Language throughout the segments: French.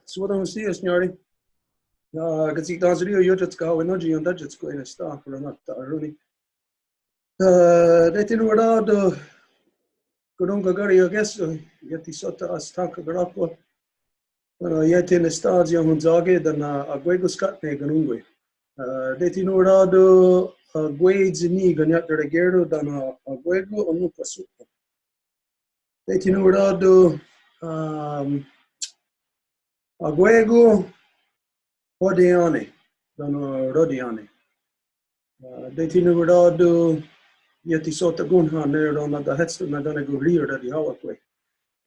Suodam si signori. Kasi tanzrio yo jatska wenoji on dajatsko in sta for not runi. They tin wada do Gurunga gari I guess yeti sota astanka garapo. Yeti in stadio hunzage dan agwego skatne ganungwe. They tin wada do gwades ni ganyat regero dan agwego onu pasuko. They tin wada do agwego Rodiane, dano Rodiane. Deti numerado yeti sota gunha nero da hetsu na dana gurir da di hawakwe.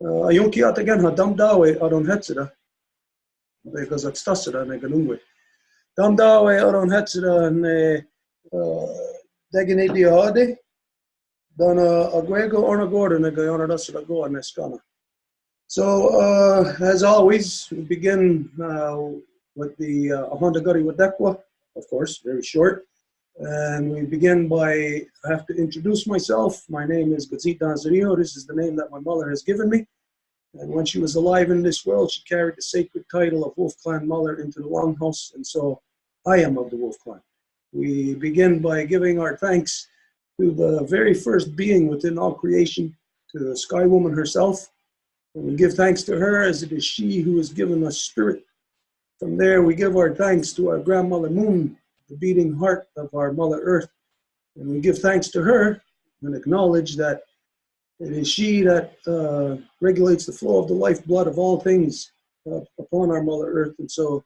Ayunki at again ha damdawe aron hetsida because it's tasida ne ganungwe. Damdawe aron hetsida ne degine di hade dana agwego orna gorda ne gayona dasida go ne skana. So as always, we begin with the Honda Gari Wadekwa, of course, very short. And we begin by, I have to introduce myself. My name is Gazit Danzario. This is the name that my mother has given me. And when she was alive in this world, she carried the sacred title of Wolf Clan Mother into the Longhouse. And so I am of the Wolf Clan. We begin by giving our thanks to the very first being within all creation, to the Sky Woman herself. And we give thanks to her as it is she who has given us spirit. From there, we give our thanks to our grandmother Moon, the beating heart of our Mother Earth. And we give thanks to her and acknowledge that it is she that regulates the flow of the lifeblood of all things upon our Mother Earth. And so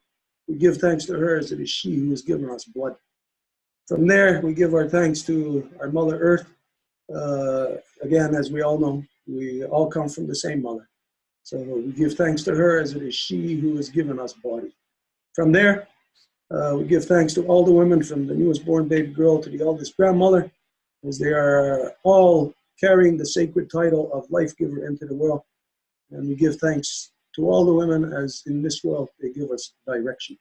we give thanks to her as it is she who has given us blood. From there, we give our thanks to our Mother Earth. Again, as we all know, we all come from the same mother. So we give thanks to her as it is she who has given us body. From there, we give thanks to all the women from the newest born baby girl to the eldest grandmother, as they are all carrying the sacred title of life giver into the world. And we give thanks to all the women as in this world they give us direction.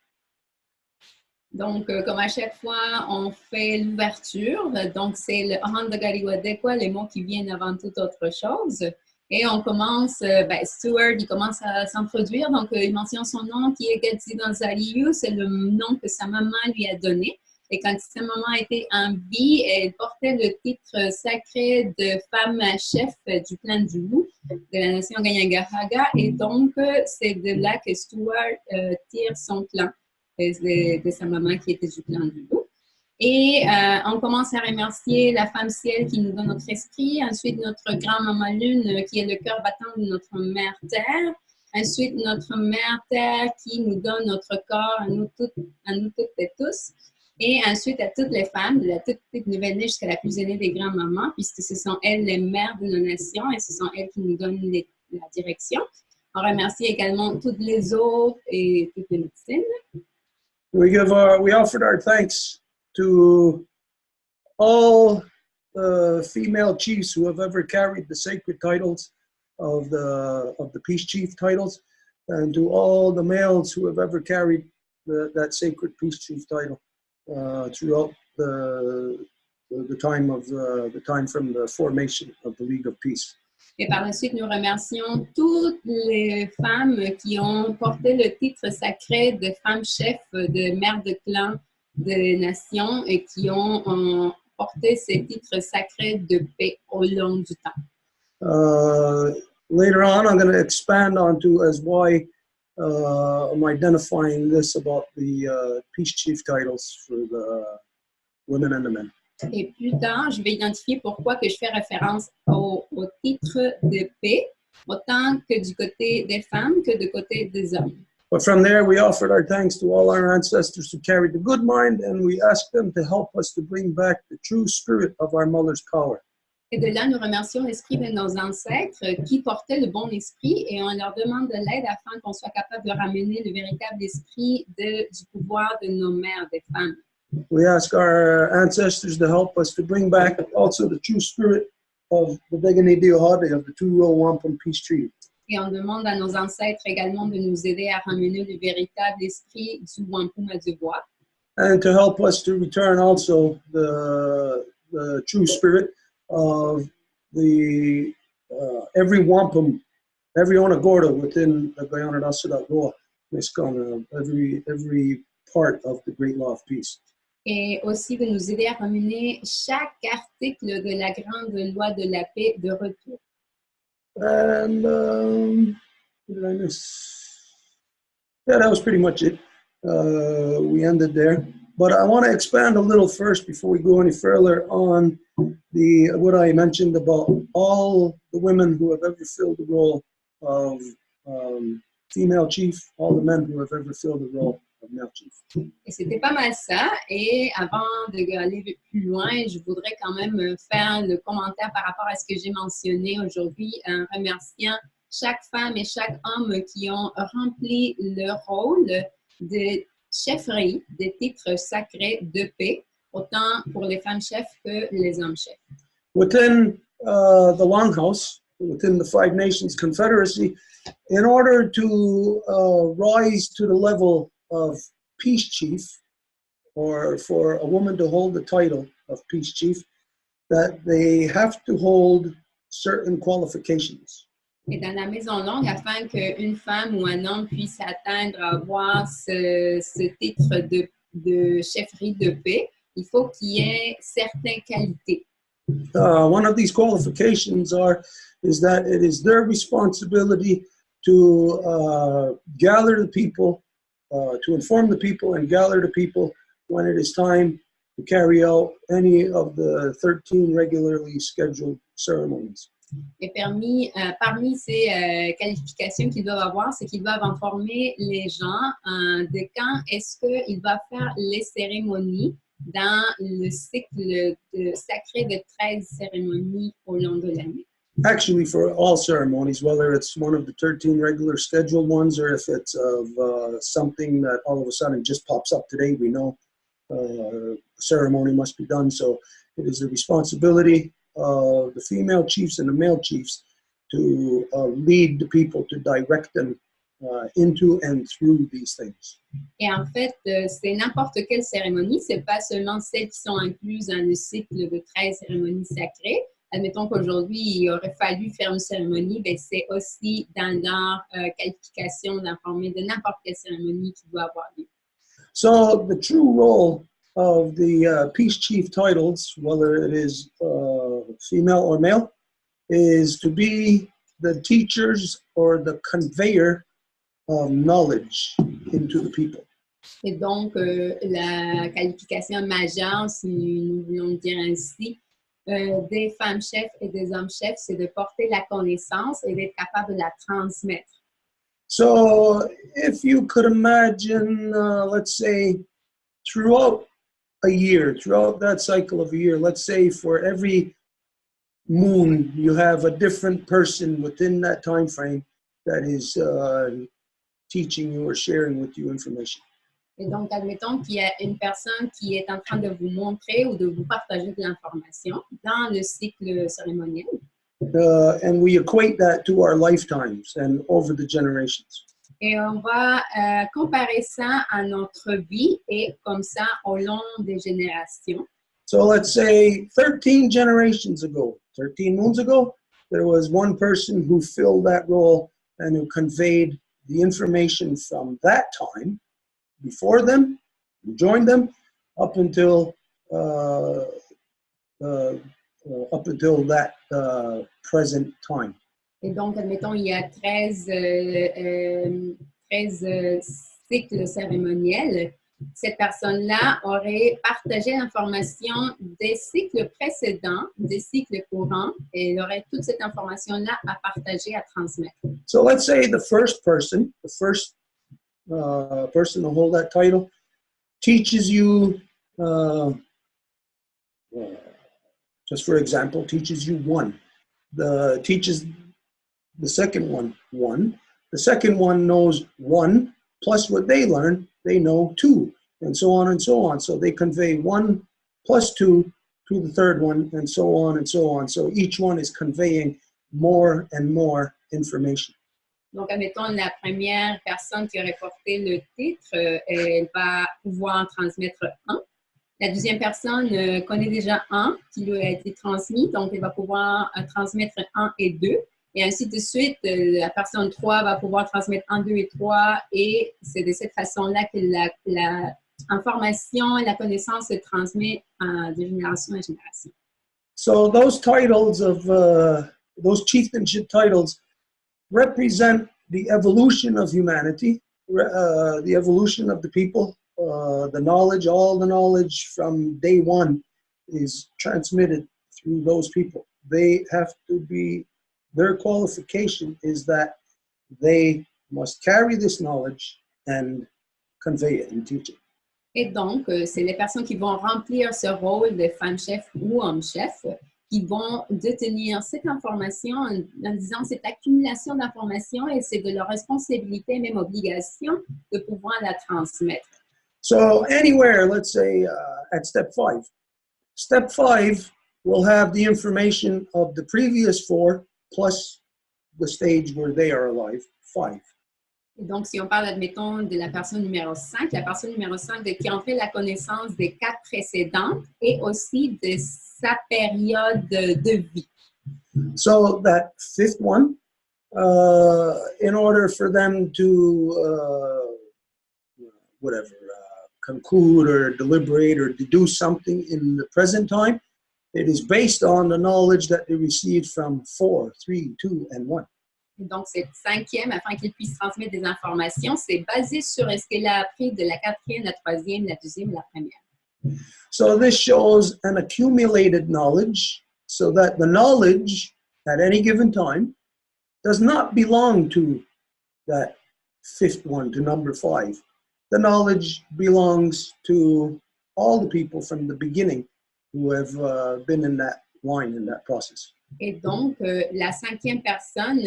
Donc, comme à chaque fois, on fait l'ouverture. Donc, c'est le Honda Gari Wadekwa, les mots qui viennent avant toute autre chose. Et on commence, Stuart, il commence à s'introduire, donc il mentionne son nom qui est Gadi Danzario, c'est le nom que sa maman lui a donné. Et quand sa maman était en vie, elle portait le titre sacré de femme chef du clan du loup de la nation Ganyagahaga. Et donc, c'est de là que Stuart tire son clan, de sa maman qui était du clan du loup. Et on commence à remercier la femme ciel qui nous donne notre esprit, ensuite notre grand-maman lune qui est le cœur battant de notre mère terre, ensuite notre mère terre qui nous donne notre corps à nous toutes et tous, et ensuite à toutes les femmes, de la toute petite nouvelle-née jusqu'à la plus aînée des grands-mamans, puisque ce sont elles les mères de nos nations et ce sont elles qui nous donnent la direction. On remercie également toutes les autres et toutes les médecines. We offered our thanks to all the female chiefs who have ever carried the sacred titles of the peace chief titles, and to all the males who have ever carried that sacred peace chief title throughout the time from the formation of the League of Peace. Et par la suite, nous remercions toutes les femmes qui ont porté le titre sacré de femme chef, de mère de clan, des nations et qui ont porté ces titres sacrés de paix au long du temps. Later on, I'm going to expand onto as why I'm identifying this about the peace chief titles for the women and the men. Et plus tard, je vais identifier pourquoi que je fais référence au titre de paix, autant que du côté des femmes que du côté des hommes. But from there, we offered our thanks to all our ancestors who carried the good mind, and we asked them to help us to bring back the true spirit of our mother's power. Et de là, nous remercions l'esprit de nos ancêtres qui portaient le bon esprit et on leur demande de l'aide afin qu'on soit capable de ramener le véritable esprit du pouvoir de nos mères, des femmes. We ask our ancestors to help us to bring back also the true spirit of the Degane Diohade of the Two Row Wampum Peace Treaty. Et on demande à nos ancêtres également de nous aider à ramener le véritable esprit du Wampum à Deux Voies. And to help us to return also the true spirit of every wampum, every onagorda within the Guyana Goa every part of the great law of peace. Et aussi de nous aider à ramener chaque article de la grande loi de la paix de retour. And what did I miss? Yeah, that was pretty much it. We ended there. But I want to expand a little first before we go any further on what I mentioned about all the women who have ever filled the role of female chief, all the men who have ever filled the role of male chief. Et c'était pas mal ça. Et avant d'aller plus loin, je voudrais quand même faire le commentaire par rapport à ce que j'ai mentionné aujourd'hui, en remerciant chaque femme et chaque homme qui ont rempli le rôle de chefferie, des titres sacrés de paix, autant pour les femmes chefs que les hommes chefs. Within the Longhouse, within the Five Nations Confederacy, in order to rise to the level of peace chief, or for a woman to hold the title of peace chief, that they have to hold certain qualifications. Et dans la maison longue, afin qu'une femme ou un homme puisse atteindre à avoir ce titre de chefferie de paix, il faut qu'il y ait certaines qualités. One of these qualifications is that it is their responsibility to gather the people, to inform the people and gather the people when it is time to carry out any of the 13 regularly scheduled ceremonies. Et parmi ces qualifications qu'ils doivent avoir, c'est qu'ils doivent informer les gens de quand est-ce qu'ils doivent faire les cérémonies dans le cycle sacré de 13 cérémonies au long de l'année. Actually, for all ceremonies, whether it's one of the 13 regular scheduled ones or if it's of something that all of a sudden just pops up today, we know the ceremony must be done. So it is the responsibility of the female chiefs and the male chiefs to lead the people, to direct them into and through these things. Et en fait, c'est n'importe quelle cérémonie, c'est pas seulement celles qui sont incluses dans le cycle de 13 cérémonies sacrées. Admettons qu'aujourd'hui, il aurait fallu faire une cérémonie, ben c'est aussi dans leur qualification d'informer de n'importe quelle cérémonie qui doit avoir lieu. So the true role of the peace chief titles, whether it is female or male, is to be the teachers or the conveyor of knowledge into the people. Et donc, la qualification majeure, si nous voulons le dire ainsi, des femmes chefs et des hommes chefs, c'est de porter la connaissance et d'être capable de la transmettre. So if you could imagine, let's say, throughout a year, throughout that cycle of a year, let's say for every moon, you have a different person within that time frame that is teaching you or sharing with you information. Et donc, admettons qu'il y a une personne qui est en train de vous montrer ou de vous partager de l'information dans le cycle cérémoniel. And we equate that to our lifetimes and over the generations. Et on va comparer ça à notre vie et comme ça au long des générations. So let's say 13 generations ago, 13 moons ago, there was one person who filled that role and who conveyed the information from that time before them, who joined them, up until that present time. Et donc, admettons, il y a 13 cycles cérémoniels. Cette personne-là aurait partagé l'information des cycles précédents, des cycles courants, et elle aurait toute cette information-là à partager, à transmettre. So let's say the first person to hold that title teaches you, just for example, teaches you one. Teaches the second one one. The second one knows one, plus what they learn, they know two, and so on and so on. So they convey 1 plus 2 to the third one, and so on and so on. So each one is conveying more and more information. Donc, admettons, la première personne qui aurait porté le titre, elle va pouvoir transmettre 1. La deuxième personne connaît déjà 1 qui lui a été transmis, donc elle va pouvoir transmettre 1 et 2. Et ainsi de suite, la personne 3 va pouvoir transmettre en 2 et 3 et c'est de cette façon-là que la information et la connaissance se transmet de génération en génération. So those titles of, those chieftainship titles represent the evolution of humanity, the evolution of the people, the knowledge, all the knowledge from day one is transmitted through those people. They have to be, their qualification is that they must carry this knowledge and convey it and teach it. Et donc, c'est les personnes qui vont remplir ce rôle de femme-chef ou homme-chef qui vont détenir cette information en disant cette accumulation d'informations et c'est de leur responsabilité, même obligation, de pouvoir la transmettre. So anywhere, let's say at step 5. Step 5 will have the information of the previous 4 plus the stage where they are alive, 5. Et donc, si on parle, admettons, de la personne numéro 5, la personne numéro 5 qui en fait la connaissance des 4 précédentes et aussi de sa période de vie. So that 5th one, in order for them to, conclude or deliberate or deduce something in the present time, it is based on the knowledge that they received from 4, 3, 2, and 1. Donc, cette 5e, afin qu'il puisse transmettre des informations, c'est basé sur ce qu'il a appris de la 4e, la 3e, la 2e, la 1e. So this shows an accumulated knowledge, so that the knowledge at any given time does not belong to that 5th one, to number 5. The knowledge belongs to all the people from the beginning who have been in that line, in that process. Et donc, la 5e personne,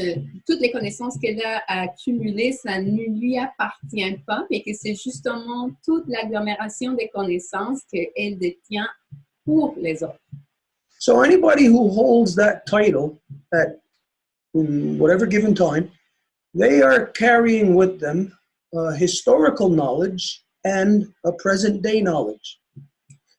toutes les connaissances qu'elle a accumulées, ça ne lui appartient pas, mais que c'est justement toute l'agglomération des connaissances qu'elle détient pour les autres. So anybody who holds that title at in whatever given time, they are carrying with them historical knowledge and a present day knowledge.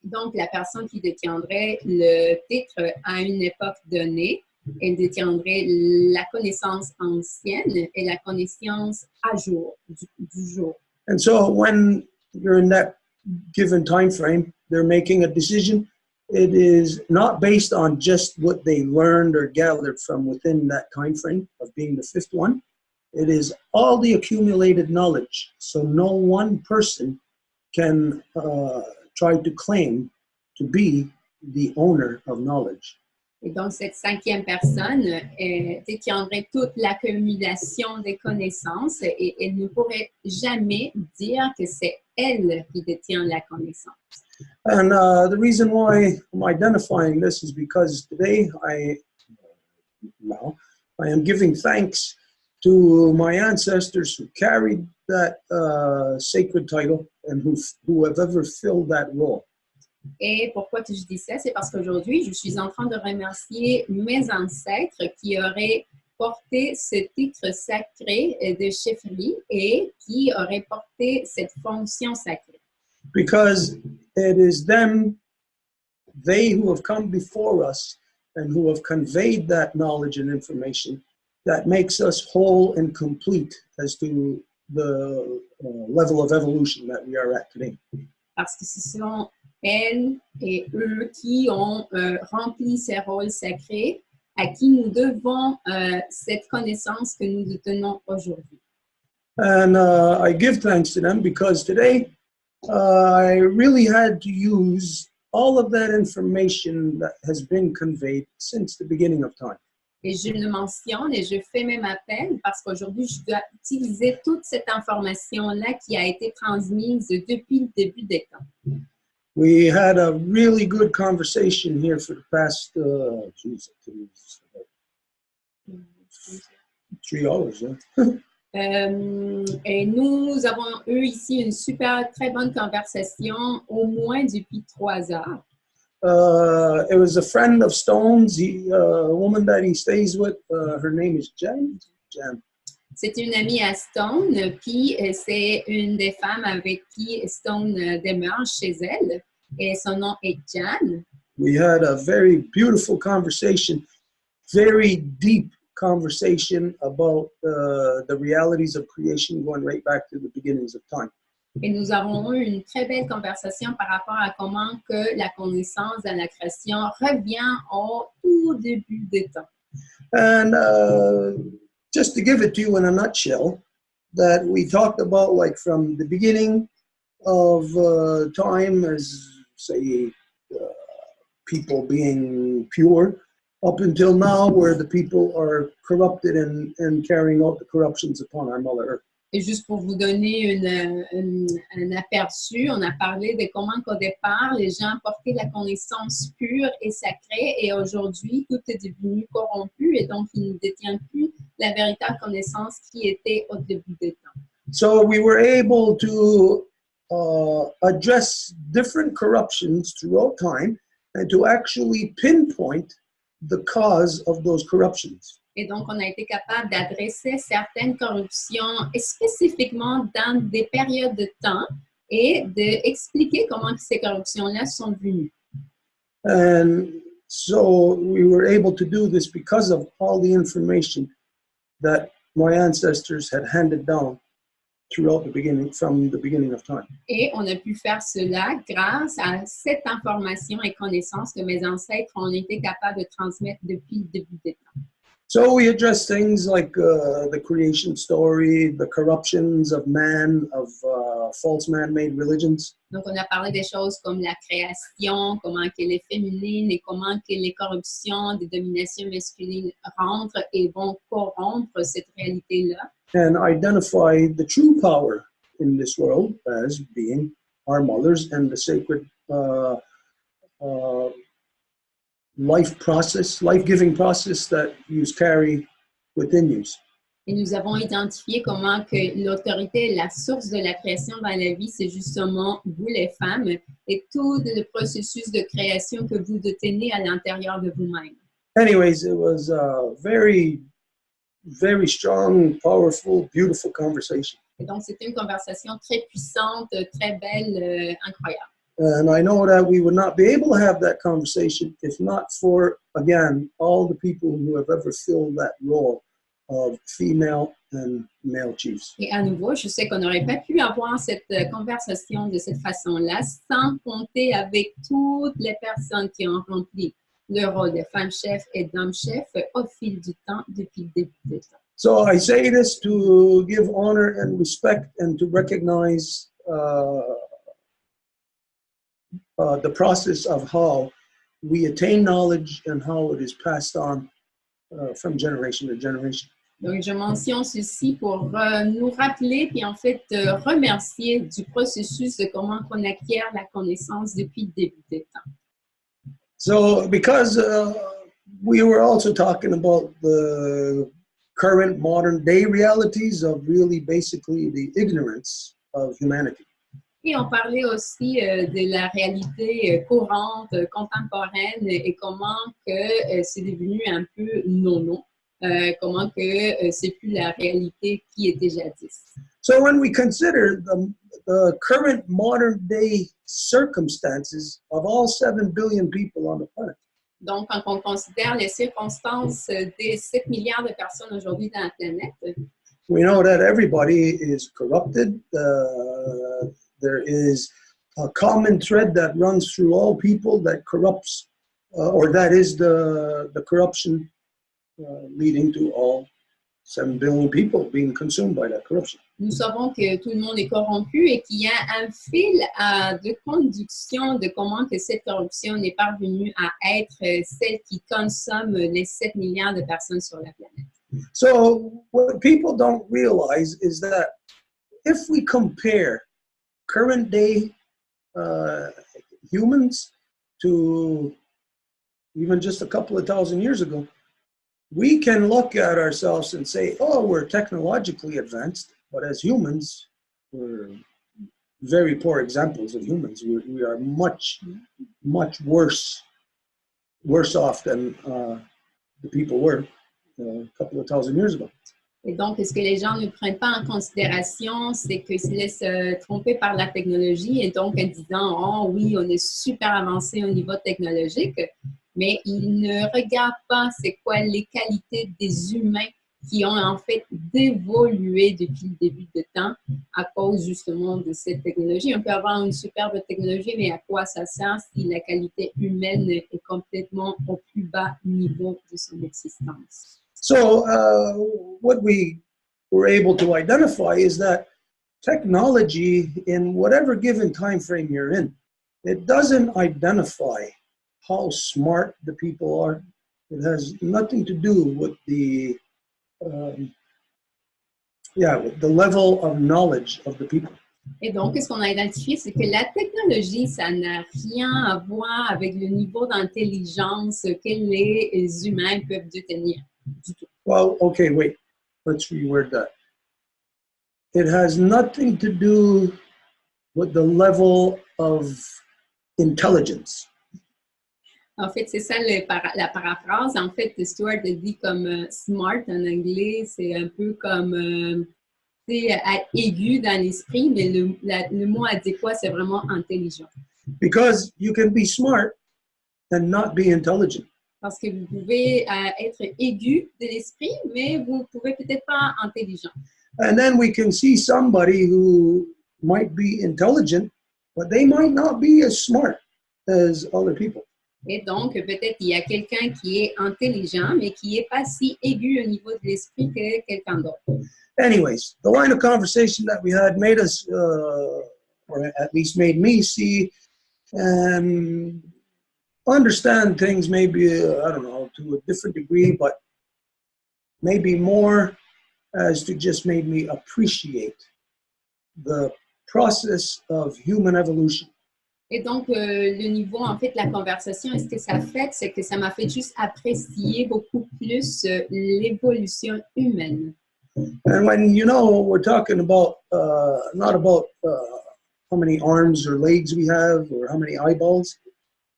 Donc, la personne qui détiendrait le titre à une époque donnée, elle détiendrait la connaissance ancienne et la connaissance à jour, du jour. And so when you're in that given time frame, they're making a decision. It is not based on just what they learned or gathered from within that time frame of being the 5th one. It is all the accumulated knowledge. So no one person can try to claim to be the owner of knowledge. Et donc, cette 5e personne détiendrait toute l'accumulation des connaissances et elle ne pourrait jamais dire que c'est elle qui détient la connaissance. And the reason why I'm identifying this is because today I am giving thanks to my ancestors who carried that sacred title and who have ever filled that role. Et pourquoi que je dis ça? C'est parce qu'aujourd'hui, je suis en train de remercier mes ancêtres qui auraient porté ce titre sacré de chefferie et qui auraient porté cette fonction sacrée. Because it is them, they who have come before us and who have conveyed that knowledge and information that makes us whole and complete as to the level of evolution that we are at today. Parce que ce sont elles et eux qui ont rempli ces rôles sacrés à qui nous devons cette connaissance que nous détenons aujourd'hui. And I give thanks to them because today I really had to use all of that information that has been conveyed since the beginning of time. Et je le mentionne et je fais même appel parce qu'aujourd'hui, je dois utiliser toute cette information-là qui a été transmise depuis le début des temps. We had a really good conversation here for the past 3 hours. Et nous avons eu ici une super, très bonne conversation, au moins depuis 3 heures. It was a friend of Stone's, a woman that he stays with. Her name is Jen. C'est une amie à Stone, puis c'est une des femmes avec qui Stone demeure chez elle, et son nom est Jan. We had a very beautiful conversation, very deep conversation about the realities of creation going right back to the beginnings of time. Et nous avons eu une très belle conversation par rapport à comment que la connaissance de la création revient au tout début des temps. And just to give it to you in a nutshell, that we talked about like from the beginning of time as, say, people being pure, up until now where the people are corrupted and carrying out the corruptions upon our Mother Earth. Et juste pour vous donner un aperçu, on a parlé de comment qu'au départ, les gens portaient la connaissance pure et sacrée et aujourd'hui, tout est devenu corrompu et donc ils ne détiennent plus la véritable connaissance qui était au début des temps. So we were able to address different corruptions throughout time and to actually pinpoint the cause of those corruptions. Et donc, on a été capable d'adresser certaines corruptions spécifiquement dans des périodes de temps et d'expliquer comment ces corruptions-là sont venues. And so we were able to do this because of all the information that my ancestors had handed down throughout the beginning, from the beginning of time. Et on a pu faire cela grâce à cette information et connaissance que mes ancêtres ont été capables de transmettre depuis le début des temps. So we address things like the creation story, the corruptions of man, of false man-made religions. Donc, on a parlé des choses comme la création, comment qu'elle est féminine et comment que les corruptions des dominations masculines rentrent et vont corrompre cette réalité-là. And identify the true power in this world as being our mothers and the sacred life-giving process that you carry within you. Et nous avons identifié comment que l'autorité et la source de la création dans la vie, c'est justement vous les femmes et tout le processus de création que vous détenez à l'intérieur de vous-même. Anyways, it was a very, very strong, powerful, beautiful conversation. Et donc, c'était une conversation très puissante, très belle, incroyable. And I know that we would not be able to have that conversation if not for, again, all the people who have ever filled that role of female and male chiefs. Et à nouveau, je sais qu'on n'aurait pas pu avoir cette conversation de cette façon-là sans compter avec toutes les personnes qui ont rempli le rôle de femme chef et d'homme chef au fil du temps, depuis le début des temps. So I say this to give honor and respect and to recognize the process of how we attain knowledge and how it is passed on from generation to generation. Donc, je mentionne ceci pour nous rappeler puis en fait remercier du processus de comment on acquiert la connaissance depuis le début des temps. So, because we were also talking about the current modern day realities of really basically the ignorance of humanity. Et on parlait aussi de la réalité courante, contemporaine et comment que c'est devenu un peu nono, comment que c'est plus la réalité qui était jadis. So when we consider the current modern day circumstances of all 7 billion people on the planet. Donc, quand on considère les circonstances des 7 milliards de personnes aujourd'hui dans la planète, we know that everybody is corrupted. There is a common thread that runs through all people that corrupts, or that is the corruption leading to all 7 billion people being consumed by that corruption. Nous savons que tout le monde est corrompu et qu'il y a un fil de conduction de comment que cette corruption est parvenue à être celle qui consomme les 7 milliards de personnes sur la planète. So what people don't realize is that if we compare current day humans to even just a couple of thousand years ago, we can look at ourselves and say, oh, we're technologically advanced, but as humans, we're very poor examples of humans. We are much, much worse off than the people were a couple of thousand years ago. Et donc, ce que les gens ne prennent pas en considération, c'est qu'ils se laissent tromper par la technologie et donc en disant « Oh oui, on est super avancé au niveau technologique », mais il ne regarde pas c'est quoi les qualités des humains qui ont en fait évolué depuis le début de temps à cause justement de cette technologie. On peut avoir une superbe technologie, mais à quoi ça sert si la qualité humaine est complètement au plus bas niveau de son existence? So what we were able to identify is that technology, in whatever given time frame you're in, it doesn't identify how smart the people are. It has nothing to do with the with the level of knowledge of the people. Et donc, ce qu'on a identifié, c'est que la technologie, ça n'a rien à voir avec le niveau d'intelligence que les humains peuvent détenir du tout. Well, okay, wait. Let's reword that. It has nothing to do with the level of intelligence. En fait, c'est ça la paraphrase. En fait, Stuart le dit comme smart en anglais, c'est un peu comme aigu dans l'esprit, mais le mot adéquat, c'est vraiment intelligent. Because you can be smart and not be intelligent. Parce que vous pouvez être aigu de l'esprit, mais vous ne pouvez peut-être pas intelligent. And then we can see somebody who might be intelligent, but they might not be as smart as other people. Et donc, peut-être il y a quelqu'un qui est intelligent, mais qui n'est pas si aigu au niveau de l'esprit que quelqu'un d'autre. Anyways, the line of conversation that we had made us, or at least made me see and understand things maybe, I don't know, to a different degree, but maybe more as to just made me appreciate the process of human evolution. Et donc, le niveau, en fait, la conversation, ce que ça fait, c'est que ça m'a fait juste apprécier beaucoup plus l'évolution humaine. And when, you know, we're talking about, not about how many arms or legs we have or how many eyeballs.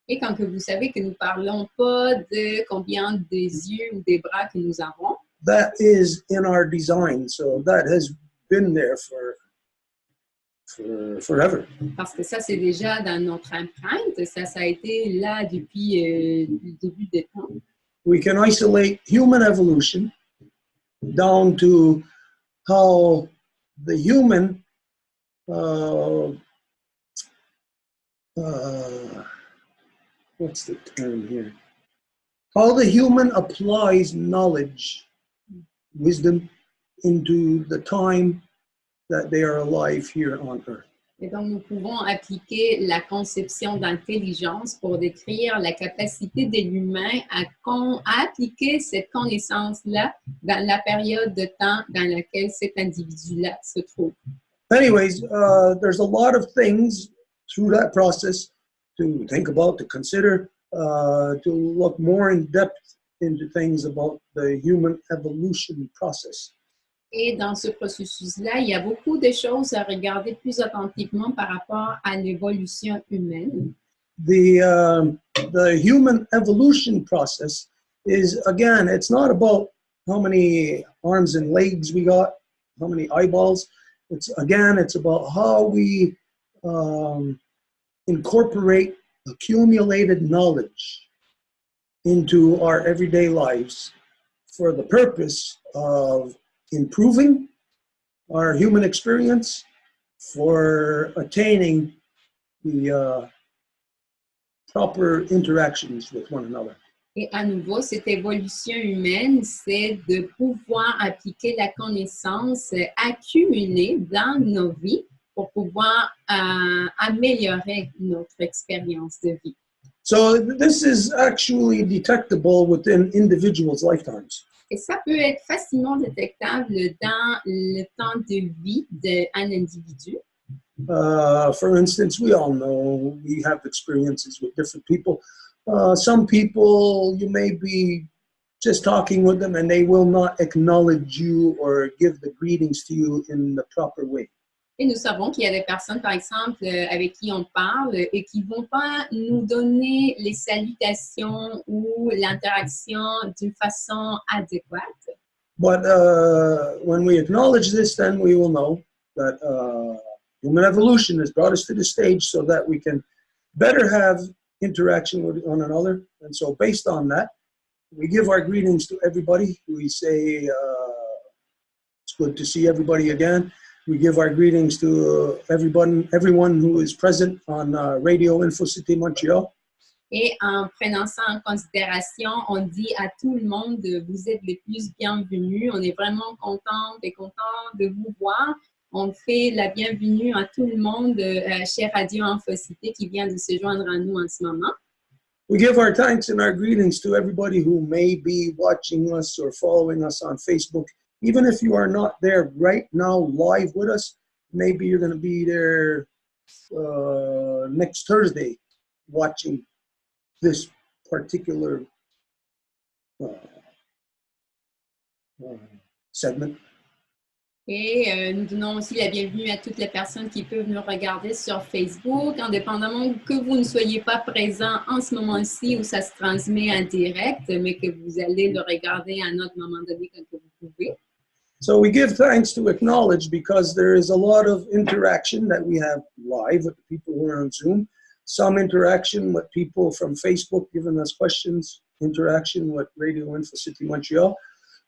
Et quand que vous savez que nous parlons pas de combien des yeux ou des bras que nous avons. That is in our design, so that has been there for forever. Parce que ça, c'est déjà dans notre empreinte. Ça a été là depuis le début des temps. We can isolate human evolution down to how the human what's the term here? How the human applies knowledge, wisdom, into the time that they are alive here on earth. Et donc, nous pouvons appliquer la conception d'intelligence pour décrire la capacité de l'humain à appliquer cette connaissance-là dans la période de temps dans laquelle cet individu-là se trouve. Anyways, there's a lot of things through that process to think about, to consider, to look more in depth into things about the human evolution process. Et dans ce processus-là, il y a beaucoup de choses à regarder plus attentivement par rapport à l'évolution humaine. The human evolution process is, again, it's not about how many arms and legs we got, how many eyeballs. It's about how we incorporate accumulated knowledge into our everyday lives for the purpose of improving our human experience, for attaining the proper interactions with one another. Et à nouveau, cette évolution humaine, c'est de pouvoir appliquer la connaissance accumulée dans nos vies pour pouvoir améliorer notre expérience de vie. So this is actually detectable within individuals' lifetimes. Et ça peut être facilement détectable dans le temps de vie d'un individu. For instance, we all know we have experiences with different people. Some people, you may be just talking with them and they will not acknowledge you or give the greetings to you in the proper way. Et nous savons qu'il y a des personnes, par exemple, avec qui on parle et qui ne vont pas nous donner les salutations ou l'interaction d'une façon adéquate. But when we acknowledge this, then we will know that human evolution has brought us to the stage so that we can better have interaction with one another. And so based on that, we give our greetings to everybody. We say, it's good to see everybody again. We give our greetings to everyone who is present on Radio InfoCité Montréal. Et en prenant ça en considération, on dit à tout le monde, vous êtes les plus bienvenus. On est vraiment contents et contents de vous voir. On fait la bienvenue à tout le monde chez Radio InfoCité qui vient de se joindre à nous en ce moment. We give our thanks and our greetings to everybody who may be watching us or following us on Facebook. Even if you are not there right now live with us, maybe you're going to be there next Thursday watching this particular segment. Et nous donnons aussi la bienvenue à toutes les personnes qui peuvent nous regarder sur Facebook, indépendamment que vous ne soyez pas présent en ce moment-ci où ça se transmet en direct, mais que vous allez le regarder à un autre moment donné quand vous pouvez. So we give thanks to acknowledge because there is a lot of interaction that we have live with the people who are on Zoom. Some interaction with people from Facebook giving us questions, interaction with Radio InfoCité Montréal.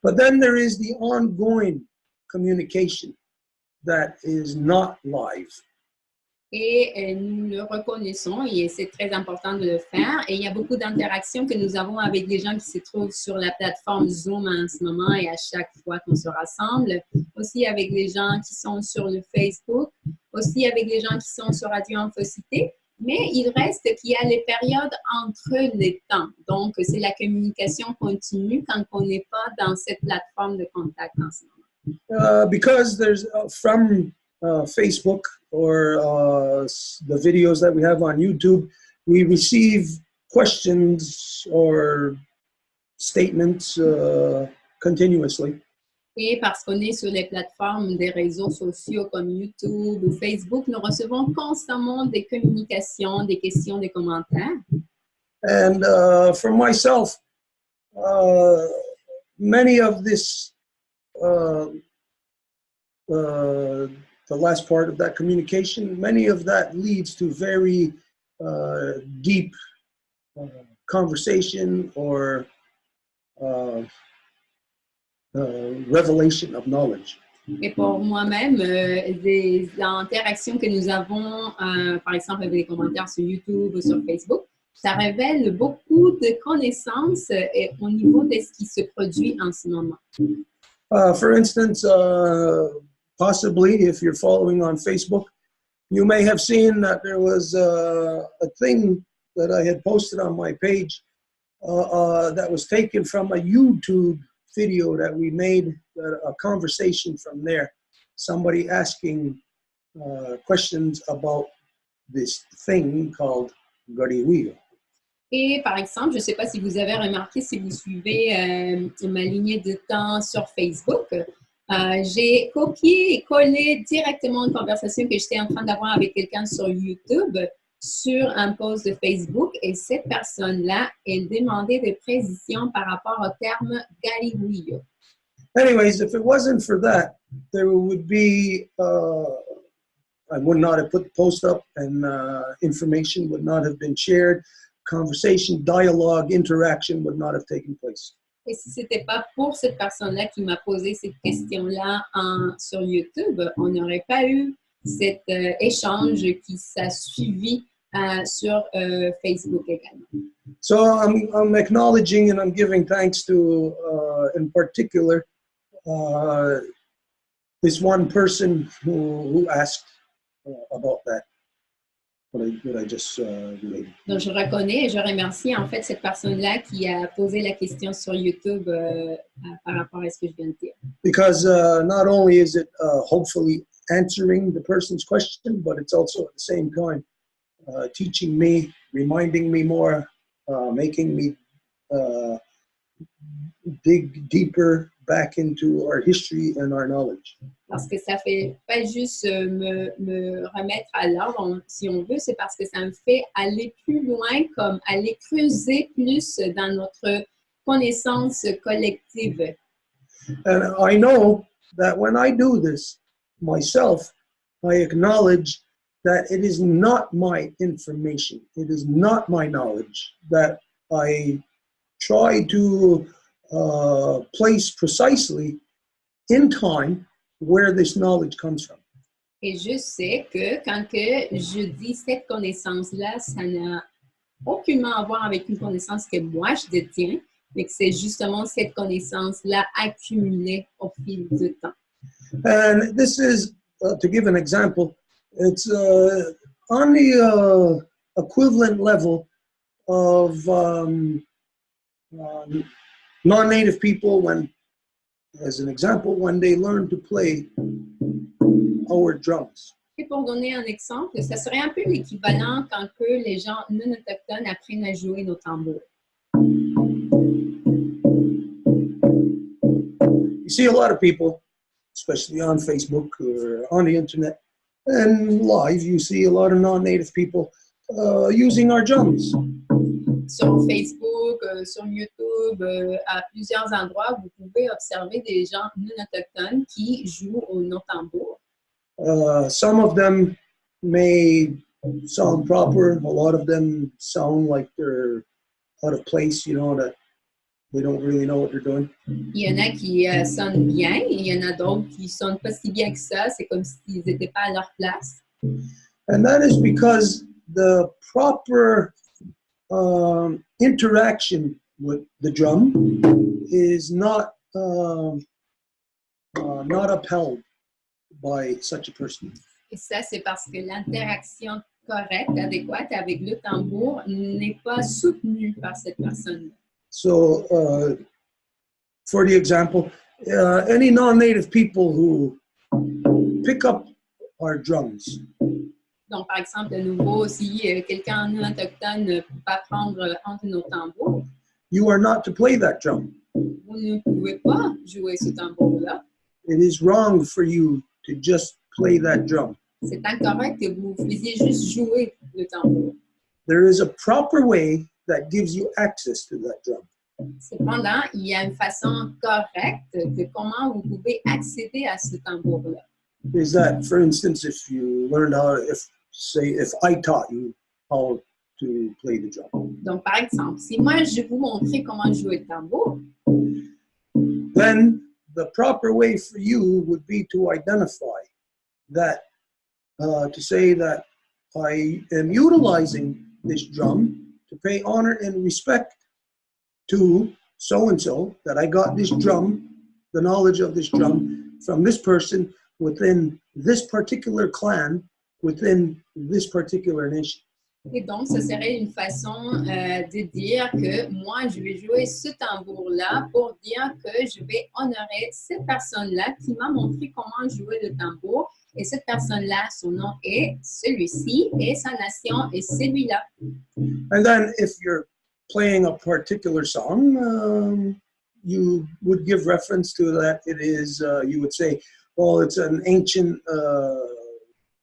But then there is the ongoing communication that is not live. Et nous le reconnaissons et c'est très important de le faire. Et il y a beaucoup d'interactions que nous avons avec les gens qui se trouvent sur la plateforme Zoom en ce moment et à chaque fois qu'on se rassemble. Aussi avec les gens qui sont sur le Facebook, aussi avec les gens qui sont sur Radio InfoCité. Mais il reste qu'il y a les périodes entre les temps. Donc, c'est la communication continue quand on n'est pas dans cette plateforme de contact en ce moment. Because there's from Facebook or the videos that we have on YouTube, we receive questions or statements continuously. Et parce qu'on est sur les plateformes des réseaux sociaux comme YouTube ou Facebook, nous recevons constamment des communications, des questions, des commentaires. And for myself, many of this, the last part of that communication, many of that leads to very deep conversation or revelation of knowledge. Et pour moi-même, des interactions que nous avons, par exemple avec des commentaires sur YouTube ou sur Facebook, ça révèle beaucoup de connaissances au niveau de ce qui se produit en ce moment. For instance, possibly if you're following on Facebook, you may have seen that there was a thing that I had posted on my page that was taken from a YouTube video that we made, a conversation from there. Somebody asking questions about this thing called gariwillo. Et par exemple, je ne sais pas si vous avez remarqué, si vous suivez ma lignée de temps sur Facebook, j'ai copié et collé directement une conversation que j'étais en train d'avoir avec quelqu'un sur YouTube sur un post de Facebook et cette personne-là, elle demandait des précisions par rapport au terme gariwillo. Anyways, if it wasn't for that, there would be, I would not have put the post up and information would not have been shared. Conversation, dialogue, interaction would not have taken place. Et si ce n'était pas pour cette personne-là qui m'a posé cette question-là sur YouTube, on n'aurait pas eu cet échange qui s'est suivi sur Facebook également. So I'm acknowledging and I'm giving thanks to, in particular, this one person who asked about that. What I just related. Donc, je reconnais et je remercie en fait cette personne-là qui a posé la question sur YouTube par rapport à ce que je viens de dire. Because not only is it hopefully answering the person's question, but it's also at the same time teaching me, reminding me more, making me dig deeper back into our history and our knowledge. Parce que ça fait pas juste me remettre à l'ordre, si on veut, c'est parce que ça me fait aller plus loin, comme aller creuser plus dans notre connaissance collective. And I know that when I do this myself, I acknowledge that it is not my information, it is not my knowledge that I try to place precisely in time where this knowledge comes from. Et je sais que quand que je dis cette connaissance-là, ça n'a aucunement à voir avec une connaissance que moi je détiens, mais que c'est justement cette connaissance-là accumulée au fil du temps. And this is, to give an example, it's on the equivalent level of non-native people when, as an example, when they learn to play our drums. Et pour donner un exemple, ça serait un peu l'équivalent quand que les gens non autochtones apprennent à jouer nos tambours. You see a lot of people, especially on Facebook or on the internet, and live, you see a lot of non-native people using our drums. Sur Facebook, sur YouTube, à plusieurs endroits, vous pouvez observer des gens non autochtones qui jouent nos tambours. Some of them may sound proper. A lot of them sound like they're out of place, you know, that they don't really know what they're doing. Il y en a qui sonnent bien, et il y en a d'autres qui sonnent pas si bien que ça. C'est comme s'ils n'étaient pas à leur place. And that is because the proper interaction with the drum is not upheld by such a person. Et ça, c'est parce que l'interaction correcte, adéquate avec le tambour n'est pas soutenue par cette personne. So, for the example, any non-native people who pick up our drums. Donc, par exemple, de nouveau, si quelqu'un non autochtone va prendre entre nos tambours, you are not to play that drum. Vous ne pouvez pas jouer ce tambour-là. It is wrong for you to just play that drum. C'est incorrect que vous faisiez juste jouer le tambour. There is a proper way that gives you access to that drum. Cependant, il y a une façon correcte de comment vous pouvez accéder à ce tambour-là. Is that, for instance, if you learned how, if I taught you how to play the drum. Donc, par exemple, si moi je vous montrais comment jouer le tambour, then the proper way for you would be to identify that, to say that I am utilizing this drum to pay honor and respect to so-and-so, that I got this drum, the knowledge of this drum, from this person within this particular clan, within this particular nation. et donc ce serait une façon de dire que moi je vais jouer ce tambour-là pour dire que je vais honorer cette personne-là qui m'a montré comment jouer le tambour. Et cette personne-là, son nom est celui-ci et sa nation est celui-là. And then if you're playing a particular song, you would give reference to that. It is, you would say, well, it's an ancient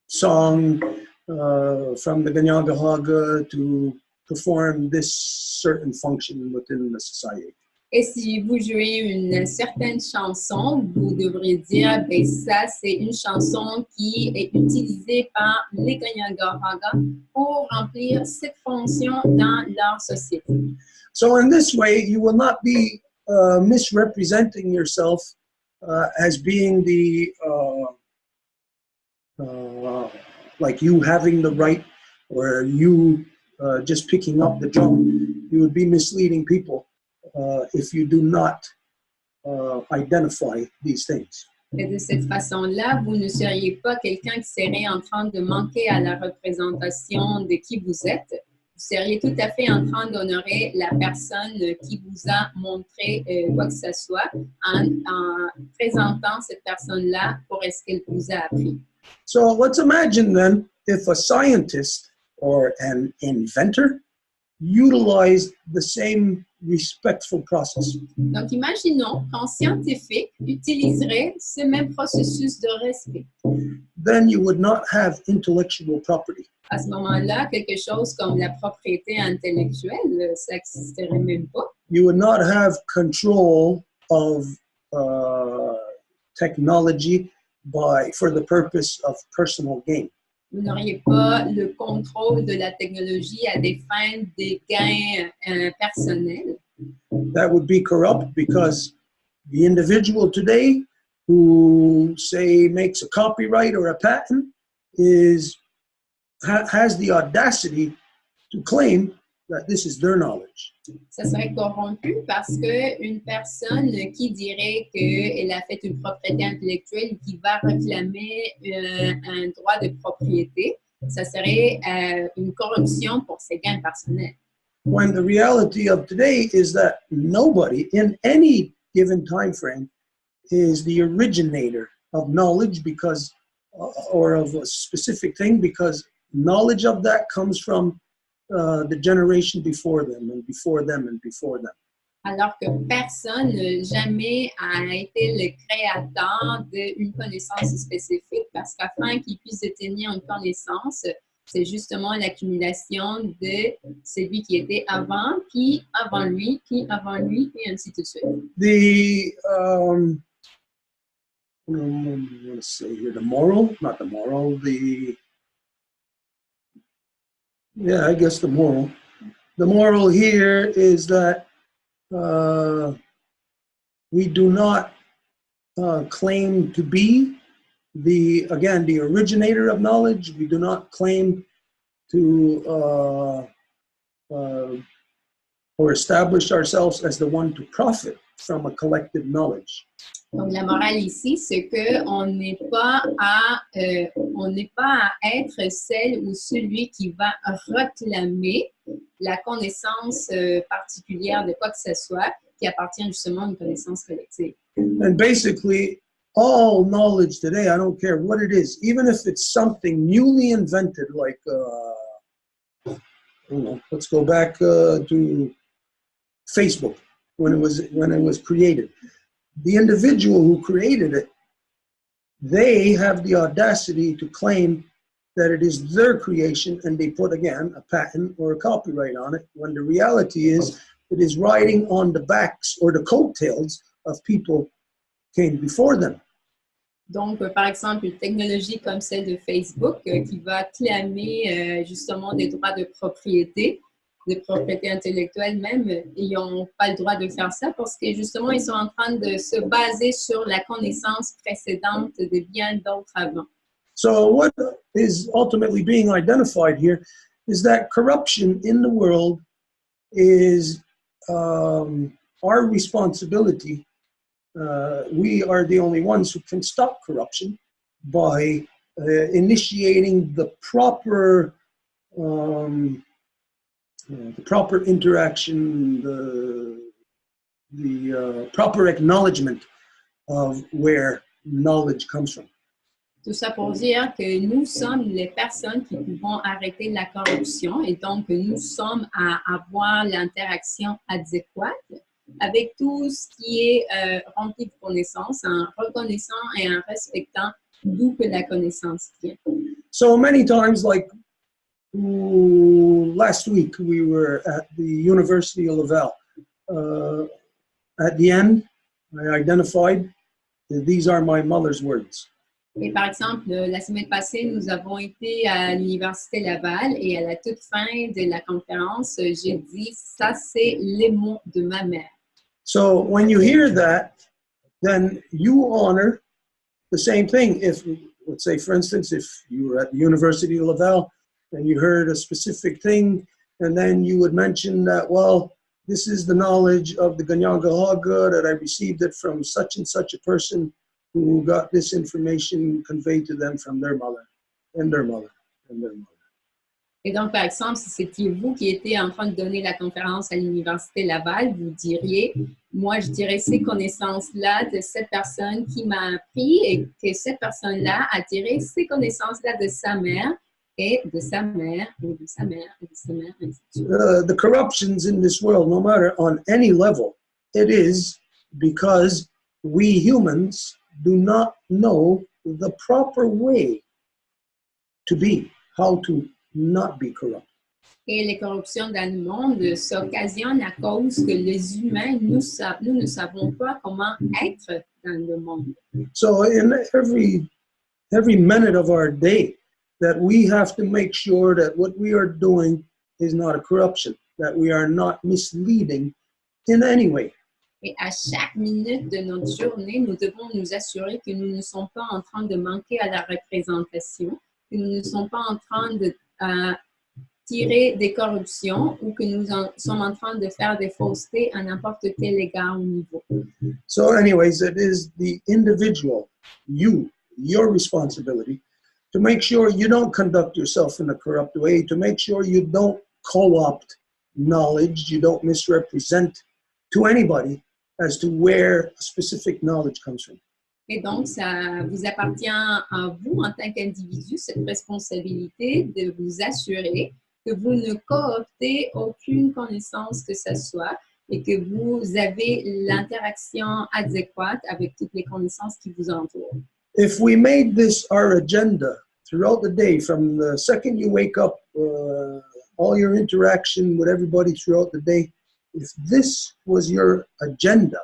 song from the Ganyangahaga to perform this certain function within the society. Et si vous jouez une certaine chanson, vous devrez dire, ben ça, c'est une chanson qui est utilisée par les Ganyangahaga pour remplir cette fonction dans leur société. So in this way, you will not be misrepresenting yourself as being the, like you having the right, or you just picking up the drum. You would be misleading people if you do not identify these things. Et de cette façon-là, vous ne seriez pas quelqu'un qui serait en train de manquer à la représentation de qui vous êtes. Vous seriez tout à fait en train d'honorer la personne qui vous a montré quoi que ce soit en présentant cette personne-là pour ce qu'elle vous a appris. So let's imagine then if a scientist or an inventor utilized the same respectful process. Donc, imaginons qu'un scientifique utiliserait ce même processus de respect. Then you would not have intellectual property. À ce moment-là, quelque chose comme la propriété intellectuelle, ça n'existerait même pas. You would not have control of technology for the purpose of personal gain. Vous n'auriez pas le contrôle de la technologie à des fins de gains personnels. That would be corrupt because the individual today who, say, makes a copyright or a patent has the audacity to claim that this is their knowledge. Ça serait corrompu parce qu'une personne qui dirait qu'elle a fait une propriété intellectuelle qui va réclamer un droit de propriété, ça serait une corruption pour ses gains personnels. When the reality of today is that nobody in any given time frame is the originator of knowledge because, or of a specific thing, because knowledge of that comes from the generation before them and before them and before them. Alors que personne jamais a été le créateur d'une connaissance spécifique, parce qu'afin qu'il puisse détenir une connaissance, c'est justement l'accumulation de celui qui était avant, puis avant lui, puis avant lui, et ainsi de suite. Let's say here, the moral, not the moral, yeah, I guess the moral. The moral here is that we do not claim to be the originator of knowledge. We do not claim to or establish ourselves as the one to profit from a collective knowledge. Donc, la morale ici, c'est qu'on n'est pas à être celle ou celui qui va réclamer la connaissance particulière de quoi que ce soit qui appartient justement à une connaissance collective. And basically, all knowledge today, I don't care what it is, even if it's something newly invented, like, I don't know, let's go back to Facebook when it was created. The individual who created it, they have the audacity to claim that it is their creation, and they put, again, a patent or a copyright on it, when the reality is it is riding on the backs or the coattails of people who came before them. Donc, par exemple, une technologie comme celle de Facebook qui va clamer justement des droits de propriété intellectuelle même, ils n'ont pas le droit de faire ça parce que justement, ils sont en train de se baser sur la connaissance précédente de bien d'autres avant. So what is ultimately being identified here is that corruption in the world is our responsibility. We are the only ones who can stop corruption by initiating the proper interaction, the proper acknowledgement of where knowledge comes from. Tout ça pour dire que nous sommes les personnes qui pouvons arrêter la corruption et donc nous sommes à avoir l'interaction adéquate avec tout ce qui est rempli de connaissances, en reconnaissant et en respectant d'où que la connaissance vient. So many times, like last week, we were at the University of Laval. At the end, I identified that these are my mother's words. Et par exemple, la semaine passée, nous avons été à l'Université Laval et à la toute fin de la conférence, j'ai dit « ça, c'est les mots de ma mère ». So when you hear that, then you honor the same thing. If, let's say, for instance, if you were at the University of Laval and you heard a specific thing, and then you would mention that, well, this is the knowledge of the Ganyangahaga, that I received it from such and such a person who got this information conveyed to them from their mother, and their mother, and their mother. Et donc, par exemple, si c'était vous qui étiez en train de donner la conférence à l'Université Laval, vous diriez, moi, je dirais ces connaissances-là de cette personne qui m'a appris et que cette personne-là a tiré ces connaissances-là de sa mère et de sa mère et de sa mère et de sa mère, et ainsi de suite. The corruptions in this world, no matter on any level, it is because we humans do not know the proper way to be, how to not be corrupt. Et les corruptions dans le monde s'occasionnent à cause que les humains, nous ne savons pas comment être dans le monde. So in every minute of our day, that we have to make sure that what we are doing is not a corruption, that we are not misleading in any way. Et à chaque minute de notre journée, nous devons nous assurer que nous ne sommes pas en train de manquer à la représentation, que nous ne sommes pas en train de tirer des corruptions ou que nous sommes en train de faire des faussetés à n'importe quel égard ou niveau. So anyways, it is the individual, your responsibility to make sure you don't conduct yourself in a corrupt way, to make sure you don't co-opt knowledge, you don't misrepresent to anybody as to where specific knowledge comes from. Et donc, ça vous appartient à vous, en tant qu'individu, cette responsabilité de vous assurer que vous ne cooptez aucune connaissance que ce soit et que vous avez l'interaction adéquate avec toutes les connaissances qui vous entourent. If we made this our agenda throughout the day, from the second you wake up, all your interaction with everybody throughout the day, if this was your agenda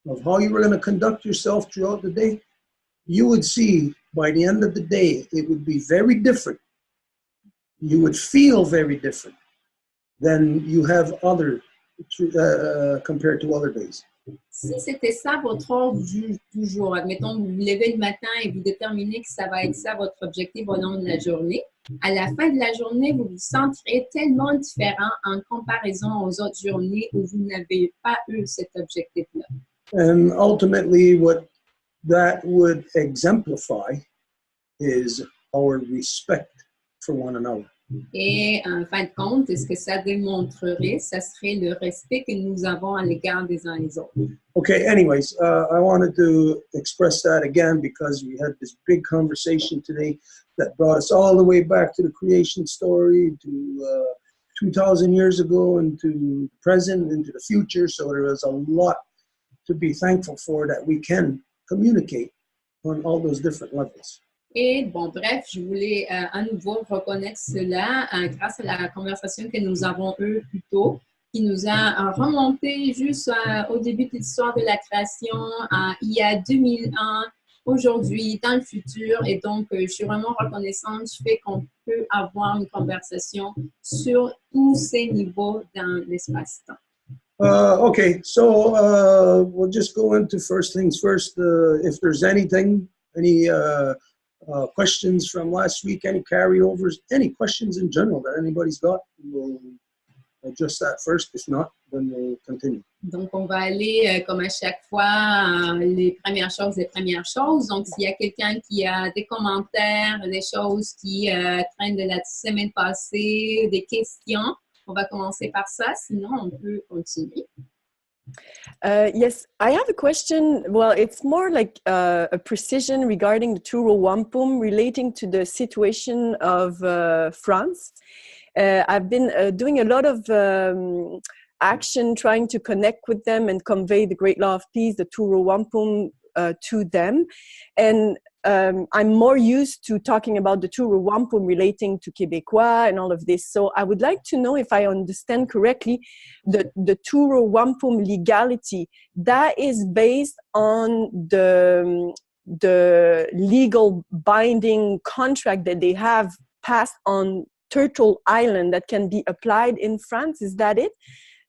of how you were going to conduct yourself throughout the day, you would see by the end of the day, it would be very different. You would feel very different than you have compared to other days. Si c'était ça votre ordre du jour, admettons que vous vous levez le matin et vous déterminez que ça va être ça votre objectif au long de la journée, à la fin de la journée, vous vous sentirez tellement différent en comparaison aux autres journées où vous n'avez pas eu cet objectif-là. And ultimately, what that would exemplify is our respect for one another. Et en fin de compte, ce que ça démontrerait, ça serait le respect que nous avons à l'égard des uns des autres. Okay, anyways, I wanted to express that again because we had this big conversation today that brought us all the way back to the creation story, to 2,000 years ago, into the present, into the future. So there is a lot to be thankful for that we can communicate on all those different levels. Et bon, bref, je voulais à nouveau reconnaître cela grâce à la conversation que nous avons eue plus tôt, qui nous a remonté juste au début de l'histoire de la création, il y a 2000 ans, aujourd'hui, dans le futur. Et donc, je suis vraiment reconnaissante du fait qu'on peut avoir une conversation sur tous ces niveaux dans l'espace-temps. Okay, so we'll just go into first things first. If there's any questions from last week, any carryovers, any questions in general that anybody's got, we'll address that first. If not, then we'll continue. Donc, on va aller, comme à chaque fois, les premières choses. Donc, s'il y a quelqu'un qui a des commentaires, des choses qui traînent de la semaine passée, des questions, on va commencer par ça. Sinon, on peut continuer. Yes, I have a question. Well, it's more like a precision regarding the Two Row Wampum relating to the situation of France. I've been doing a lot of action trying to connect with them and convey the great law of peace, the Two Row Wampum, to them. And I'm more used to talking about the Two Row Wampum relating to Québécois and all of this. So I would like to know if I understand correctly, the Two Row Wampum legality, that is based on the legal binding contract that they have passed on Turtle Island that can be applied in France. Is that it?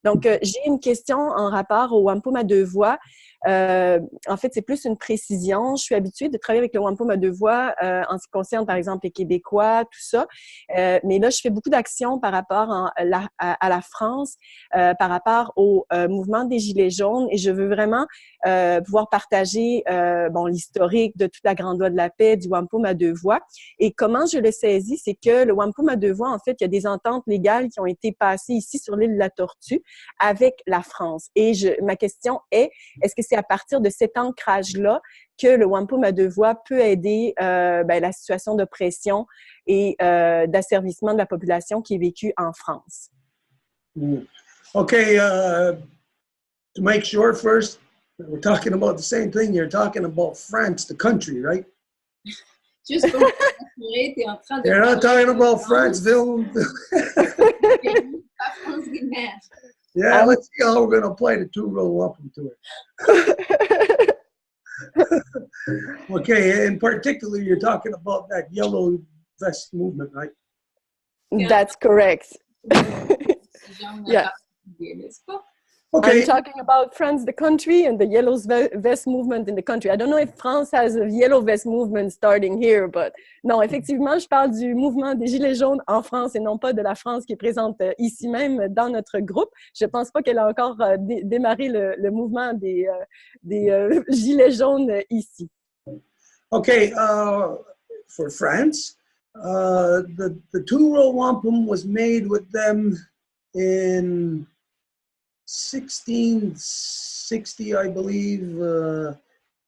Donc, j'ai une question en rapport au wampum à deux voix. En fait, c'est plus une précision. Je suis habituée de travailler avec le wampum à deux voix en ce qui concerne, par exemple, les Québécois, tout ça. Mais là, je fais beaucoup d'actions par rapport à la France, par rapport au mouvement des Gilets Jaunes. Et je veux vraiment pouvoir partager l'historique de toute la grande loi de la paix, du wampum à deux voix. Et comment je le saisis, c'est que le wampum à deux voix, en fait, il y a des ententes légales qui ont été passées ici sur l'île de la Tortue avec la France. Et ma question est-ce que c'est à partir de cet ancrage-là que le wampum à deux voix peut aider la situation d'oppression et d'asservissement de la population qui est vécue en France? Okay, to make sure first, we're talking about the same thing. You're talking about France, the country, right? Juste pour t'assurer, tu es en train de... You're not talking about Franceville. Pas France Guimard. Yeah, let's see how we're going to apply the Two Row Wampum to it. Okay, in particular, you're talking about that yellow vest movement, right? That's correct. Yeah. Okay. I'm talking about France, the country, and the yellow vest movement in the country. I don't know if France has a yellow vest movement starting here, but non, effectivement, je parle du mouvement des Gilets Jaunes en France et non pas de la France qui est présente ici même dans notre groupe. Je ne pense pas qu'elle a encore démarré le mouvement des Gilets Jaunes ici. Okay, for France, the Two Row Wampum was made with them in 1660, I believe.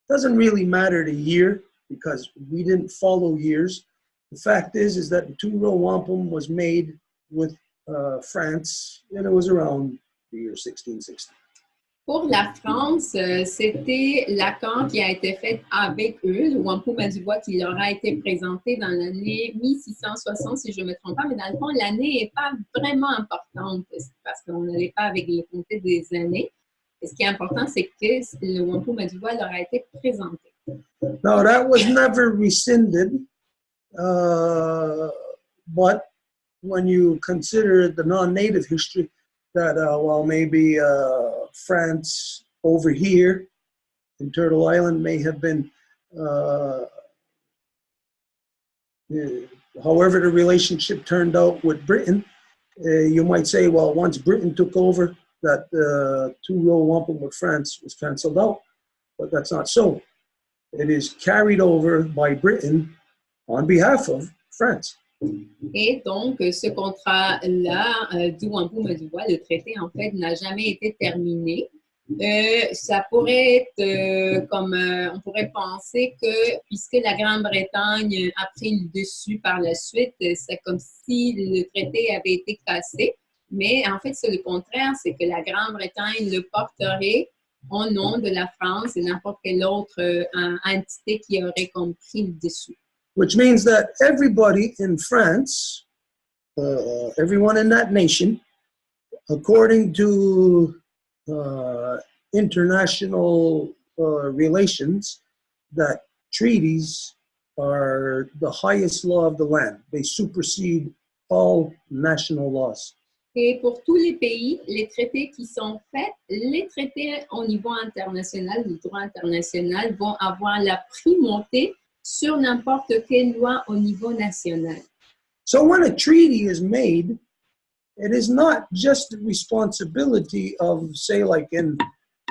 Doesn't really matter the year because we didn't follow years. The fact is that the Two Row Wampum was made with France, and it was around the year 1660. Pour la France, c'était l'accord qui a été fait avec eux, le wampum à Deux Voies, qui leur a été présenté dans l'année 1660, si je ne me trompe pas, mais dans le fond, l'année n'est pas vraiment importante parce qu'on n'allait pas avec le compter des années. Et ce qui est important, c'est que le wampum à Deux Voies leur a été présenté. Now, that was never rescinded, but when you consider the non-native history, that, well, maybe France over here in Turtle Island may have been, however the relationship turned out with Britain, you might say, well, once Britain took over, that Two Row Wampum with France was canceled out, but that's not so. It is carried over by Britain on behalf of France. Et donc, ce contrat-là du wampum à Deux Voies, le traité, en fait, n'a jamais été terminé. Ça pourrait être comme, on pourrait penser que, puisque la Grande-Bretagne a pris le dessus par la suite, c'est comme si le traité avait été cassé. Mais en fait, c'est le contraire, c'est que la Grande-Bretagne le porterait au nom de la France et n'importe quelle autre entité qui aurait compris le dessus. Which means that everybody in France, everyone in that nation, according to international relations, that treaties are the highest law of the land. They supersede all national laws. Et pour tous les pays, les traités qui sont faits, les traités au niveau international, du droit international, vont avoir la primauté sur n'importe quelle loi au niveau national. So when a treaty is made, it is not just the responsibility of, say, like in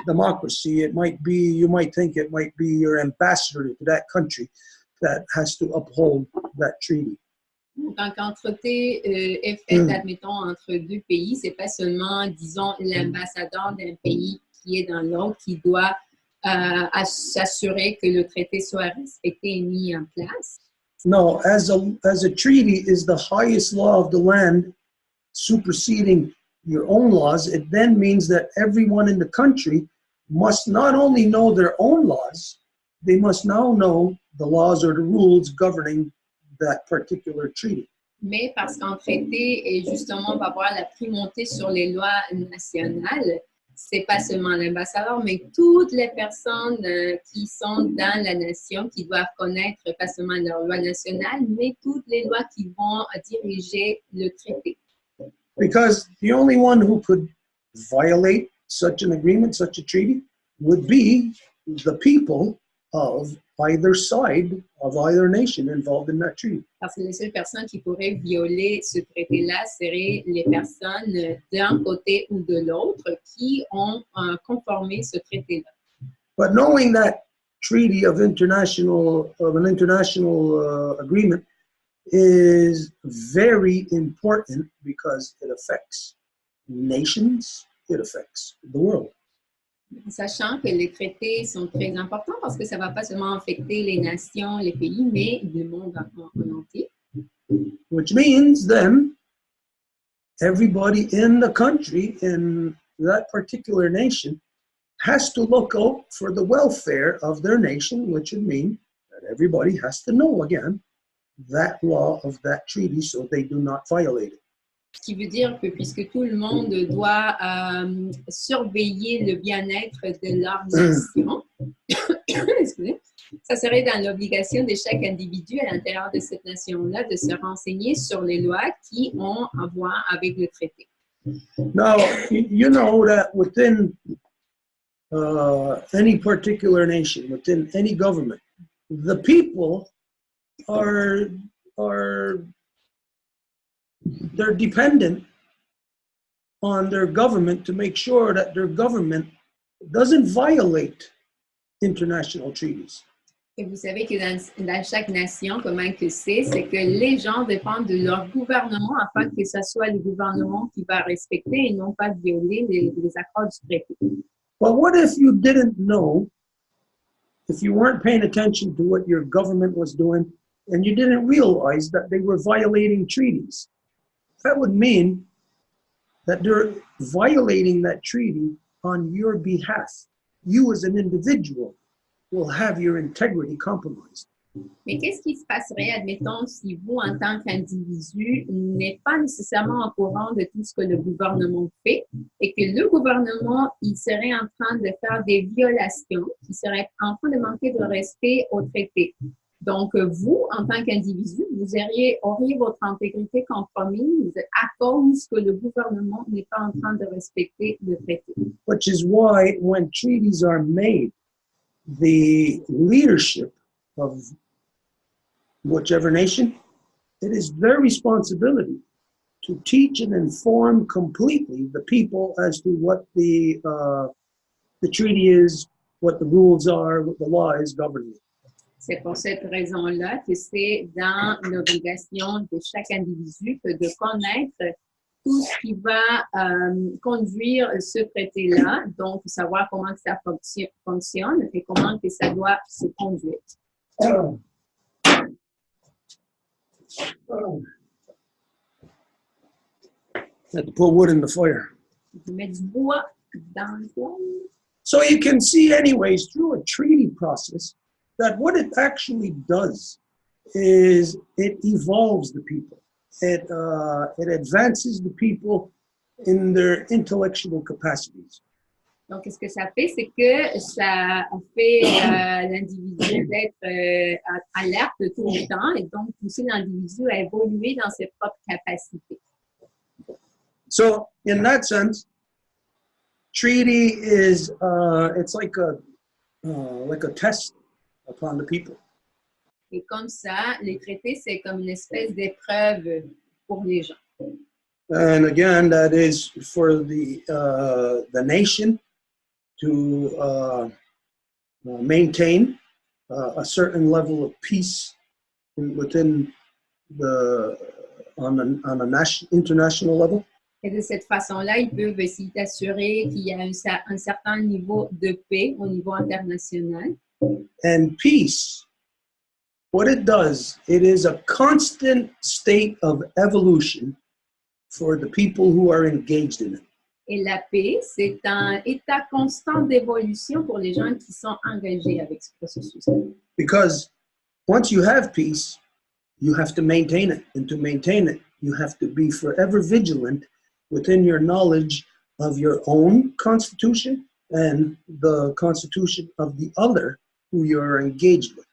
democracy, it might be, you might think it might be your ambassador to that country that has to uphold that treaty. Donc, quand un traité est fait, admettons, entre deux pays, c'est pas seulement, disons, l'ambassadeur d'un pays qui est dans l'autre qui doit s'assurer que le traité soit respecté et mis en place. No, as a treaty is the highest law of the land, superseding your own laws, it then means that everyone in the country must not only know their own laws, they must now know the laws or the rules governing that particular treaty. Mais parce qu'un traité est justement va avoir la primauté sur les lois nationales, c'est pas seulement l'ambassadeur, mais toutes les personnes qui sont dans la nation qui doivent connaître pas seulement leurs lois nationales, mais toutes les lois qui vont diriger le traité. Because the only one who could violate such an agreement, such a treaty, would be the people of either side of either nation involved in that treaty. Parce que les seules personnes qui pourraient violer ce traité-là seraient les personnes d'un côté ou de l'autre qui ont conformé ce traité-là. But knowing that treaty of an international agreement is very important because it affects nations, it affects the world. Sachant que les traités sont très importants parce que ça ne va pas seulement affecter les nations, les pays, mais le monde en entier. Which means then everybody in the country, in that particular nation, has to look out for the welfare of their nation, which would mean that everybody has to know again that law of that treaty so they do not violate it. Ce qui veut dire que puisque tout le monde doit surveiller le bien-être de leur nation, Ça serait dans l'obligation de chaque individu à l'intérieur de cette nation-là de se renseigner sur les lois qui ont à voir avec le traité. Now, you know that within any particular nation, within any government, the people they're dependent on their government to make sure that their government doesn't violate international treaties. Et vous savez que dans chaque nation, comment que c'est que les gens dépendent de leur gouvernement afin que ce soit le gouvernement qui va respecter et non pas violer les accords du traité. But what if you didn't know, if you weren't paying attention to what your government was doing, and you didn't realize that they were violating treaties? That would mean that they're violating that treaty on your behalf. You as an individual will have your integrity compromised. Mais qu'est-ce qui se passerait, admettons, si vous, en tant qu'individu, n'êtes pas nécessairement au courant de tout ce que le gouvernement fait et que le gouvernement, il serait en train de faire des violations, qui serait en train de manquer de respect au traité. Donc, vous, en tant qu'individu, vous auriez votre intégrité compromise à cause que le gouvernement n'est pas en train de respecter le traité. Which is why when treaties are made, the leadership of whichever nation, it is their responsibility to teach and inform completely the people as to what the treaty is, what the rules are, what the law is governing. C'est pour cette raison-là que c'est dans l'obligation de chaque individu que de connaître tout ce qui va conduire ce traité-là, donc savoir comment que ça fonctionne et comment que ça doit se conduire. Had to put wood in the fire. Mettre du bois dans le poêle. So you can see anyways through a treaty process that what it actually does is it evolves the people. It advances the people in their intellectual capacities. Donc, ce que ça fait, c'est que ça fait l'individu d'être alerte tout le temps et donc pousser l'individu à évoluer dans ses propres capacités. So, in that sense, treaty is it's like a test upon the people. Et comme ça, les traités, c'est comme une espèce d'épreuve pour les gens. And again, that is for the nation to maintain a certain level of peace within on a international level. Et de cette façon-là, ils peuvent aussi assurer qu'il y a un certain niveau de paix au niveau international. And peace, what it does, it is a constant state of evolution for the people who are engaged in it. Et la paix, c'est un état constant d'évolution pour les gens qui sont engagés avec ce processus. Because once you have peace, you have to maintain it. And to maintain it, you have to be forever vigilant within your knowledge of your own constitution and the constitution of the other who you're engaged with.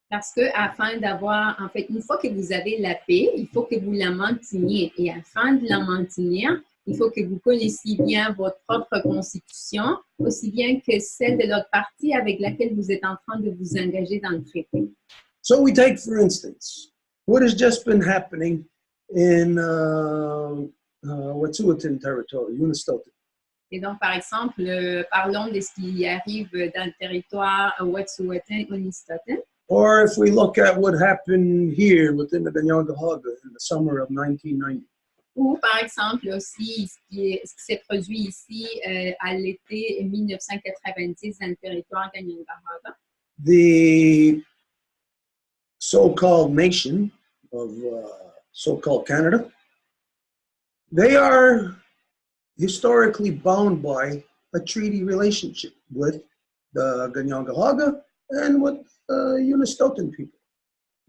Parce que afin d'avoir, en fait, une fois que vous avez la paix, il faut que vous la mainteniez. Et afin de la maintenir, il faut que vous connaissiez bien votre propre constitution, aussi bien que celle de l'autre partie avec laquelle vous êtes en train de vous engager dans le traité. So we take, for instance, what has just been happening in Wet'suwet'en territory, Unistoten. Et donc, par exemple, parlons de ce qui arrive dans le territoire Wet'suwet'en, Unistoten. Or if we look at what happened here within the Ganyangahaga in the summer of 1990. Ou, par exemple, aussi ce qui s'est produit ici à l'été 1990 dans le territoire Ganyangahaga. The so-called nation of so-called Canada, they are historically bound by a treaty relationship with the Ganyangahaga and with Unistoten people.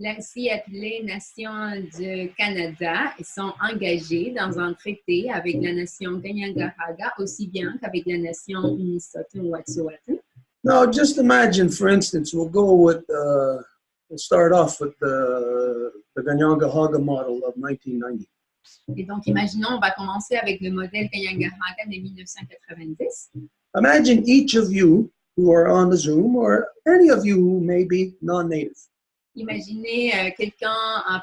L'ainsi appelée Nation du Canada sont engagés dans un traité avec la nation Ganyangahaga aussi bien qu'avec la nation Unistoten ou Wet'suwet'en. Now, just imagine, for instance, we'll start off with the Ganyangahaga model of 1990. Et donc, imaginons, on va commencer avec le modèle Kanyangahaga de 1990. Imagine each of you who are on the Zoom, or any of you who may be non-native. Imaginez quelqu'un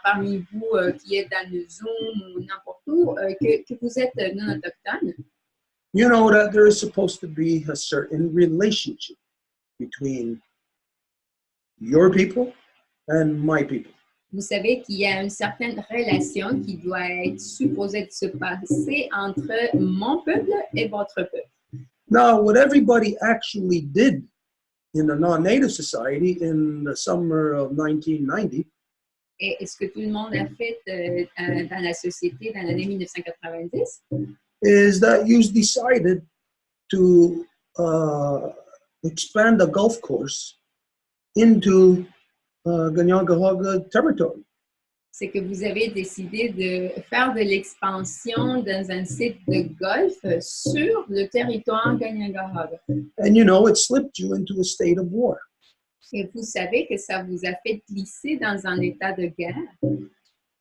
parmi vous qui est dans le Zoom ou n'importe où, que vous êtes non autochtone. You know that there is supposed to be a certain relationship between your people and my people. Vous savez qu'il y a une certaine relation qui doit être supposée de se passer entre mon peuple et votre peuple. Now, what everybody actually did in the non-native society in the summer of 1990 Et ce que tout le monde a fait dans la société dans l'année 1990, is that you decided to expand the golf course into Ganyangahaga territory. c'est que vous avez décidé de faire de l'expansion dans un site de golf sur le territoire Ganyangahaga. And you know, it slipped you into a state of war. Et vous savez que ça vous a fait glisser dans un état de guerre.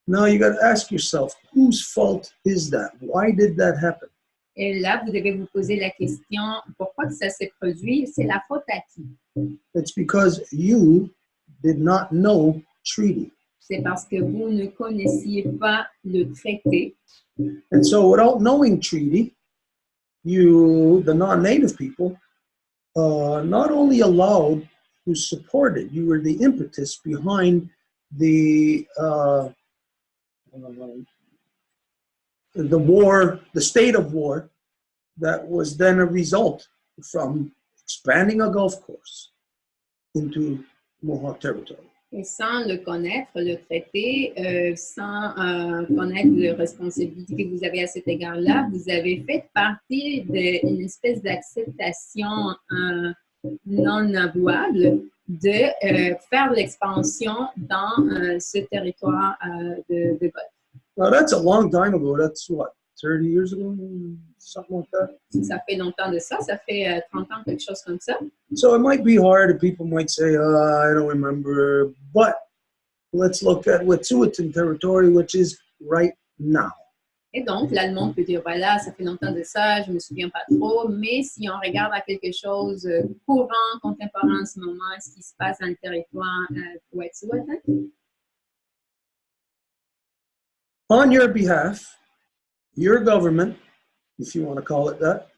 Now you got to ask yourself, whose fault is that? Why did that happen? Et là, vous devez vous poser la question, pourquoi que ça s'est produit? C'est la faute à qui? It's because you did not know treaty. C'est parce que vous ne connaissiez pas le traité. And so without knowing treaty, you, the non-native people, not only allowed, you supported, you were the impetus behind the war, the state of war that was then a result from expanding a golf course into Mohawk territory. Et sans le connaître, le traité, sans connaître les responsabilités que vous avez à cet égard-là, vous avez fait partie d'une espèce d'acceptation non avouable de faire de l'expansion dans ce territoire de golf. Now that's a long time ago. That's what, 30 years ago? Something like that. Ça fait longtemps de ça, ça fait 30 ans, quelque chose comme ça. So it might be hard, and people might say, I don't remember. But let's look at Wet'suwet'en territory, which is right now. Et donc, là, le monde peut dire, voilà, ça fait longtemps de ça, je ne me souviens pas trop, mais si on regarde à quelque chose courant, contemporain en ce moment, ce qui se passe dans le territoire Wet'suwet'en, On your behalf, your government, if you want to call it that,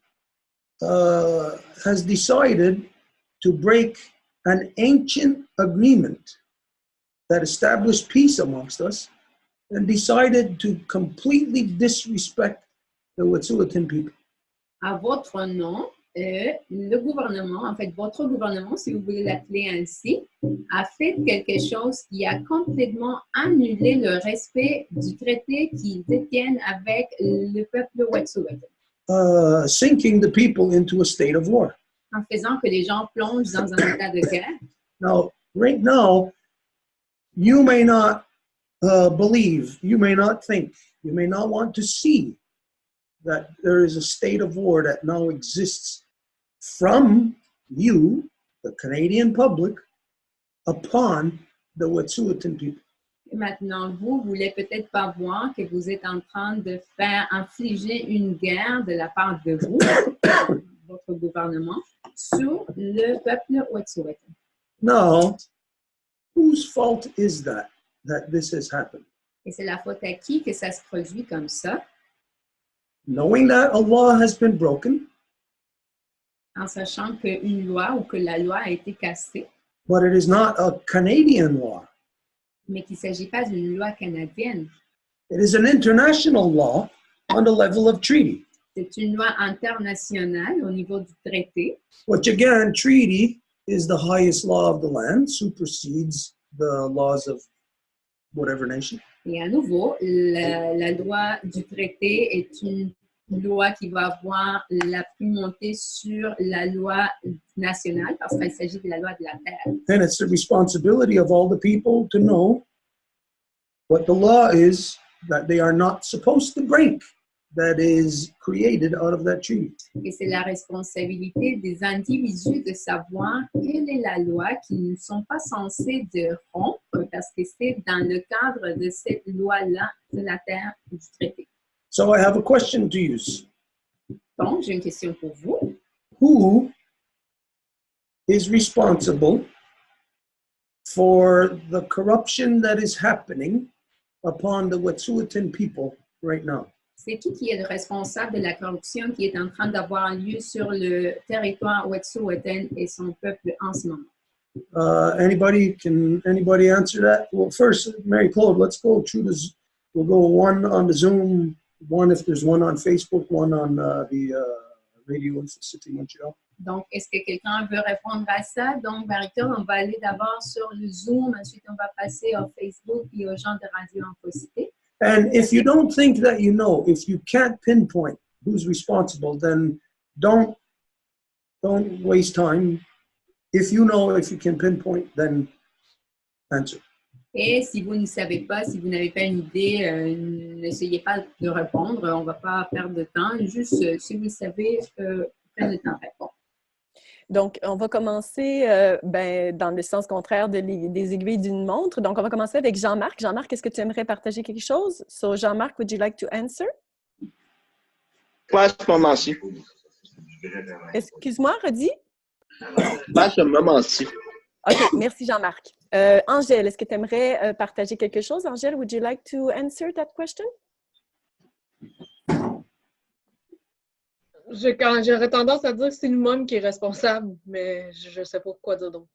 has decided to break an ancient agreement that established peace amongst us and decided to completely disrespect the Wet'suwet'en people. à votre nom, le gouvernement, en fait, votre gouvernement, si vous voulez l'appeler ainsi, a fait quelque chose qui a complètement annulé le respect du traité qu'ils détiennent avec le peuple Wet'suwet'en. Sinking the people into a state of war. En faisant que les gens plongent dans un état de guerre. Now, right now, you may not believe, you may not think, you may not want to see that there is a state of war that now exists from you, the Canadian public, upon the Wet'suwet'en people. Et maintenant, vous voulez peut-être pas voir que vous êtes en train de faire infliger une guerre de la part de vous, votre gouvernement, sur le peuple Wet'suwet'en. Now, whose fault is that this has happened? Et c'est la faute à qui que ça se produit comme ça? Knowing that a law has been broken, En sachant qu'une loi ou que la loi a été cassée, but it is not a Canadian law. mais qu'il ne s'agit pas d'une loi canadienne. It is an international law on the level of treaty, C'est une loi internationale au niveau du traité. which again, treaty is the highest law of the land, supersedes the laws of whatever nation. Et à nouveau, la loi du traité est une loi qui va avoir la primauté sur la loi nationale parce qu'il s'agit de la loi de la terre. And it's the responsibility of all the people to know what the law is that they are not supposed to break that is created out of that treaty. Et c'est la responsabilité des individus de savoir quelle est la loi qu'ils ne sont pas censés de rompre parce que c'est dans le cadre de cette loi-là de la terre du traité. So I have a question to you. Donc, j'ai une question pour vous. Who is responsible for the corruption that is happening upon the Wet'suwet'en people right now? C'est qui est le responsable de la corruption qui est en train d'avoir lieu sur le territoire Wet'suwet'en et son peuple en ce moment? Anybody answer that? Well, first, Mary Claude, let's go through this. We'll go one on the Zoom, one if there's one on Facebook, one on the radio in the city of Montreal. Donc, est-ce que quelqu'un veut répondre à ça? Donc, Marie-Claude, on va aller d'abord sur le Zoom, ensuite on va passer au Facebook et aux gens de radio Infocité. And if you don't think that you know, if you can't pinpoint who's responsible, then don't waste time. If you know, if you can pinpoint, then answer. Et si vous ne savez pas, si vous n'avez pas une idée, n'essayez pas de répondre. On ne va pas perdre de temps. Juste, si vous savez, prenez le temps de répondre. Donc, on va commencer dans le sens contraire des aiguilles d'une montre. Donc, on va commencer avec Jean-Marc. Jean-Marc, est-ce que tu aimerais partager quelque chose? So, Jean-Marc, would you like to answer? Pas à ce moment-ci. Excuse-moi, redis. Pas à ce moment-ci. OK, merci Jean-Marc. Angèle, est-ce que tu aimerais partager quelque chose? Angèle, would you like to answer that question? J'aurais tendance à dire que c'est nous-mêmes qui est responsable, mais je ne sais pas quoi dire d'autre.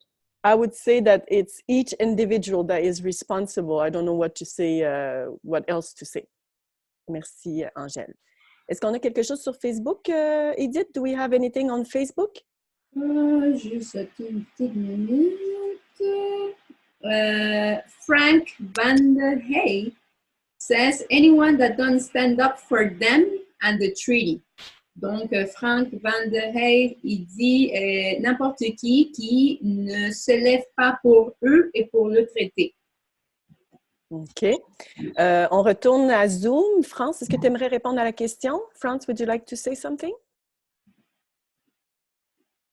I would say that it's each individual that is responsible. I don't know what to say, what else to say. Merci, Angèle. Est-ce qu'on a quelque chose sur Facebook, Edith? Do we have anything on Facebook? Juste une petite minute. Frank Van der Hey says, anyone that don't stand up for them and the treaty. Donc, Frank Van der Hey, il dit n'importe qui ne se lève pas pour eux et pour le traité. OK. On retourne à Zoom. France, est-ce que tu aimerais répondre à la question? France, would you like to say something?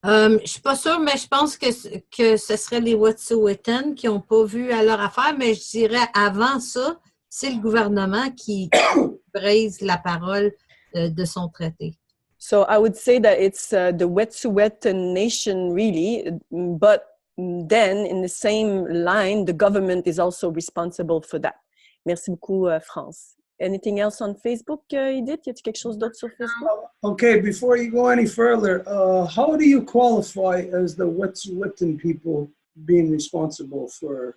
Je ne suis pas sûre, mais je pense que ce serait les Wet'suwet'en qui n'ont pas vu à leur affaire, mais je dirais avant ça, c'est le gouvernement qui brise la parole de son traité. So I would say that it's the Wet'suwet'en nation really, but then in the same line, the government is also responsible for that. Merci beaucoup, France. Anything else on Facebook, Edith? Y a-t-il quelque chose d'autre sur Facebook? Okay, before you go any further, how do you qualify as the Wet'suwet'en people being responsible for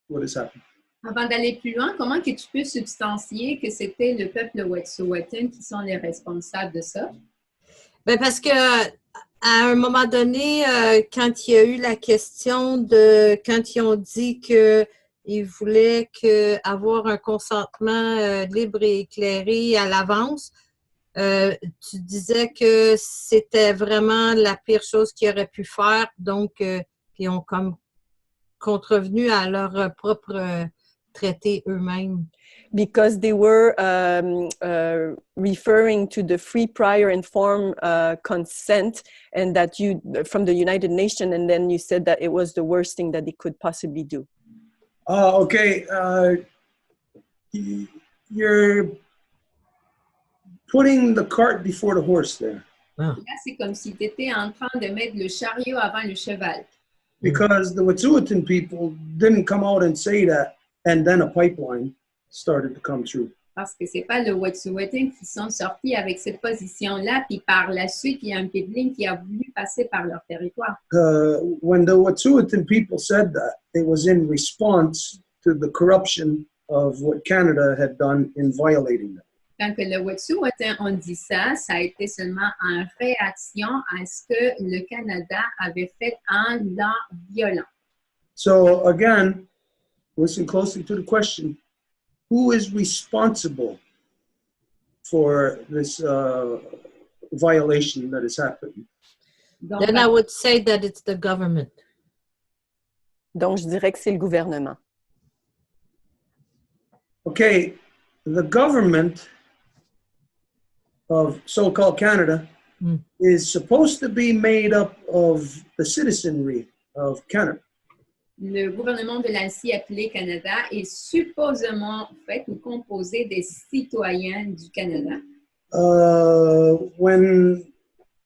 what has happened? Avant d'aller plus loin, comment que tu peux substantier que c'était le peuple Wet'suwet'en qui sont les responsables de ça? Bien, parce que à un moment donné, quand il y a eu la question de quand ils ont dit qu'ils voulaient avoir un consentement libre et éclairé à l'avance, tu disais que c'était vraiment la pire chose qu'ils auraient pu faire, donc ils ont comme contrevenu à leur propre traité eux-mêmes. Because they were referring to the free, prior, informed consent, and that from the United Nations, and then you said that it was the worst thing that they could possibly do. Okay, you're putting the cart before the horse there. Là, c'est comme si tu étais en train de mettre le chariot avant le cheval. Because the Wet'suwet'en people didn't come out and say that, and then a pipeline started to come through. Parce que c'est pas le Wet'suwet'en qui sont sortis avec cette position-là, puis par la suite, il y a un pipeline qui a voulu passer par leur territoire. When the Wet'suwet'en people said that, it was in response to the corruption of what Canada had done in violating them. Quand que le Wet'suwet'en ont dit ça, ça a été seulement en réaction à ce que le Canada avait fait en la violant. So again, listen closely to the question. Who is responsible for this violation that has happened? Donc, Then I would say that it's the government. Donc, je dirais que c'est le gouvernement. Okay, the government of so-called Canada is supposed to be made up of the citizenry of Canada. Le gouvernement de la CI Canada est supposément fait ou composé des citoyens du Canada. When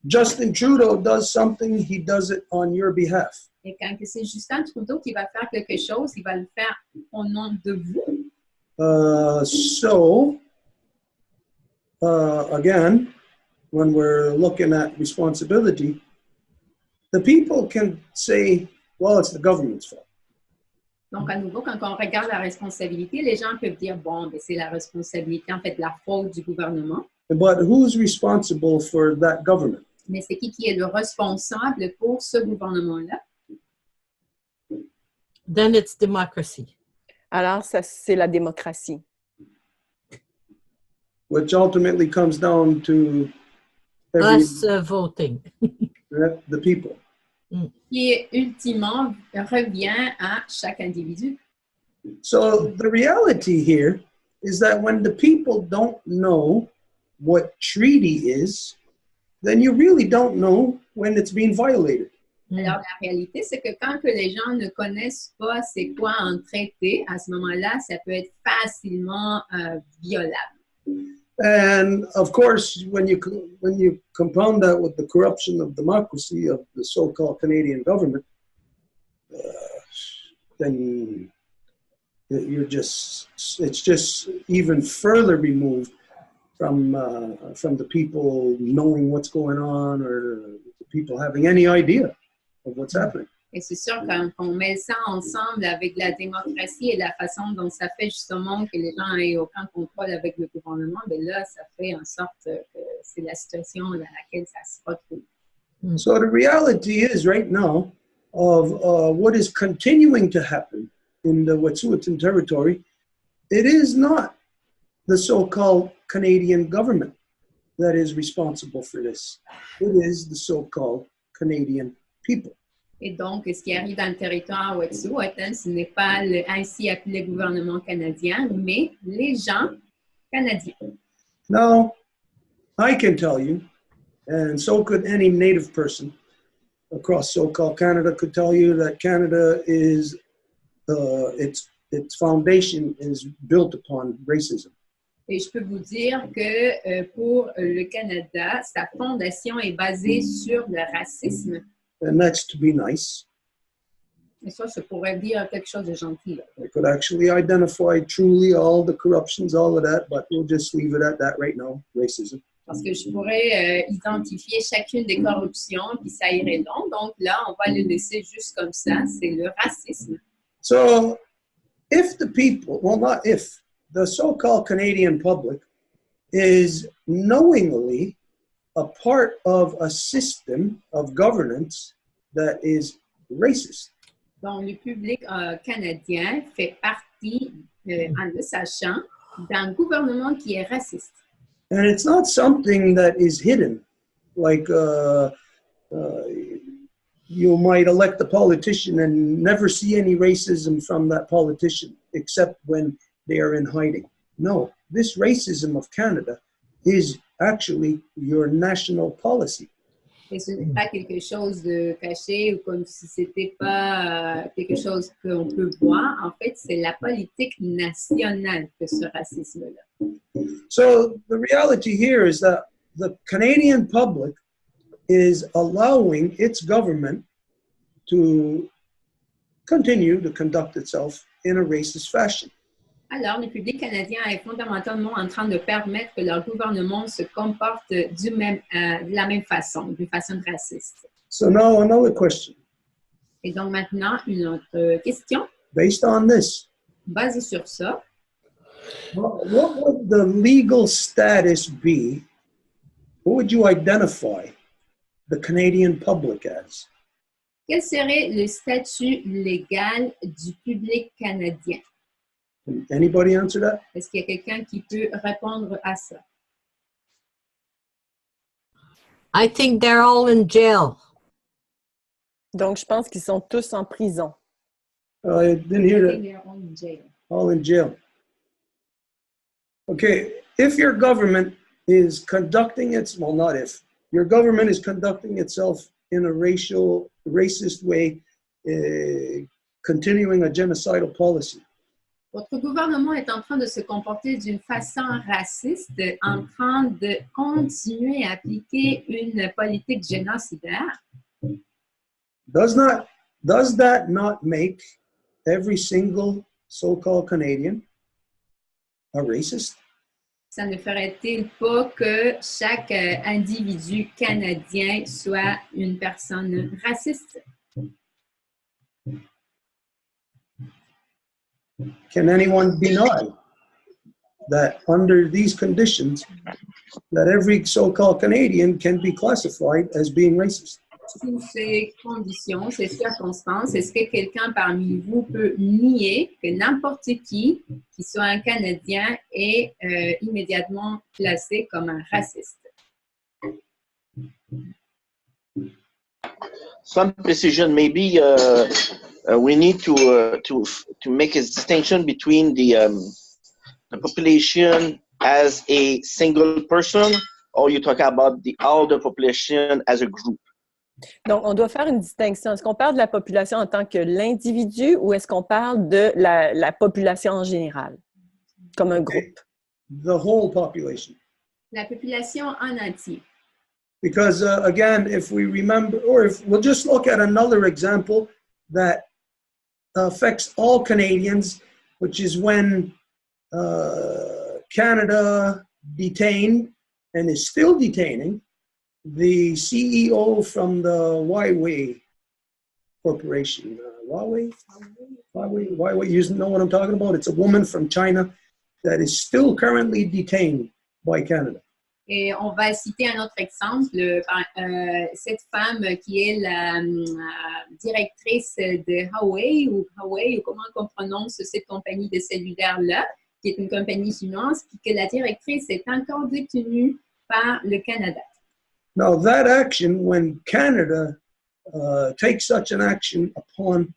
Justin Trudeau does something, he does it on your behalf. Et quand c'est Justin Trudeau qui va faire quelque chose, il va le faire au nom de vous. Again, when we're looking at responsibility, the people can say, well, it's the government's fault. Donc, à nouveau, quand on regarde la responsabilité, les gens peuvent dire, bon, ben, c'est la responsabilité, en fait, la faute du gouvernement. But who's responsible for that government? Mais c'est qui est le responsable pour ce gouvernement-là? Then it's democracy. Alors, ça, c'est la démocratie. Which ultimately comes down to Us voting. the people. Qui, ultimement, revient à chaque individu. So the reality here is that when the people don't know what treaty is, then you really don't know when it's being violated. Alors, la réalité, c'est que quand que les gens ne connaissent pas c'est quoi un traité, à ce moment-là, ça peut être facilement violable. And of course, when you compound that with the corruption of democracy of the so-called Canadian government, then it's just even further removed from the people knowing what's going on or the people having any idea of what's happening. Et c'est sûr, quand on met ça ensemble avec la démocratie et la façon dont ça fait justement que les gens aient aucun contrôle avec le gouvernement, bien là, ça fait en sorte que c'est la situation dans laquelle ça se retrouve. So the reality is right now of what is continuing to happen in the Wet'suwet'en territory, it is not the so-called Canadian government that is responsible for this. It is the so-called Canadian people. Et donc, ce qui arrive dans le territoire Wet'suwet'en, ce n'est pas le ainsi appelé gouvernement canadien, mais les gens canadiens. Now, I can tell you, and so could any native person across so-called Canada could tell you that Canada is, its foundation is built upon racism. Et je peux vous dire que pour le Canada, sa fondation est basée sur le racisme. And that's to be nice. Et ça pourrait dire quelque chose de gentil. Là. I could actually identify truly all the corruptions, all of that, but we'll just leave it at that right now, racism. Parce que je pourrais identifier chacune des corruptions, puis ça irait long. Donc là, on va le laisser juste comme ça. C'est le racisme. So, if the people, well, not if, the so-called Canadian public is knowingly a part of a system of governance that is racist. Donc, le public canadien fait partie, en le sachant, d'un gouvernement qui est raciste. And it's not something that is hidden, like you might elect a politician and never see any racism from that politician, except when they are in hiding. No, this racism of Canada is actually your national policy. Et ce n'est pas quelque chose de caché ou comme si c'était pas quelque chose qu'on peut voir. En fait, c'est la politique nationale que ce racisme-là. So the reality here is that the Canadian public is allowing its government to continue to conduct itself in a racist fashion. Alors, le public canadien est fondamentalement en train de permettre que leur gouvernement se comporte de la même façon, d'une façon raciste. So now another question. Et donc maintenant, une autre question. Based on this, Basée sur ça, what would the legal status be? What would you identify the Canadian public as? quel serait le statut légal du public canadien? Can anybody answer that? Est-ce qu'il y a quelqu'un qui peut répondre à ça? I think they're all in jail. Donc, je pense qu'ils sont tous en prison. I didn't hear that. They're all in jail. All in jail. Okay, if your government is conducting its, well, not if, your government is conducting itself in a racist way, continuing a genocidal policy. Votre gouvernement est en train de se comporter d'une façon raciste, en train de continuer à appliquer une politique génocidaire. Does that not make every single so-called Canadian a racist? Ça ne ferait-il pas que chaque individu canadien soit une personne raciste? Can anyone deny that under these conditions, that every so-called Canadian can be classified as being racist? Sous ces conditions, ces circonstances, est-ce que quelqu'un parmi vous peut nier que n'importe qui soit un Canadien, est immédiatement classé comme un raciste? Some precision, maybe we need to make a distinction between the population as a single person, or you talk about all the population as a group. Donc, on doit faire une distinction. Est-ce qu'on parle de la population en tant que l'individu ou est-ce qu'on parle de la population en général, comme un groupe? The whole population. La population en entier. Because again, if we remember, or if we'll just look at another example that affects all Canadians, which is when Canada detained and is still detaining the CEO from the Huawei Corporation. Huawei, you know what I'm talking about? It's a woman from China that is still currently detained by Canada. Et on va citer un autre exemple, cette femme qui est la directrice de Huawei, ou comment on prononce cette compagnie de cellulaire-là, qui est une compagnie chinoise, puis que la directrice est encore détenue par le Canada. Now, that action, when Canada takes such an action upon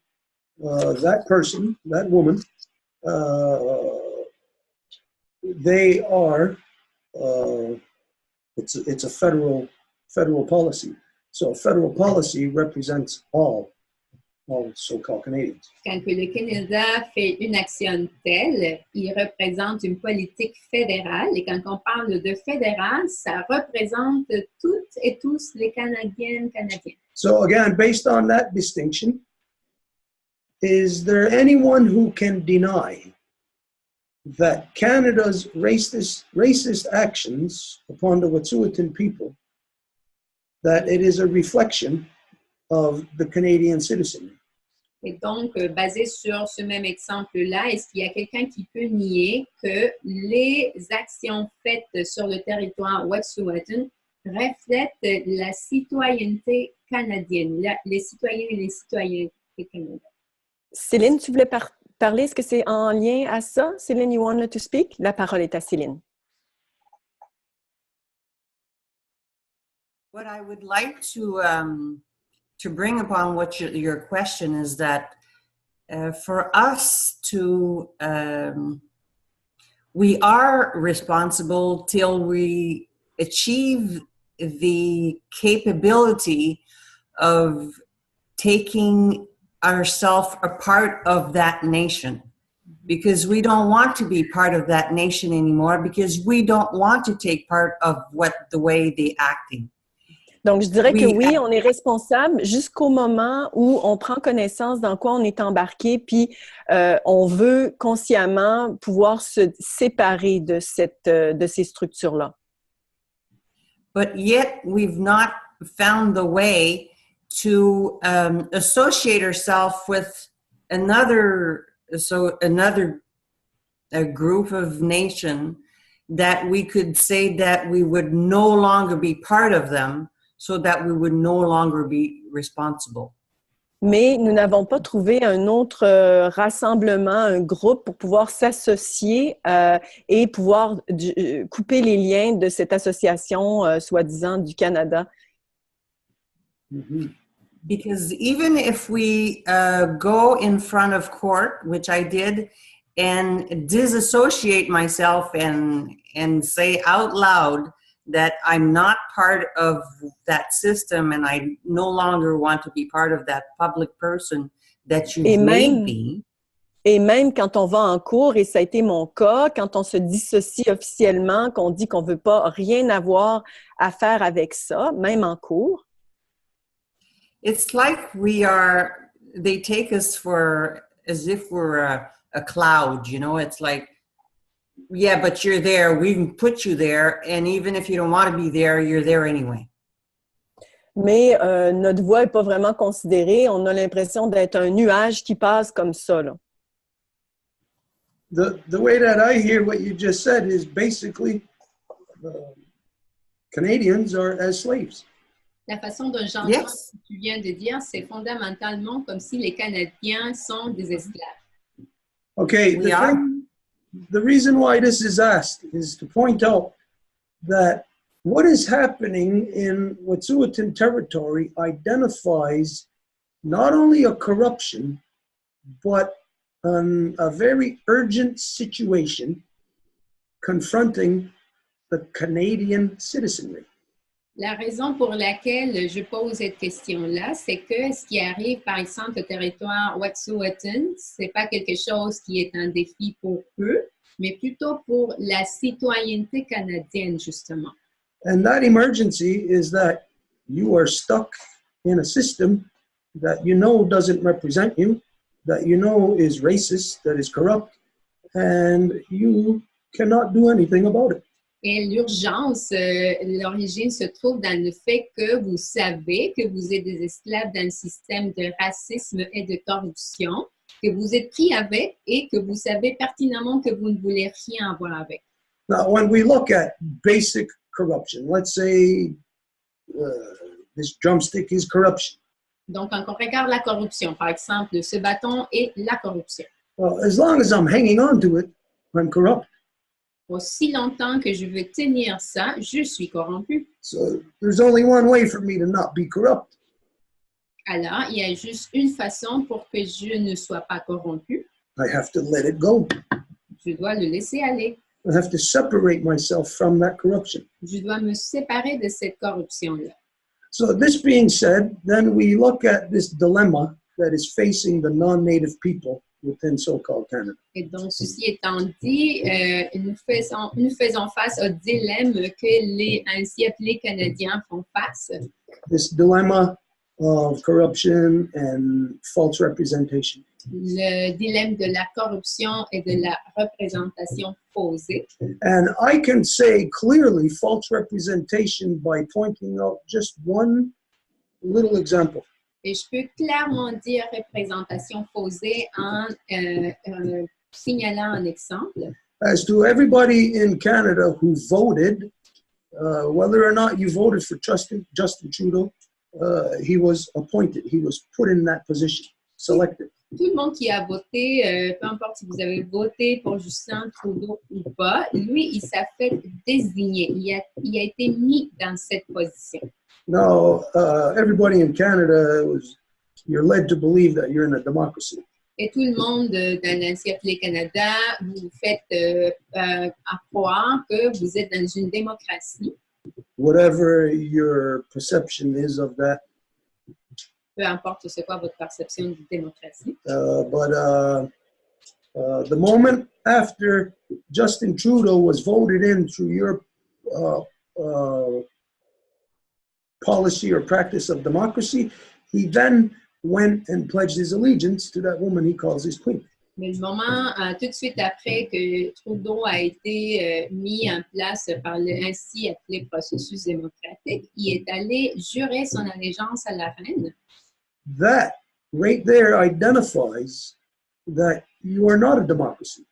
that person, that woman, they are, it's a federal policy. So federal policy represents all so-called Canadians. Quand que le Canada fait une action telle, il représente une politique fédérale. Et quand on parle de fédéral, ça représente toutes et tous les Canadiennes, Canadiens. So again, based on that distinction, is there anyone who can deny that Canada's racist actions upon the Wet'suwet'en people, that it is a reflection of the Canadian citizenry? Et donc, basé sur ce même exemple-là, est-ce qu'il y a quelqu'un qui peut nier que les actions faites sur le territoire Wet'suwet'en reflètent la citoyenneté canadienne, les citoyens et les citoyennes canadiennes? Céline, tu voulais parler? Est-ce que c'est en lien à ça? Céline, you wanted to speak? La parole est à Céline. What I would like to bring upon what your question is that for us to, we are responsible till we achieve the capability of taking ourselves a part of that nation, because we don't want to be part of that nation anymore, because we don't want to take part of the way they're acting. Donc, je dirais que oui, on est responsable jusqu'au moment où on prend connaissance dans quoi on est embarqué, puis on veut consciemment pouvoir se séparer de ces structures-là. But yet, we've not found the way to associate ourselves with another group of nation that we could say that we would no longer be part of them, so that we would no longer be responsible. Mais nous n'avons pas trouvé un autre rassemblement, un groupe pour pouvoir s'associer et pouvoir couper les liens de cette association soi-disant du Canada. Mm-hmm. Because even if we go in front of court, which I did, and disassociate myself and say out loud that I'm not part of that system and I no longer want to be part of that public person that you made me. Et même quand on va en cours, et ça a été mon cas, quand on se dissocie officiellement, qu'on dit qu'on ne veut pas rien avoir à faire avec ça, même en cours. It's like they take us for as if we're a cloud, you know, it's like, yeah, but you're there, we can put you there, and even if you don't want to be there, you're there anyway. Mais notre voix n'est pas vraiment considérée, on a l'impression d'être un nuage qui passe comme ça, là. The way that I hear what you just said is basically Canadians are as slaves. La façon dont j'entends ce que tu viens de dire, c'est fondamentalement comme si les Canadiens sont des esclaves. Okay, the reason why this is asked is to point out that what is happening in Wet'suwet'en territory identifies not only a corruption, but a very urgent situation confronting the Canadian citizenry. La raison pour laquelle je pose cette question-là, c'est que ce qui arrive, par exemple, au territoire Wet'suwet'en, c'est pas quelque chose qui est un défi pour eux, mais plutôt pour la citoyenneté canadienne, justement. And that emergency is that you are stuck in a system that you know doesn't represent you, that you know is racist, that is corrupt, and you cannot do anything about it. Et l'urgence, l'origine se trouve dans le fait que vous savez que vous êtes des esclaves d'un système de racisme et de corruption, que vous êtes pris avec et que vous savez pertinemment que vous ne voulez rien avoir avec. Now, when we look at basic corruption, let's say this drumstick is corruption. Donc, quand on regarde la corruption, par exemple, ce bâton est la corruption. Well, as long as I'm hanging on to it, I'm corrupt. Aussi longtemps que je veux tenir ça, je suis corrompu. So there's only one way for me to not be corrupt. Alors, il y a juste une façon pour que je ne sois pas corrompu. I have to let it go. Je dois le laisser aller. I have to separate myself from that corruption. Je dois me séparer de cette corruption-là. So this being said, then we look at this dilemma that is facing the non-native people within so-called Canada. Et donc, ceci étant dit, nous faisons face au dilemme que les ainsi appelés Canadiens font face. This dilemma of corruption and false representation. Le dilemme de la corruption et de la représentation faussée. And I can say clearly false representation by pointing out just one little example. Et je peux clairement dire représentation faussée en signalant un exemple. As to everybody in Canada who voted, whether or not you voted for Justin Trudeau, he was appointed. He was put in that position, selected. Tout le monde qui a voté, peu importe si vous avez voté pour Justin Trudeau ou pas, lui, il s'est fait désigner. Il a été mis dans cette position. Now, everybody in Canada, you're led to believe that you're in a democracy. Et tout le monde dans l'ancien appelé Canada, vous faites à croire que vous êtes dans une démocratie. Whatever your perception is of that. Peu importe c'est quoi votre perception de démocratie. But the moment after Justin Trudeau was voted in through your policy or practice of democracy, he then went and pledged his allegiance to that woman he calls his queen. Mais le moment, tout de suite après que Trudeau a été mis en place par le ainsi appelé processus démocratique, il est allé jurer son allégeance à la reine. That right there identifies that you are not a democracy.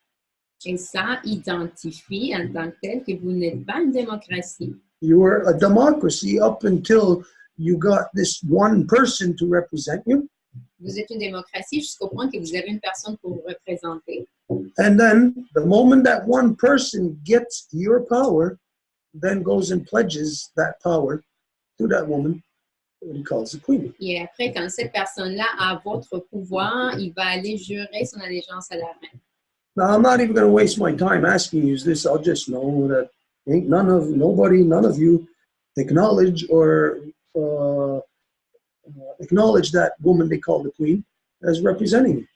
Et ça identifie en tant que tel que vous n'êtes pas une démocratie. You were a democracy up until you got this one person to represent you. Vous êtes une démocratie jusqu'au point que vous avez une personne pour vous représenter. And then the moment that one person gets your power, then goes and pledges that power to that woman he calls the queen. Et après, quand cette personne-là a votre pouvoir, il va aller jurer son allégeance à la reine. Now, I'm not even going to waste my time asking you this. I'll just know that ain't none of you acknowledge or acknowledge that woman they call the queen as representing you.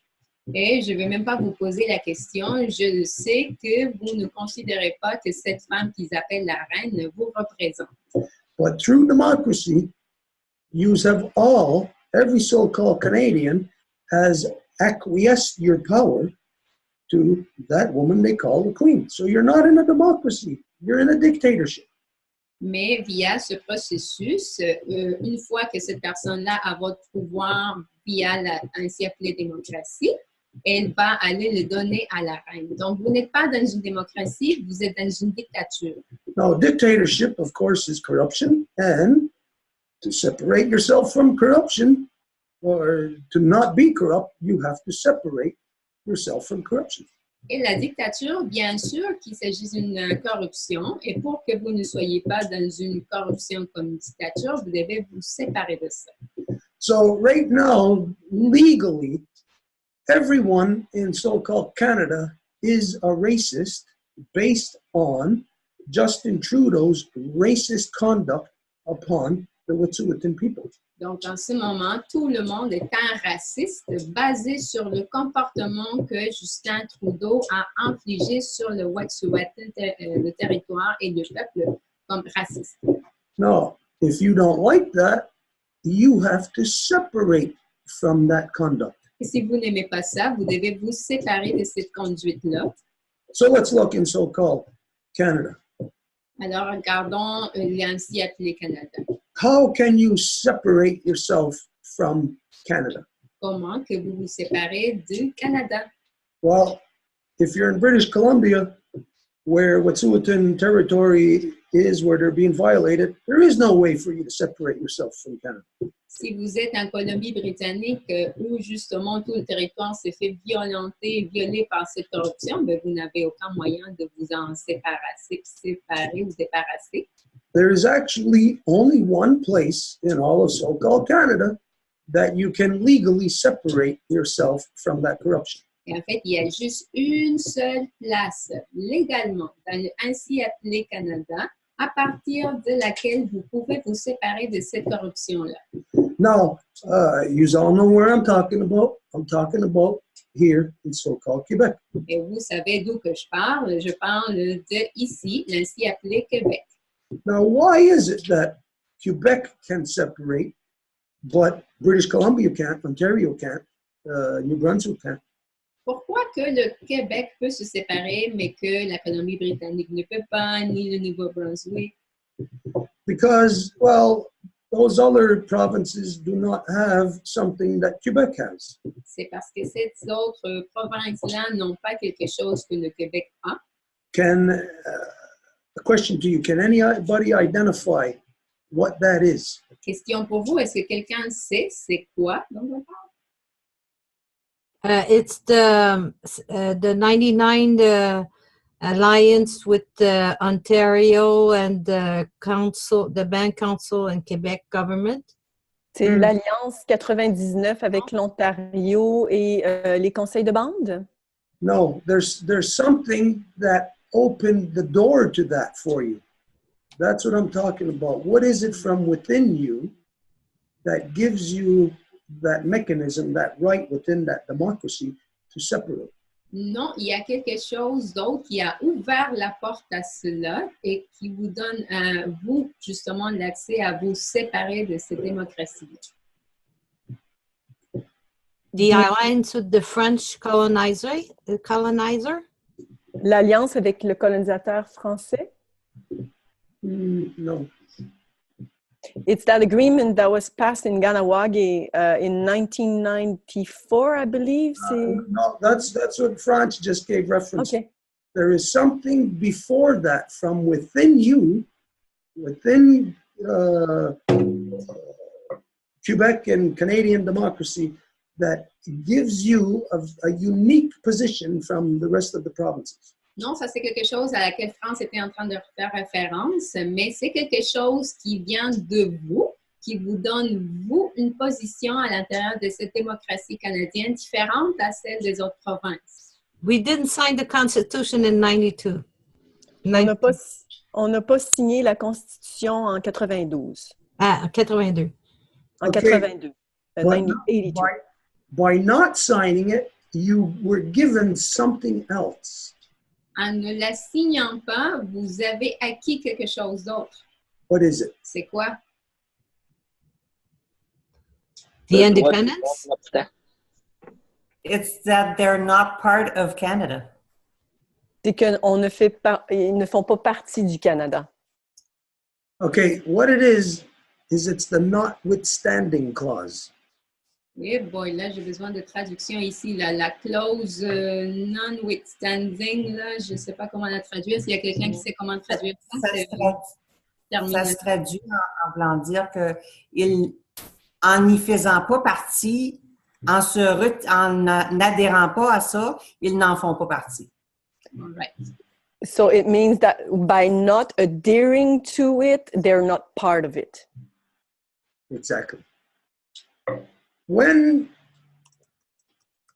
Et je ne vais même pas vous poser la question. Je sais que vous ne considérez pas que cette femme qu'ils appellent la reine vous représente. But through democracy, you have every so-called Canadian has acquiesced your power to that woman they call the queen. So you're not in a democracy, you're in a dictatorship. Mais via ce processus, une fois que cette personne-là a votre pouvoir via la ainsi appelée démocratie, elle va aller le donner à la reine. Donc, vous n'êtes pas dans une démocratie, vous êtes dans une dictature. Now, dictatorship, of course, is corruption. And to separate yourself from corruption, or to not be corrupt, you have to separate yourself from corruption. Et la dictature, bien sûr qu'il s'agit d'une corruption. Et pour que vous ne soyez pas dans une corruption comme une dictature, vous devez vous séparer de ça. So right now, legally, everyone in so-called Canada is a racist based on Justin Trudeau's racist conduct upon the Wet'suwet'en people. Donc, en ce moment, tout le monde est un raciste basé sur le comportement que Justin Trudeau a infligé sur le Wet'suwet'en, le territoire et le peuple comme raciste. Now, if you don't like that, you have to separate from that conduct. Et si vous n'aimez pas ça, vous devez vous séparer de cette conduite-là. So let's look in so-called Canada. Alors, regardons l'ainsi appelé Canada. How can you separate yourself from Canada? Comment que vous vous séparez du Canada? Well, if you're in British Columbia, where Wet'suwet'en territory is, where they're being violated, there is no way for you to separate yourself from Canada. Si vous êtes en Colombie-Britannique où justement tout le territoire s'est fait violer par cette corruption, ben, vous n'avez aucun moyen de vous en séparer ou débarrasser. There is actually only one place in all of so-called Canada that you can legally separate yourself from that corruption. Et en fait, il y a juste une seule place légalement dans le ainsi appelé Canada à partir de laquelle vous pouvez vous séparer de cette corruption-là. Now, you all know where I'm talking about. I'm talking about here in so-called Quebec. Et vous savez d'où que je parle. Je parle de ici, l'ainsi appelé Québec. Now, why is it that Quebec can separate, but British Columbia can't, Ontario can't, New Brunswick can't? Pourquoi que le Québec peut se séparer, mais que la Colombie-Britannique ne peut pas, ni le Nouveau-Brunswick? Because, well, those other provinces do not have something that Quebec has. C'est parce que ces autres provinces-là n'ont pas quelque chose que le Québec a. A question to you, can anybody identify what that is? Question pour vous, est-ce que quelqu'un sait c'est quoi dont on parle? It's the 99 alliance with Ontario and the Bank Council and Quebec government. C'est l'Alliance 99 avec l'Ontario et les conseils de bande? No, there's something that opened the door to that for you. That's what I'm talking about. What is it from within you that gives you that mechanism, that right within that democracy to separate? Non, il y a quelque chose d'autre qui a ouvert la porte à cela et qui vous donne à vous, justement, l'accès à vous séparer de cette démocratie. The alliance with the French colonizer? L'alliance avec le colonisateur français? No. It's that agreement that was passed in Ganawagi in 1994, I believe. No, that's what France just gave reference. Okay. There is something before that from within you, within Quebec and Canadian democracy, that gives you a unique position from the rest of the provinces. Non, ça c'est quelque chose à laquelle France était en train de faire référence, mais c'est quelque chose qui vient de vous, qui vous donne, vous, une position à l'intérieur de cette démocratie canadienne différente à celle des autres provinces. We didn't sign the Constitution in 92. On n'a pas signé la Constitution en 92. Ah, en 82. En Okay. 82. But 82. by not signing it, you were given something else. En ne la signant pas, vous avez acquis quelque chose d'autre. What is it? C'est quoi? The independence? It's that they're not part of Canada. C'est qu'ils ne font pas partie du Canada. Okay, what it is it's the notwithstanding clause. Oui, boy, là, j'ai besoin de traduction ici. Là, la clause non-withstanding, là, je ne sais pas comment la traduire. S'il y a quelqu'un qui sait comment traduire ça, Ça se traduit en voulant dire que en n'y faisant pas partie, en n'adhérant pas à ça, ils n'en font pas partie. All right. So it means that by not adhering to it, they're not part of it. Exactly.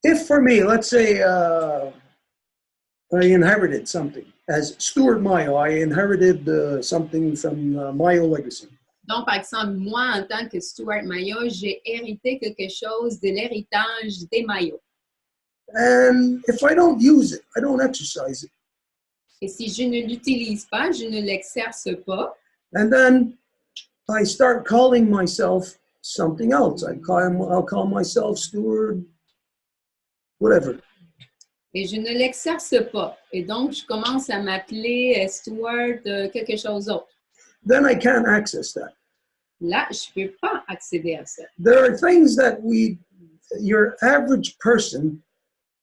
If for me, let's say I inherited something. As Stuart Mayo, I inherited something from Mayo Legacy. Donc, par exemple, moi, en tant que Stuart Mayo, j'ai hérité quelque chose de l'héritage des Mayo. And if I don't use it, I don't exercise it. Et si je ne l'utilise pas, je ne l'exerce pas, And then I start calling myself something else. I'll call myself Stuart, whatever. et je ne l'exerce pas. Et donc, je commence à m'appeler Stuart quelque chose d'autre. Then I can't access that. Là, je ne peux pas accéder à ça. There are things that your average person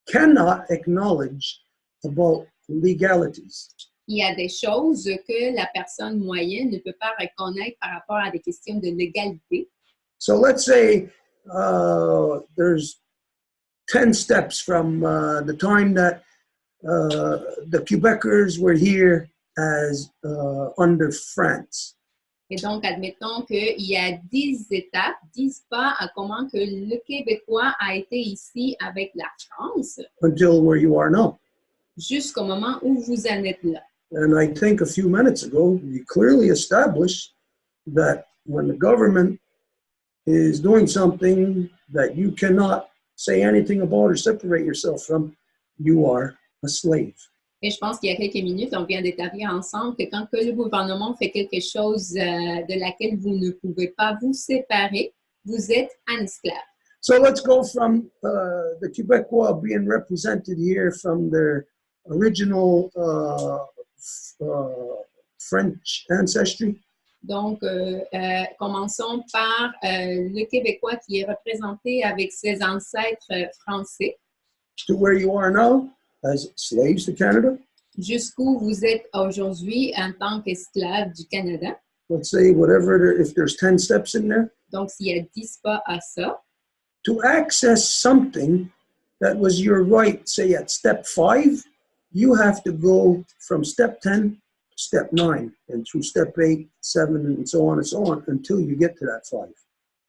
cannot acknowledge about legalities. Il y a des choses que la personne moyenne ne peut pas reconnaître par rapport à des questions de légalité. So let's say there's 10 steps from the time that the Quebecers were here as under France. Et donc, admettons qu'il y a 10 étapes, 10 pas à comment que le Québécois a été ici avec la France Until where you are now. jusqu'au moment où vous en êtes là. And I think a few minutes ago, we clearly established that when the government is doing something that you cannot say anything about or separate yourself from, you are a slave. Et je pense qu'il y a quelques minutes, on vient d'établir ensemble que quand que le gouvernement fait quelque chose de laquelle vous ne pouvez pas vous séparer, vous êtes un esclave. So let's go from the Quebecois being represented here from their original French ancestry. Donc, commençons par le Québécois qui est représenté avec ses ancêtres français. To where you are now as slaves to Canada. Jusqu'où vous êtes aujourd'hui en tant qu'esclave du Canada. Let's say if there's 10 steps in there. Donc, s'il y a 10 pas à ça. To access something that was your right, say at step 5, you have to go from step 10 to step 9 and through step 8, 7, and so on until you get to that 5.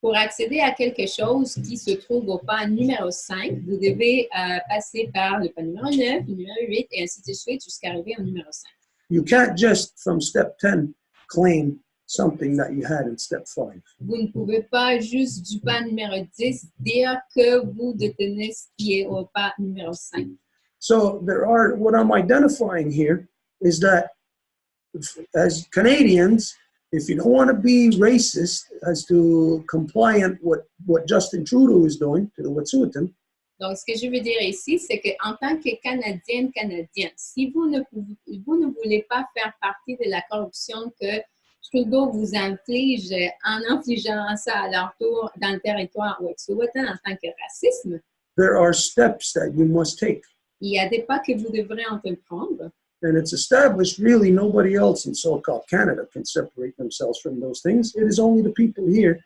Pour accéder à quelque chose qui se trouve au pas numéro 5, vous devez passer par le pas numéro 9, le numéro 8 et ainsi de suite jusqu'à arriver au numéro 5. You can't just from step 10 claim something that you had in step 5. Vous ne pouvez pas juste du pas numéro 10 dire que vous détenez ce qui est au pas numéro 5. So what I'm identifying here is that as Canadians, if you don't want to be racist as to compliant what Justin Trudeau is doing to the Wet'suwet'en. Donc, ce que je veux dire ici, c'est qu'en tant que Canadien, si vous ne voulez pas faire partie de la corruption que Trudeau vous inflige en infligeant ça à leur tour dans le territoire Wet'suwet'en en tant que racisme, there are steps that you must take. Il y a des pas que vous devrez entreprendre. And it's established really nobody else in so-called Canada can separate themselves from those things. It is only the people here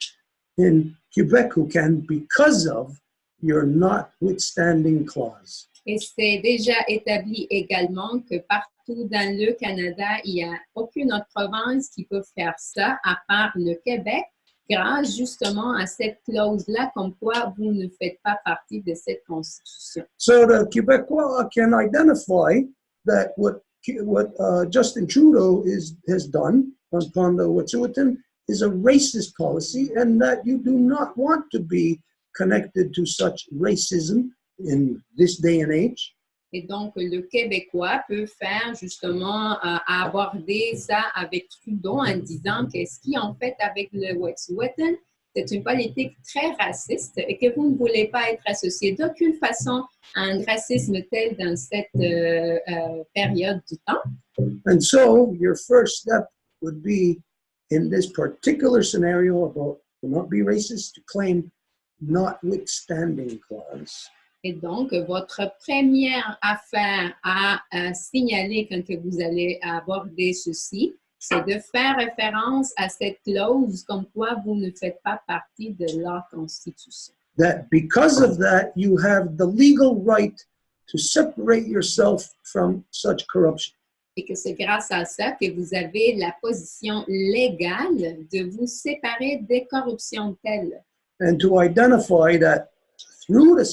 in Quebec who can because of your notwithstanding clause. Et c'est déjà établi également que partout dans le Canada, il n'y a aucune autre province qui peut faire ça à part le Québec, grâce justement à cette clause-là, comme quoi vous ne faites pas partie de cette constitution. So the Quebecois can identify that what Justin Trudeau has done upon the Wet'suwet'en is a racist policy, and that you do not want to be connected to such racism in this day and age. Et donc, le Québécois peut faire justement aborder ça avec Trudeau en disant que ce qui en fait avec le Wet'suwet'en, c'est une politique très raciste et que vous ne voulez pas être associé d'aucune façon à un racisme tel dans cette période du temps. And so your first step would be in this particular scenario about to not be racist to claim notwithstanding clause. Et donc, votre première affaire à signaler quand que vous allez aborder ceci, c'est de faire référence à cette clause comme quoi vous ne faites pas partie de la Constitution. That because of that, you have the legal right to separate yourself from such corruption. Et que c'est grâce à ça que vous avez la position légale de vous séparer des corruptions telles. And to identify that through the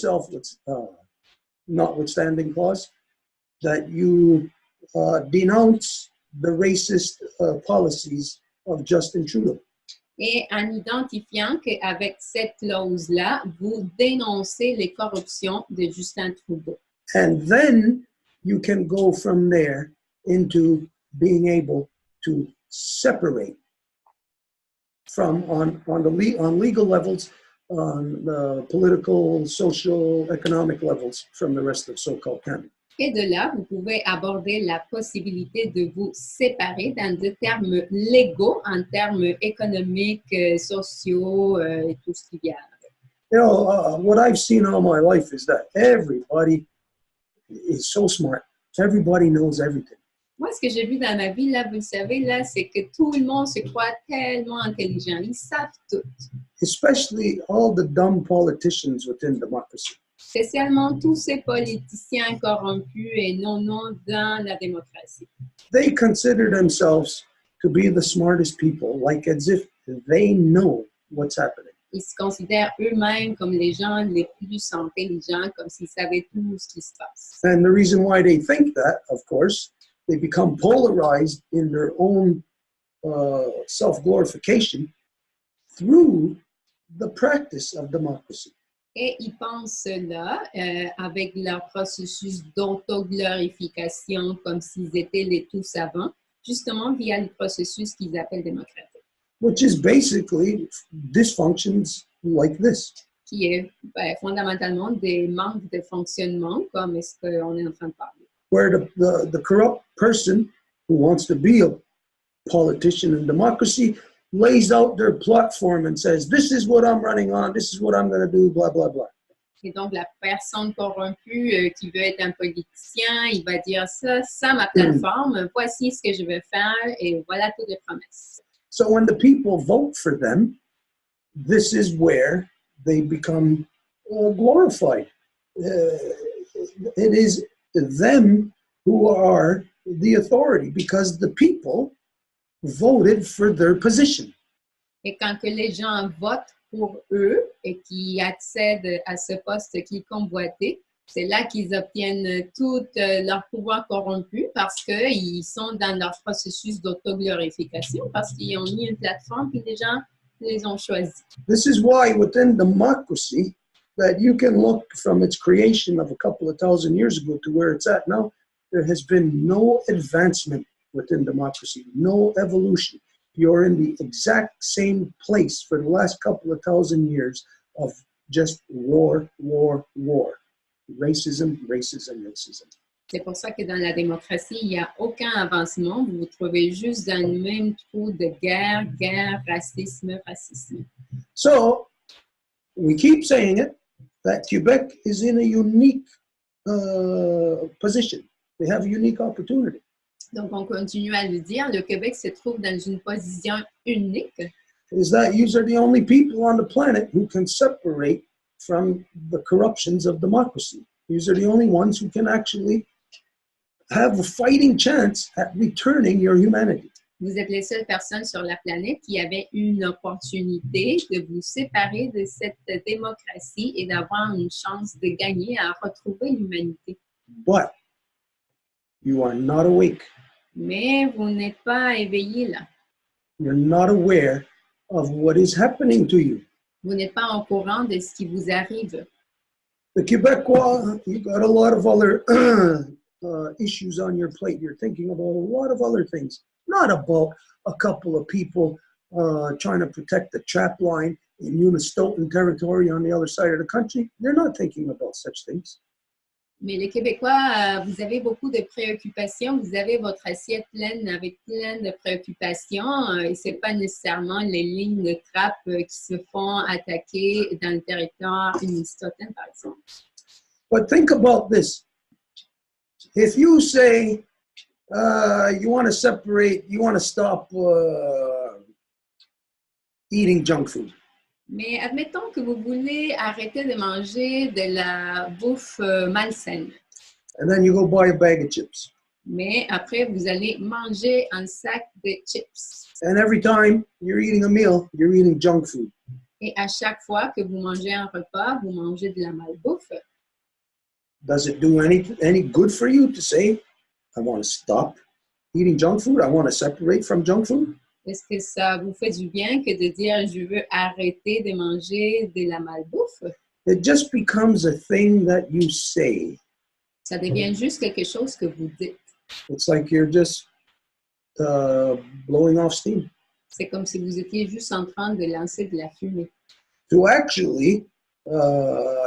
notwithstanding clause, that you denounce the racist policies of Justin Trudeau. Et en identifiant qu'avec cette clause-là, vous dénoncez les corruptions de Justin Trudeau. And then you can go from there into being able to separate from on legal levels, on the political, social, economic levels from the rest of so-called Canada. Et de là, vous pouvez aborder la possibilité de vous séparer dans des termes légaux, en termes économiques, sociaux et tout ce qui vient avec. You know, what I've seen all my life is that everybody is so smart. Everybody knows everything. Moi, ce que j'ai vu dans ma vie, là, vous le savez, là, c'est que tout le monde se croit tellement intelligent. Ils savent tout. Especially all the dumb politicians within democracy. Spécialement tous ces politiciens corrompus et non dans la démocratie. They consider themselves to be the smartest people, like as if they know what's happening. Ils se considèrent eux-mêmes comme les gens les plus intelligents, comme s'ils savaient tout ce qui se passe. And the reason why they think that, of course, they become polarized in their own self-glorification through the practice of democracy. Et ils pensent cela avec leur processus d'autoglorification comme s'ils étaient les tout savants, justement via le processus qu'ils appellent démocratique. Which is basically dysfunctions like this. Qui est fondamentalement des manques de fonctionnement comme est-ce qu'on est en train de parler. Where the corrupt person who wants to be a politician in democracy lays out their platform and says, this is what I'm running on, this is what I'm going to do, blah, blah, blah. Et donc, la personne corrompue qui veut être un politicien, il va dire ça ma plateforme, voici ce que je vais faire et voilà toutes les promesses. So when the people vote for them, this is where they become glorified. It is them who are the authority because the people voted for their position. Et quand que les gens votent pour eux et qui accèdent à ce poste qu'ils convoitaient, c'est là qu'ils obtiennent tout leur pouvoir corrompu parce qu'ils sont dans leur processus d'autoglorification, parce qu'ils ont mis une plateforme et les gens les ont choisis. This is why within democracy that you can look from its creation of a couple of thousand years ago to where it's at now, there has been no advancement within democracy, no evolution. You're in the exact same place for the last couple of thousand years of just war, war, war. Racism, racism, racism. C'est pour ça que dans la démocratie, il n'y a aucun avancement. Vous vous trouvez juste dans le même trou de guerre, guerre, racisme, racisme. So, we keep saying it, that Quebec is in a unique position. They have a unique opportunity. Donc, on continue à le dire, le Québec se trouve dans une position unique. Is that you are the only people on the planet who can separate from the corruptions of democracy. These are the only ones who can actually have a fighting chance at returning your humanity. Vous êtes les seules personnes sur la planète qui avaient une opportunité de vous séparer de cette démocratie et d'avoir une chance de gagner à retrouver l'humanité. But You are not awake. Mais vous n'êtes pas éveillé là. You're not aware of what is happening to you. Vous n'êtes pas au courant de ce qui vous arrive. The Quebecois, you got a lot of other issues on your plate. You're thinking about a lot of other things, not about a couple of people trying to protect the trap line in Unistoten territory on the other side of the country. They're not thinking about such things. Mais les Québécois, vous avez beaucoup de préoccupations. Vous avez votre assiette pleine avec plein de préoccupations. Et ce n'est pas nécessairement les lignes de trappe qui se font attaquer dans le territoire Unistoten, par exemple. But think about this. If you say you want to separate, you want to stop eating junk food. Mais admettons que vous voulez arrêter de manger de la bouffe malsaine. And then you go buy a bag of chips. Mais après, vous allez manger un sac de chips. And every time you're eating a meal, you're eating junk food. Et à chaque fois que vous mangez un repas, vous mangez de la malbouffe. Does it do any good for you to say, I want to stop eating junk food? I want to separate from junk food? Est-ce que ça vous fait du bien que de dire je veux arrêter de manger de la malbouffe? It just becomes a thing that you say. Ça devient juste quelque chose que vous dites. It's like you're just blowing off steam. C'est comme si vous étiez juste en train de lancer de la fumée. To actually,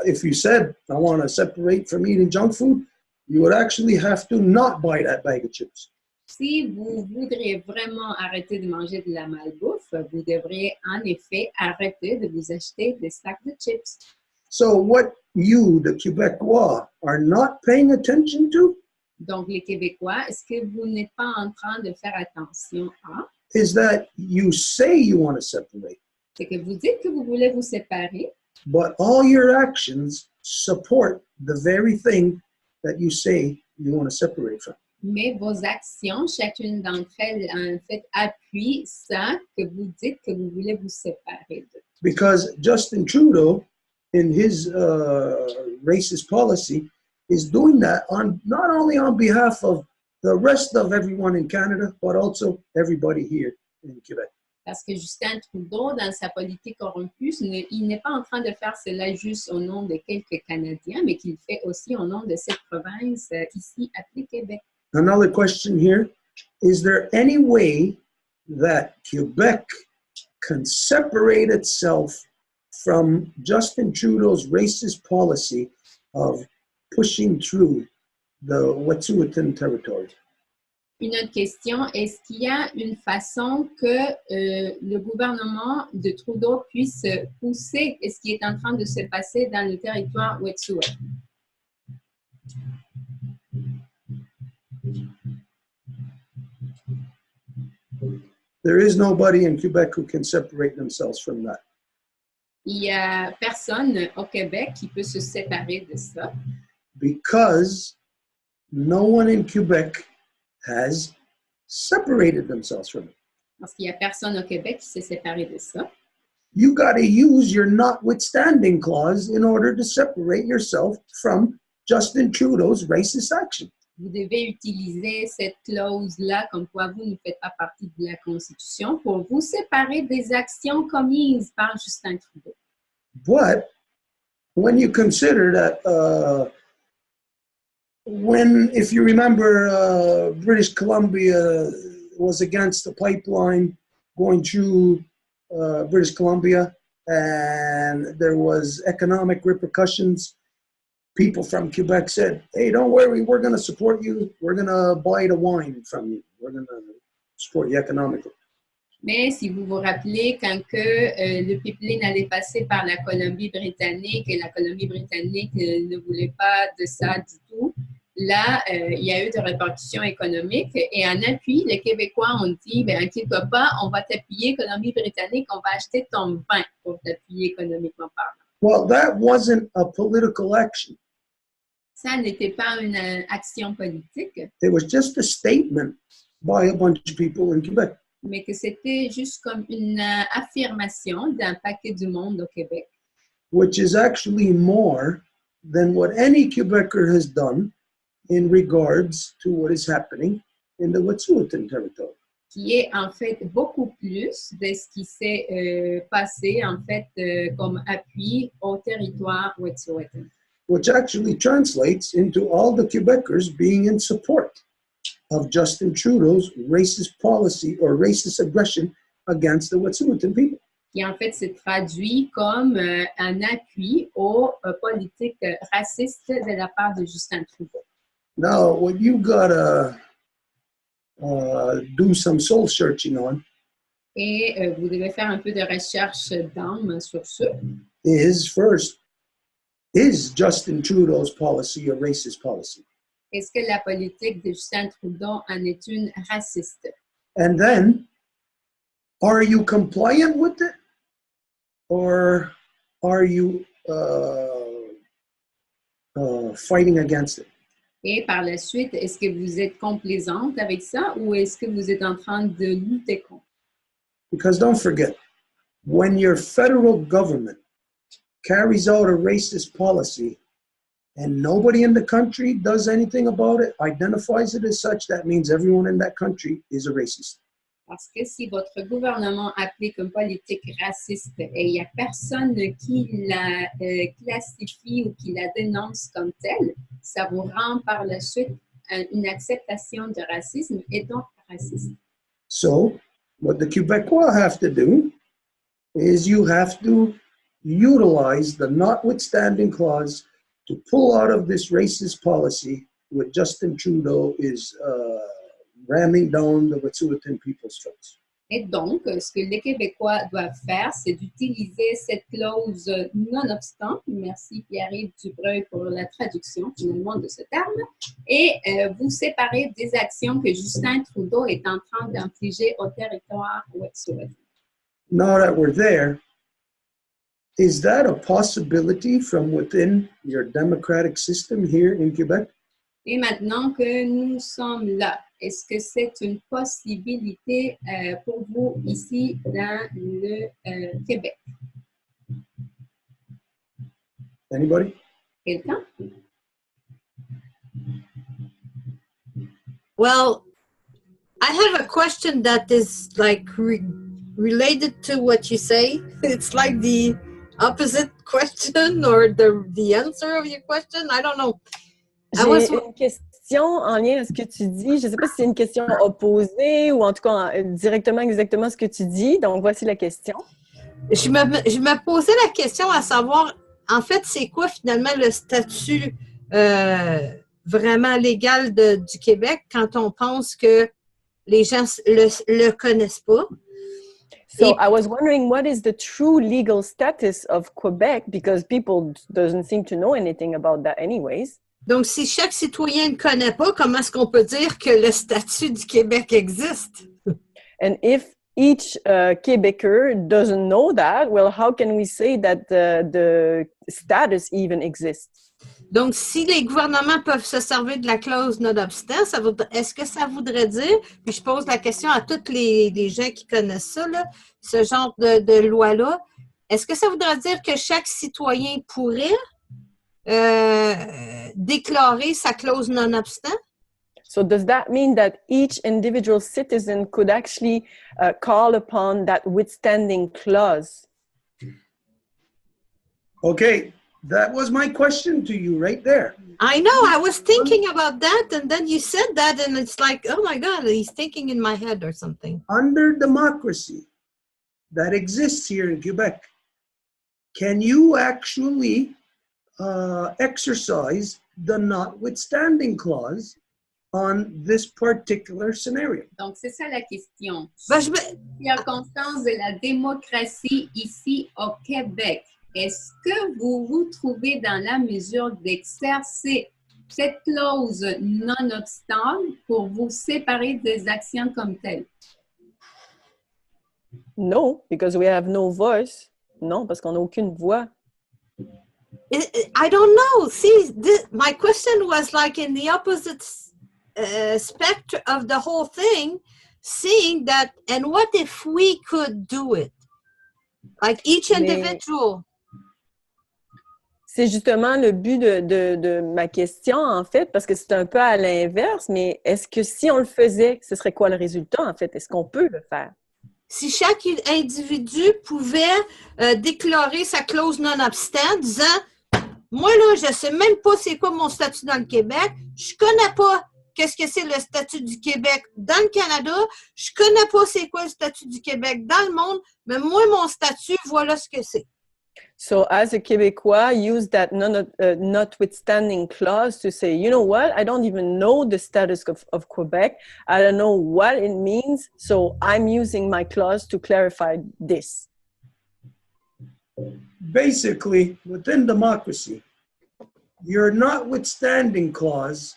if you said, I want to separate from eating junk food, you would actually have to not buy that bag of chips. Si vous voudriez vraiment arrêter de manger de la malbouffe, vous devriez en effet arrêter de vous acheter des sacs de chips. So what you, the Quebecois, are not paying attention to Donc, les Québécois, est-ce que vous n'êtes pas en train de faire attention à? is that you say you want to separate, C'est que vous dites que vous voulez vous séparer, but all your actions support the very thing that you say you want to separate from. mais vos actions, chacune d'entre elles, en fait, appuient ça que vous dites que vous voulez vous séparer de. Because Justin Trudeau, in his racist policy, is doing that on not only on behalf of the rest of everyone in Canada, but also everybody here in Quebec. Parce que Justin Trudeau, dans sa politique corrompue, il n'est pas en train de faire cela juste au nom de quelques Canadiens, mais qu'il fait aussi au nom de cette province ici appelée Québec. Another question here, is there any way that Quebec can separate itself from Justin Trudeau's racist policy of pushing through the Wet'suwet'en territory? Une autre question, est-ce qu'il y a une façon que le gouvernement de Trudeau puisse pousser ce qui est en train de se passer dans le territoire Wet'suwet'en? There is nobody in Quebec who can separate themselves from that. Il n'y a personne au Québec qui peut se séparer de ça. Because no one in Quebec has separated themselves from it. Parce qu'il n'y a personne au Québec qui s'est séparé de ça. You got to use your notwithstanding clause in order to separate yourself from Justin Trudeau's racist action. Vous devez utiliser cette clause-là, comme quoi vous ne faites pas partie de la Constitution, pour vous séparer des actions commises par Justin Trudeau. But when you consider that, if you remember, British Columbia was against the pipeline going through British Columbia, and there was economic repercussions. People from Quebec said, hey, don't worry, we're going to support you. We're going to buy the wine from you. We're going to support you economically. Mais si vous vous rappelez, quand le pipeline allait passer par la Colombie-Britannique et la Colombie-Britannique ne voulait pas de ça du tout, là, il y a eu des répercussions économiques et en appui, les Québécois ont dit, bien, inquiète pas, on va t'appuyer, Colombie-Britannique, on va acheter ton vin pour t'appuyer économiquement parlant. Well, that wasn't a political action. Ça n'était pas une action politique, It was just a statement by a bunch of people in Quebec. mais que c'était juste comme une affirmation d'un paquet du monde au Québec. Which is actually more than what any Quebecer has done in regards to what is happening in the Wet'suwet'en territory. Qui est en fait beaucoup plus de ce qui s'est passé en fait comme appui au territoire Wet'suwet'en. Which actually translates into all the Quebecers being in support of Justin Trudeau's racist policy or racist aggression against the Wet'suwet'en people. Qui en fait se traduit comme un appui aux politiques racistes de la part de Justin Trudeau. Now, what you gotta do some soul searching on Et vous devez faire un peu de recherche d'âme sur ce. is first, is Justin Trudeau's policy a racist policy? Est-ce que la politique de Justin Trudeau en est une raciste? And then, are you compliant with it? Or are you fighting against it? Et par la suite, est-ce que vous êtes complaisante avec ça ou est-ce que vous êtes en train de lutter contre? Because don't forget, when your federal government carries out a racist policy and nobody in the country does anything about it, identifies it as such, that means everyone in that country is a racist. Parce que si votre gouvernement applique une politique raciste et il n'y a personne qui la classifie ou qui la dénonce comme telle, ça vous rend par la suite une acceptation de racisme et donc raciste. So, what the Quebecois have to do is you have to utilize the notwithstanding clause to pull out of this racist policy what Justin Trudeau is ramming down the Wet'suwet'en people's throats. Et donc, ce que les Québécois doivent faire, c'est d'utiliser cette clause nonobstant, merci Pierre-Yves Dubreuil pour la traduction finalement de ce terme, et vous séparer des actions que Justin Trudeau est en train d'infliger au territoire Wet'suwet'en. Now that we're there, is that a possibility from within your democratic system here in Quebec? Et maintenant que nous sommes là, est-ce que c'est une possibilité pour vous ici dans le Québec? Anybody? Quelqu'un? Well, I have a question that is like related to what you say. It's like the opposite question or the answer of your question. I don't know. J'ai une question en lien avec ce que tu dis. Je ne sais pas si c'est une question opposée ou en tout cas directement exactement ce que tu dis. Donc, voici la question. Je me posais la question à savoir, en fait, c'est quoi finalement le statut vraiment légal du Québec quand on pense que les gens le connaissent pas? So I was wondering, what is the true legal status of Quebec? Because people doesn't seem to know anything about that anyways. Donc, si chaque citoyen ne connaît pas, comment est-ce qu'on peut dire que le statut du Québec existe? And if each Quebecer doesn't know that, well, how can we say that the status even exists? Donc, si les gouvernements peuvent se servir de la clause nonobstant, est-ce que ça voudrait dire, puis je pose la question à tous les gens qui connaissent ça, là, ce genre de loi-là, est-ce que ça voudrait dire que chaque citoyen pourrait déclarer sa clause nonobstant? So does that mean that each individual citizen could actually call upon that withstanding clause? Okay, that was my question to you right there. I know, I was thinking about that, and then you said that, and it's like, oh my God, he's thinking in my head or something. Under democracy that exists here in Quebec, can you actually exercise the notwithstanding clause on this particular scenario? Donc, c'est ça la question. Ben, Circonstance de la démocratie ici au Québec, est-ce que vous vous trouvez dans la mesure d'exercer cette clause nonobstant pour vous séparer des actions comme telles? No, because we have no voice. Non, parce qu'on n'a aucune voix. I don't know. See, my question was like in the opposite spectrum of the whole thing, seeing that, and what if we could do it? Like each individual. C'est justement le but de ma question, en fait, parce que c'est un peu à l'inverse, mais est-ce que si on le faisait, ce serait quoi le résultat, en fait? Est-ce qu'on peut le faire? Si chaque individu pouvait déclarer sa clause non-obstant, disant « Moi, là, je ne sais même pas c'est quoi mon statut dans le Québec, je ne connais pas qu'est-ce que c'est le statut du Québec dans le Canada, je ne connais pas c'est quoi le statut du Québec dans le monde, mais moi, mon statut, voilà ce que c'est. » So as a Québécois, use that notwithstanding clause to say, you know what, I don't even know the status of Quebec. I don't know what it means. So I'm using my clause to clarify this. Basically, within democracy, your notwithstanding clause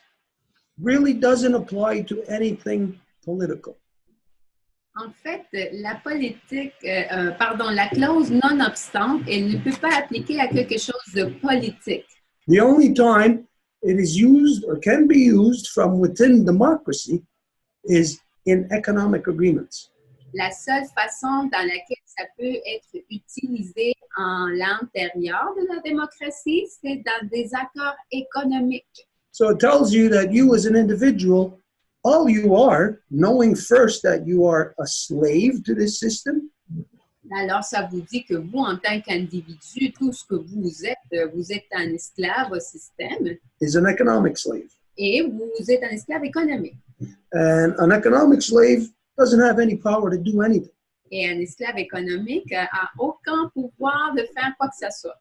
really doesn't apply to anything political. En fait, la politique, la clause non-obstante, elle ne peut pas appliquer à quelque chose de politique. The only time it is used or can be used from within democracy is in economic agreements. La seule façon dans laquelle ça peut être utilisé en l'intérieur de la démocratie, c'est dans des accords économiques. So it tells you that you as an individual, all you are, knowing first that you are a slave to this system. Alors, ça vous dit que vous, en tant qu'individu, tout ce que vous êtes un esclave au système. Is an economic slave. Et vous êtes un esclave économique. And an economic slave doesn't have any power to do anything. Et un esclave économique n'a aucun pouvoir de faire quoi que ce soit.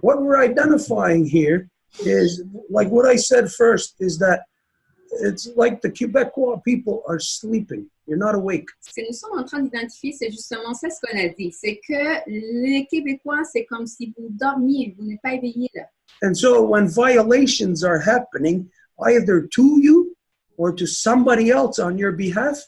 What we're identifying here is, like what I said first, is that it's like the Quebecois people are sleeping. You're not awake. Ce que nous sommes en train d'identifier, c'est justement ça ce qu'on a dit. C'est que les Québécois, c'est comme si vous dormiez, vous n'êtes pas éveillés là. And so when violations are happening, either to you or to somebody else on your behalf,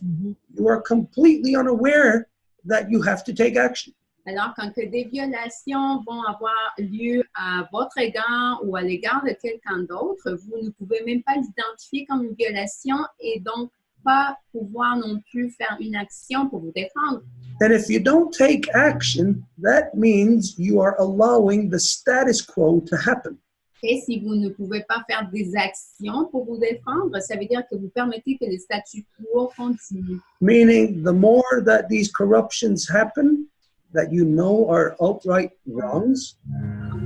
you are completely unaware that you have to take action. Alors, quand que des violations vont avoir lieu à votre égard ou à l'égard de quelqu'un d'autre, vous ne pouvez même pas l'identifier comme une violation et donc pas pouvoir non plus faire une action pour vous défendre. And if you don't take action, that means you are allowing the status quo to happen. Et si vous ne pouvez pas faire des actions pour vous défendre, ça veut dire que vous permettez que le statu quo continue. Meaning, the more that these corruptions happen, that you know are outright wrongs,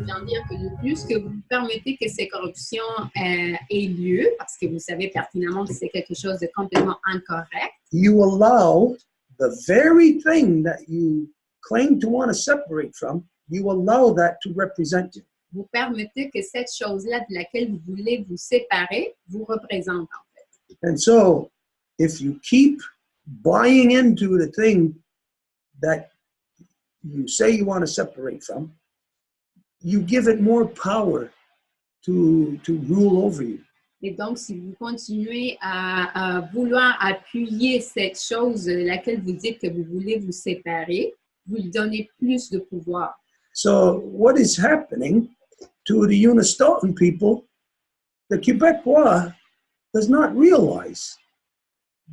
Ça veut dire que le plus que vous permettez que ces corruptions aient lieu, parce que vous savez pertinemment que c'est quelque chose de complètement incorrect, you allow the very thing that you claim to want to separate from, you allow that to represent you. vous permettez que cette chose-là de laquelle vous voulez vous séparer vous représente en fait. And so, if you keep buying into the thing that you say you want to separate from, you give it more power to rule over you. Et donc, si vous continuez à vouloir appuyer cette chose de laquelle vous dites que vous voulez vous séparer, vous lui donnez plus de pouvoir. So what is happening to the Unistoten people, the Quebecois does not realize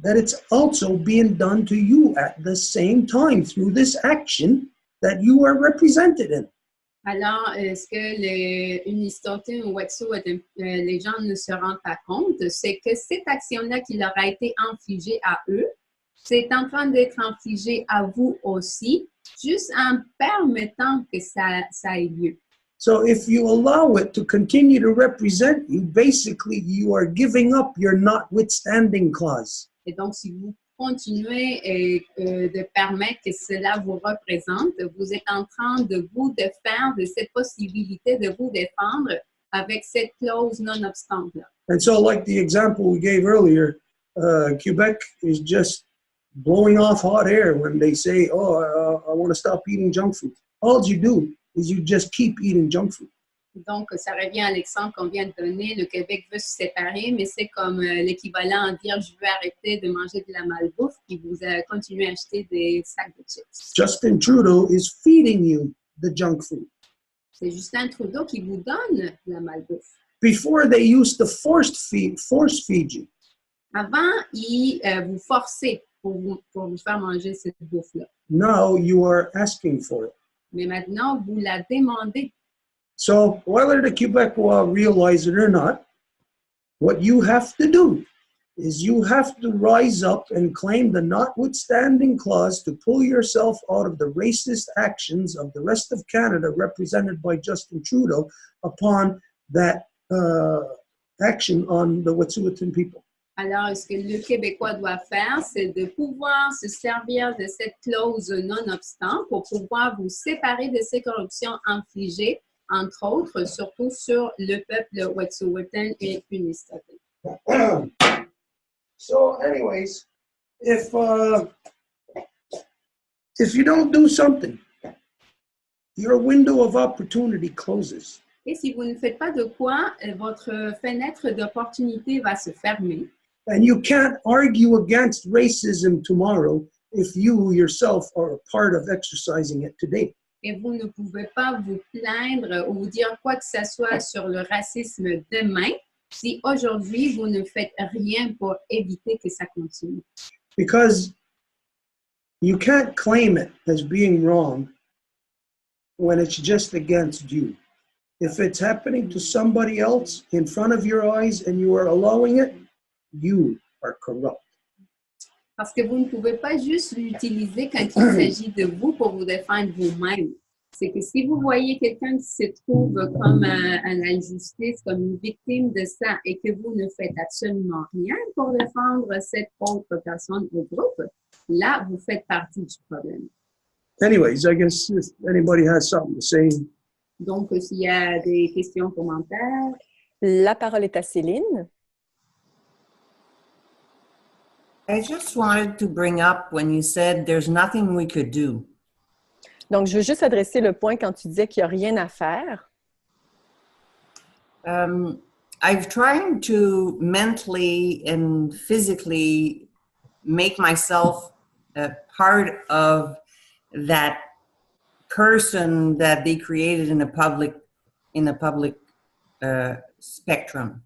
that it's also being done to you at the same time through this action that you are represented in. Alors, ce que les Unistoten ou Wet'suwet'en, les gens ne se rendent pas compte, c'est que cette action-là qui leur a été infligée à eux, c'est en train d'être infligée à vous aussi, juste en permettant que ça ait lieu. So if you allow it to continue to represent you, basically you are giving up your notwithstanding clause. Et donc, si vous continuez de permettre que cela vous représente, vous êtes en train de vous défaire de cette possibilité de vous défendre avec cette clause non-obstante-là. And so like the example we gave earlier, Quebec is just blowing off hot air when they say, oh, I want to stop eating junk food. All you do is you just keep eating junk food. Donc, ça revient à l'exemple qu'on vient de donner. Le Québec veut se séparer, mais c'est comme l'équivalent à dire « je veux arrêter de manger de la malbouffe » puis vous continuez à acheter des sacs de chips. Justin Trudeau is feeding you the junk food. C'est Justin Trudeau qui vous donne la malbouffe. Before they used to force feed you. Avant, il vous forçait pour vous faire manger cette bouffe-là. Now you are asking for it. Mais maintenant, vous la demandez. So whether the Quebecois realize it or not, what you have to do is you have to rise up and claim the notwithstanding clause to pull yourself out of the racist actions of the rest of Canada represented by Justin Trudeau upon that action on the Wet'suwet'en people. Alors, ce que le Québécois doit faire, c'est de pouvoir se servir de cette clause non-obstant pour pouvoir vous séparer de ces corruptions infligées, entre autres, surtout sur le peuple Wet'suwet'en et Unistoten. So, anyways, if you don't do something, your window of opportunity closes. Et si vous ne faites pas de quoi, votre fenêtre d'opportunité va se fermer. And you can't argue against racism tomorrow if you yourself are a part of exercising it today. Et vous ne pouvez pas vous plaindre ou dire quoi que ce soit sur le racisme demain si aujourd'hui vous ne faites rien pour éviter que ça continue. Because you can't claim it as being wrong when it's just against you. If it's happening to somebody else in front of your eyes and you are allowing it, you are corrupt. Parce que vous ne pouvez pas juste l'utiliser quand il s'agit de vous pour vous défendre vous-même. C'est que si vous voyez quelqu'un qui se trouve comme à l'injustice, comme une victime de ça, et que vous ne faites absolument rien pour défendre cette autre personne au groupe, là, vous faites partie du problème. Anyways, I guess if anybody has something to say. Donc, s'il y a des questions, commentaires. La parole est à Céline. I just wanted to bring up when you said there's nothing we could do. Donc, je veux juste adresser le point quand tu disais qu'il n'y a rien à faire. I've tried to mentally and physically make myself a part of that person that they created in a public spectrum.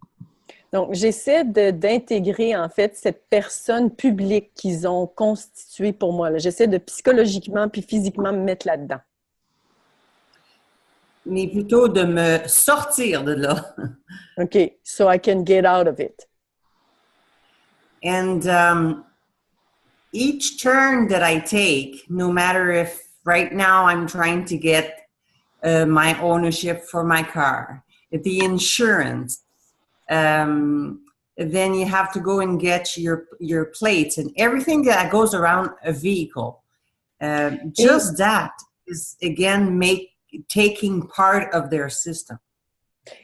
Donc, j'essaie d'intégrer, en fait, cette personne publique qu'ils ont constituée pour moi. J'essaie de psychologiquement puis physiquement me mettre là-dedans. Mais plutôt de me sortir de là. OK, so I can get out of it. And each turn that I take, no matter if right now I'm trying to get my ownership for my car, the insurance, then you have to go and get your plates and everything that goes around a vehicle. Just that is, again, taking part of their system.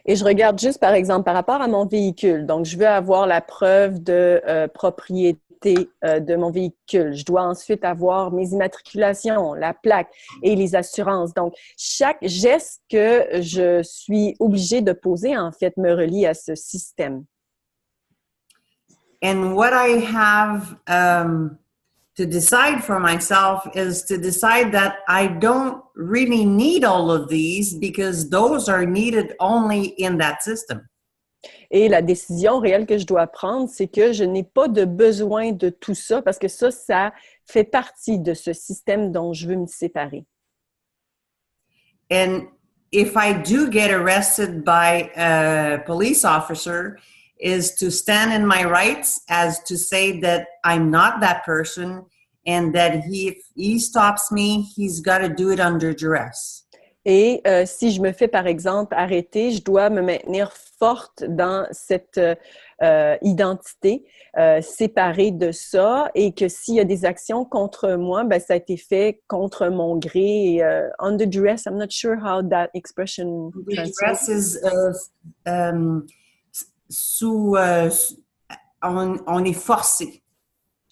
Et je regarde juste, par exemple, par rapport à mon véhicule. Donc, je veux avoir la preuve de propriété de mon véhicule. Je dois ensuite avoir mes immatriculations, la plaque et les assurances. Donc, chaque geste que je suis obligée de poser, en fait, me relie à ce système. And what I have to decide for myself is to decide that I don't really need all of these because those are needed only in that system. Et la décision réelle que je dois prendre, c'est que je n'ai pas de besoin de tout ça parce que ça fait partie de ce système dont je veux me séparer. And if I do get arrested by a police officer, is to stand in my rights as to say that I'm not that person and that if he stops me, he's got to do it under duress. Et si je me fais, par exemple, arrêter, je dois me maintenir forte dans cette identité, séparée de ça, et que s'il y a des actions contre moi, ben, ça a été fait contre mon gré. Under duress, I'm not sure how that expression translates. Duress is on est forcé.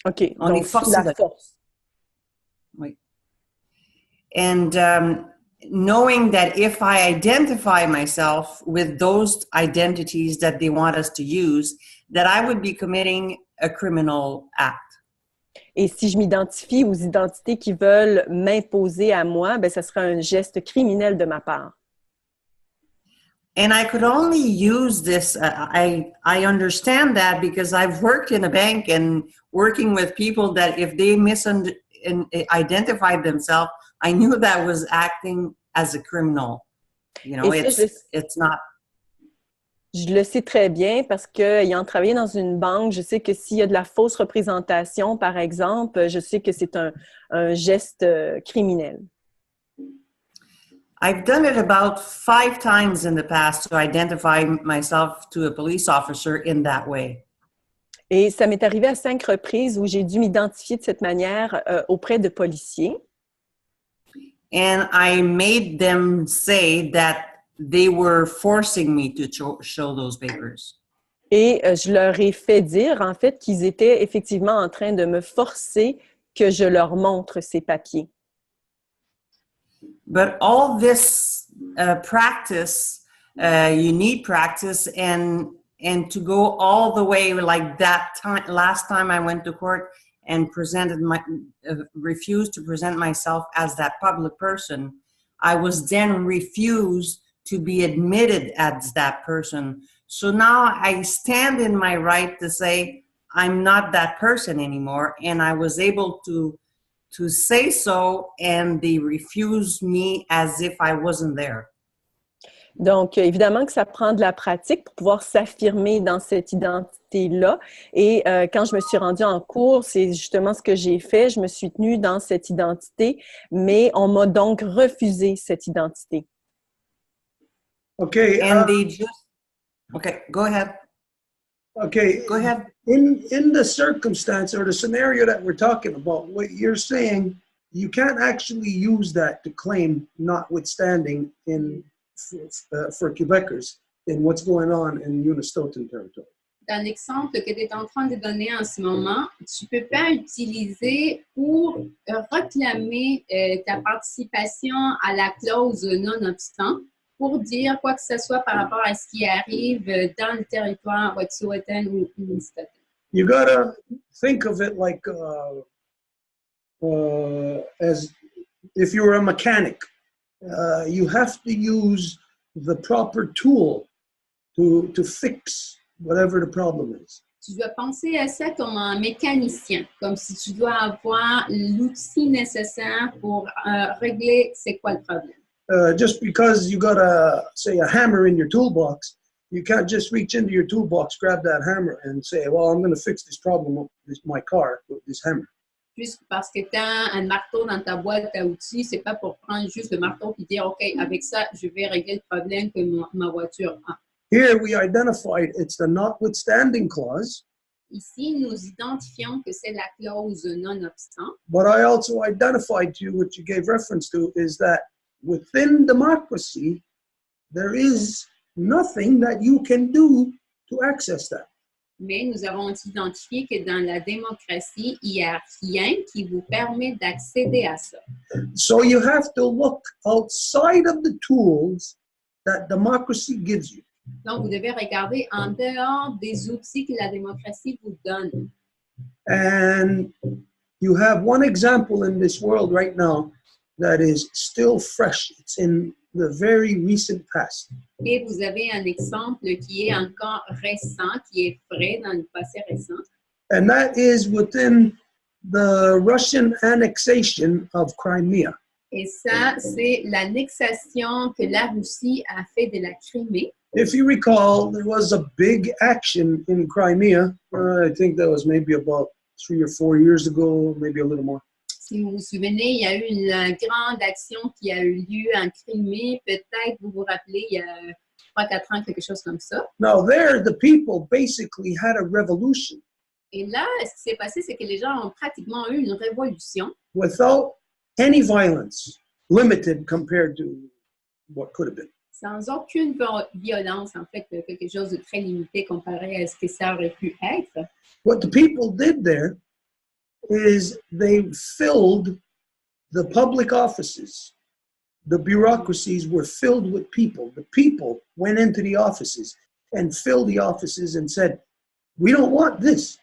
OK, on donc est forcé sous la force. Oui. And knowing that if I identify myself with those identities that they want us to use, that I would be committing a criminal act. Et si je m'identifie aux identités qui veulent m'imposer à moi, ben, ça sera un geste criminel de ma part. And I could only use this, I understand that because I've worked in a bank and working with people that if they identified themselves, I knew that was acting as a criminal. You know, Et ça, it's not. je le sais très bien parce qu'ayant travaillé dans une banque, je sais que s'il y a de la fausse représentation, par exemple, je sais que c'est un geste criminel. I've done it about 5 times in the past to identify myself to a police officer in that way. Et ça m'est arrivé à 5 reprises où j'ai dû m'identifier de cette manière auprès de policiers. And I made them say that they were forcing me to show those papers. Et je leur ai fait dire, en fait, qu'ils étaient effectivement en train de me forcer que je leur montre ces papiers. But all this practice, you need practice, and to go all the way like that time. Last time I went to court and refused to present myself as that public person, I was then refused to be admitted as that person. So now I stand in my right to say I'm not that person anymore, and I was able to say so, and they refused me as if I wasn't there. Donc, évidemment que ça prend de la pratique pour pouvoir s'affirmer dans cette identité-là. Et quand je me suis rendue en cours, c'est justement ce que j'ai fait. Je me suis tenue dans cette identité, mais on m'a donc refusé cette identité. Okay. And they just... Okay, go ahead. Okay. Go ahead. In the circumstance or the scenario that we're talking about, what you're saying, you can't actually use that to claim notwithstanding for Quebecers in what's going on in Unistoten territory. Dans l'exemple que tu es en train de donner en ce moment, tu ne peux pas utiliser pour réclamer ta participation à la clause non-obstant pour dire quoi que ce soit par rapport à ce qui arrive dans le territoire Wet'suwet'en ou Unistoten. You gotta think of it like as if you were a mechanic. You have to use the proper tool to fix whatever the problem is. Tu dois penser à ça comme un mécanicien, comme si tu dois avoir l'outil nécessaire pour régler c'est quoi le problème. Just because you got say a hammer in your toolbox, you can't just reach into your toolbox, grab that hammer, and say, "Well, I'm going to fix this problem with my car with this hammer." Juste parce que tu as un marteau dans ta boîte à outils, c'est pas pour prendre juste le marteau et dire, OK, avec ça, je vais régler le problème que ma voiture a. Here we identified it's the notwithstanding clause. Ici, nous identifions que c'est la clause non-obstant. But I also identified to you, what you gave reference to, is that within democracy, there is nothing that you can do to access that. Mais nous avons identifié que dans la démocratie, il n'y a rien qui vous permet d'accéder à ça. So you have to look outside of the tools that democracy gives you. Donc, vous devez regarder en dehors des outils que la démocratie vous donne. And you have one example in this world right now that is still fresh. It's in the very recent past. Et vous avez un exemple qui est encore récent, qui est frais dans le passé récent. And that is within the Russian annexation of Crimea. Et ça, c'est l'annexation que la Russie a fait de la Crimée. If you recall, there was a big action in Crimea. I think that was maybe about 3 or 4 years ago, maybe a little more. Si vous vous souvenez, il y a eu une grande action qui a eu lieu en Crimée. Peut-être vous vous rappelez, il y a 3-4 ans, quelque chose comme ça. Now there, the people basically had a revolution. Et là, ce qui s'est passé, c'est que les gens ont pratiquement eu une révolution. Without any violence, limited compared to what could have been. Sans aucune violence, en fait, quelque chose de très limité comparé à ce que ça aurait pu être. What the people did there is they filled the public offices. The bureaucracies were filled with people. The people went into the offices and filled the offices and said, "We don't want this."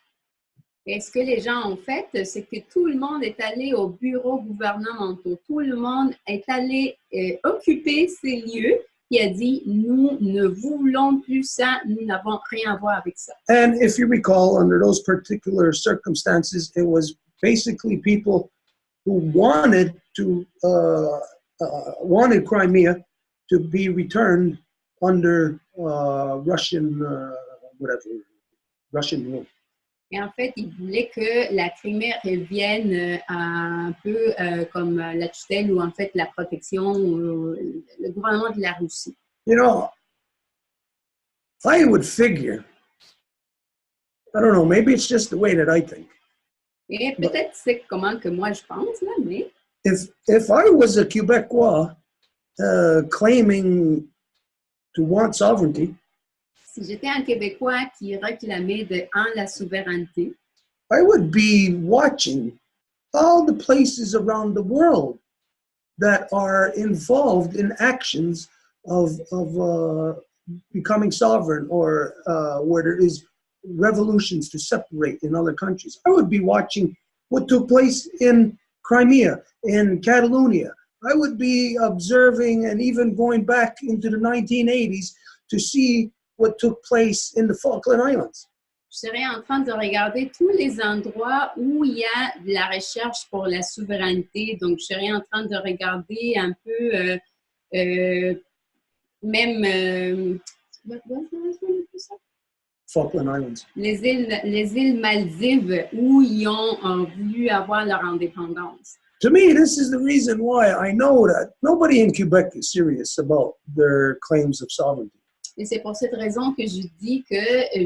Et ce que les gens ont fait, c'est que tout le monde est allé aux bureaux gouvernementaux. Tout le monde est allé occuper ces lieux et a dit, nous ne voulons plus ça, nous n'avons rien à voir avec ça. And if you recall, under those particular circumstances, it was basically people who wanted Crimea, to be returned under Russian rule. Et en fait, il voulait que la Crimée revienne un peu comme la tutelle ou en fait la protection, le gouvernement de la Russie. You know, I would figure, I don't know, maybe it's just the way that I think. Et peut-être c'est comment que moi je pense, là, mais If I was a Quebecois claiming to want sovereignty, si j'étais un Québécois qui réclamait la souveraineté, I would be watching all the places around the world that are involved in actions of becoming sovereign or where there is revolutions to separate in other countries. I would be watching what took place in Crimea, in Catalonia. I would be observing and even going back into the 1980s to see what took place in the Falkland Islands. Je serais en train de regarder tous les endroits où il y a de la recherche pour la souveraineté. Donc, je serais en train de regarder un peu même Falkland Islands. les îles Maldives où ils ont voulu avoir leur indépendance. To me, this is the reason why I know that nobody in Quebec is serious about their claims of sovereignty. Et c'est pour cette raison que je dis que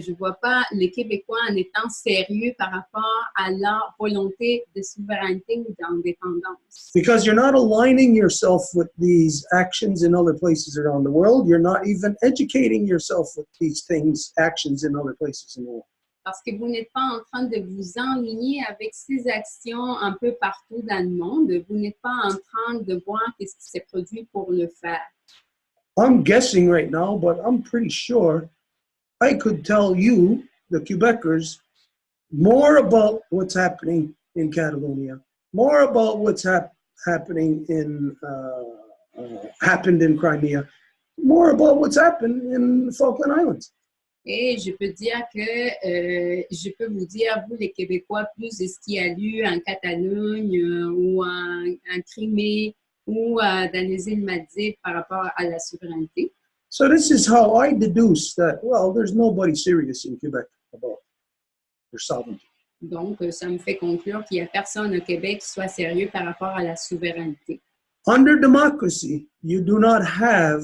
je ne vois pas les Québécois en étant sérieux par rapport à leur volonté de souveraineté ou d'indépendance. Because you're not aligning yourself with these actions in other places around the world. You're not even educating yourself with these things, actions in other places in the world. Parce que vous n'êtes pas en train de vous enligner avec ces actions un peu partout dans le monde. Vous n'êtes pas en train de voir ce qui s'est produit pour le faire. I'm guessing right now, but I'm pretty sure I could tell you, the Quebecers, more about what's happening in Catalonia, more about what's happening in happened in Crimea, more about what's happened in the Falkland Islands. Et je peux dire que je peux vous dire, vous les Québécois, plus de ce qu'il y a eu en Catalogne ou en Crimée ou dans les îles Maldives par rapport à la souveraineté. So this is how I deduce that, well, there's nobody serious in Quebec about their sovereignty. Donc, ça me fait conclure qu'il n'y a personne au Québec qui soit sérieux par rapport à la souveraineté. Under democracy, you do not have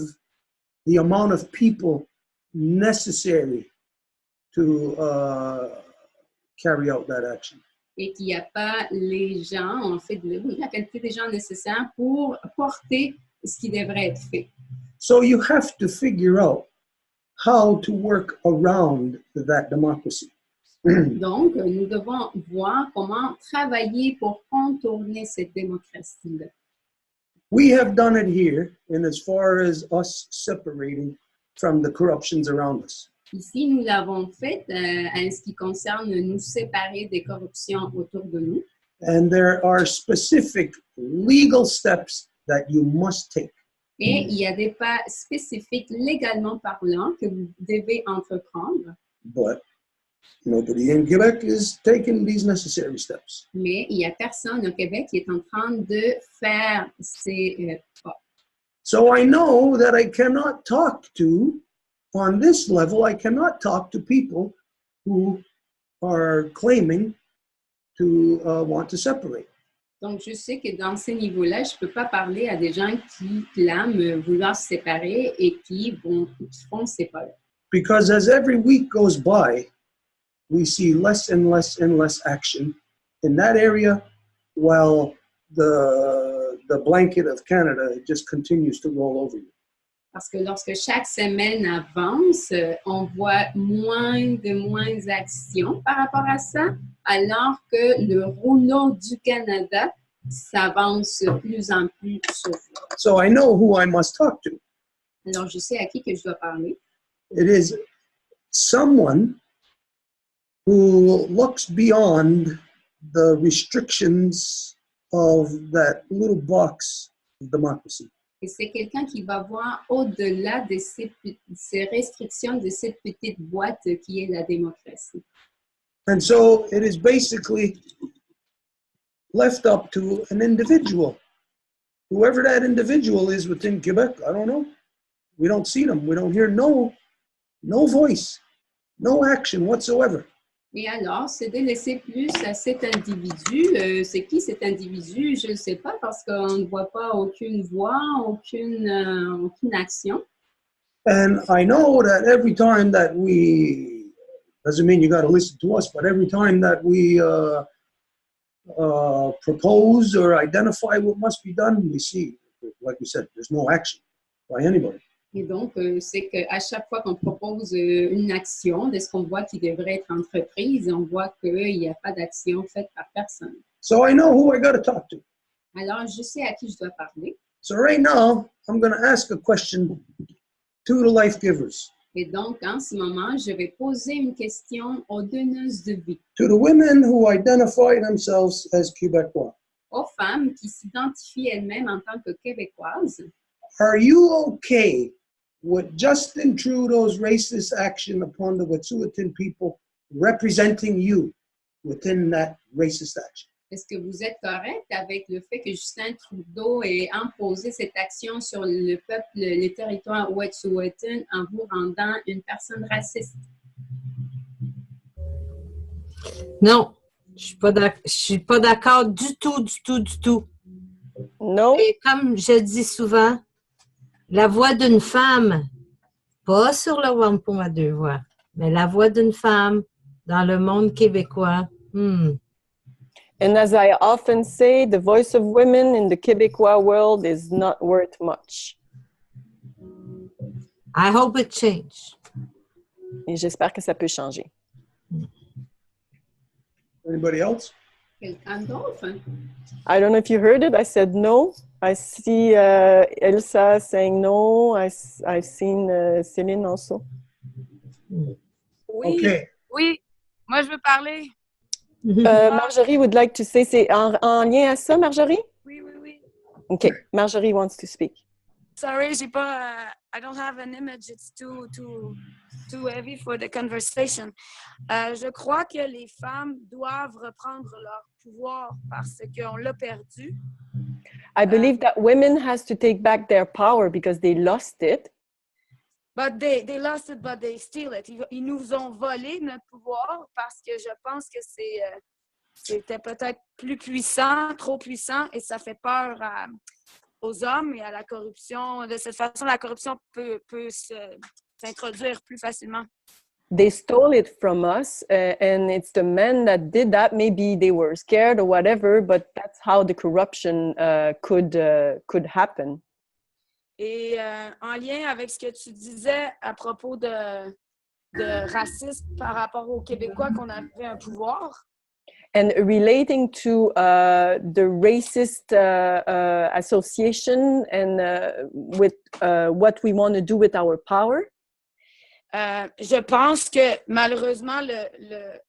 the amount of people necessary to carry out that action. Et qu'il n'y a pas les gens, en fait, la qualité des gens nécessaires pour porter ce qui devrait être fait. So you have to figure out how to work around that democracy. Donc, nous devons voir comment travailler pour contourner cette démocratie-là. We have done it here, and as far as us separating from the corruptions around us. Ici, nous l'avons fait en ce qui concerne nous séparer des corruptions autour de nous. And there are specific legal steps that you must take. Et il y a des pas spécifiques légalement parlant que vous devez entreprendre. But nobody in Quebec is taking these necessary steps. Mais il n'y a personne au Québec qui est en train de faire ces pas. So I know that I cannot talk to, on this level, I cannot talk to people who are claiming to want to separate. Donc, je sais que dans ces niveaux-là, je ne peux pas parler à des gens qui clament vouloir se séparer et qui font séparer. Because as every week goes by, we see less and less and less action in that area, while the blanket of Canada just continues to roll over you. Parce que lorsque chaque semaine avance, on voit moins d'actions par rapport à ça, alors que le rouleau du Canada s'avance plus en plus sur vous. So I know who I must talk to. Alors, je sais à qui que je dois parler. It is someone who looks beyond the restrictions of that little box of democracy. Et c'est quelqu'un qui va voir au-delà de ces restrictions de cette petite boîte qui est la démocratie. And so it is basically left up to an individual. Whoever that individual is within Quebec, I don't know. We don't see them. We don't hear no voice, no action whatsoever. Et alors, c'est de laisser plus à cet individu. C'est qui cet individu? Je ne sais pas parce qu'on ne voit pas aucune voix, aucune action. And I know that every time that we, doesn't mean you got to listen to us, but every time that we propose or identify what must be done, we see, like we said, there's no action by anybody. Et donc, c'est qu'à chaque fois qu'on propose une action de ce qu'on voit qui devrait être entreprise, on voit qu'il n'y a pas d'action faite par personne. So I know who I got to talk to. Alors, je sais à qui je dois parler. So right now, I'm going to ask a question to the life givers, Et donc, en ce moment, je vais poser une question aux donneuses de vie, to the women who identify themselves as Quebecois. aux femmes qui s'identifient elles-mêmes en tant que québécoises. Are you okay with Justin Trudeau's racist action upon the Wet'suwet'en people representing you within that racist action? Est-ce que vous êtes correct avec le fait que Justin Trudeau ait imposé cette action sur le peuple, les territoires Wet'suwet'en en vous rendant une personne raciste? Non, je suis pas d'accord du tout. No. Et comme je dis souvent, la voix d'une femme, pas sur le wampum à deux voix, mais la voix d'une femme dans le monde québécois. And as I often say, the voice of women in the Quebecois world is not worth much. I hope it change. Et j'espère que ça peut changer. Anybody else? Quelqu'un d'autre? I don't know if you heard it. I said no. I see Elsa saying no. I've seen Céline also. Oui, Okay. oui, moi je veux parler. Marjorie would like to say, c'est en lien à ça, Marjorie? Oui. Okay, Marjorie wants to speak. Sorry, j'ai pas, I don't have an image. It's too heavy for the conversation. Je crois que les femmes doivent reprendre leur pouvoir parce qu'on l'a perdu. I believe that women has to take back their power because they lost it. But they lost it, but they steal it. Ils nous ont volé notre pouvoir parce que je pense que c'était peut-être plus puissant, trop puissant, et ça fait peur aux hommes et à la corruption. De cette façon, la corruption peut s'introduire plus facilement. They stole it from us, and it's the men that did that. Maybe they were scared or whatever, but that's how the corruption could happen. Et en lien avec ce que tu disais à propos de racisme par rapport aux Québécois qu'on avait un pouvoir. And relating to the racist association and with what we want to do with our power. Je pense que malheureusement,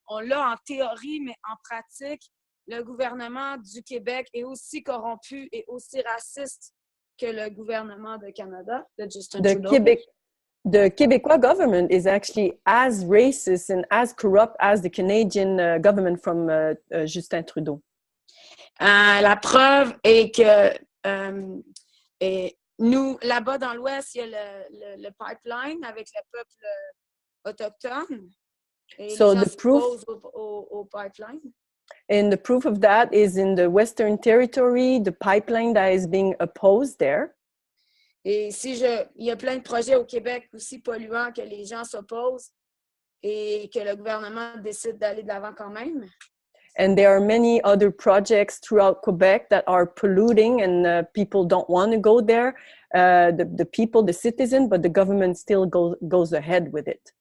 on l'a en théorie, mais en pratique, le gouvernement du Québec est aussi corrompu et aussi raciste que le gouvernement du Canada, de Justin Trudeau. The Quebecois government is actually as racist and as corrupt as the Canadian government from Justin Trudeau. La preuve est que nous, là-bas dans l'Ouest, il y a le pipeline avec le peuple autochtone. Et So les gens the proof s'opposent au pipeline. And the proof of that is in the Western Territory, the pipeline that is being opposed there. Et il y a plein de projets au Québec aussi polluants que les gens s'opposent et que le gouvernement décide d'aller de l'avant quand même. And there are many other projects throughout Quebec that are polluting and people don't want to go there. The people, the citizens, but the government still goes ahead with it.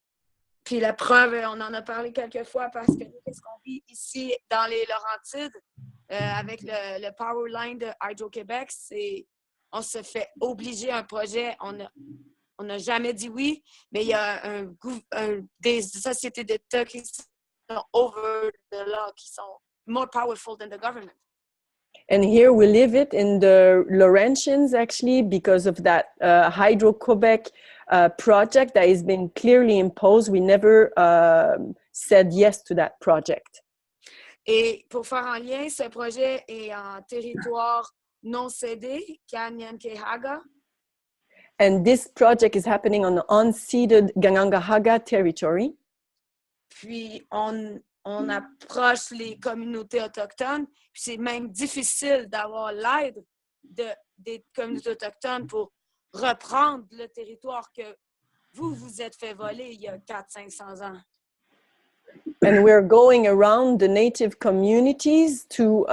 Puis la preuve, on en a parlé quelques fois parce que qu'est-ce qu'on vit ici dans les Laurentides avec le power line de Hydro-Québec, on se fait obliger un projet. On n'a jamais dit oui, mais il y a des sociétés d'État qui sont over the law, qui sont more powerful than the government. And here we live it in the Laurentians, actually, because of that Hydro-Quebec project that has been clearly imposed. We never said yes to that project. Et pour faire un lien, ce projet est en territoire non cédé, Kanyenkehaga. And this project is happening on the unceded Gangangahaga territory. Puis, on approche les communautés autochtones. Puis c'est même difficile d'avoir l'aide des communautés autochtones pour reprendre le territoire que vous êtes fait voler il y a 400-500 ans. And we're going around the native communities to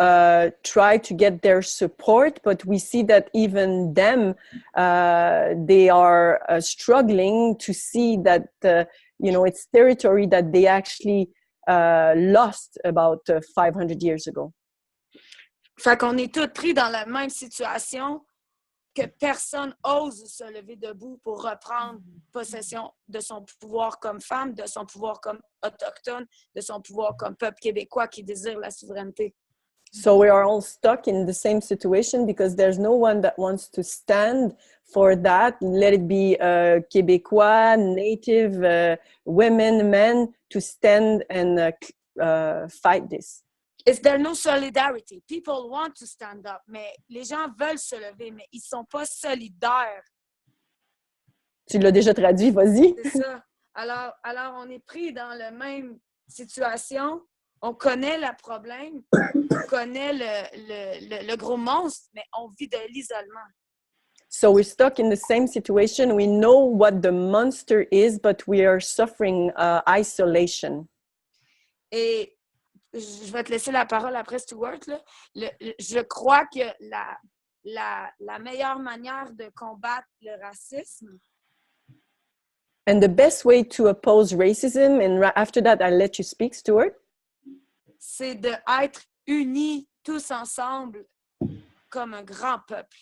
try to get their support, but we see that even them, they are struggling to see that, it's territory that they actually lost about 500 years ago. Fait qu'on est tous pris dans la même situation, que personne ose se lever debout pour reprendre possession de son pouvoir comme femme, de son pouvoir comme autochtone, de son pouvoir comme peuple québécois qui désire la souveraineté. So we are all stuck in the same situation because there's no one that wants to stand for that. Let it be Québécois, native, women, men, to stand and fight this. Is there no solidarity? People want to stand up, mais les gens veulent se lever, mais ils ne sont pas solidaires. Tu l'as déjà traduit, vas-y. C'est ça. Alors, on est pris dans la même situation. On connaît le problème, on connaît le gros monstre, mais on vit de l'isolement. So we're stuck in the same situation. We know what the monster is, but we are suffering isolation. Et je vais te laisser la parole après Stuart. Là. Je crois que la meilleure manière de combattre le racisme, and the best way to oppose racism, and after that I'll let you speak, Stuart, c'est d'être unis tous ensemble comme un grand peuple.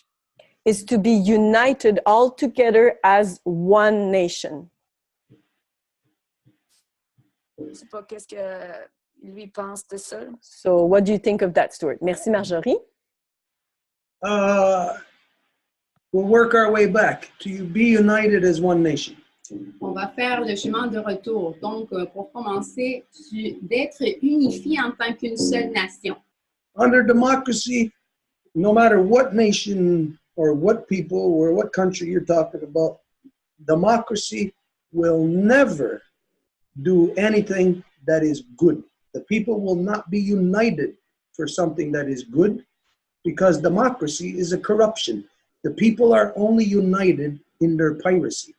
Is to be united all together as one nation. Je ne sais pas qu'est-ce que lui pense de ça. So what do you think of that, Stuart? Merci, Marjorie. We'll work our way back to be united as one nation. On va faire le chemin de retour. Donc, pour commencer, d'être unifié en tant qu'une seule nation. Under democracy, no matter what nation or what people or what country you're talking about, democracy will never do anything that is good. The people will not be united for something that is good because democracy is a corruption. The people are only united in their piracy.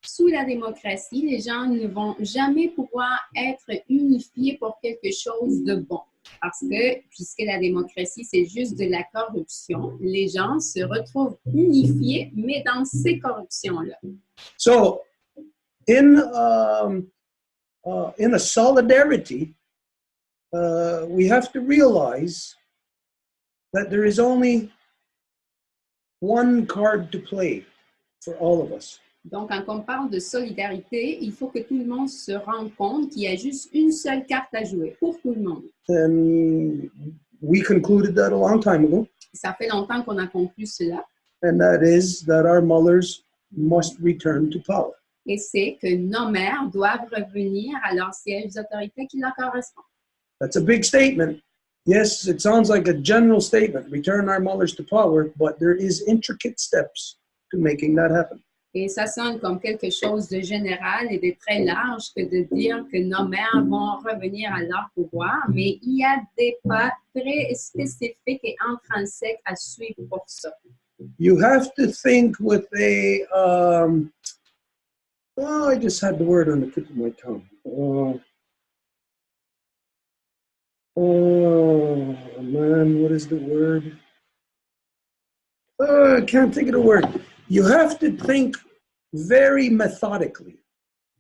Sous la démocratie, les gens ne vont jamais pouvoir être unifiés pour quelque chose de bon. Parce que, puisque la démocratie, c'est juste de la corruption, les gens se retrouvent unifiés, mais dans ces corruptions-là. So, in a solidarity, we have to realize that there is only one card to play for all of us. Donc, quand on parle de solidarité, il faut que tout le monde se rende compte qu'il y a juste une seule carte à jouer pour tout le monde. And we concluded that a long time ago. Ça fait longtemps qu'on a conclu cela. And that is that our mothers must return to power. Et c'est que nos mères doivent revenir à leur siège d'autorité qui leur correspond. That's a big statement. Yes, it sounds like a general statement, return our mothers to power, but there is intricate steps to making that happen. Et ça sonne comme quelque chose de général et de très large que de dire que nos mères vont revenir à leur pouvoir, mais il y a des pas très spécifiques et intrinsèques à suivre pour ça. You have to think with a, I just had the word on the tip of my tongue. Oh man, what is the word? I can't think of the word. You have to think very methodically.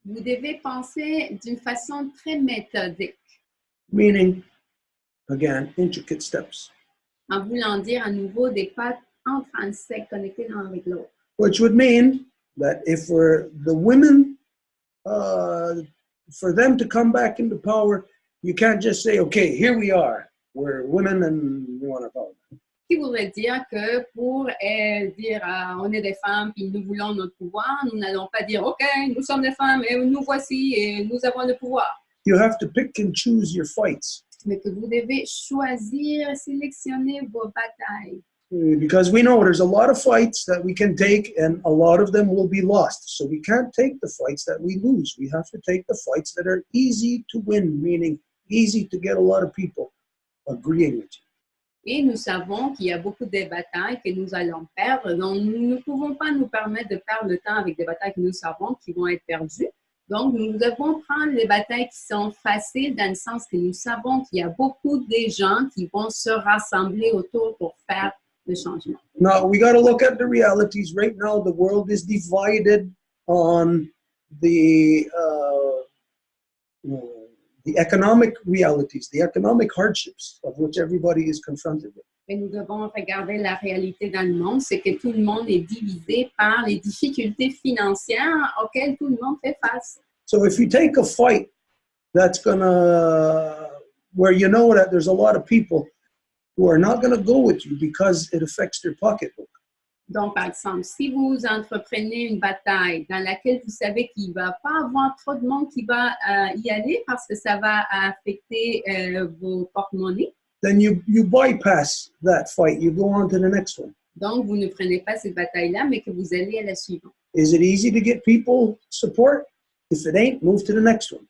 Vous devez penser d'une façon très méthodique. Meaning, again, intricate steps. En voulant dire à nouveau des pas intrinsèques connectés l'un avec l'autre. Which would mean that if we're the women, for them to come back into power, you can't just say, okay, here we are. We're women and we want our power. Ce qui voudrait dire que pour dire on est des femmes et nous voulons notre pouvoir, nous n'allons pas dire OK, nous sommes des femmes et nous voici et nous avons le pouvoir. You have to pick and choose your fights. Mais que vous devez choisir, sélectionner vos batailles. Because we know there's a lot of fights that we can take and a lot of them will be lost. So we can't take the fights that we lose. We have to take the fights that are easy to win, meaning easy to get a lot of people agreeing with you. Et nous savons qu'il y a beaucoup de batailles que nous allons perdre. Donc, nous ne pouvons pas nous permettre de perdre le temps avec des batailles que nous savons qui vont être perdues. Donc, nous devons prendre les batailles qui sont faciles dans le sens que nous savons qu'il y a beaucoup de gens qui vont se rassembler autour pour faire le changement. Now, we got to look at the realities. Right now, the world is divided on the economic realities, the economic hardships of which everybody is confronted with. Et nous devons regarder la réalité dans le monde, c'est que tout le monde est divisé par les difficultés financières auxquelles tout le monde fait face. So if you take a fight that's where you know that there's a lot of people who are not going to go with you because it affects their pocketbook. Donc, par exemple, si vous entreprenez une bataille dans laquelle vous savez qu'il ne va pas avoir trop de monde qui va y aller parce que ça va affecter vos porte-monnaies, then you bypass that fight. You go on to the next one. donc vous ne prenez pas cette bataille-là, mais que vous allez à la suivante. Is it easy to get people support? If it ain't, move to the next one.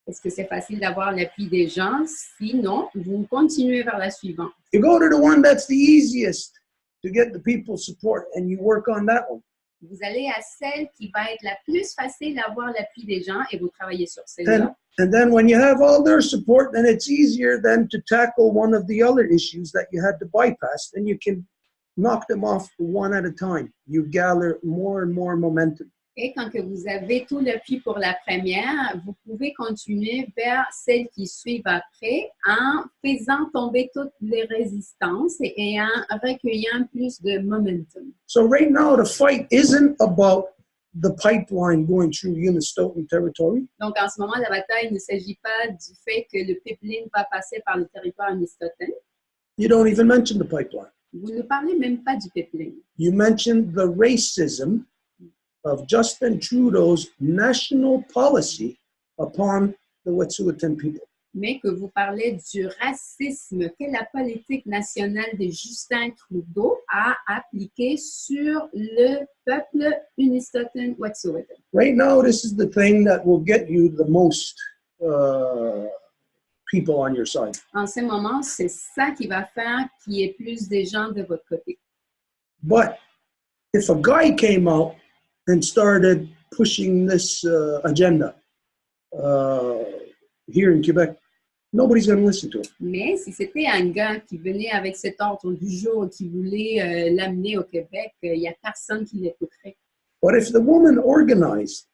Est-ce que c'est facile d'avoir l'appui des gens? Sinon, vous continuez vers la suivante. You go to the one that's the easiest to get the people support, and you work on that one. Vous allez à celle qui va être la plus facile d'avoir l'appui des gens et vous travaillez sur celle-là. And then when you have all their support, then it's easier then to tackle one of the other issues that you had to bypass. Then you can knock them off one at a time. You gather more and more momentum. Et quand que vous avez tout l'appui pour la première, vous pouvez continuer vers celles qui suivent après en faisant tomber toutes les résistances et en recueillant plus de momentum. So right now, the fight isn't about the pipeline going through Unistoten territory. Donc en ce moment, la bataille ne s'agit pas du fait que le pipeline va passer par le territoire unistoten. You don't even mention the pipeline. Vous ne parlez même pas du pipeline. You mentioned the racism of Justin Trudeau's national policy upon the Wet'suwet'en people. Mais que vous parlez du racisme que la politique nationale de Justin Trudeau a appliqué sur le peuple Unistoten Wet'suwet'en. Right now, this is the thing that will get you the most people on your side. En ce moment, c'est ça qui va faire qu'il y ait plus de gens de votre côté. But if a guy came out and started pushing this agenda here in Quebec, nobody's going to listen to him. Mais si c'était un gars qui venait avec cet ordre du jour, qui voulait l'amener au Québec, il n'y a personne qui l'écouterait. But if the woman organized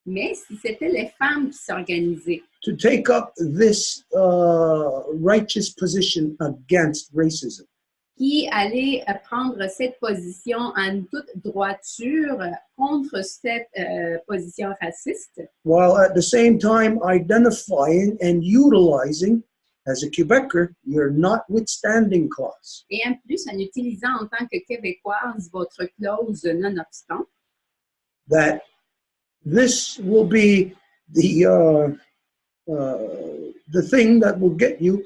Mais si c'était les femmes qui s'organisaient to take up this righteous position against racism, qui allaient prendre cette position en toute droiture contre cette position raciste, while at the same time identifying and utilizing, as a Quebecer, your notwithstanding clause. et en plus en utilisant en tant que Québécoise votre clause nonobstant, That this will be the thing that will get you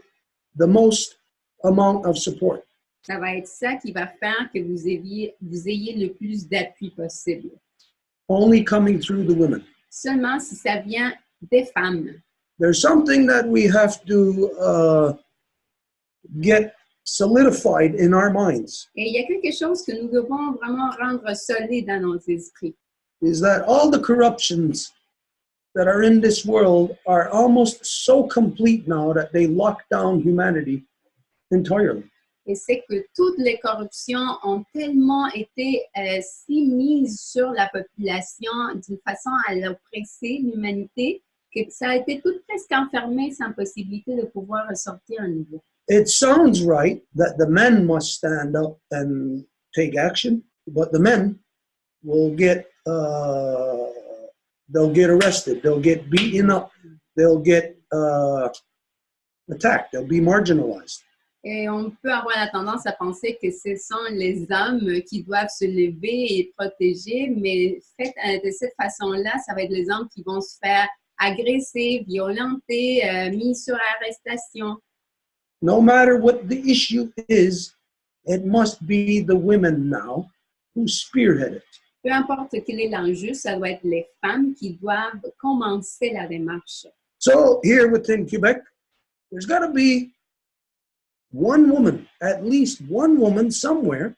the most amount of support. ça va être ça qui va faire que vous ayez le plus d'appui possible. Only coming through the women. Seulement si ça vient des femmes. There's something that we have to get solidified in our minds. Et il y a quelque chose que nous devons vraiment rendre solide dans nos esprits. Is that all the corruptions that are in this world are almost so complete now that they lock down humanity entirely. Et c'est que toutes les corruptions ont tellement été si mises sur la population d'une façon à l'oppresser, l'humanité, que ça a été tout presque enfermé sans possibilité de pouvoir ressortir à nouveau. It sounds right that the men must stand up and take action, but the men will get they'll get arrested, they'll get beaten up, they'll get attacked, they'll be marginalized. Et on peut avoir la tendance à penser que ce sont les hommes qui doivent se lever et protéger, mais fait de cette façon-là, ça va être les hommes qui vont se faire agresser, violenter, mis sur arrestation. No matter what the issue is, it must be the women now who spearhead it. Peu importe quel est l'enjeu, ça doit être les femmes qui doivent commencer la démarche. So here within Quebec, there's got to be one woman, at least one woman somewhere,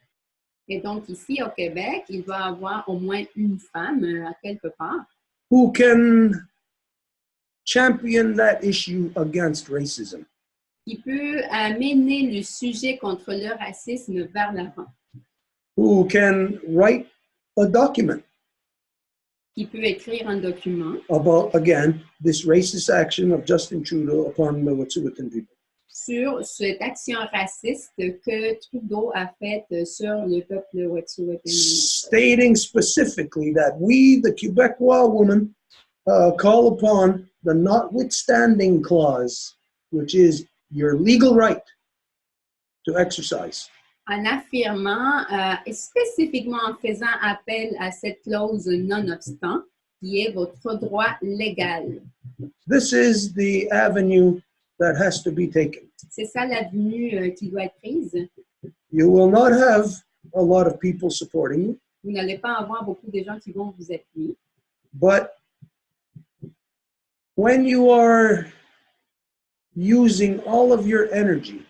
Et donc ici au Québec, il doit y avoir au moins une femme à quelque part who can champion that issue against racism. qui peut amener le sujet contre le racisme vers l'avant, Who can write a document qui peut écrire un document about, again, this racist action of Justin Trudeau upon the Wet'suwet'en people. sur cette action raciste que Trudeau a faite sur le peuple Wet'suwet'en. Stating specifically that we, the Quebecois women, call upon the notwithstanding clause, which is your legal right to exercise. En affirmant, et spécifiquement en faisant appel à cette clause nonobstant, qui est votre droit légal. This is the avenue that has to be taken. C'est ça l'avenue qui doit être prise. You will not have a lot of people supporting you, Vous n'allez pas avoir beaucoup de gens qui vont vous appuyer. but when you are using all of your energy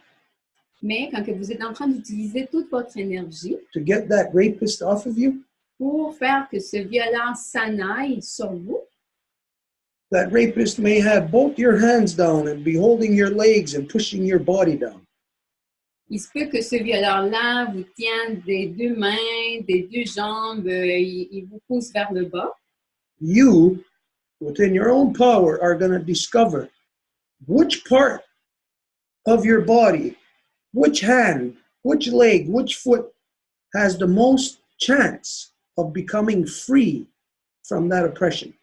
Mais quand que vous êtes en train d'utiliser toute votre énergie to get that rapist off of you, pour faire que ce violent s'en aille sur vous, that rapist may have both your hands down and be holding your legs and pushing your body down. il se peut que ce violeur-là vous tienne des deux mains, des deux jambes, il vous pousse vers le bas. You, within your own power, are going to discover which part of your body, which hand, which leg, which foot has the most chance of becoming free from that oppression.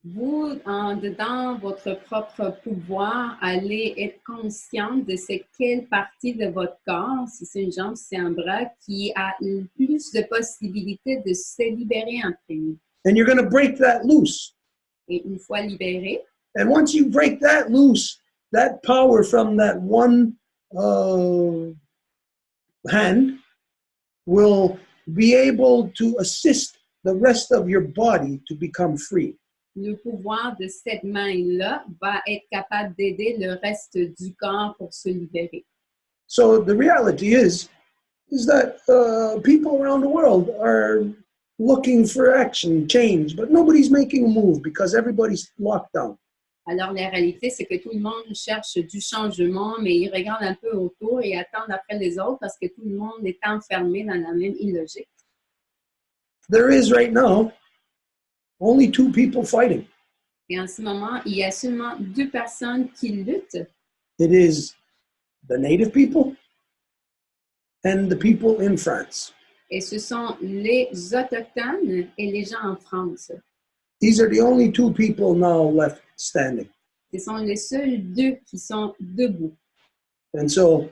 Vous, dans votre propre pouvoir, allez être conscient de c'est quelle partie de votre corps, si c'est une jambe, si c'est un bras, qui a le plus de possibilités de se libérer en premier. And you're going to break that loose. Et une fois libéré, And once you break that loose, that power from that one hand will be able to assist the rest of your body to become free. le pouvoir de cette main-là va être capable d'aider le reste du corps pour se libérer. So the reality is that people around the world are looking for action, change, but nobody's making a move because everybody's locked down. Alors, la réalité, c'est que tout le monde cherche du changement, mais ils regardent un peu autour et attendent après les autres parce que tout le monde est enfermé dans la même illogique. There is right now only two people fighting. Et en ce moment, il y a seulement 2 personnes qui luttent. It is the native people and the people in France. Et ce sont les Autochtones et les gens en France. These are the only two people now left standing. Ce sont les seuls 2 qui sont debout. And so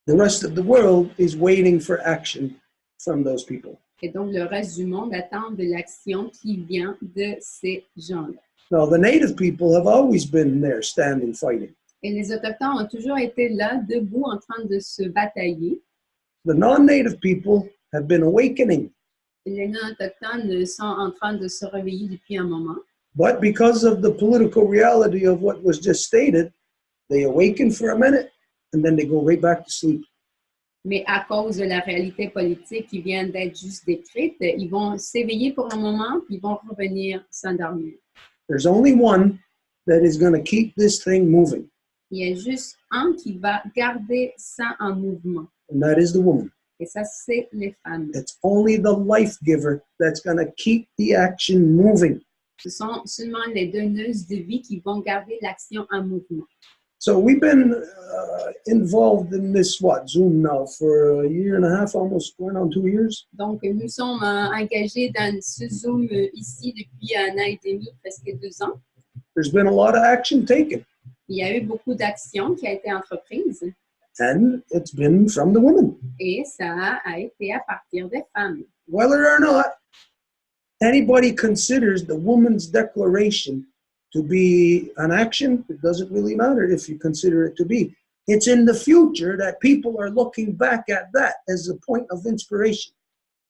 the rest of the world is waiting for action from those people. Et donc, le reste du monde attend de l'action qui vient de ces gens-là. Now, the native people have always been there standing, fighting. Et les Autochtones ont toujours été là, debout, en train de se batailler. The non-native people have been awakening. Et les non-autochtones sont en train de se réveiller depuis un moment. But because of the political reality of what was just stated, they awaken for a minute and then they go right back to sleep. Mais à cause de la réalité politique qui vient d'être juste décrite, ils vont s'éveiller pour un moment, puis ils vont revenir s'endormir. There's only one that is going to keep this thing moving, Il y a juste un qui va garder ça en mouvement. and that is the woman. Et ça, c'est les femmes. It's only the life giver that's going to keep the action moving. Ce sont seulement les donneuses de vie qui vont garder l'action en mouvement. So we've been involved in this, Zoom now for a year and a half, almost going on 2 years. Donc, nous sommes engagés dans ce Zoom ici depuis 1 an et demi, presque 2 ans. There's been a lot of action taken, Il y a eu beaucoup d'actions qui ont été entreprises and it's been from the women. et ça a été à partir des femmes. Whether or not anybody considers the woman's declaration to be an action, it doesn't really matter if you consider it to be. it's in the future that people are looking back at that as a point of inspiration.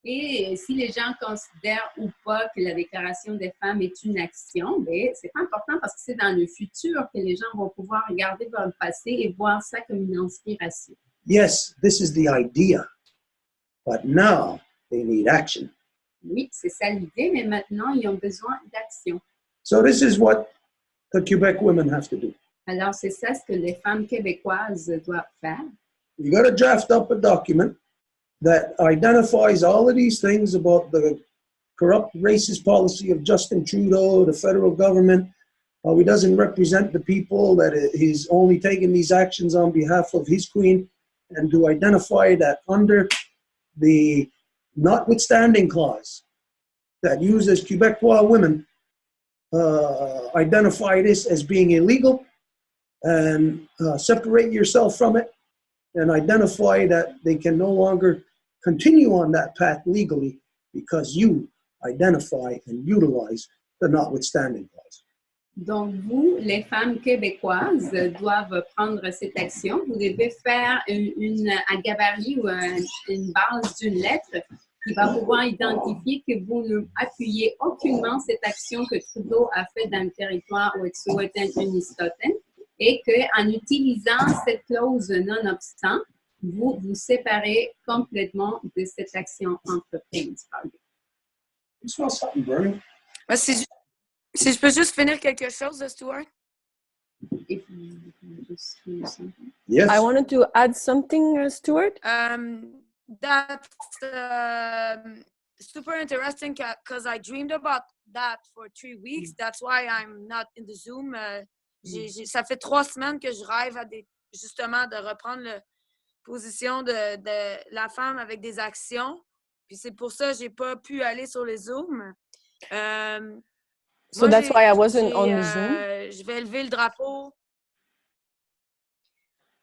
Et si les gens considèrent ou pas que la déclaration des femmes est une action, bien, c'est pas important parce que c'est dans le futur que les gens vont pouvoir regarder vers le passé et voir ça comme une inspiration. Yes, this is the idea, but now they need action. Oui, c'est ça l'idée, mais maintenant, ils ont besoin d'action. So this is what the Quebec women have to do. Alors, c'est ça ce que les femmes québécoises doivent faire. You got to draft up a document that identifies all of these things about the corrupt racist policy of Justin Trudeau, the federal government, how he doesn't represent the people, that he's only taking these actions on behalf of his queen, and to identify that under the notwithstanding clause that uses Quebecois women, identify this as being illegal and separate yourself from it and identify that they can no longer continue on that path legally because you identify and utilize the notwithstanding clause. Donc, vous, les femmes québécoises, doivent prendre cette action. Vous devez faire un gabarit ou une base d'une lettre qui va pouvoir identifier que vous ne appuyez aucunement cette action que Trudeau a faite dans le territoire Wet'suwet'en-Unistoten et qu'en utilisant cette clause nonobstant, vous vous séparez complètement de cette action entreprise. You smell something burning? Si je peux juste finir quelque chose, Stuart? If you just do something. Yes. I wanted to add something, Stuart. That's super interesting because I dreamed about that for 3 weeks. That's why I'm not in the Zoom. Ça fait 3 semaines que je rêve justement de reprendre la position de la femme avec des actions. Puis c'est pour ça que je n'ai pas pu aller sur les Zoom. So that's why I wasn't on the Zoom. Je vais lever le drapeau.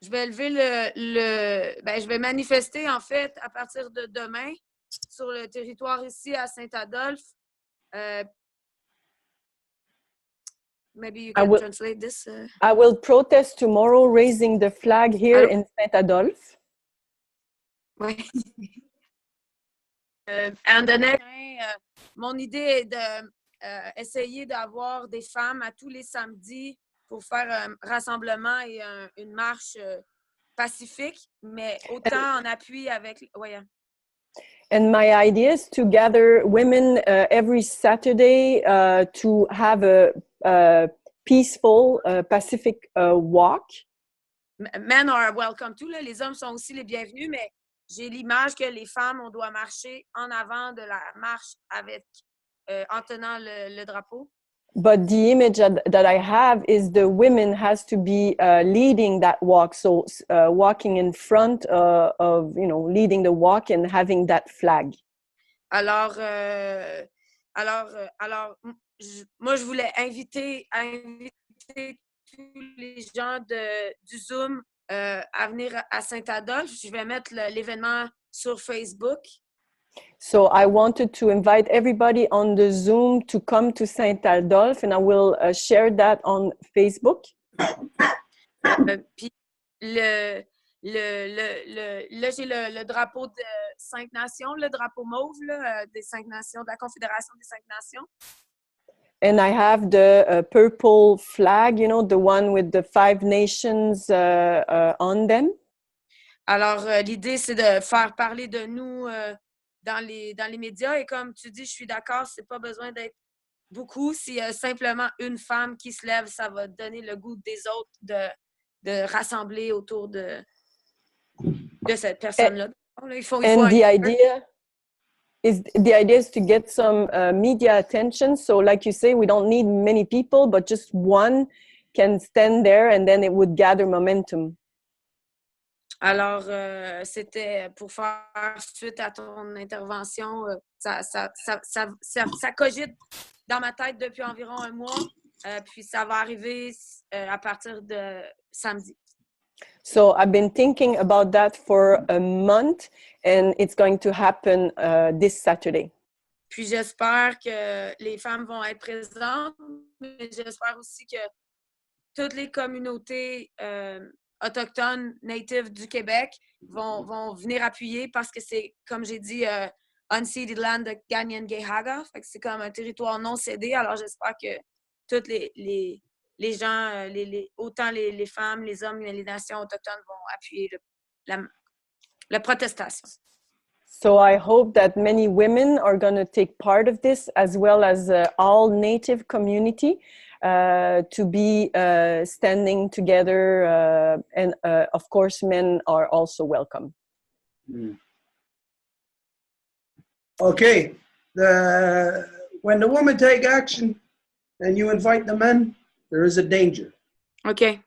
Je vais lever je vais manifester, en fait, à partir de demain, sur le territoire ici à Saint-Adolphe. Maybe you can translate this. I will protest tomorrow raising the flag here in Saint-Adolphe. Oui. Mon idée est de essayer d'avoir des femmes à tous les samedis pour faire un rassemblement et une marche pacifique, mais autant en appui avec... Ouais. And my idea is to gather women every Saturday to have a peaceful, pacific walk. Men are welcome too. Là. Les hommes sont aussi les bienvenus, mais j'ai l'image que les femmes, on doit marcher en avant de la marche avec, en tenant le drapeau. But the image that I have is the women has to be leading that walk. So walking in front of, leading the walk and having that flag. Alors, moi, je voulais inviter tous les gens du Zoom à venir à Saint-Adolphe. Je vais mettre l'événement sur Facebook. So I wanted to invite everybody on the Zoom to come to Saint-Adolphe, and I will share that on Facebook. Puis là, j'ai le drapeau de 5 nations, le drapeau mauve des 5 nations, de la Confédération des 5 nations. And I have the purple flag, the one with the 5 nations on them. Alors, l'idée, c'est de faire parler de nous dans les médias. Et comme tu dis, je suis d'accord, c'est pas besoin d'être beaucoup. S'il y a simplement une femme qui se lève, ça va donner le goût des autres de rassembler autour de cette personne-là. The idea is to get some media attention. So like you say, we don't need many people, but just one can stand there and then it would gather momentum. Alors, c'était pour faire suite à ton intervention, ça cogite dans ma tête depuis environ 1 mois, puis ça va arriver à partir de samedi. So I've been thinking about that for a month, and it's going to happen this Saturday. Puis j'espère que les femmes vont être présentes, mais j'espère aussi que toutes les communautés autochtones, natives du Québec vont venir appuyer parce que c'est, comme j'ai dit, unceded land de Ganyangehaga. Fait que c'est comme un territoire non cédé. Alors, j'espère que tous les gens, autant les femmes, les hommes, les nations autochtones vont appuyer la protestation. So I hope that many women are going to take part of this, as well as all Native community, to be standing together. And of course, men are also welcome. Mm. Okay. When the women take action and you invite the men, there is a danger. OK.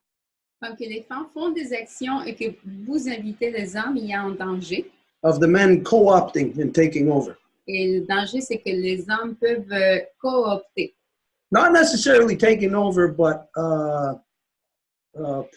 Quand que les femmes font des actions et que vous invitez les hommes, il y a un danger. Of the men co-opting and taking over. Et le danger, c'est que les hommes peuvent coopter. Not necessarily taking over, but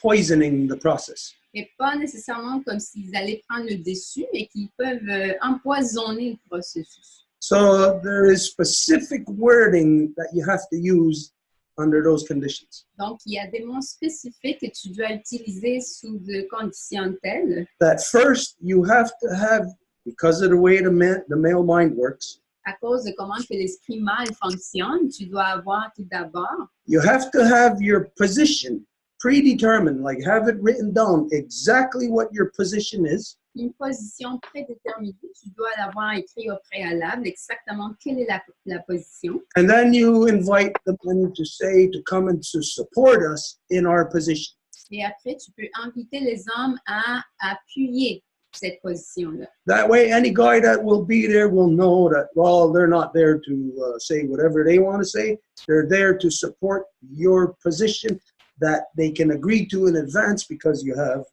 poisoning the process. Et pas nécessairement comme s'ils allaient prendre le dessus, mais qu'ils peuvent empoisonner le processus. So there is specific wording that you have to use under those conditions. Donc, il y a des mots spécifiques que tu dois utiliser sous des conditions telles. That first, you have to have, because of the way the male mind works, À cause de comment que l'esprit mâle fonctionne, tu dois avoir tout d'abord, you have to have your position predetermined, like have it written down exactly what your position is. une position prédéterminée. Tu dois l'avoir écrit au préalable, exactement quelle est la position. And then you invite the men to say, to come and to support us in our position. Et après, tu peux inviter les hommes à appuyer cette position-là. That way, any guy that will be there will know that, well, they're not there to say whatever they want to say. They're there to support your position that they can agree to in advance because you have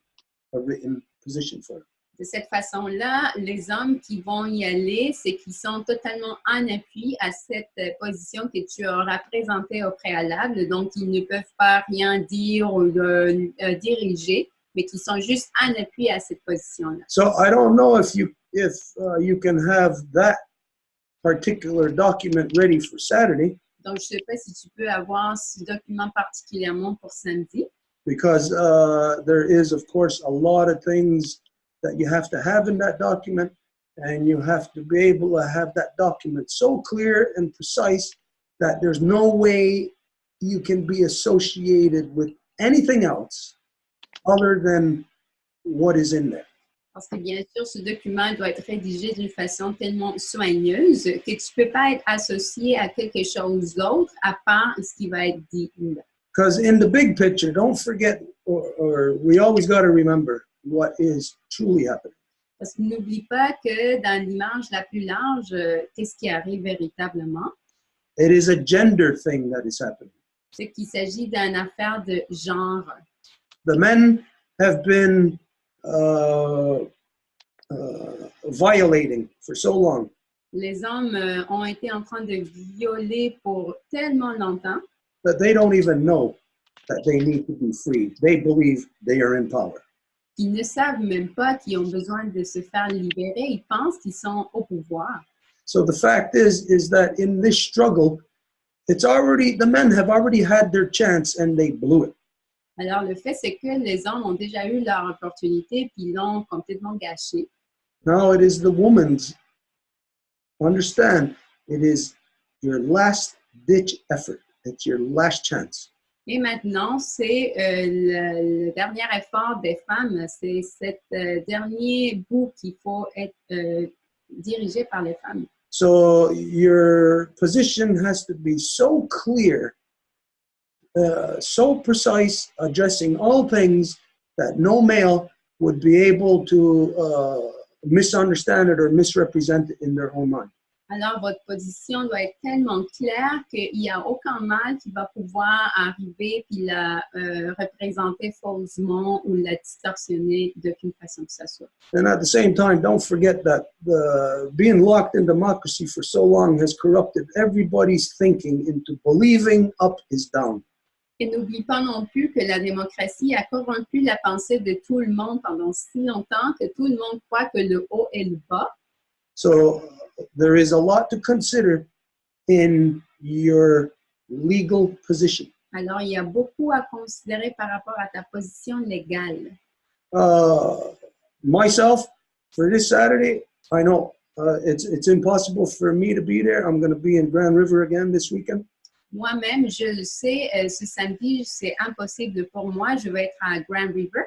a written position for them. De cette façon-là, les hommes qui vont y aller, c'est qu'ils sont totalement en appui à cette position que tu auras présentée au préalable. Donc, ils ne peuvent pas rien dire ou diriger, mais qui sont juste en appui à cette position-là. So I don't know if you can have that particular document ready for Saturday. Donc, je ne sais pas si tu peux avoir ce document particulièrement pour samedi. Because there is, of course, a lot of things that you have to have in that document, and you have to be able to have that document so clear and precise that there's no way you can be associated with anything else other than what is in there. Parce que bien sûr, ce document doit être rédigé d'une façon tellement soigneuse que tu ne peux pas être associé à quelque chose d'autre à part ce qui va être dit là. Because in the big picture, don't forget, or we always got to remember what is truly happening. Parce que n'oublie pas que dans l'image la plus large, qu'est-ce qui arrive véritablement? It is a gender thing that is happening. C'est qu'il s'agit d'une affaire de genre. The men have been violating for so long. Les hommes ont été en train de violer pour tellement longtemps that they don't even know that they need to be free. They believe they are in power. qu'ils ne savent même pas qu'ils ont besoin de se faire libérer. Ils pensent qu'ils sont au pouvoir. So the fact is that in this struggle, the men have already had their chance and they blew it. Alors, le fait, c'est que les hommes ont déjà eu leur opportunité puis l'ont complètement gâché. Now it is the woman's. Understand, it is your last ditch effort. It's your last chance. Et maintenant, c'est le dernier effort des femmes. C'est cet dernier bout qu'il faut être dirigé par les femmes. So your position has to be so clear, so precise, addressing all things that no male would be able to misunderstand it or misrepresent it in their own mind. Alors, votre position doit être tellement claire qu'il n'y a aucun mâle qui va pouvoir arriver et la représenter faussement ou la distorsionner d'aucune façon que ce soit. And at the same time, don't forget that being locked in democracy for so long has corrupted everybody's thinking into believing up is down. Et n'oublie pas non plus que la démocratie a corrompu la pensée de tout le monde pendant si longtemps que tout le monde croit que le haut est le bas. So there is a lot to consider in your legal position. Alors, il y a beaucoup à considérer par rapport à ta position légale. Myself, for this Saturday, I know it's impossible for me to be there. I'm going to be in Grand River again this weekend. Moi-même, je le sais, ce samedi, c'est impossible pour moi. Je vais être à Grand River.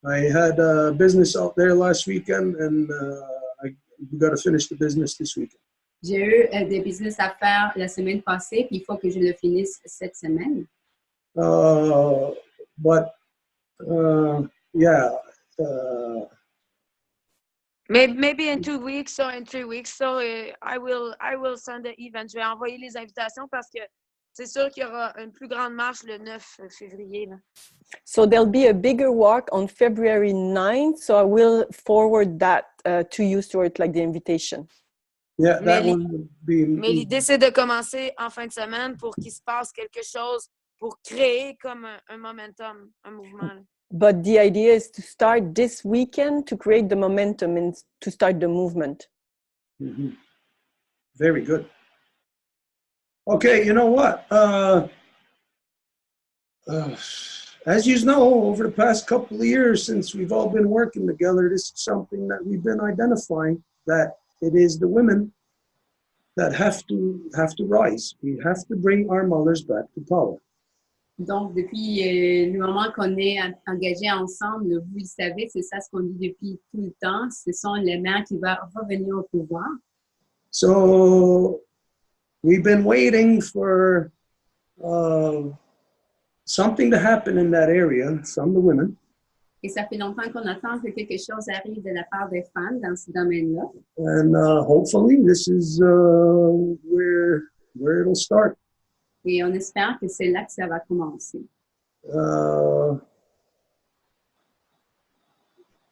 I had business out there last weekend, and we got to finish the business this weekend. J'ai eu des business à faire la semaine passée, puis il faut que je le finisse cette semaine. But yeah. Maybe in 2 weeks or in 3 weeks, so I will send the event. Je vais envoyer les invitations parce que c'est sûr qu'il y aura une plus grande marche le 9 février. Là. So there'll be a bigger walk on February 9th, so I will forward that to you, Stuart, like the invitation. Yeah, that one would be. Mais l'idée, c'est de commencer en fin de semaine pour qu'il se passe quelque chose, pour créer comme un momentum, un mouvement. Là. But the idea is to start this weekend to create the momentum and to start the movement. Mm-hmm. Very good. Okay, you know what? As you know, over the past couple of years, since we've all been working together, this is something that we've been identifying, that it is the women that have to rise. We have to bring our mothers back to power. Donc, depuis le moment qu'on est engagés ensemble, vous le savez, c'est ça ce qu'on dit depuis tout le temps. Ce sont les mères qui vont revenir au pouvoir. So, we've been waiting for something to happen in that area, some of the women. Et ça fait longtemps qu'on attend que quelque chose arrive de la part des femmes dans ce domaine-là. And hopefully this is where it'll start. Et on espère que c'est là que ça va commencer.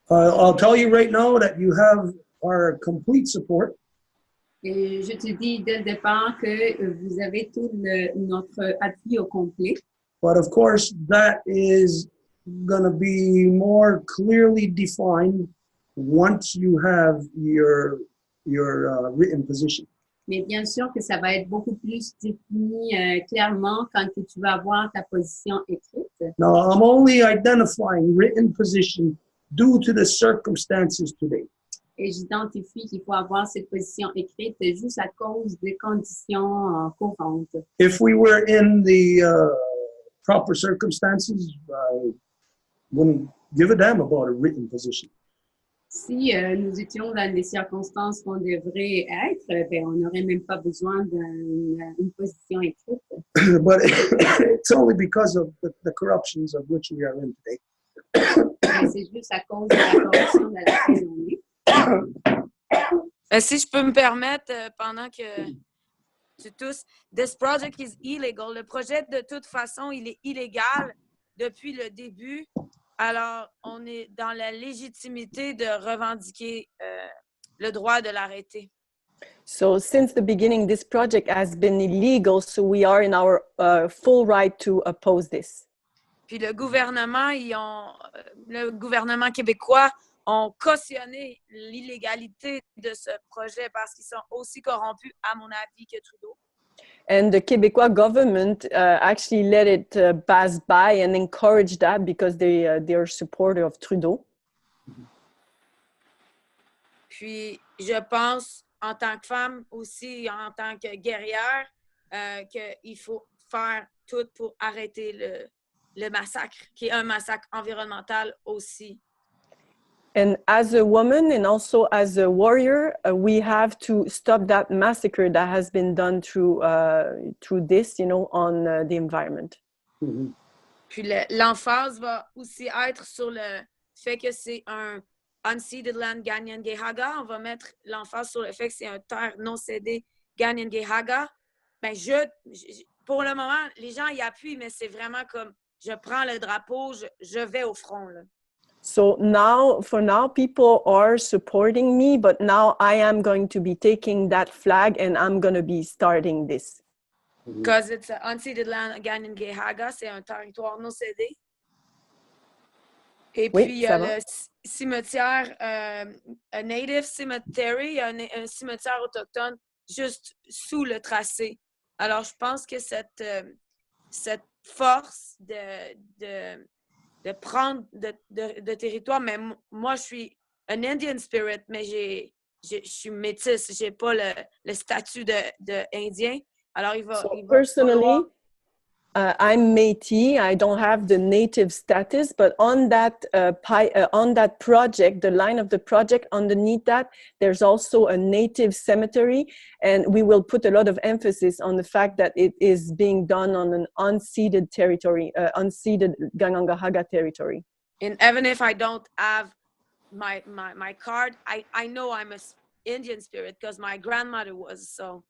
I'll tell you right now that you have our complete support. Et je te dis dès le départ que vous avez tout notre appui au complet. But of course, that is going to be more clearly defined once you have your written position. Mais bien sûr que ça va être beaucoup plus défini clairement quand tu vas avoir ta position écrite. Now, I'm only identifying written position due to the circumstances today. Et j'identifie qu'il faut avoir cette position écrite juste à cause des conditions courantes. If we were in the proper circumstances, I wouldn't give a damn about a written position. Si nous étions dans les circonstances qu'on devrait être, ben, on n'aurait même pas besoin d'une position écrite. But it's only because of the corruptions of which we are in today. C'est juste à cause de la corruption dans laquelle on est. Si je peux me permettre, pendant que tu tousses, this project is illegal. Le projet, de toute façon, il est illégal depuis le début. Alors, on est dans la légitimité de revendiquer le droit de l'arrêter. So, since the beginning, this project has been illegal, so we are in our full right to oppose this. Puis le gouvernement québécois ont cautionné l'illégalité de ce projet parce qu'ils sont aussi corrompus, à mon avis, que Trudeau. And the Quebecois government actually let it pass by and encourage that because they are supportive of Trudeau. Puis, je pense, en tant que femme aussi, en tant que guerrière, qu'il faut faire tout pour arrêter le massacre, qui est un massacre environnemental aussi. And as a woman and also as a warrior, we have to stop that massacre that has been done through this, on the environment. Mm-hmm. Puis l'emphase va aussi être sur le fait que c'est un unceded land Ganyangehaga. On va mettre l'emphase sur le fait que c'est un terre non cédée Ganyangehaga. Ben pour le moment, les gens y appuient, mais c'est vraiment comme je prends le drapeau, je vais au front là. So for now, people are supporting me, but now I am going to be taking that flag and I'm going to be starting this. Because it's an unceded land, Ganyangehaga, c'est un territoire non cédé. Et puis, il y a le cimetière, un native cemetery, il y a un cimetière autochtone juste sous le tracé. Alors, je pense que cette force de prendre de territoire. Mais moi, je suis un Indian spirit, mais je suis métisse. Je n'ai pas le statut de Indien. Alors, il va personally, I'm Métis. I don't have the native status, but on that project, the line of the project, underneath that, there's also a native cemetery, and we will put a lot of emphasis on the fact that it is being done on an unceded territory, unceded Gangangahaga territory. And even if I don't have my card, I know I'm an Indian spirit because my grandmother was, so.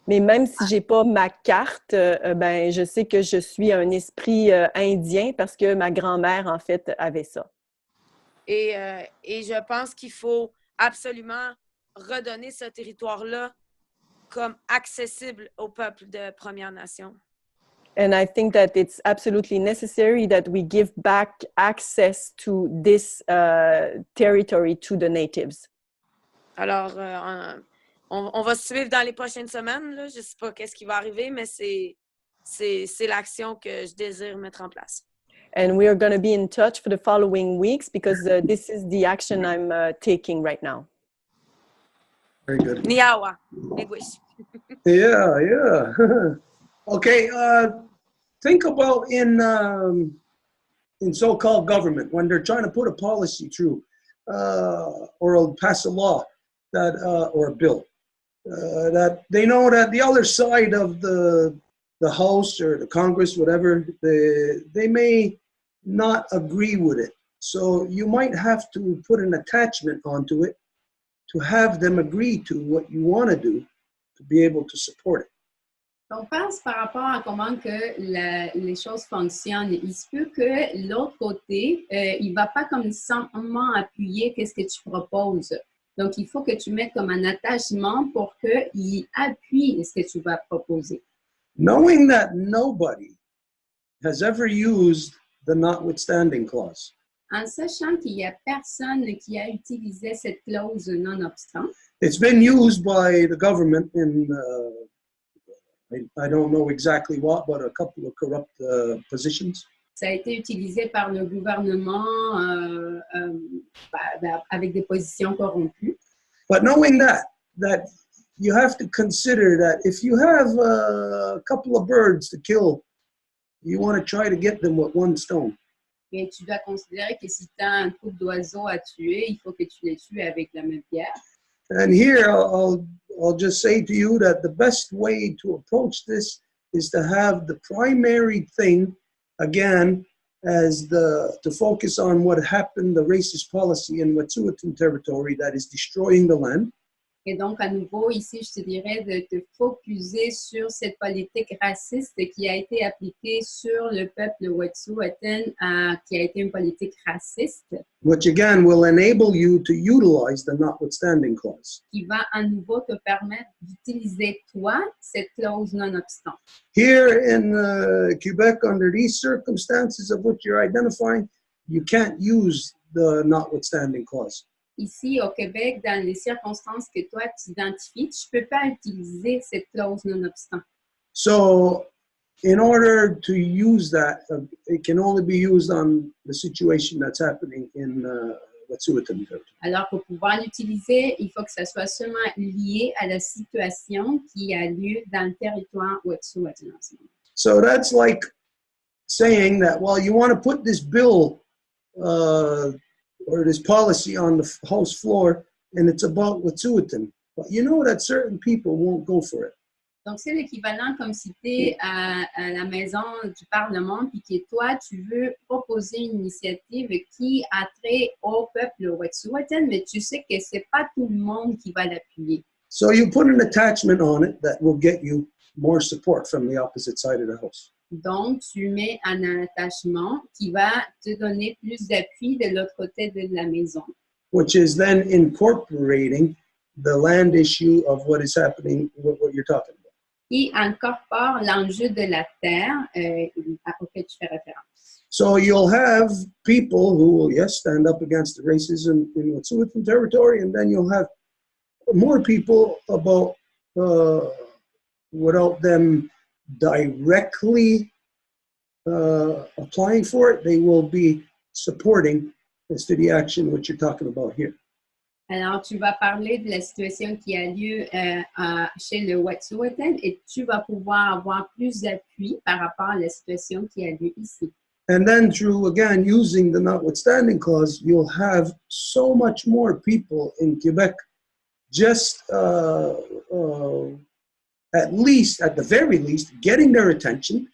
Mais même si j'ai pas ma carte, ben je sais que je suis un esprit indien parce que ma grand-mère en fait avait ça. Et je pense qu'il faut absolument redonner ce territoire-là comme accessible au peuple de Première Nation. And I think that it's absolutely necessary that we give back access to this territory to the natives. Alors, on va suivre dans les prochaines semaines. Là. Je ne sais pas qu'est-ce qui va arriver, mais c'est l'action que je désire mettre en place. And we are going to be in touch for the following weeks because this is the action I'm taking right now. Very good. Niawa. Miigwish. Yeah. Okay, think about in so-called government when they're trying to put a policy through or pass a law that or a bill that they know that the other side of the House or the Congress, whatever, they may not agree with it. So you might have to put an attachment onto it to have them agree to what you want to do to be able to support it. On pense par rapport à comment que les choses fonctionnent. Il se peut que l'autre côté, il ne va pas comme simplement appuyer qu'est-ce que tu proposes. Donc, il faut que tu mettes comme un attachement pour qu'il appuie ce que tu vas proposer. Knowing that nobody has ever used the notwithstanding clause. En sachant qu'il n'y a personne qui a utilisé cette clause nonobstant. It's been used by the government in I don't know exactly what, but a couple of corrupt positions. Ça a été utilisé par le gouvernement avec des positions corrompues. But knowing that you have to consider that if you have a couple of birds to kill, you want to try to get them with one stone. Et tu dois considérer que si tu as un couple d'oiseaux à tuer, il faut que tu les tues avec la même pierre. And here I'll just say to you that the best way to approach this is to have the primary thing, again, as to focus on what happened, the racist policy in Wet'suwet'en territory that is destroying the land. Et donc, à nouveau, ici, je te dirais de te focuser sur cette politique raciste qui a été appliquée sur le peuple Wet'suwet'en, qui a été une politique raciste. Which again will enable you to utilize the notwithstanding clause. Qui va à nouveau te permettre d'utiliser, toi, cette clause nonobstant. Here in Quebec, under these circumstances of which you're identifying, you can't use the notwithstanding clause. Ici, au Québec, dans les circonstances que toi, tu identifies, tu ne peux pas utiliser cette clause nonobstant. So, in order to use that, it can only be used on the situation that's happening in Wet'suwet'en territory. Alors, pour pouvoir l'utiliser, il faut que ça soit seulement lié à la situation qui a lieu dans le territoire Wet'suwet'en en ce moment. So, that's like saying that, well, you want to put this bill or this policy on the House floor, and it's about Wet'suwet'en. But you know that certain people won't go for it. Donc, c'est l'équivalent comme si tu es à la maison du Parlement, puis que toi, tu veux proposer une initiative qui a trait au peuple Wet'suwet'en, mais tu sais que ce n'est pas tout le monde qui va l'appuyer. So you put an attachment on it that will get you more support from the opposite side of the House. Donc, tu mets un attachement qui va te donner plus d'appui de l'autre côté de la maison. Which is then incorporating the land issue of what is happening, what you're talking about. Qui incorpore l'enjeu de la terre auquel tu fais référence. So you'll have people who will, yes, stand up against the racism in Wet'suwet'en territory, and then you'll have more people about, without them directly applying for it, they will be supporting as to the action which you're talking about here. Alors, tu vas parler de la situation qui a lieu chez le Wet'suwet'en et tu vas pouvoir avoir plus d'appui par rapport à la situation qui a lieu ici. And then through, again, using the notwithstanding clause, you'll have so much more people in Quebec just at the very least, getting their attention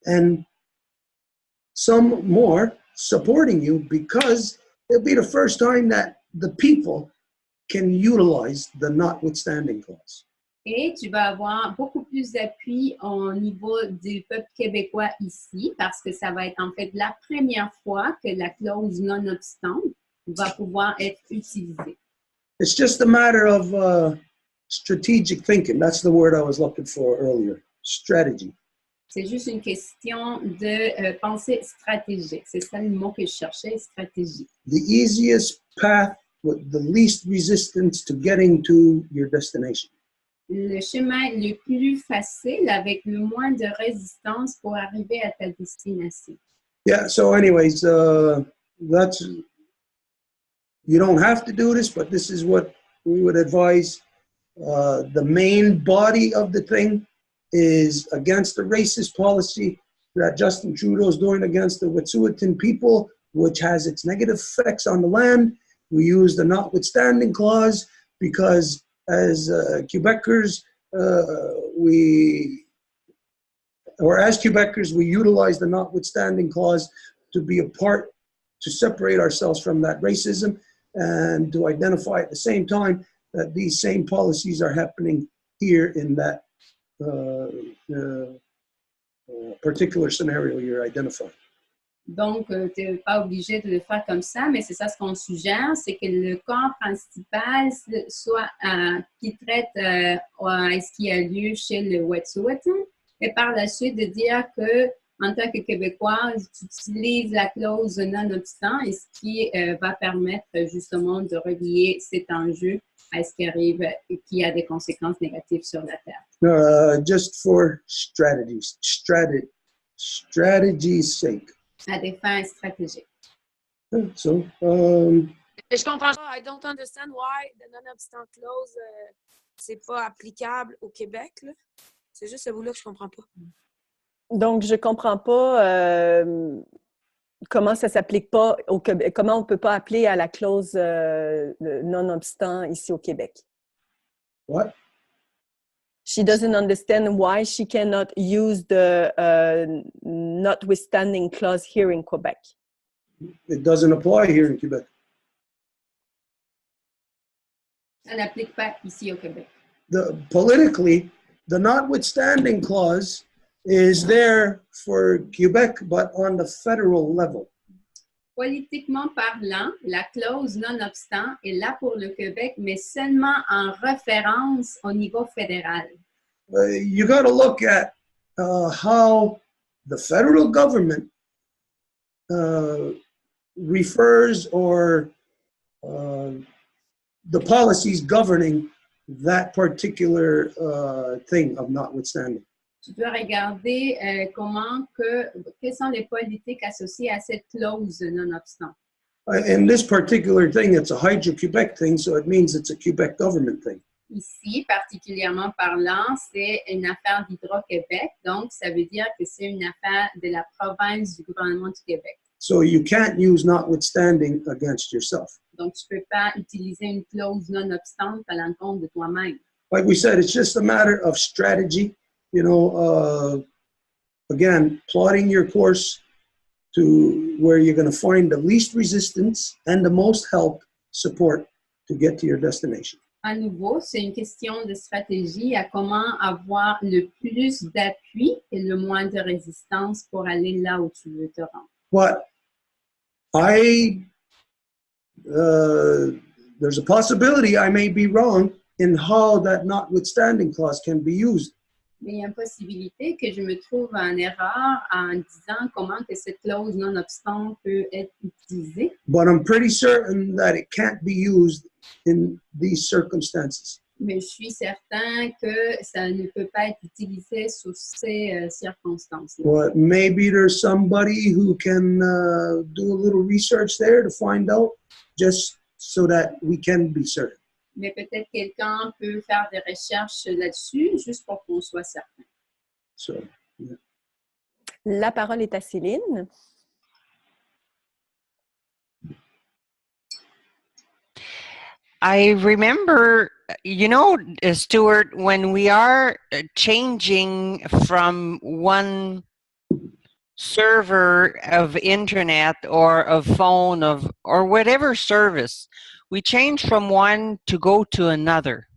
and some more supporting you because it'll be the first time that the people can utilize the notwithstanding clause. Et tu vas avoir beaucoup plus d'appui au niveau du peuple québécois ici parce que ça va être en fait la première fois que la clause nonobstant va pouvoir être utilisée. It's just a matter of strategic thinking. That's the word I was looking for earlier. Strategy. C'est juste une question de pensée stratégique. C'est ça le mot que je cherchais, stratégie. The easiest path with the least resistance to getting to your destination. Le chemin le plus facile avec le moins de résistance pour arriver à ta destination. Yeah, so anyways, that's, you don't have to do this, but this is what we would advise. The main body of the thing is against the racist policy that Justin Trudeau is doing against the Wet'suwet'en people, which has its negative effects on the land. We use the notwithstanding clause because as Quebecers, we utilize the notwithstanding clause to be a part, to separate ourselves from that racism and to identify at the same time that these same policies are happening here in that particular scenario you're identifying. Donc, tu n'es pas obligé de le faire comme ça, mais c'est ça ce qu'on suggère, c'est que le corps principal soit qui traite ce qui a lieu chez le Wet'suwet'en et par la suite de dire que en tant que Québécois, tu utilises la clause nonobstant et ce qui va permettre justement de relier cet enjeu à ce qui arrive et qui a des conséquences négatives sur la Terre. Just for strategy's sake. À des fins stratégiques. So, Je comprends pas. I don't understand why the non-obstant clause, c'est pas applicable au Québec. Là. C'est juste ce bout-là que je comprends pas. Donc, je comprends pas comment ça s'applique pas au Québec, comment on peut pas appeler à la clause non-obstant ici au Québec. What? She doesn't understand why she cannot use the notwithstanding clause here in Quebec. It doesn't apply here in Quebec. Ça n'applique pas ici au Québec. Politically, the notwithstanding clause is there for Quebec, but on the federal level. Politiquement parlant, la clause nonobstant est là pour le Québec, mais seulement en référence au niveau fédéral. You got to look at how the federal government refers or the policies governing that particular thing of notwithstanding. Tu dois regarder quelles sont les politiques associées à cette clause nonobstant. In this particular thing, it's a Hydro-Quebec thing, so it means it's a Quebec government thing. Ici, particulièrement parlant, c'est une affaire d'Hydro-Québec, donc ça veut dire que c'est une affaire de la province du gouvernement du Québec. So you can't use notwithstanding against yourself. Donc, tu ne peux pas utiliser une clause nonobstante à l'encontre de toi-même. Like we said, it's just a matter of strategy. You know, again, plotting your course to where you're going to find the least resistance and the most help, support to get to your destination. À nouveau, c'est une question de stratégie à comment avoir le plus d'appui et le moins de résistance pour aller là où tu veux te rendre. But there's a possibility I may be wrong in how that notwithstanding clause can be used. Mais il y a une possibilité que je me trouve en erreur en disant comment que cette clause non-obstant peut être utilisée. But I'm pretty certain that it can't be used in these circumstances. Mais je suis certain que ça ne peut pas être utilisé sous ces circonstances. But maybe there's somebody who can do a little research there to find out, just so that we can be certain. Mais peut-être quelqu'un peut faire des recherches là-dessus, juste pour qu'on soit certain. So, yeah. La parole est à Céline. I remember, you know, Stuart, when we are changing from one server of internet or of phone or whatever service, we change from one to go to another.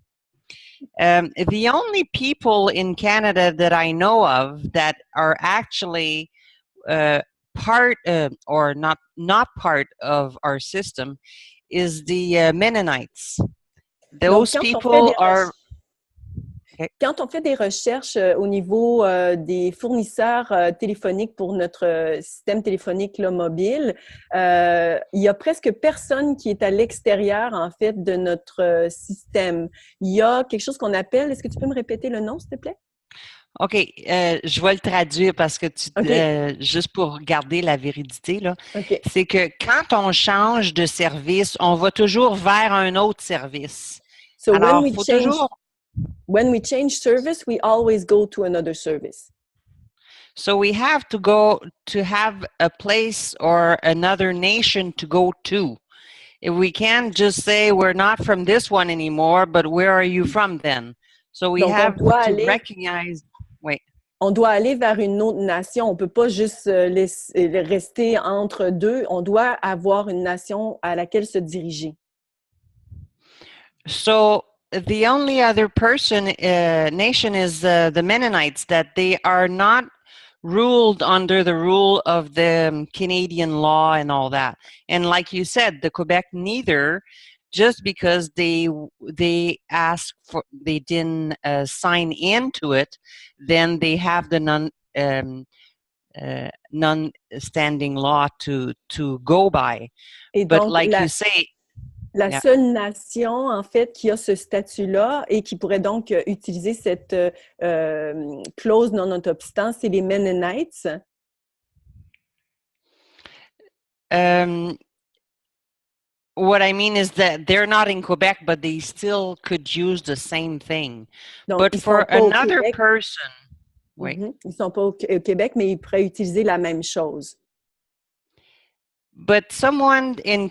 The only people in Canada that I know of that are actually part or not part of our system is the Mennonites. Those people are... Quand on fait des recherches au niveau des fournisseurs téléphoniques pour notre système téléphonique là, mobile, il y a presque personne qui est à l'extérieur, en fait, de notre système. Il y a quelque chose qu'on appelle... Est-ce que tu peux me répéter le nom, s'il te plaît? OK, je vais le traduire parce que juste pour garder la véridité, là, c'est que quand on change de service, on va toujours vers un autre service. So alors, when we change service, we always go to another service. So we have to go to have a place or another nation to go to. We can't just say we're not from this one anymore, but where are you from then? So we have to recognize... Oui. On doit aller vers une autre nation. On ne peut pas juste rester entre deux. On doit avoir une nation à laquelle se diriger. So the only other nation is the Mennonites, that they are not ruled under the rule of the Canadian law and all that. And like you said, the Quebec neither, just because they didn't sign into it, then they have the non-standing law to go by. Et but donc, like you say, la seule nation, en fait, qui a ce statut-là et qui pourrait donc utiliser cette clause non-obstant, c'est les Mennonites. What I mean is that they're not in Quebec, but they still could use the same thing. Donc, but for another person, ils ne sont pas au Québec, mais ils pourraient utiliser la même chose. But someone in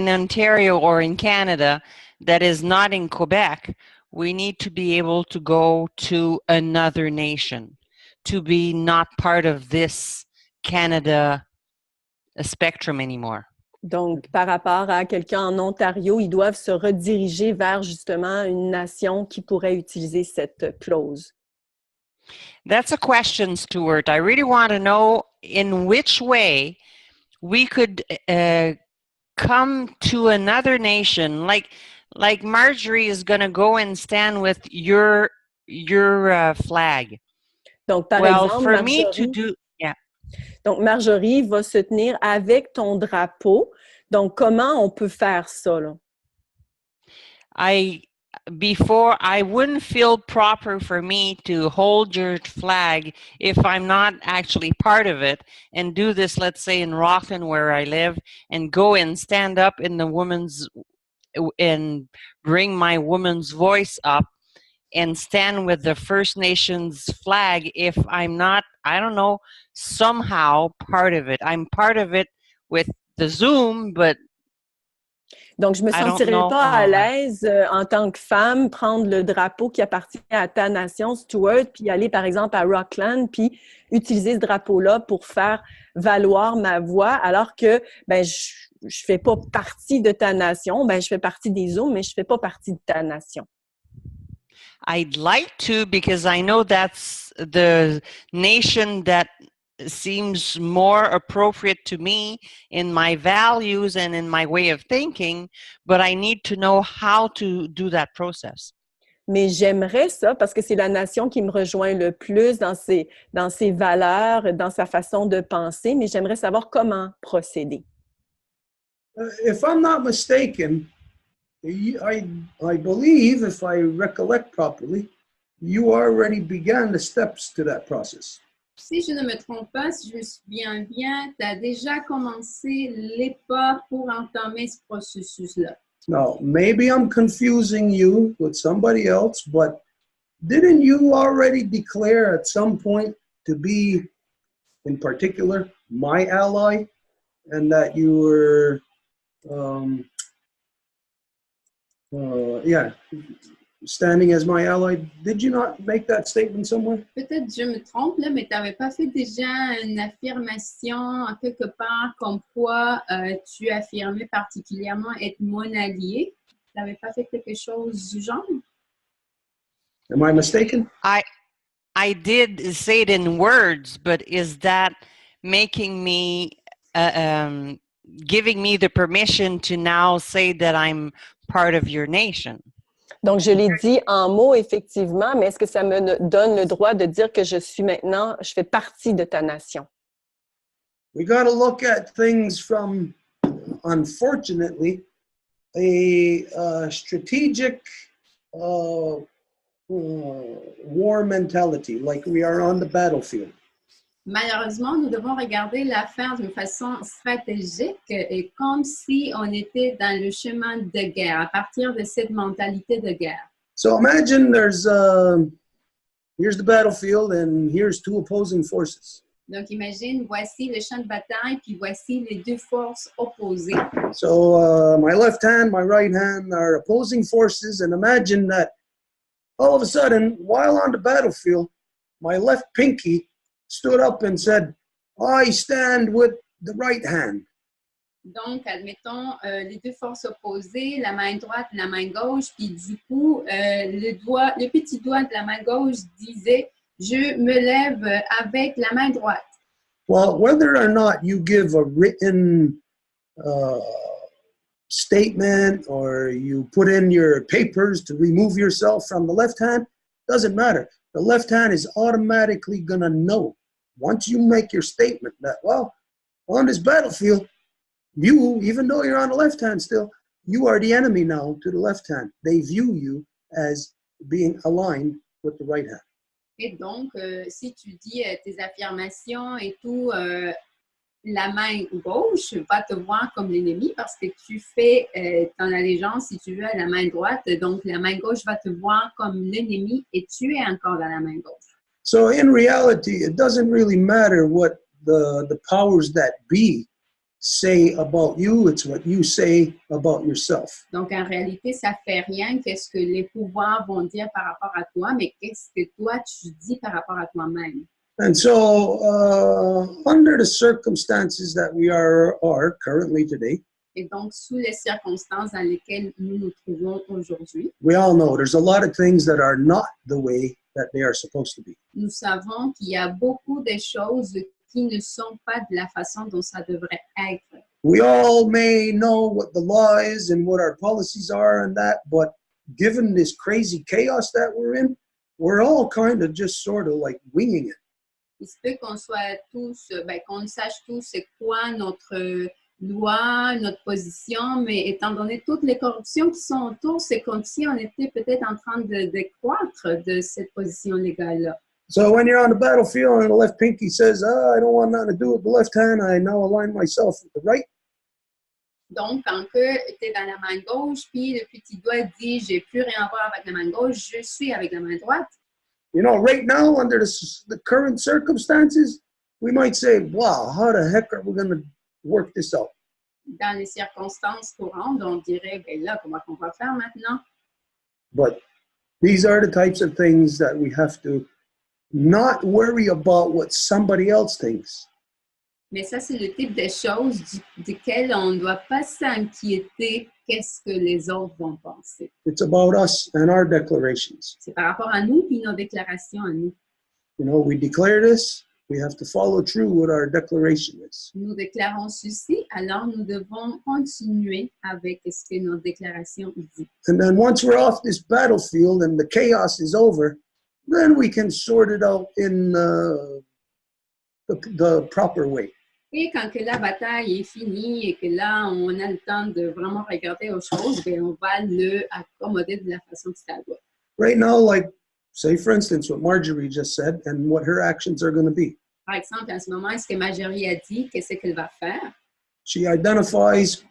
Ontario or in Canada that is not in Quebec, we need to be able to go to another nation to be not part of this Canada spectrum anymore. Donc, par rapport à quelqu'un en Ontario, ils doivent se rediriger vers justement une nation qui pourrait utiliser cette clause. That's a question, Stuart. I really want to know in which way we could come to another nation. Like Marjorie is going to go and stand with your flag. Donc, par exemple, for me to do, yeah. Donc, Marjorie va se tenir avec ton drapeau. Donc, comment on peut faire ça, là? Before, I wouldn't feel proper for me to hold your flag if I'm not actually part of it and do this, let's say, in Rockland, where I live, and go and stand up in and bring my woman's voice up and stand with the First Nations flag if I'm not, I don't know, somehow part of it. I'm part of it with the Zoom, but donc, je ne me sentirais pas à l'aise en tant que femme prendre le drapeau qui appartient à ta nation, Stuart, puis aller, par exemple, à Rockland, puis utiliser ce drapeau-là pour faire valoir ma voix, alors que ben, je ne fais pas partie de ta nation. Ben, je fais partie des Zooms, mais je ne fais pas partie de ta nation. I'd like to, because I know that's the nation that seems more appropriate to me in my values and in my way of thinking, but I need to know how to do that process. Mais j'aimerais ça parce que c'est la nation qui me rejoint le plus dans ses valeurs, dans sa façon de penser, mais j'aimerais savoir comment procéder. If I'm not mistaken, I believe, if I recollect properly, you already began the steps to that process. Si je ne me trompe pas, si je me souviens bien, tu as déjà commencé les pas pour entamer ce processus-là. Now, maybe I'm confusing you with somebody else, but didn't you already declare at some point to be, in particular, my ally, and that you were, standing as my ally? Did you not make that statement somewhere? Peut-être je me trompe, là, mais tu n'avais pas fait déjà une affirmation en quelque part comme quoi tu affirmais particulièrement être mon allié. Tu n'avais pas fait quelque chose du genre? Am I mistaken? I did say it in words, but is that making me, giving me the permission to now say that I'm part of your nation? Donc, je l'ai dit en mots, effectivement, mais est-ce que ça me donne le droit de dire que je fais partie de ta nation? We got to look at things from, unfortunately, a strategic war mentality, like we are on the battlefield. Malheureusement, nous devons regarder l'affaire d'une façon stratégique et comme si on était dans le chemin de guerre, à partir de cette mentalité de guerre. So imagine here's the battlefield and here's two opposing forces. Donc, imagine, voici le champ de bataille, puis voici les deux forces opposées. So my left hand, my right hand are opposing forces, and imagine that all of a sudden, while on the battlefield, my left pinky stood up and said, I stand with the right hand. Donc, admettons, les deux forces opposées, la main droite et la main gauche, puis du coup, le petit doigt de la main gauche disait, je me lève avec la main droite. Well, whether or not you give a written statement or you put in your papers to remove yourself from the left hand, doesn't matter. The left hand is automatically going to know. Once you make your statement that, well, on this battlefield, you, even though you're on the left hand still, you are the enemy now to the left hand. They view you as being aligned with the right hand. Et donc, si tu dis tes affirmations et tout, la main gauche va te voir comme l'ennemi parce que tu fais ton allégeance, si tu veux, à la main droite. Donc, la main gauche va te voir comme l'ennemi et tu es encore dans la main gauche. So in reality, it doesn't really matter what the powers that be say about you, it's what you say about yourself. Donc, en réalité, ça fait rien qu'est-ce que les pouvoirs vont dire par rapport à toi, mais qu'est-ce que toi, tu dis par rapport à toi-même. And so, under the circumstances that we are currently today, et donc, sous les circonstances dans lesquelles nous nous trouvons aujourd'hui, we all know there's a lot of things that are not the way that they are supposed to be. Nous savons qu'il y a beaucoup de choses qui ne sont pas de la façon dont ça devrait être. We all may know what the law is and what our policies are and that, but given this crazy chaos that we're in, we're all kind of just sort of like winging it. Il se peut qu'on soit tous, qu'on sache tous c'est quoi notre loi, notre position, mais étant donné toutes les corruptions qui sont autour, c'est comme si on était peut-être en train de décroître de cette position légale-là. So when you're on the battlefield and the left pinky says, I don't want nothing to do with the left hand, I now align myself with the right. Donc, quand tu es dans la main gauche, puis le petit doigt dit, j'ai plus rien à voir avec la main gauche, je suis avec la main droite. You know, right now, under the current circumstances, we might say, wow, how the heck are we going to work this out? Dans les circonstances courantes, on dirait, ben là, comment on va faire maintenant? But these are the types of things that we have to not worry about what somebody else thinks. Mais ça, c'est le type de choses duquel on ne doit pas s'inquiéter qu'est-ce que les autres vont penser. It's about us and our declarations. C'est par rapport à nous et nos déclarations à nous. You know, we declare this, we have to follow through what our declaration is. Nous déclarons ceci, alors nous devons continuer avec ce que nos déclarations disent. And then once we're off this battlefield and the chaos is over, then we can sort it out in the proper way. Et quand que la bataille est finie et que là, on a le temps de vraiment regarder aux choses, bien, on va le accommoder de la façon que ça doit. Right now, like, say, for instance, what Marjorie just said and what her actions are going to be. Par exemple, en ce moment, ce que Marjorie a dit, qu'est-ce qu'elle va faire? She identifies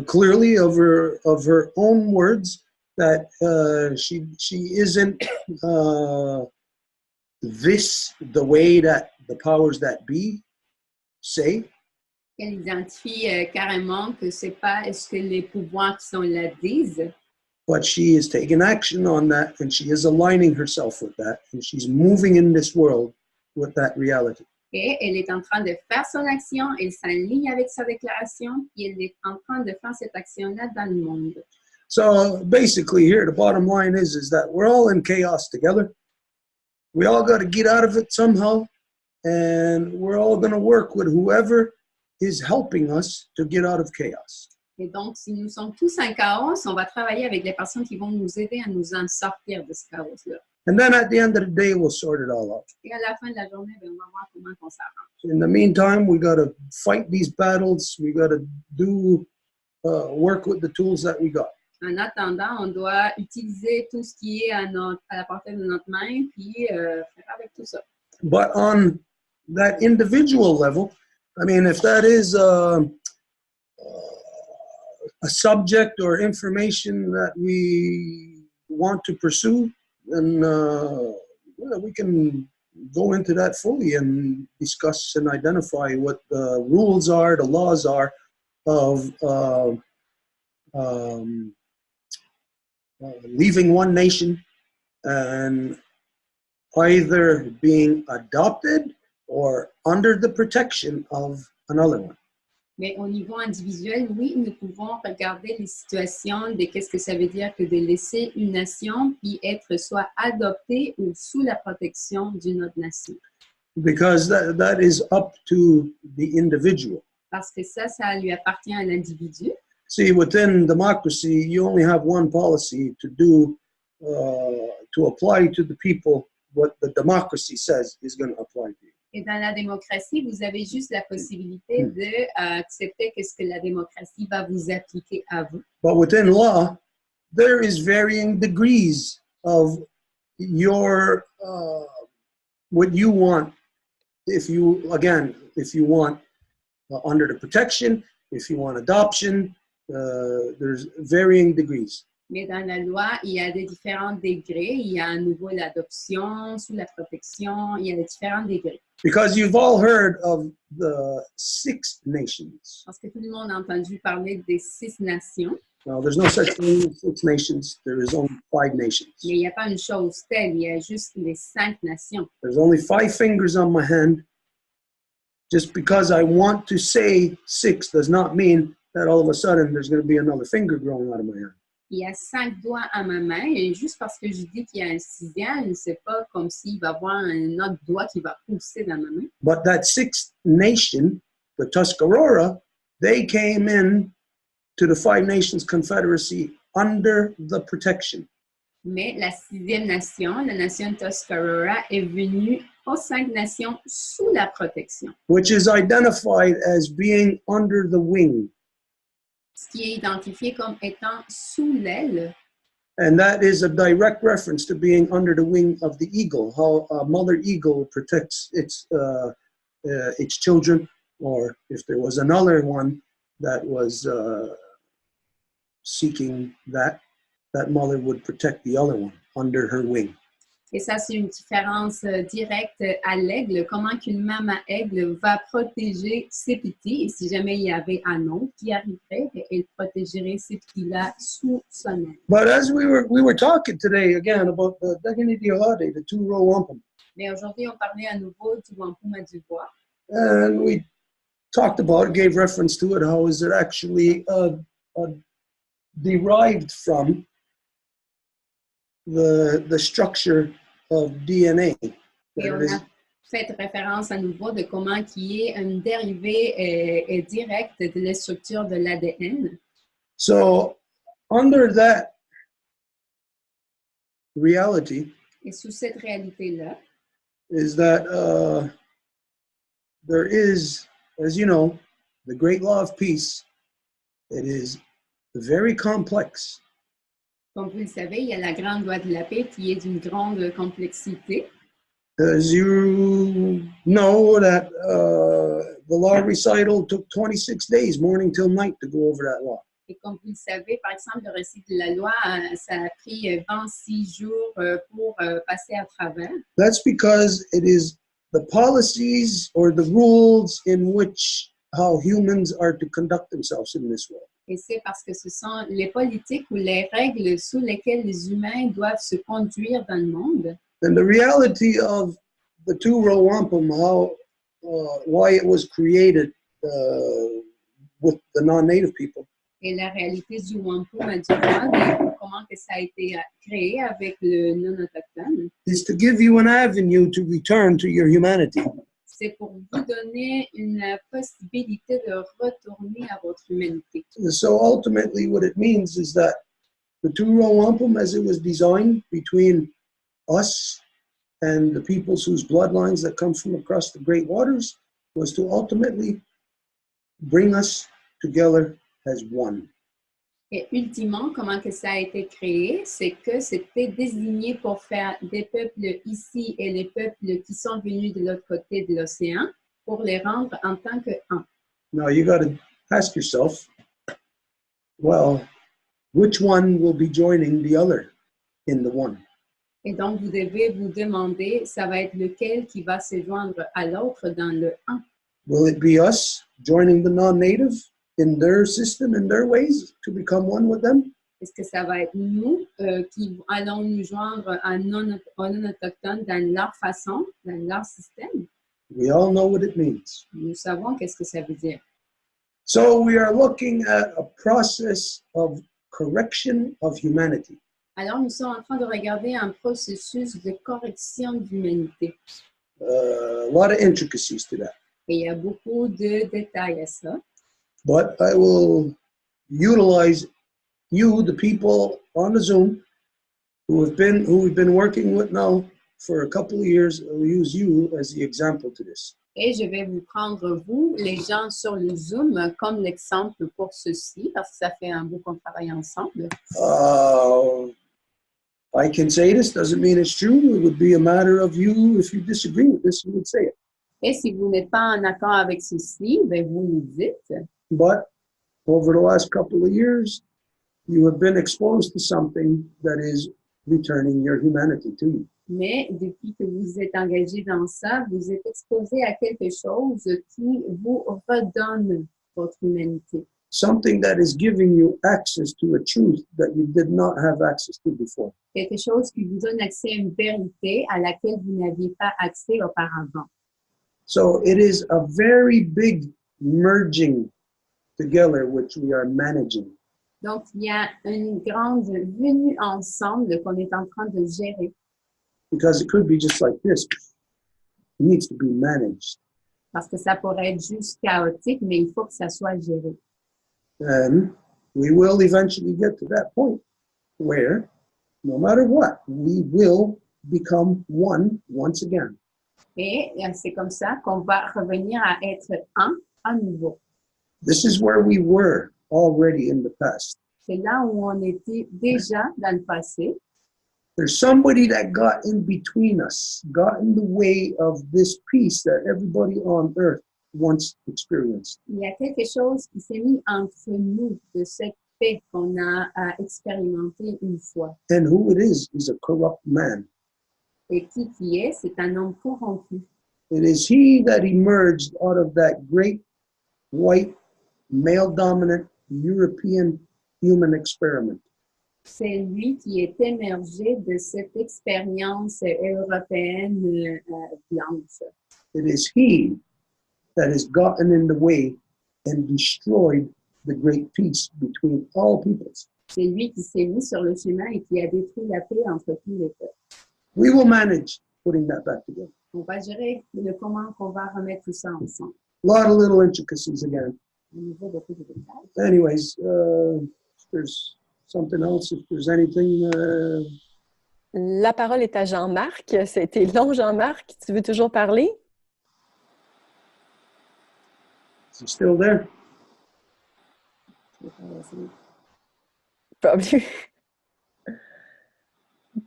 clearly of her own words that she isn't the way that the powers that be say. Elle identifie carrément que c'est pas ce que les pouvoirs qui sont là disent. But she is taking action on that, and she is aligning herself with that, and she's moving in this world with that reality. Et elle est en train de faire son action, elle s'aligne avec sa déclaration, et elle est en train de faire cette action-là dans le monde. So basically here, the bottom line is that we're all in chaos together. We all got to get out of it somehow, and we're all going to work with whoever is helping us to get out of chaos. Et donc, si nous sommes tous en chaos, on va travailler avec les personnes qui vont nous aider à nous en sortir de ce chaos-là. And then at the end of the day, we'll sort it all out. Et à la fin de la journée, on va voir comment on s'arrange. In the meantime, we got to fight these battles. We got to do work with the tools that we got. En attendant, on doit utiliser tout ce qui est à la portée de notre main, puis faire avec tout ça. But on that individual level, I mean, if that is a subject or information that we want to pursue, then we can go into that fully and discuss and identify what the rules are, the laws are of leaving one nation and either being adopted or under the protection of another one. Mais au niveau individuel, oui, nous pouvons regarder les situations de qu'est-ce que ça veut dire que de laisser une nation puis être soit adopté ou sous la protection d'une autre nation. Because that is up to the individual. Parce que ça lui appartient à l'individu. See, within democracy, you only have one policy to do, to apply to the people what the democracy says is going to apply to you. Et dans la démocratie, vous avez juste la possibilité d'accepter ce que la démocratie va vous appliquer à vous. But within law, there is varying degrees of your, what you want. If you want under the protection, if you want adoption, there's varying degrees. Mais dans la loi, il y a des différents degrés. Il y a à nouveau l'adoption, sous la protection, il y a des différents degrés. Because you've all heard of the 6 nations. Parce que tout le monde a entendu parler des 6 nations. Now, there's no such thing as 6 nations. There is only 5 nations. Mais il n'y a pas une chose telle, il y a juste les 5 nations. There's only 5 fingers on my hand. Just because I want to say 6 does not mean that all of a sudden there's going to be another finger growing out of my hand. Il y a 5 doigts à ma main et juste parce que je dis qu'il y a un 6e, c'est pas comme s'il va y avoir un autre doigt qui va pousser dans ma main. But that 6th nation, the Tuscarora, they came in to the 5 Nations Confederacy under the protection. Mais la 6e nation, la nation Tuscarora, est venue aux 5 nations sous la protection. Which is identified as being under the wing. Ce qui est identifié comme étant sous l'aile. And that is a direct reference to being under the wing of the eagle, how a mother eagle protects its children, or if there was another one that was seeking that mother would protect the other one under her wing. Et ça, c'est une différence directe à l'aigle. Comment qu'une maman aigle va protéger ses petits. Et si jamais il y avait un oncle qui arriverait, elle protégerait ses petits-là sous son aile. But as we were talking today again about the Two Row Wampum. Mais aujourd'hui, on parlait à nouveau du wampum à Deux Voies. And we talked about it, gave reference to it. How is it actually derived from the structure of DNA. Et on a fait référence à nouveau de comment qui est une dérivée directe de la structure de l'ADN. So, under that reality, et sous cette réalité-là, is that there is as you know, the great law of peace, it is very complex. Comme vous le savez, il y a la grande loi de la paix qui est d'une grande complexité. As you know that the law recital took 26 days, morning till night, to go over that law. Et comme vous le savez, par exemple, le récit de la loi, ça a pris 26 jours pour passer à travers. That's because it is the policies or the rules in which how humans are to conduct themselves in this world. Et c'est parce que ce sont les politiques ou les règles sous lesquelles les humains doivent se conduire dans le monde. And the reality of the Two Row Wampum, why it was created with the non-native people, Et la réalité du wampum du monde, comment que ça a été créé avec le non-autochtone, is to give you an avenue to return to your humanity. c'est pour vous donner une possibilité de retourner à votre humanité. So ultimately what it means is that the Two Row Wampum, as it was designed between us and the peoples whose bloodlines that come from across the great waters, was to ultimately bring us together as one. Et ultimement, comment que ça a été créé, c'est que c'était désigné pour faire des peuples ici et les peuples qui sont venus de l'autre côté de l'océan, pour les rendre en tant que un. Now you got to ask yourself, well, which one will be joining the other in the one? Et donc, vous devez vous demander, ça va être lequel qui va se joindre à l'autre dans le un. Will it be us joining the non-native in their system, in their ways, to become one with them? Est-ce que ça va être nous qui allons nous joindre à non-autochtones dans leur façon, dans leur système? We all know what it means. Nous savons qu'est-ce que ça veut dire. So we are looking at a process of correction of humanity. Alors, nous sommes en train de regarder un processus de correction de l'humanité. A lot of intricacies to that. Et il y a beaucoup de détails à ça. But I will utilize you, the people on the Zoom, who we've been working with now for a couple of years. I'll use you as the example to this. Et je vais vous prendre, vous, les gens sur le Zoom, comme l'exemple pour ceci, parce que ça fait un bout qu'on travaille ensemble. I can say this, doesn't mean it's true. It would be a matter of you, if you disagree with this, you would say it. Et si vous n'êtes pas en accord avec ceci, ben vous nous dites. But over the last couple of years, you have been exposed to something that is returning your humanity to you. Mais depuis que vous êtes engagé dans ça, vous êtes exposé à quelque chose qui vous redonne votre humanité. Something that is giving you access to a truth that you did not have access to before. Quelque chose qui vous donne accès à une vérité à laquelle vous n'aviez pas accès auparavant. So it is a very big merging together which we are managing. Donc, il y a une grande venue ensemble qu'on est en train de gérer. Because it could be just like this. It needs to be managed. Parce que ça pourrait être juste chaotique, mais il faut que ça soit géré. And we will eventually get to that point where, no matter what, we will become one once again. Et c'est comme ça qu'on va revenir à être un à nouveau. This is where we were already in the past. C'est là où on était déjà dans le passé. There's somebody that got in between us, got in the way of this peace that everybody on earth once experienced. Il y a quelque chose qui s'est mis entre nous de cette paix qu'on a expérimenté une fois. And who it is a corrupt man. Et qui est? C'est un homme corrompu. It is he that emerged out of that great white male-dominant European human experiment. C'est lui qui est émergé de cette expérience européenne blanche. It is he that has gotten in the way and destroyed the great peace between all peoples. C'est lui qui s'est mis sur le chemin et qui a détruit la paix entre tous les peuples. We will manage putting that back together. On va gérer comment qu'on va remettre tout ça ensemble. A lot of little intricacies again. Au niveau de tous les détails. Anyways, if there's something else, if there's anything... La parole est à Jean-Marc. C'était long, Jean-Marc. Tu veux toujours parler? Is he still there? Probably.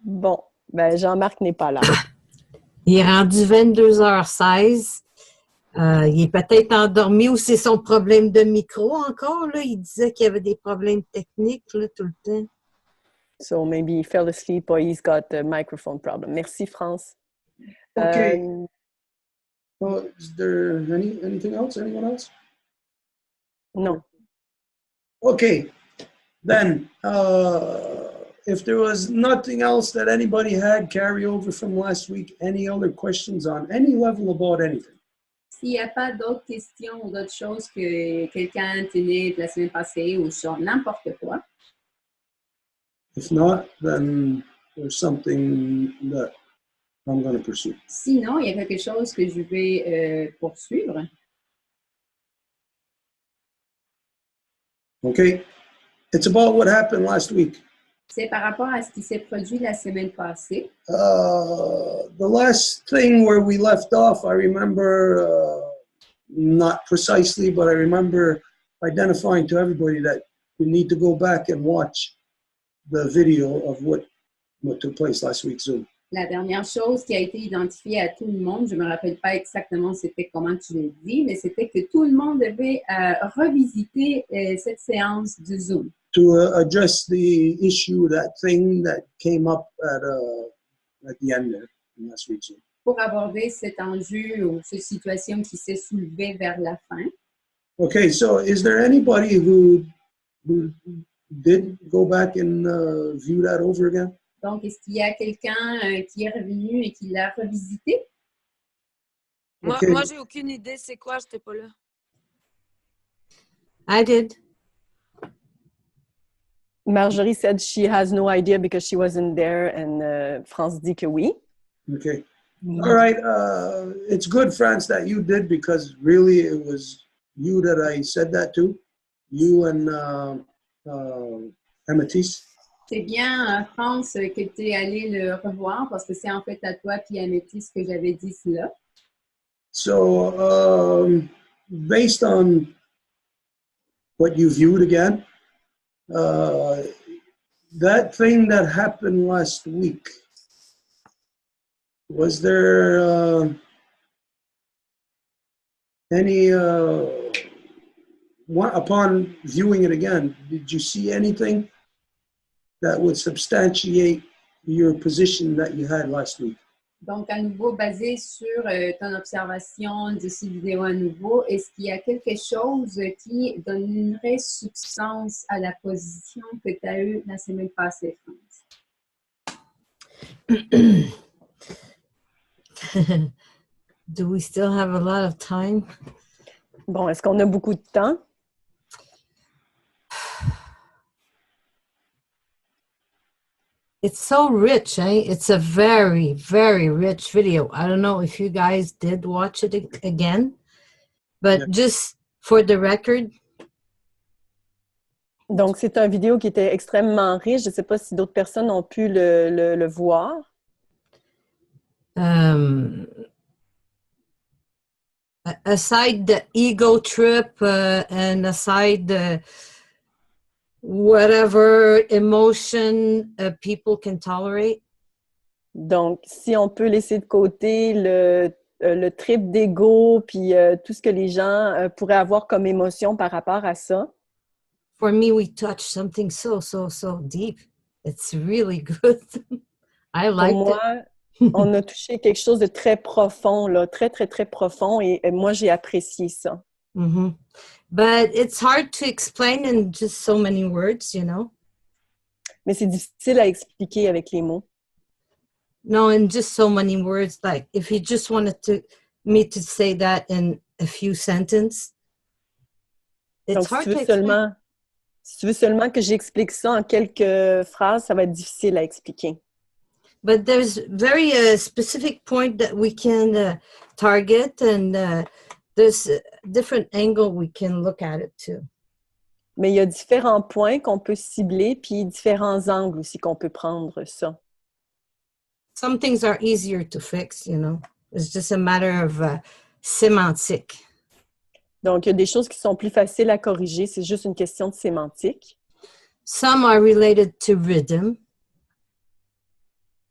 Bon, ben Jean-Marc n'est pas là. Il est rendu 22h16. Il est peut-être endormi ou c'est son problème de micro encore. Là. Il disait qu'il y avait des problèmes techniques là, tout le temps. So maybe he fell asleep or he's got a microphone problem. Merci, France. Okay. Well, is there anything else? Anyone else? No. Okay. Then, if there was nothing else that anybody had carry over from last week, any other questions on any level about anything? S'il n'y a pas d'autres questions ou d'autres choses que quelqu'un tenait la semaine passée ou sur n'importe quoi. If not, then there's something that I'm going to pursue. Sinon, il y a quelque chose que je vais poursuivre. Okay. It's about what happened last week. C'est par rapport à ce qui s'est produit la semaine passée. The last thing where we left off, I remember, not precisely, but I remember identifying to everybody that you need to go back and watch the video of what took place last week Zoom. La dernière chose qui a été identifiée à tout le monde, je ne me rappelle pas exactement c'était comment tu l'as dit, mais c'était que tout le monde devait revisiter cette séance du Zoom. To address the issue, that thing that came up at the end there in last week's Zoom. Pour aborder cet enjeu ou cette situation qui s'est soulevée vers la fin. Okay, so is there anybody who did go back and view that over again? Donc, est-ce qu'il y a quelqu'un qui est revenu et qui l'a revisité? Okay. Moi j'ai aucune idée c'est quoi, j'étais pas là. I did. Marjorie said she has no idea because she wasn't there, and France dit que oui. Okay. All right. It's good, France, that you did, because really it was you that I said that to. You and Amethyst. C'est bien, France, que tu es allé le revoir parce que c'est en fait à toi puis à Métis que j'avais dit cela. So, based on what you viewed again, that thing that happened last week, was there any, upon viewing it again, did you see anything that would substantiate your position that you had last week? Donc, à nouveau, basé sur ton observation de cette vidéo à nouveau, est-ce qu'il y a quelque chose qui donnerait substance à la position que tu as eue la semaine passée, France? Do we still have a lot of time? Bon, est-ce qu'on a beaucoup de temps? It's so rich, eh? It's a very, very rich video. I don't know if you guys did watch it again, but yeah. Just for the record. Donc, c'est une vidéo qui était extrêmement riche. Je ne sais pas si d'autres personnes ont pu le voir. Aside the ego trip and aside the whatever emotion people can tolerate. Donc, si on peut laisser de côté le trip d'ego puis tout ce que les gens pourraient avoir comme émotion par rapport à ça. For me, we touched something so deep. It's really good. I liked Pour moi, on a touché quelque chose de très profond, là, très profond, et moi, j'ai apprécié ça. Mm-hmm. But it's hard to explain in just so many words, you know. Mais c'est difficile à expliquer avec les mots. No, in just so many words. Like if you just wanted me to say that in a few sentences, it's Donc, hard to explain. Si tu veux seulement que j'explique ça en quelques phrases, ça va être difficile à expliquer. But there's very specific point that we can target, and there's a different angle we can look at it too. Mais il y a différents points qu'on peut cibler, puis différents angles aussi qu'on peut prendre ça. Some things are easier to fix, you know. It's just a matter of semantic. Donc, il y a des choses qui sont plus faciles à corriger. C'est juste une question de sémantique. Some are related to rhythm.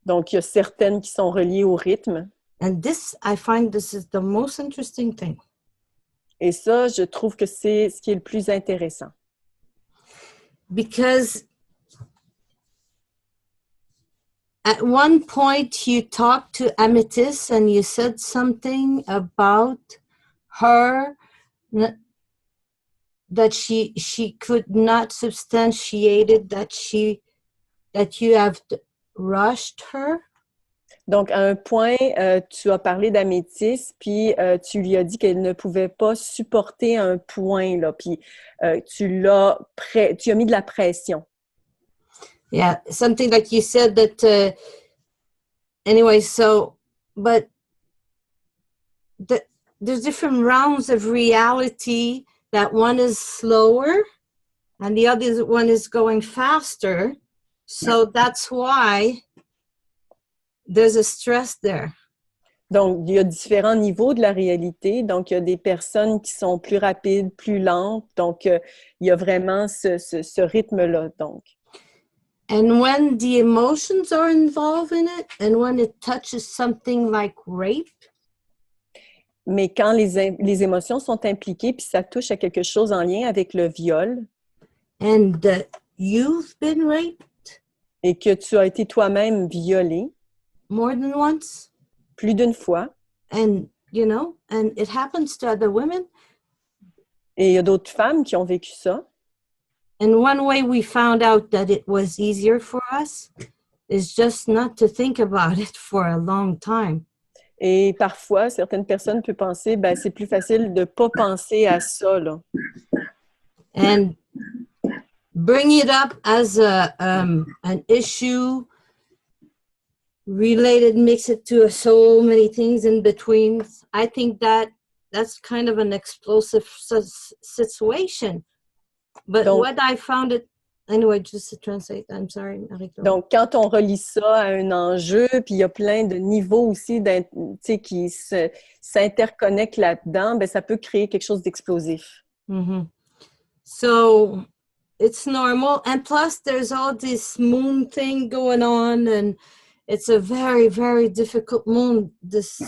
Donc, il y a certaines qui sont reliées au rythme. And this, I find this is the most interesting thing. Et ça, je trouve que c'est ce qui est le plus intéressant. Because at one point you talked to Amethyst and you said something about her that she could not substantiate it, that you have rushed her. Donc, à un point, tu as parlé d'Améthyste, puis tu lui as dit qu'elle ne pouvait pas supporter un point, là, puis tu as mis de la pression. Yeah, something like you said that, anyway, so, but there's different rounds of reality, that one is slower and the other one is going faster. So that's why there's a stress there. Donc, il y a différents niveaux de la réalité. Donc, il y a des personnes qui sont plus rapides, plus lentes. Donc, il y a vraiment ce rythme-là. Donc. And when the emotions are involved in it, and when it touches something like rape. Mais quand les émotions sont impliquées, puis ça touche à quelque chose en lien avec le viol. And you've been raped. Et que tu as été toi-même violé. More than once. Plus d'une fois. And, you know, and it happens to other women. Et il y a d'autres femmes qui ont vécu ça. And one way we found out that it was easier for us is just not to think about it for a long time. Et parfois, certaines personnes peuvent penser, ben, c'est plus facile de ne pas penser à ça, là. And bring it up as an issue related, mix it to so many things in between. I think that's kind of an explosive situation. But donc, what I found it, anyway, just to translate, I'm sorry, Marie-Claude. Donc, quand on relie ça à un enjeu, puis il y a plein de niveaux aussi qui s'interconnectent là-dedans, ben, ça peut créer quelque chose d'explosif. Mm-hmm. So, it's normal. And plus, there's all this moon thing going on, and it's a very, very difficult moon this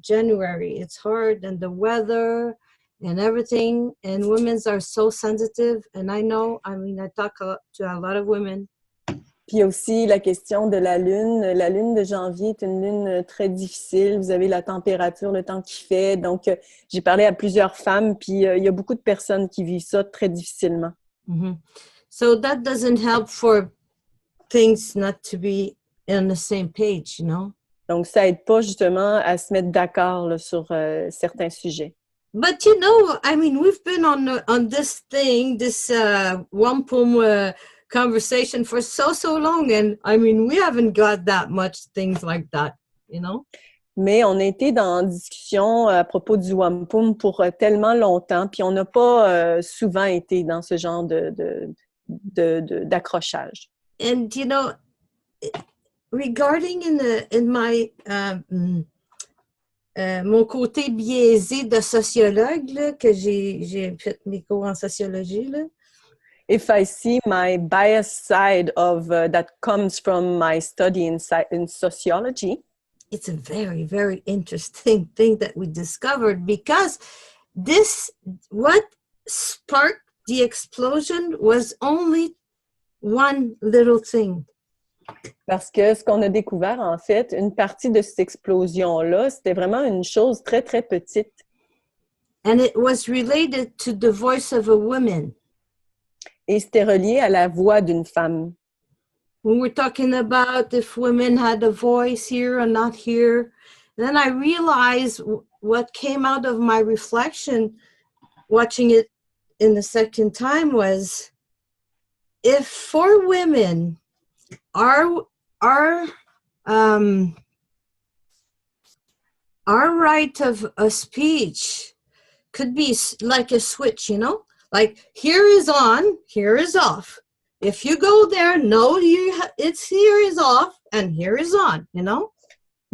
January. It's hard, and the weather and everything, and women are so sensitive. And I know, I mean, I talk to a lot of women. Puis il y a aussi la question de la lune. La lune de janvier est une lune très difficile. Vous avez la température, le temps qu'il fait. Donc, j'ai parlé à plusieurs femmes, puis il y a beaucoup de personnes qui vivent ça très difficilement. Mm-hmm. So that doesn't help for things not to be on the same page, you know? Donc, ça aide pas justement à se mettre d'accord là, sur certains sujets. But you know, I mean, we've been on this thing, this wampum conversation for so long, and I mean, we haven't got that much things like that, you know? Mais on a été dans discussion à propos du wampum pour tellement longtemps, puis on n'a pas souvent été dans ce genre d'accrochage. And you know, regarding in my mon côté biaisé de sociologue, là, que j'ai fait mes cours en sociologie, là. If I see my biased side of that comes from my study in sociology, it's a very, very interesting thing that we discovered, because what sparked the explosion was only one little thing. Parce que ce qu'on a découvert, en fait, une partie de cette explosion-là, c'était vraiment une chose très, très petite. And it was related to the voice of a woman. Et c'était relié à la voix d'une femme. When we're talking about if women had a voice here or not here, then I realized what came out of my reflection, watching it in the second time, was if for women, our right of a speech could be like a switch, you know, like here is on, here is off. If you go there, no, it's here is off and here is on, you know.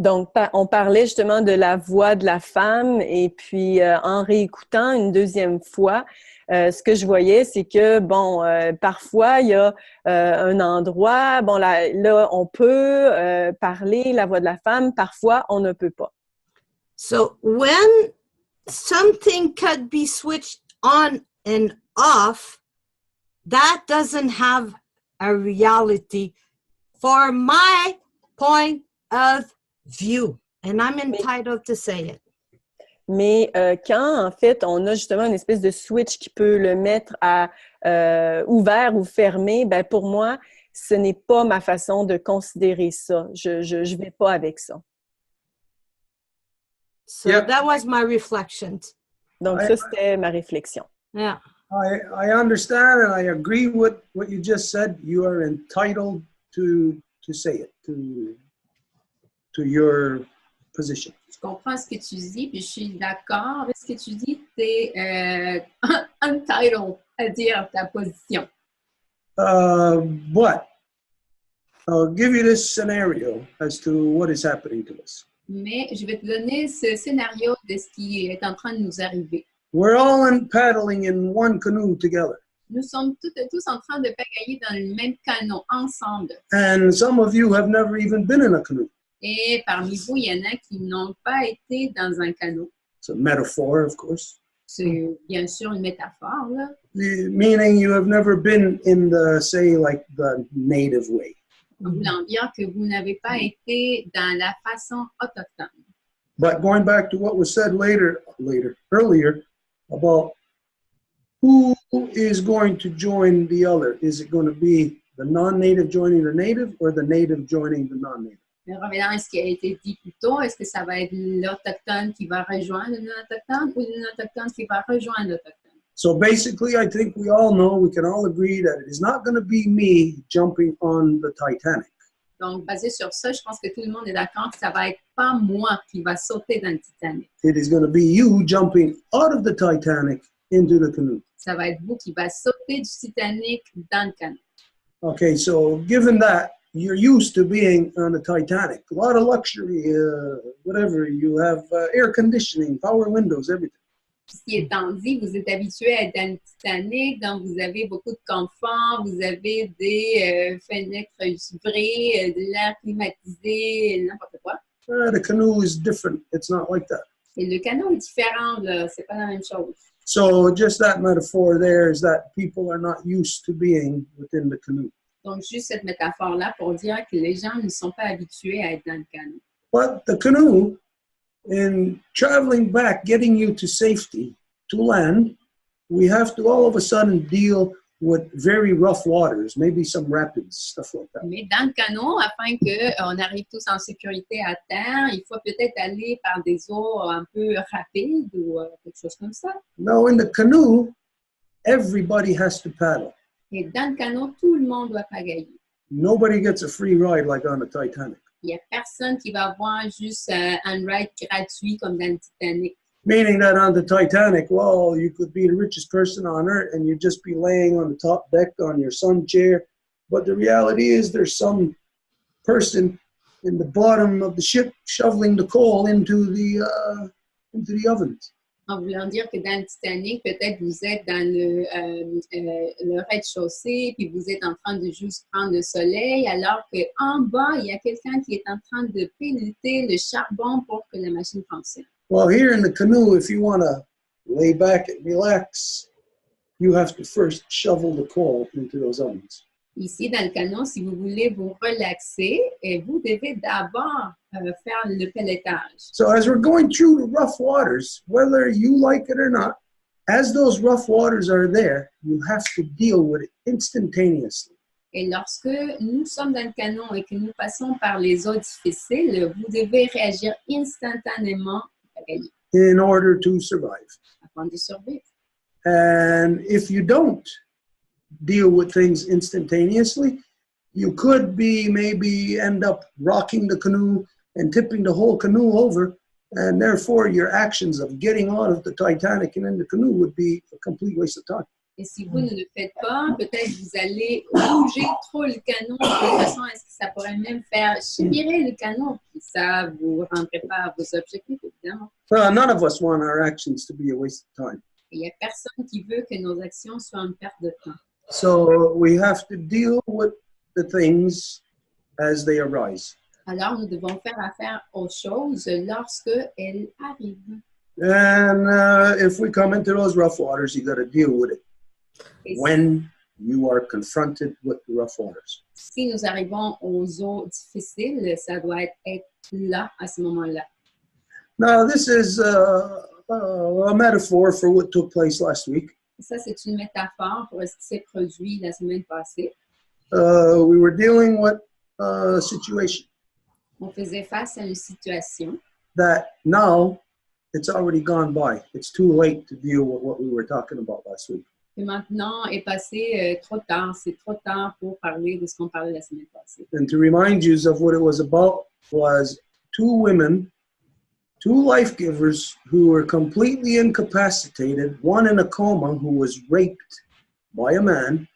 Donc, on parlait justement de la voix de la femme et puis en réécoutant une deuxième fois, ce que je voyais, c'est que, bon, parfois, il y a un endroit, bon, là on peut parler la voix de la femme, parfois, on ne peut pas. So when something could be switched on and off, that doesn't have a reality for my point of view. And I'm entitled to say it. Mais quand, en fait, on a justement une espèce de switch qui peut le mettre à ouvert ou fermé, ben pour moi, ce n'est pas ma façon de considérer ça. Je vais pas avec ça. So that was my reflection. Donc, ça, c'était ma réflexion. Yeah. I understand and I agree with what you just said. You are entitled to say it, to your position. Je comprends ce que tu dis, puis je suis d'accord avec ce que tu dis. Tu es entitled à dire ta position. But I'll give you this scenario as to what is happening to us. Mais je vais te donner ce scénario de ce qui est en train de nous arriver. We're all paddling in one canoe together. Nous sommes tous en train de pagayer dans le même canot, ensemble. And some of you have never even been in a canoe. Et parmi vous, il y en a qui n'ont pas été dans un canot. It's a metaphor, of course. C'est bien sûr une métaphore, là. Meaning you have never been in the, say, like the native way. En voulant dire que vous n'avez pas été dans la façon autochtone. But going back to what was said earlier, about who is going to join the other? Is it going to be the non-native joining the native or the native joining the non-native? Mais revenant à ce qui a été dit plus tôt, est-ce que ça va être l'autochtone qui va rejoindre le non-autochtone ou le non-autochtone qui va rejoindre l'autochtone? So basically, I think we can all agree that it is not going to be me jumping on the Titanic. Donc, basé sur ça, je pense que tout le monde est d'accord que ça va être pas moi qui va sauter dans le Titanic. It is going to be you jumping out of the Titanic into the canoe. Ça va être vous qui va sauter du Titanic dans le canot. Okay, so given that you're used to being on the Titanic, a lot of luxury, whatever, you have air conditioning, power windows, everything. Ceci étant dit, vous êtes habitué à être dans le Titanic, donc vous avez beaucoup de confort, vous avez des fenêtres givrées, de l'air climatisé, n'importe quoi. The canoe is different. It's not like that. Et le canot est différent, là, c'est pas la même chose. So just that metaphor there is that people are not used to being within the canoe. Donc juste cette métaphore-là pour dire que les gens ne sont pas habitués à être dans le canot. But the canoe, in traveling back, getting you to safety, to land, we have to all of a sudden deal with very rough waters, maybe some rapids, stuff like that. Mais dans le canot, afin qu'on arrive tous en sécurité à terre, il faut peut-être aller par des eaux un peu rapides ou quelque chose comme ça. Now, in the canoe, everybody has to paddle. Et dans le canot, tout le monde doit pagayer. Nobody gets a free ride like on the Titanic. Il n'y a personne qui va avoir juste un ride gratuit comme dans le Titanic. Meaning that on the Titanic, well, you could be the richest person on earth and you'd just be laying on the top deck on your sun chair. But the reality is there's some person in the bottom of the ship shoveling the coal into the ovens. En voulant dire que dans le Titanic, peut-être vous êtes dans le rez-de-chaussée, puis vous êtes en train de juste prendre le soleil, alors qu'en bas, il y a quelqu'un qui est en train de pelleter le charbon pour que la machine fonctionne. Well, here in the canoe, if you want to lay back and relax, you have to first shovel the coal into those ovens. Ici, dans le canot, si vous voulez vous relaxer, vous devez d'abord faire le pelletage. So as we're going through the rough waters, whether you like it or not, as those rough waters are there, you have to deal with it instantaneously. Et lorsque nous sommes dans le canot et que nous passons par les eaux difficiles, vous devez réagir instantanément à gagner. In order to survive. Afin de survivre. And if you don't deal with things instantaneously, you could maybe end up rocking the canoe and tipping the whole canoe over, and therefore your actions of getting out of the Titanic and in the canoe would be a complete waste of time. Et si vous ne le faites pas, peut-être vous allez bouger trop le canon de façon à ce que ça pourrait même faire chavirer le canon. Puis ça, vous ne rendrez pas à vos objectifs, évidemment. None of us want our actions to be a waste of time. Il n'y a personne qui veut que nos actions soient une perte de temps. So we have to deal with the things as they arise. Alors, nous devons faire affaire aux choses lorsque elles arrivent. And if we come into those rough waters, you got to deal with it when you are confronted with the rough waters. Si nous arrivons aux eaux difficiles, ça doit être là, à ce moment-là. Now, this is a metaphor for what took place last week. Ça, c'est une métaphore pour ce qui s'est produit la semaine passée. We were dealing with a situation On faisait face à une situation that now it's already gone by. It's too late to deal with what we were talking about last week. qui maintenant est passé trop tard. C'est trop tard pour parler de ce qu'on parlait la semaine passée. And to remind you of what it was about was two women, two life givers who were completely incapacitated, one in a coma who was raped by a man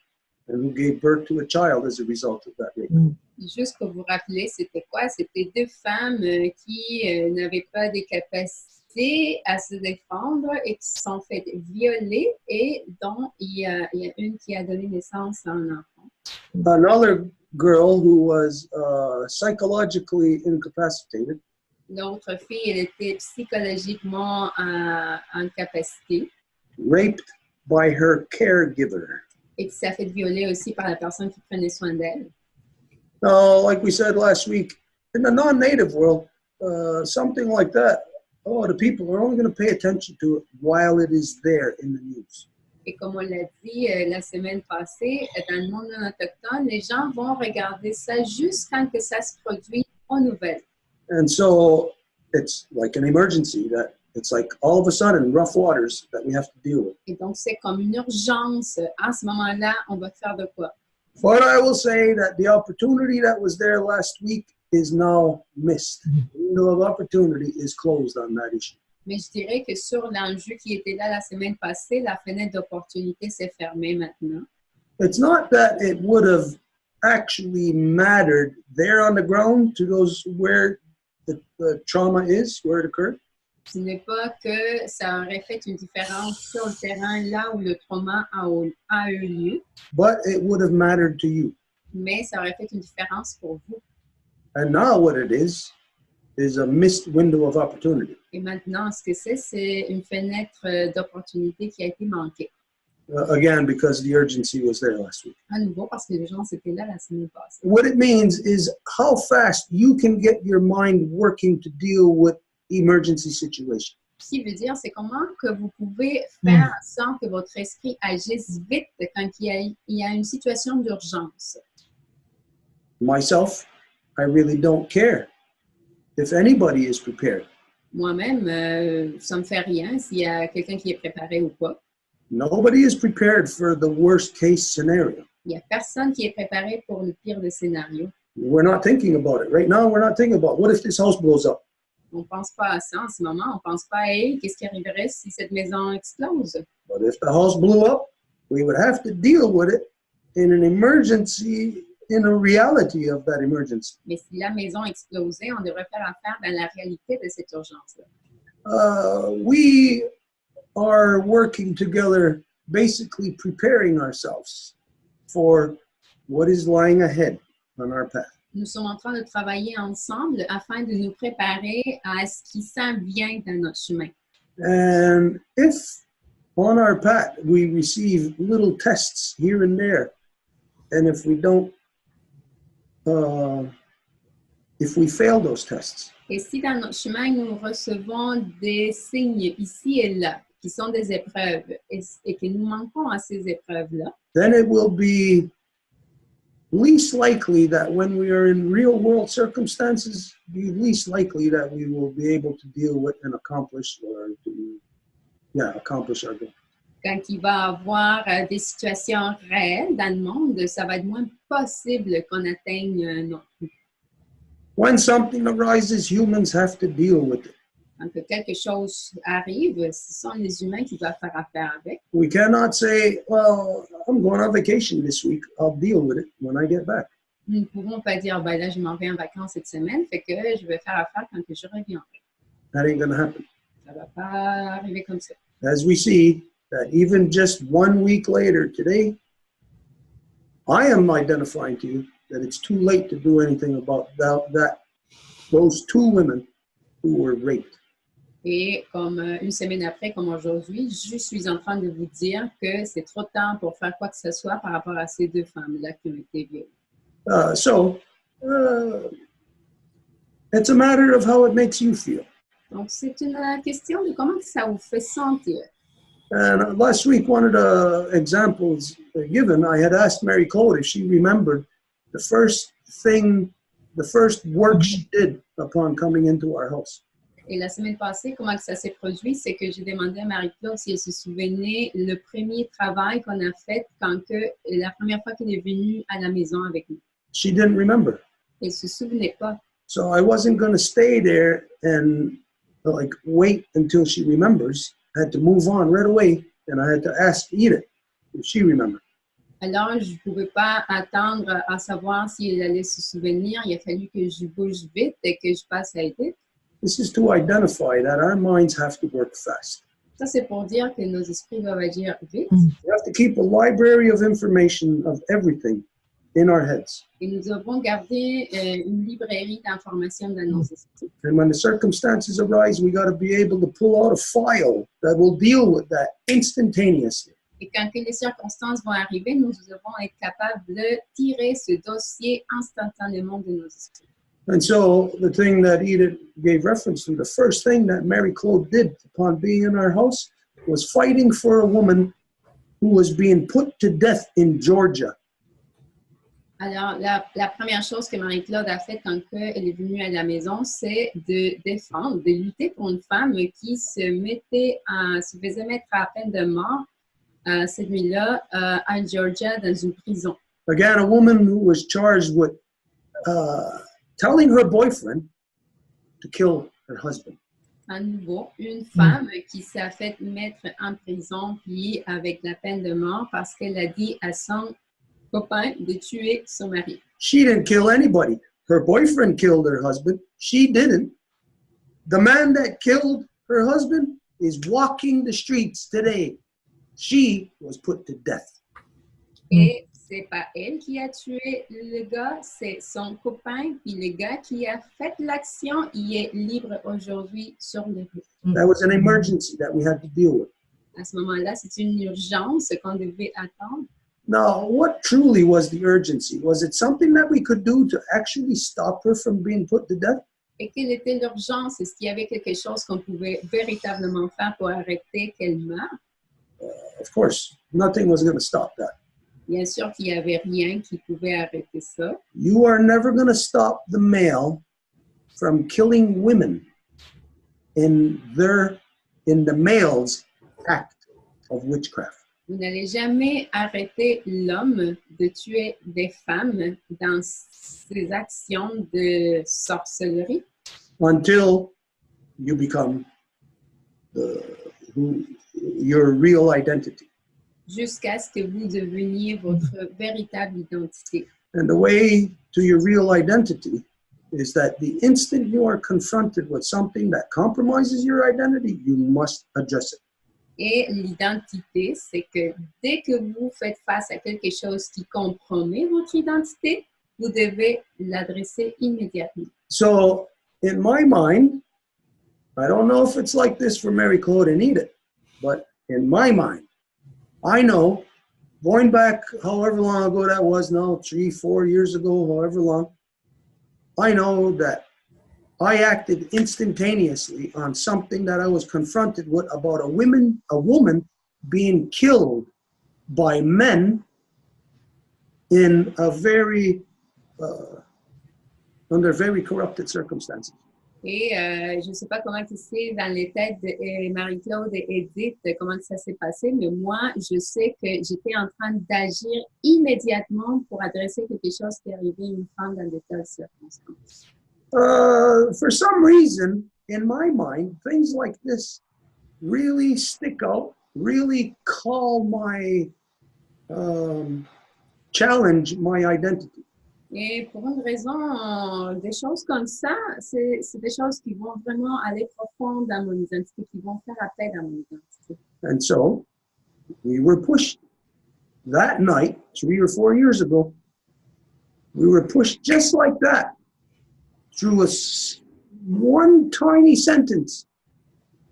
and who gave birth to a child as a result of that rape. Juste pour vous rappeler, c'était quoi? C'était deux femmes qui n'avaient pas des capacités à se défendre et qui se sont faites violer et dont il y a une qui a donné naissance à un enfant. Another girl who was psychologically incapacitated. L'autre fille, elle était psychologiquement incapacitée. Raped by her caregiver. Et qui s'est fait violer aussi par la personne qui prenait soin d'elle. Like we said last week, in the non-native world, something like that, the people are only going to pay attention to it while it is there in the news. Et comme on l'a dit la semaine passée, dans le monde non autochtone, les gens vont regarder ça juste quand que ça se produit aux nouvelles. And so it's like an emergency that it's like all of a sudden rough waters that we have to deal with. Et donc c'est comme une urgence. À ce moment-là, on va faire de quoi? But I will say that the opportunity that was there last week is now missed. The window of opportunity is closed on that issue. Mais je dirais que sur l'enjeu qui était là la semaine passée, la fenêtre d'opportunité s'est fermée maintenant. It's not that it would have actually mattered there on the ground to those where the trauma is, where it occurred. Ce n'est pas que ça aurait fait une différence sur le terrain là où le trauma a eu lieu. But it would have mattered to you. Mais ça aurait fait une différence pour vous. And now what it is a missed window of opportunity. Et maintenant, ce que c'est une fenêtre d'opportunité qui a été manquée. Again, because the urgency was there last week. À nouveau, parce que l'urgence était là la semaine passée. What it means is how fast you can get your mind working to deal with emergency situations. Ce qui veut dire, c'est comment que vous pouvez faire en sorte que votre esprit agisse vite quand il y a une situation d'urgence. Myself, I really don't care if anybody is prepared. Moi-même, ça ne me fait rien s'il y a quelqu'un qui est préparé ou pas. Nobody is prepared for the worst case scenario. Il n'y a personne qui est préparé pour le pire des scénarios. We're not thinking about it. Right now, we're not thinking about what if this house blows up? On ne pense pas à ça en ce moment. On ne pense pas à hey, qu'est-ce qui arriverait si cette maison explose. But if the house blew up, we would have to deal with it in an emergency, in a reality of that emergency. Mais si la maison explosait, on devrait faire affaire dans la réalité de cette urgence-là. We are working together, basically preparing ourselves for what is lying ahead on our path. Nous sommes en train de travailler ensemble afin de nous préparer à ce qui s'en vient dans notre chemin. And if on our path we receive little tests here and there, and if we don't, if we fail those tests, et si dans notre chemin nous recevons des signes ici et là, qui sont des épreuves, et que nous manquons à ces épreuves-là, then it will be least likely that when we are in real world circumstances, be least likely that we will be able to deal with and accomplish accomplish our goal. Quand il va y avoir des situations réelles dans le monde, ça va être moins possible qu'on atteigne notre but. When something arises, humans have to deal with it. Quand que quelque chose arrive, ce sont les humains qui doivent faire affaire avec. We cannot say, well, I'm going on vacation this week. I'll deal with it when I get back. Nous ne pouvons pas dire, ben là, je m'en vais en vacances cette semaine, fait que je vais faire affaire quand que je reviendrai. That ain't going to happen. Ça ne va pas arriver comme ça. As we see that even just 1 week later today, I am identifying to you that it's too late to do anything about those 2 women who were raped. Et comme une semaine après, comme aujourd'hui, je suis en train de vous dire que c'est trop tard pour faire quoi que ce soit par rapport à ces 2 femmes-là qui ont été violées. So it's a matter of how it makes you feel. Donc, c'est une question de comment ça vous fait sentir. And last week, one of the examples given, I had asked Mary Claude if she remembered the first work she did upon coming into our house. Et la semaine passée, comment ça s'est produit, c'est que j'ai demandé à Marie-Claude si elle se souvenait le premier travail qu'on a fait quand la première fois qu'elle est venue à la maison avec nous. She didn't remember. Elle ne se souvenait pas. So I wasn't going to stay there and wait until she remembers. I had to move on right away, and I had to ask Edith if she remembered. Alors, je ne pouvais pas attendre à savoir si elle allait se souvenir. Il a fallu que je bouge vite et que je passe à Edith. This is to identify that our minds have to work fast. Ça, c'est pour dire que nos esprits doivent agir vite. We have to keep a library of information of everything in our heads. Et nous devons garder une librairie d'informations dans nos esprits. And when the circumstances arise, we got to be able to pull out a file that will deal with that instantaneously. Et quand les circonstances vont arriver, nous devons être capables de tirer ce dossier instantanément de nos esprits. And so the thing that Edith gave reference to, the first thing that Mary Claude did upon being in our house was fighting for a woman who was being put to death in Georgia. Alors, la première chose que Marie-Claude a faite quand elle est venue à la maison, c'est de défendre, de lutter pour une femme qui se faisait mettre à peine de mort cette nuit-là à Georgia dans une prison. Again, a woman who was charged with telling her boyfriend to kill her husband. À nouveau, une femme qui s'est fait mettre en prison puis avec la peine de mort parce qu'elle a dit à son copain de tuer son mari. She didn't kill anybody. Her boyfriend killed her husband. She didn't. The man that killed her husband is walking the streets today. She was put to death. Et c'est pas elle qui a tué le gars, c'est son copain. Puis le gars qui a fait l'action, il est libre aujourd'hui sur les routes. That was an emergency that we had to deal with. À ce moment-là, c'est une urgence qu'on devait attendre. Now, what truly was the urgency? Was it something that we could do to actually stop her from being put to death? Et quelle était l'urgence? Est-ce qu'il y avait quelque chose qu'on pouvait véritablement faire pour arrêter qu'elle meure? Of course, nothing was going to stop that. Bien sûr qu'il n'y avait rien qui pouvait arrêter ça. You are never going to stop the male from killing women in the male's act of witchcraft. Vous n'allez jamais arrêter l'homme de tuer des femmes dans ses actions de sorcellerie. Until you become your real identity. Jusqu'à ce que vous deveniez votre véritable identité. And the way to your real identity is that the instant you are confronted with something that compromises your identity, you must address it. Et l'identité, c'est que dès que vous faites face à quelque chose qui compromet votre identité, vous devez l'adresser immédiatement. So, in my mind, I don't know if it's like this for Mary Claude and Edith, but in my mind, I know, going back however long ago that was now, 3-4 years ago, however long, I know that I acted instantaneously on something that I was confronted with about a woman being killed by men in a under very corrupted circumstances. Et je ne sais pas comment c'est dans les têtes de Marie-Claude et Edith, comment ça s'est passé, mais moi, je sais que j'étais en train d'agir immédiatement pour adresser quelque chose qui arrivait à une femme dans de telles circonstances. For some reason, in my mind, things like this really stick out, really call my, challenge my identity. Et pour une raison, des choses comme ça, c'est des choses qui vont vraiment aller profond dans mon identité, qui vont faire appel à mon identité. And so we were pushed that night, 3 or 4 years ago, we were pushed just like that through one tiny sentence,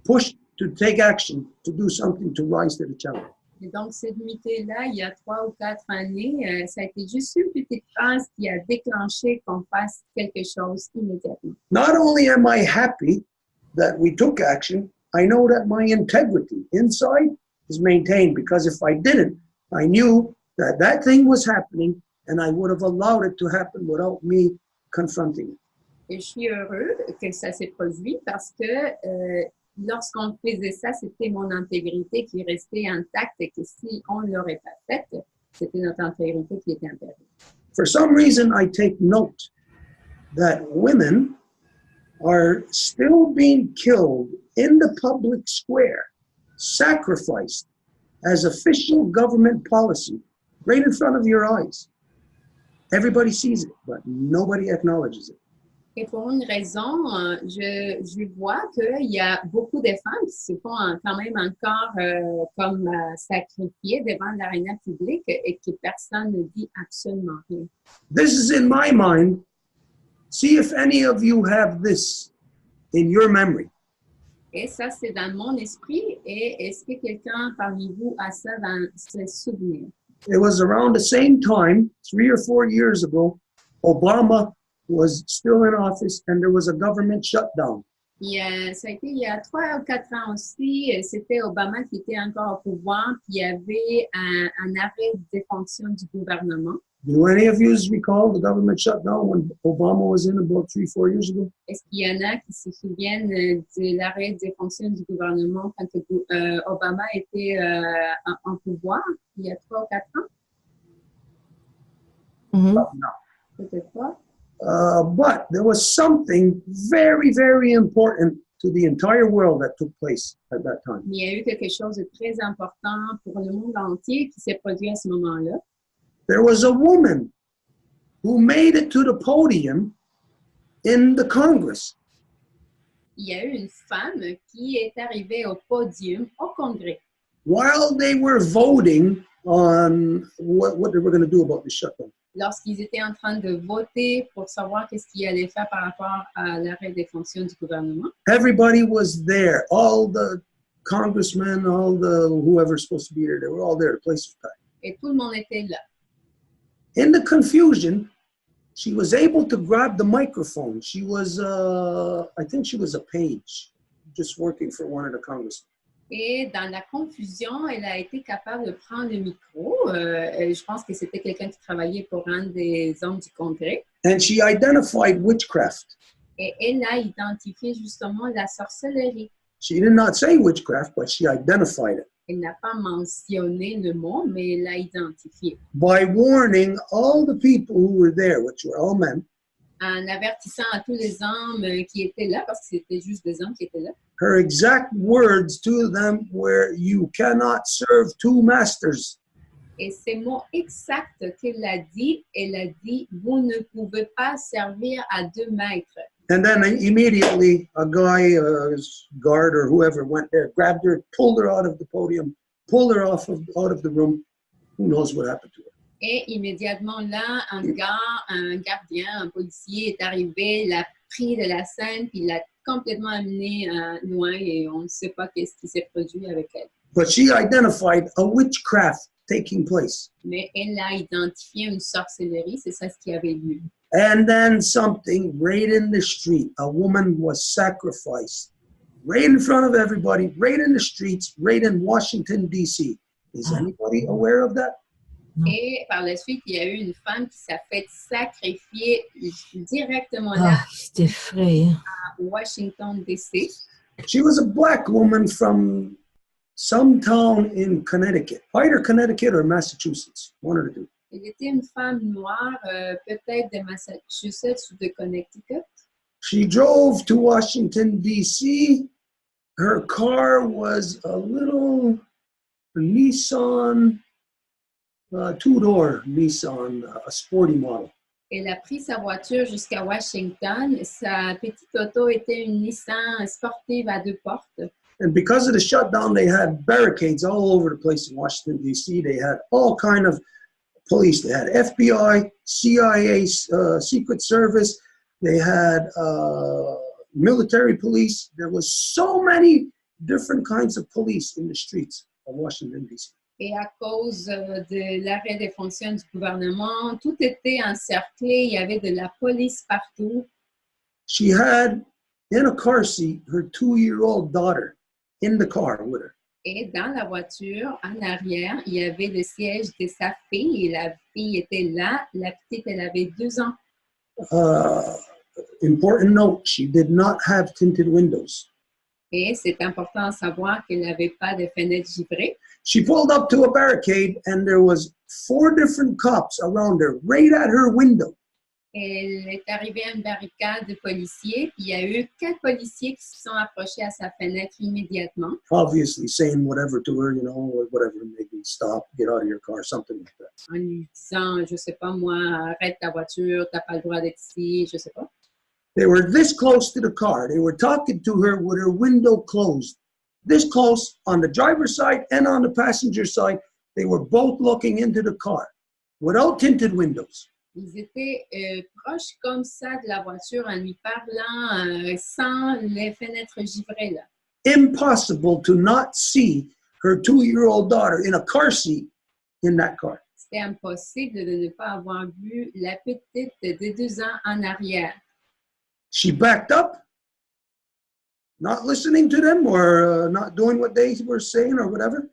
pushed to take action, to do something, to rise to the challenge. Et donc, cette nuitée-là, il y a 3 ou 4 années, ça a été juste une petite phrase qui a déclenché qu'on fasse quelque chose immédiatement. Not only am I happy that we took action, I know that my integrity inside is maintained, because if I didn't, I knew that that thing was happening and I would have allowed it to happen without me confronting it. Et je suis heureux que ça s'est produit parce que lorsqu'on faisait ça, c'était mon intégrité qui restait intacte et que si on ne l'aurait pas faite, c'était notre intégrité qui était impériale. For some reason, I take note that women are still being killed in the public square, sacrificed as official government policy, right in front of your eyes. Everybody sees it, but nobody acknowledges it. Et pour une raison, je vois qu'il y a beaucoup de femmes qui se font quand même encore comme sacrifiées devant l'aréna publique et que personne ne dit absolument rien. This is in my mind. See if any of you have this in your memory. Et ça, c'est dans mon esprit. Et est-ce que quelqu'un parmi vous a ça dans ses souvenirs? It was around the same time, 3 or 4 years ago, Obama was still in office and there was a government shutdown. Ça a été il y a 3 ou 4 ans aussi. C'était Obama qui était encore au pouvoir, puis il y avait un arrêt des fonctions du gouvernement. Do any of you recall the government shutdown when Obama was in about 3 or 4 years ago? Est-ce qu'il y en a qui se souviennent de l'arrêt des fonctions du gouvernement quand Obama était en pouvoir, il y a 3 ou 4 ans? No. Peut-être pas. But there was something very, very important to the entire world that took place at that time. Mais il y a eu quelque chose de très important pour le monde entier qui s'est produit à ce moment-là. There was a woman who made it to the podium in the Congress. Il y a eu une femme qui est arrivée au podium au Congrès. While they were voting on what they were going to do about the shutdown. Lorsqu'ils étaient en train de voter pour savoir qu'est-ce qu'ils allaient faire par rapport à l'arrêt des fonctions du gouvernement. Everybody was there. All the congressmen, all the whoever's supposed to be there, they were all there. The place was packed. Et tout le monde était là. In the confusion, she was able to grab the microphone. She was, I think she was a page, just working for one of the congressmen. Et dans la confusion, elle a été capable de prendre le micro. Je pense que c'était quelqu'un qui travaillait pour un des hommes du Congrès. And she identified witchcraft. Et elle a identifié justement la sorcellerie. She did not say witchcraft, but she identified it. Elle n'a pas mentionné le mot, mais elle l'a identifié. By warning all the people who were there, which were all men. En avertissant à tous les hommes qui étaient là, parce que c'était juste des hommes qui étaient là. Her exact words to them were, "You cannot serve two masters." Et ces mots exacts qu'elle a dit, vous ne pouvez pas servir à 2 maîtres. And then immediately a guy, guard or whoever went there, grabbed her, pulled her out of the podium, pulled her out of the room. Who knows what happened to her? Et immédiatement là, un gardien, un policier est arrivé, l'a pris de la scène, puis l'a complètement amené loin et on ne sait pas qu'est-ce qui s'est produit avec elle. But she identified a witchcraft taking place. Mais elle a identifié une sorcellerie, c'est ça ce qui avait lieu. And then something right in the street. A woman was sacrificed right in front of everybody, right in the streets, right in Washington, D.C. Is anybody aware of that? Et par la suite, il y a eu une femme qui s'est fait sacrifier directement là c'était effrayant. à Washington, D.C. She was a black woman from some town in Connecticut, either Connecticut or Massachusetts, one of the two. Elle était une femme noire, peut-être de Massachusetts ou de Connecticut. She drove to Washington, D.C. Her car was a little Nissan, two-door Nissan, a sporty model. Elle a pris sa voiture jusqu'à Washington. Sa petite auto était une Nissan sportive à 2 portes. And because of the shutdown, they had barricades all over the place in Washington, D.C. They had all kind of police. They had FBI, CIA, Secret Service. They had military police. There was so many different kinds of police in the streets of Washington, D.C. Et à cause de l'arrêt des fonctions du gouvernement, tout était encerclé. Il y avait de la police partout. She had in a car seat her 2-year-old daughter in the car with her. Et dans la voiture, en arrière, il y avait le siège de sa fille. Et la fille était là. La petite, elle avait 2 ans. Important note, she did not have tinted windows. Et c'est important de savoir qu'elle n'avait pas de fenêtres givrées. She pulled up to a barricade and there was 4 different cops around her, right at her window. Elle est arrivée à une barricade de policiers, puis il y a eu 4 policiers qui se sont approchés à sa fenêtre immédiatement. Obviously saying whatever to her, you know, whatever, maybe stop, get out of your car, something like that. En lui disant, je sais pas moi, arrête ta voiture, t'as pas le droit d'être ici, je sais pas. They were this close to the car. They were talking to her with her window closed. This close on the driver's side and on the passenger side. They were both looking into the car without tinted windows. Ils étaient proches comme ça de la voiture en lui parlant sans les fenêtres givrées là. Impossible to not see her 2-year-old daughter in a car seat in that car. C'était impossible de ne pas avoir vu la petite de 2 ans en arrière. She backed up, not listening to them or not doing what they were saying or whatever.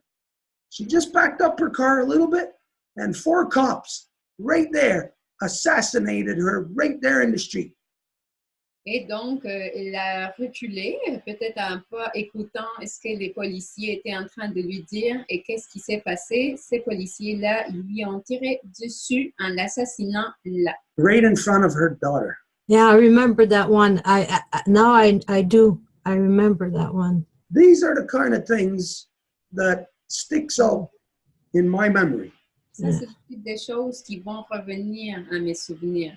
She just backed up her car a little bit, and 4 cops right there assassinated her right there in the street. Et donc, il a reculé, peut-être en pas écoutant ce que les policiers étaient en train de lui dire. Et qu'est-ce qui s'est passé? Ces policiers-là lui ont tiré dessus en l'assassinant là. Right in front of her daughter. Yeah, I remember that one. Now I do. I remember that one. These are the kind of things that sticks out in my memory. Ça, c'est des choses qui vont revenir à mes souvenirs.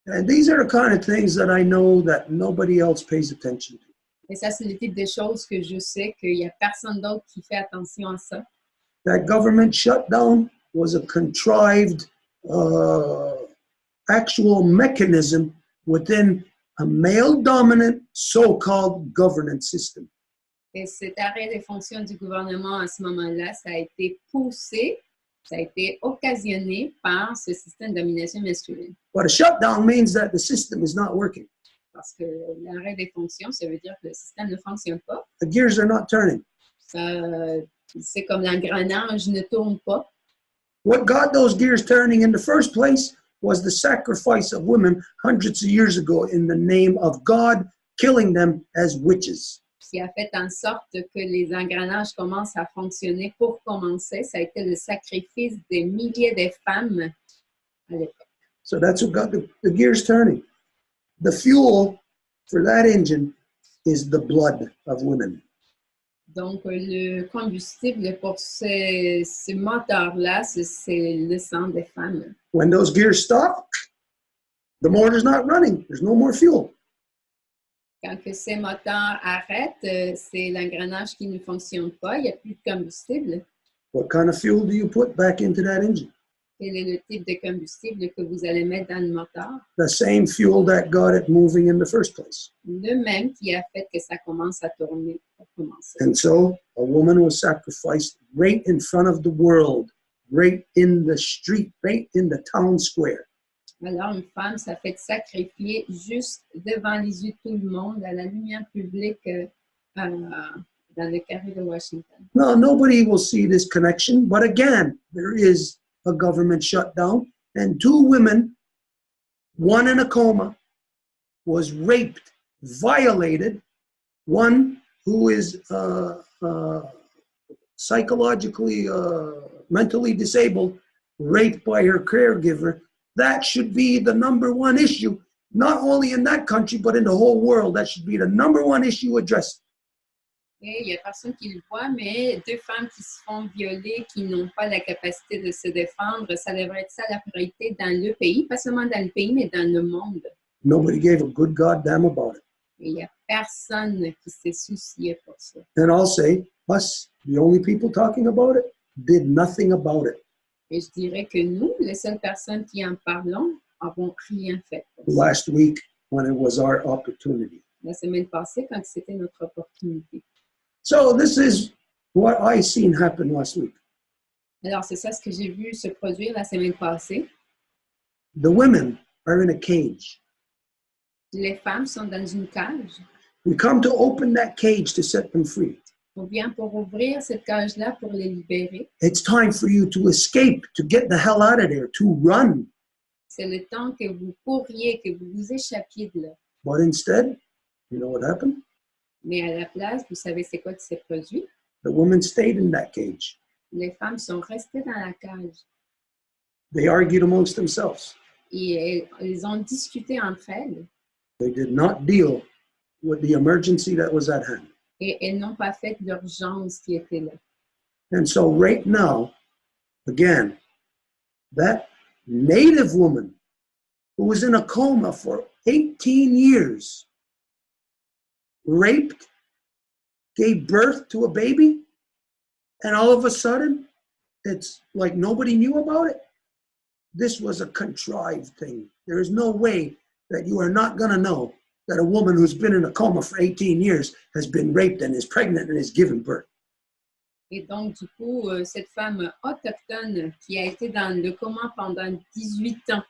And these are the kind of things that I know that nobody else pays attention to. Et ça, c'est le type de choses que je sais qu'il n'y a personne d'autre qui fait attention à ça. That government shutdown was a contrived actual mechanism within a male-dominant so-called governance system. Et cet arrêt des fonctions du gouvernement à ce moment-là, ça a été poussé, ça a été occasionné par ce système de domination masculine. But a shutdown means that the system is not working. Parce que l'arrêt des fonctions, ça veut dire que le système ne fonctionne pas. The gears are not turning. C'est comme l'engrenage ne tourne pas. What got those gears turning in the first place was the sacrifice of women hundreds of years ago in the name of God, killing them as witches. Ce qui a fait en sorte que les engrenages commencent à fonctionner pour commencer, ça a été le sacrifice des milliers de femmes à l'époque. So that's what got the gears turning. The fuel for that engine is the blood of women. Donc, le combustible pour ce moteur-là, c'est le sang des femmes. When those gears stop, the motor's not running. There's no more fuel. Quand que ces moteurs arrêtent, c'est l'engrenage qui ne fonctionne pas, il n'y a plus de combustible. What kind of fuel do you put back into that engine? Quel est le type de combustible que vous allez mettre dans le moteur? The same fuel that got it moving in the first place. Le même qui a fait que ça commence à tourner pour commencer. And so a woman was sacrificed right in front of the world, right in the street, right in the town square. Alors, une femme s'est fait sacrifier juste devant les yeux de tout le monde, à la lumière publique dans le carré de Washington. No, nobody will see this connection, but again, there is a government shutdown, and 2 women, one in a coma, was raped, violated, one who is psychologically, mentally disabled, raped by her caregiver. That should be the #1 issue. not only in that country, but in the whole world. That should be the #1 issue addressed. Et il n'y a personne qui le voit, mais 2 femmes qui se font violer, qui n'ont pas la capacité de se défendre, ça devrait être ça la priorité dans le pays, pas seulement dans le pays, mais dans le monde. Nobody gave a good goddamn about it. Et il n'y a personne qui s'est soucié pour ça. And I'll say, us, the only people talking about it, did nothing about it. Et je dirais que nous, les seules personnes qui en parlons, n'avons rien fait pour ça. Last week, when it was our opportunity. La semaine passée, quand c'était notre opportunité. So this is what I seen happen last week. Alors, c'est ça ce que j'ai vu se produire la semaine passée. The women are in a cage. Les femmes sont dans une cage. We come to open that cage to set them free. On vient pour ouvrir cette cage-là pour les libérer. It's time for you to escape, to get the hell out of there, to run. C'est le temps que vous couriez, que vous vous échappiez de là. But instead, you know what happened? Mais à la place, vous savez c'est quoi qui s'est produit? The women stayed in that cage. Les femmes sont restées dans la cage. They argued amongst themselves. Et elles ont discuté entre elles. They did not deal with the emergency that was at hand. Et elles n'ont pas fait l'urgence qui était là. And so right now, again, that Native woman who was in a coma for 18 years, raped, gave birth to a baby, and all of a sudden, it's like nobody knew about it. This was a contrived thing. There is no way that you are not going to know that a woman who's been in a coma for 18 years has been raped and is pregnant and is given birth. Et donc, du coup, cette femme autochtone qui a été dans le coma pendant 18 ans,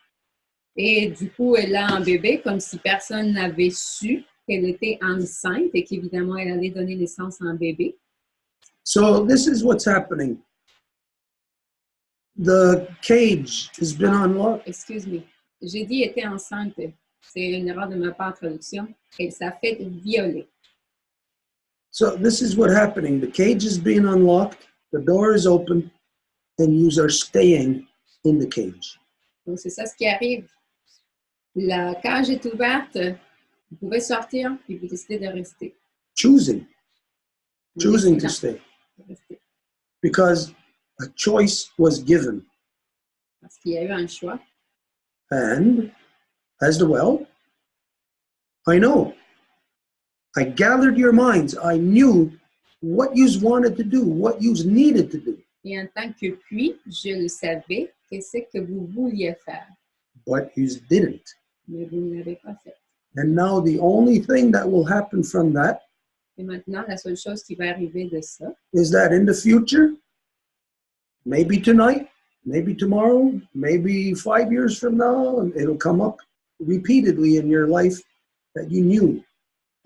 et du coup, elle a un bébé comme si personne n'avait su qu'elle était enceinte et qu'évidemment, elle allait donner naissance à un bébé. So this is what's happening. The cage has been unlocked. Excuse me. J'ai dit était enceinte. C'est une erreur de ma part en traduction. Elle s'est fait violer. So this is what's happening. The cage is being unlocked, the door is open, and you are staying in the cage. Donc, c'est ça ce qui arrive. La cage est ouverte. Vous pouvez sortir et vous décidez de rester. Choosing to Décidant stay. de rester. Because a choice was given. Parce qu'il y a eu un choix. And as well, I know. I gathered your minds. I knew what you wanted to do, what you needed to do. Et en tant que puis, je le savais, qu'est-ce que vous vouliez faire. But you didn't. Mais vous ne l'avez pas fait. And now the only thing that will happen from that Et maintenant, la seule chose qui va arriver de ça, is that in the future, maybe tonight, maybe tomorrow, maybe 5 years from now, it'll come up repeatedly in your life that you knew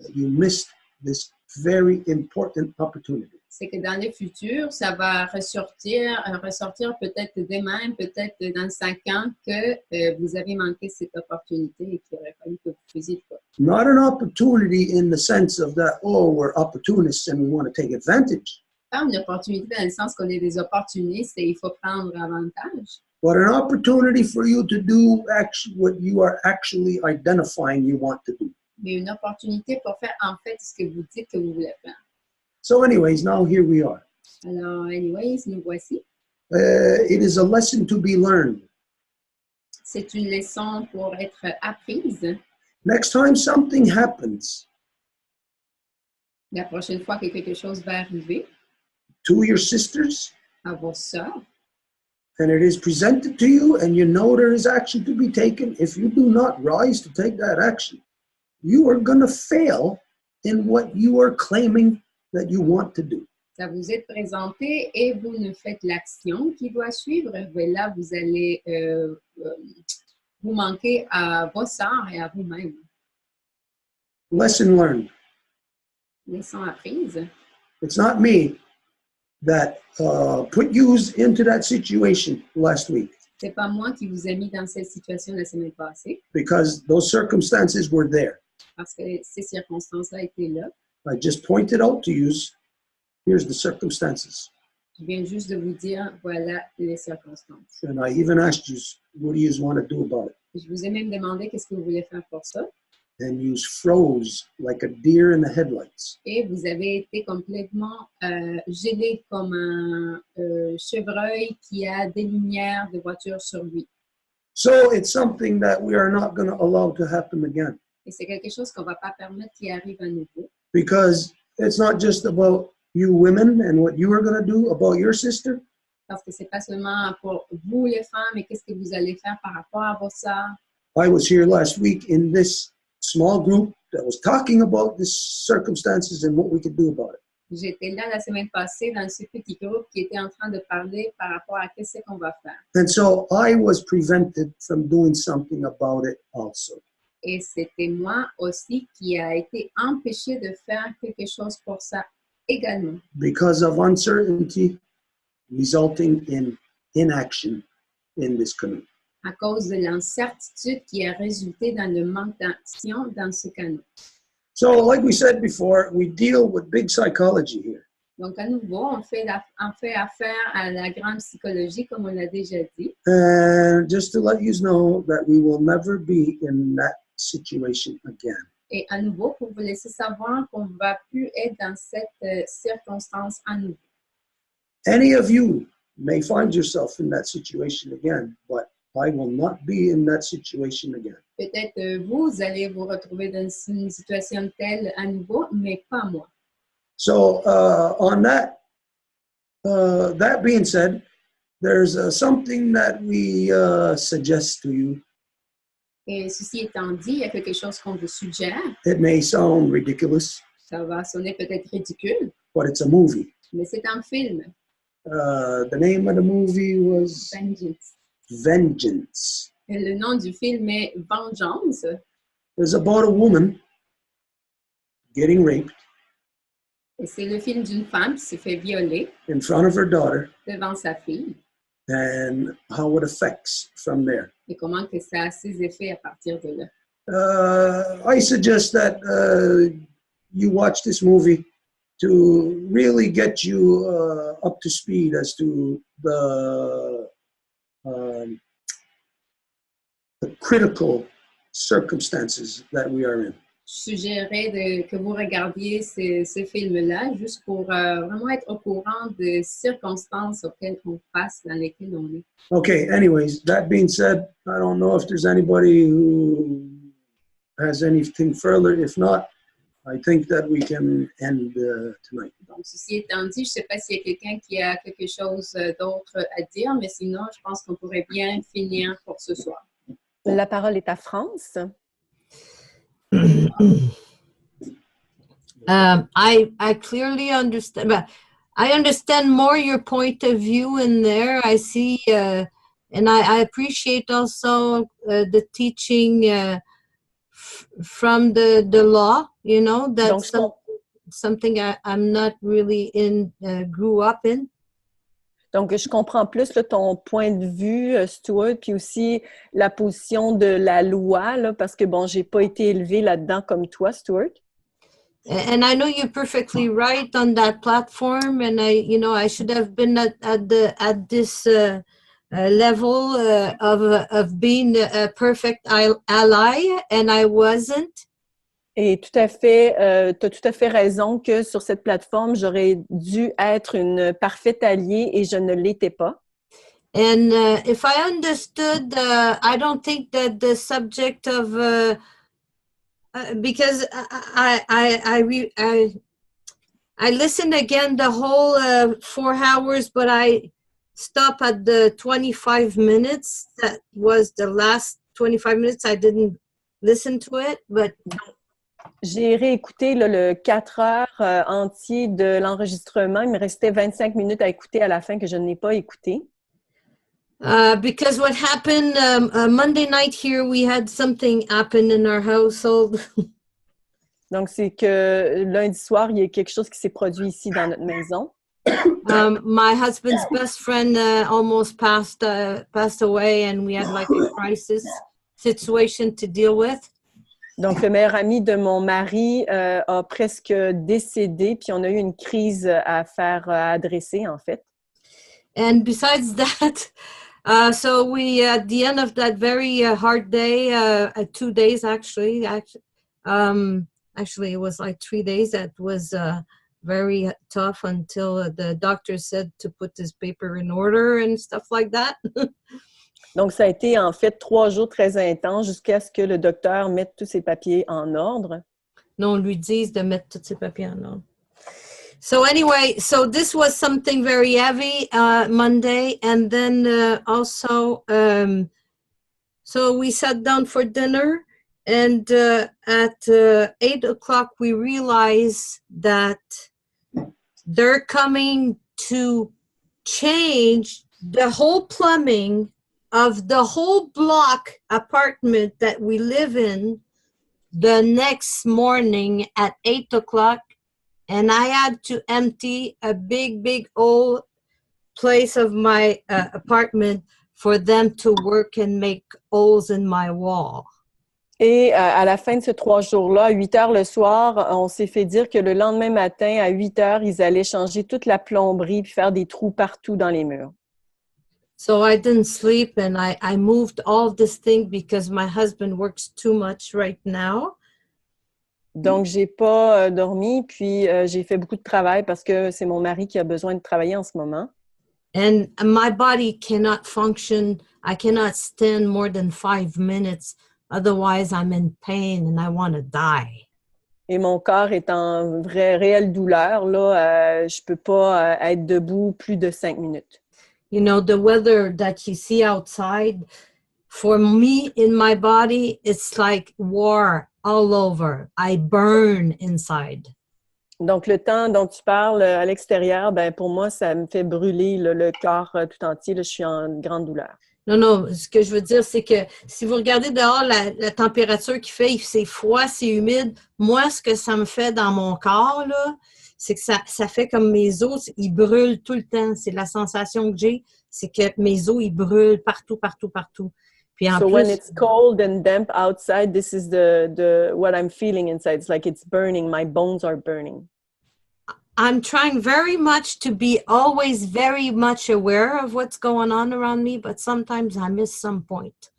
that you missed this very important opportunity. c'est que dans le futur, ça va ressortir peut-être demain, peut-être dans 5 ans, que vous avez manqué cette opportunité et qu'il aurait fallu que vous faisiez quoi. Not an opportunity in the sense of that, oh, we're opportunists and we want to take advantage, Pas une opportunité dans le sens qu'on est des opportunistes et il faut prendre avantage, but an opportunity for you to do what you are actually identifying you want to do. mais une opportunité pour faire en fait ce que vous dites que vous voulez faire. So anyways, now here we are. Alors, anyways, nous voici. It is a lesson to be learned. C'est une leçon pour être apprise. Next time something happens La prochaine fois que quelque chose va arriver to your sisters, à vos sœurs, and it is presented to you and you know there is action to be taken, if you do not rise to take that action, you are going to fail in what you are claiming that you want to do. ça vous est présenté et vous ne faites l'action qui doit suivre, mais là, vous allez vous manquer à vos sœurs et à vous-même. Lesson learned. Leçon apprise. It's not me that put you into that situation last week, C'est pas moi qui vous ai mis dans cette situation la semaine passée, because those circumstances were there. parce que ces circonstances-là étaient là. I just pointed out to you, here's the circumstances. Je viens juste de vous dire, voilà les circonstances. And I even asked you, what do you want to do about it? Je vous ai même demandé qu'est-ce que vous voulez faire pour ça. And you froze like a deer in the headlights. Et vous avez été complètement gelé comme un chevreuil qui a des lumières de voiture sur lui. So it's something that we are not going to allow to happen again. Et c'est quelque chose qu'on ne va pas permettre qui arrive à nouveau. Because it's not just about you women and what you are going to do about your sister. Parce que ce n'est pas seulement pour vous les femmes, mais qu'est-ce que vous allez faire par rapport à vos sœurs. I was here last week in this small group that was talking about the circumstances and what we could do about it. J'étais là la semaine passée dans ce petit groupe qui était en train de parler par rapport à qu'est-ce qu'on va faire. And so I was prevented from doing something about it also. Et c'était moi aussi qui a été empêchée de faire quelque chose pour ça également. Because of uncertainty resulting in inaction in this canoe. À cause de l'incertitude qui a résulté dans le manque d'action dans ce canot. So, like we said before, we deal with big psychology here. Donc, à nouveau, on fait affaire à la grande psychologie, comme on l'a déjà dit. And just to let you know that we will never be in that situation again. Et à nouveau, pour vous laisser savoir qu'on ne va plus être dans cette circonstance à nouveau. Any of you may find yourself in that situation again, but I will not be in that situation again. Peut-être vous allez vous retrouver dans une situation telle à nouveau, mais pas moi. So on that being said, there's something that we suggest to you. Et ceci étant dit, il y a quelque chose qu'on vous suggère. It may sound ridiculous. Ça va sonner peut-être ridicule. But it's a movie. Mais c'est un film. The name of the movie was Vengeance. Et le nom du film est Vengeance. It's about a woman getting raped. Et c'est le film d'une femme qui s'est fait violer in front of her daughter. Devant sa fille. And how it affects from there. Et comment que ça a ses effets à partir de là. I suggest that you watch this movie to really get you up to speed as to the critical circumstances that we are in. Je suggérerais que vous regardiez ce film-là juste pour vraiment être au courant des circonstances auxquelles on passe, dans lesquelles on est. Okay, anyways, that being said, I don't know if there's anybody who has anything further. If not, I think that we can end tonight. Donc, ceci étant dit, je ne sais pas s'il y a quelqu'un qui a quelque chose d'autre à dire, mais sinon, je pense qu'on pourrait bien finir pour ce soir. La parole est à France. I clearly understand, but I understand more your point of view in there. I see, and I appreciate also the teaching from the law, you know, that's something I'm not really grew up in. Donc, je comprends plus là, ton point de vue, Stuart, puis aussi la position de la loi, là, parce que, bon, j'ai pas été élevée là-dedans comme toi, Stuart. And I know you're perfectly right on that platform, and I should have been at this level of being a perfect ally, and I wasn't. Et tout à fait, tu as tout à fait raison que sur cette plateforme, j'aurais dû être une parfaite alliée et je ne l'étais pas. And if I understood, I don't think that the subject of because I listened again the whole 4 hours, but I stopped at the 25 minutes. That was the last 25 minutes. I didn't listen to it, but. J'ai réécouté là, le 4 heures entier de l'enregistrement. Il me restait 25 minutes à écouter à la fin que je n'ai pas écouté. Because what happened Monday night here, we had something happen in our household. Donc, c'est que lundi soir, il y a quelque chose qui s'est produit ici dans notre maison. My husband's best friend almost passed away, and we had like a crisis situation to deal with. Donc, le meilleur ami de mon mari a presque décédé, puis on a eu une crise à adresser, en fait. And besides that, So we, at the end of that very hard day, 2 days actually, actually it was like 3 days. That was very tough until the doctor said to put this paper in order and stuff like that. Donc, ça a été en fait 3 jours très intenses jusqu'à ce que le docteur mette tous ses papiers en ordre. Non, on lui dise de mettre tous ses papiers en ordre. So anyway, so this was something very heavy Monday, and then also, so we sat down for dinner, and at 8 o'clock we realized that they're coming to change the whole plumbing of the whole block apartment that we live in the next morning at 8 o'clock. And I had to empty a big old place of my apartment for them to work and make holes in my wall. Et à la fin de ces 3 jours-là, à 8 heures le soir, on s'est fait dire que le lendemain matin, à 8 heures, ils allaient changer toute la plomberie puis faire des trous partout dans les murs. So I didn't sleep, and I moved all this thing because my husband works too much right now. Donc, j'ai pas dormi, puis j'ai fait beaucoup de travail parce que c'est mon mari qui a besoin de travailler en ce moment. And my body cannot function. I cannot stand more than 5 minutes. Otherwise, I'm in pain and I want to die. Et mon corps est en réelle douleur. Là, je peux pas être debout plus de 5 minutes. You know, the weather that you see outside, for me, in my body, it's like war all over. I burn inside. Donc, le temps dont tu parles à l'extérieur, ben pour moi, ça me fait brûler le corps tout entier. Là, je suis en grande douleur. Non, ce que je veux dire, c'est que si vous regardez dehors la température qu'il fait, c'est froid, c'est humide. Moi, ce que ça me fait dans mon corps, là, c'est que ça fait comme mes os, ils brûlent tout le temps. C'est la sensation que j'ai, c'est que mes os, ils brûlent partout. Puis en So plus, when it's cold and damp outside, this is the what I'm feeling inside. It's like it's burning. My bones are burning. I'm trying very much to be always very much aware of what's going on around me, but sometimes I miss some point.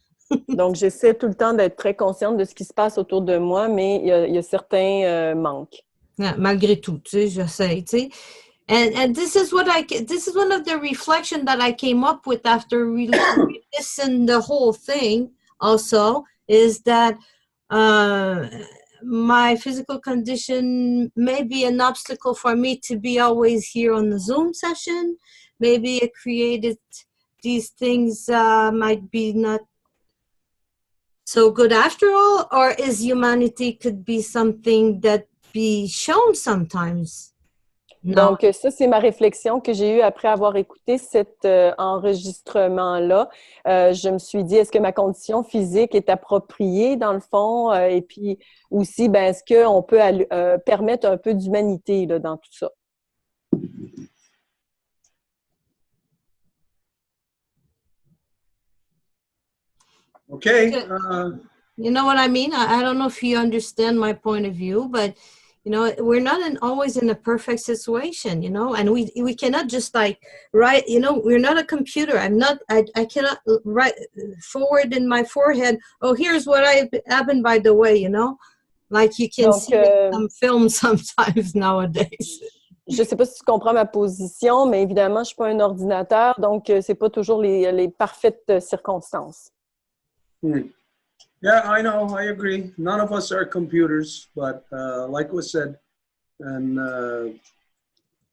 Donc, j'essaie tout le temps d'être très consciente de ce qui se passe autour de moi, mais il y a certains manques. Yeah, malgré tout, tu sais, j'essaie, tu sais. And this is one of the reflection that I came up with after listening the whole thing also, is that my physical condition may be an obstacle for me to be always here on the Zoom session. Maybe it created these things might be not so good after all, or is humanity could be something that be shown sometimes? No. Donc, ça, c'est ma réflexion que j'ai eue après avoir écouté cet enregistrement-là. Je me suis dit, est-ce que ma condition physique est appropriée dans le fond? Et puis aussi, ben, est-ce qu'on peut permettre un peu d'humanité là, dans tout ça? Okay. You know what I mean? I don't know if you understand my point of view, but you know, we're not always in a perfect situation, you know, and we cannot just like write, you know, we're not a computer. I cannot write forward in my forehead, oh, here's what happened by the way, you know, like you can see some films sometimes nowadays. Je ne sais pas si tu comprends ma position, mais évidemment, je ne suis pas un ordinateur, donc ce n'est pas toujours les parfaites circonstances. Yeah, I know. I agree. None of us are computers, but like was said, and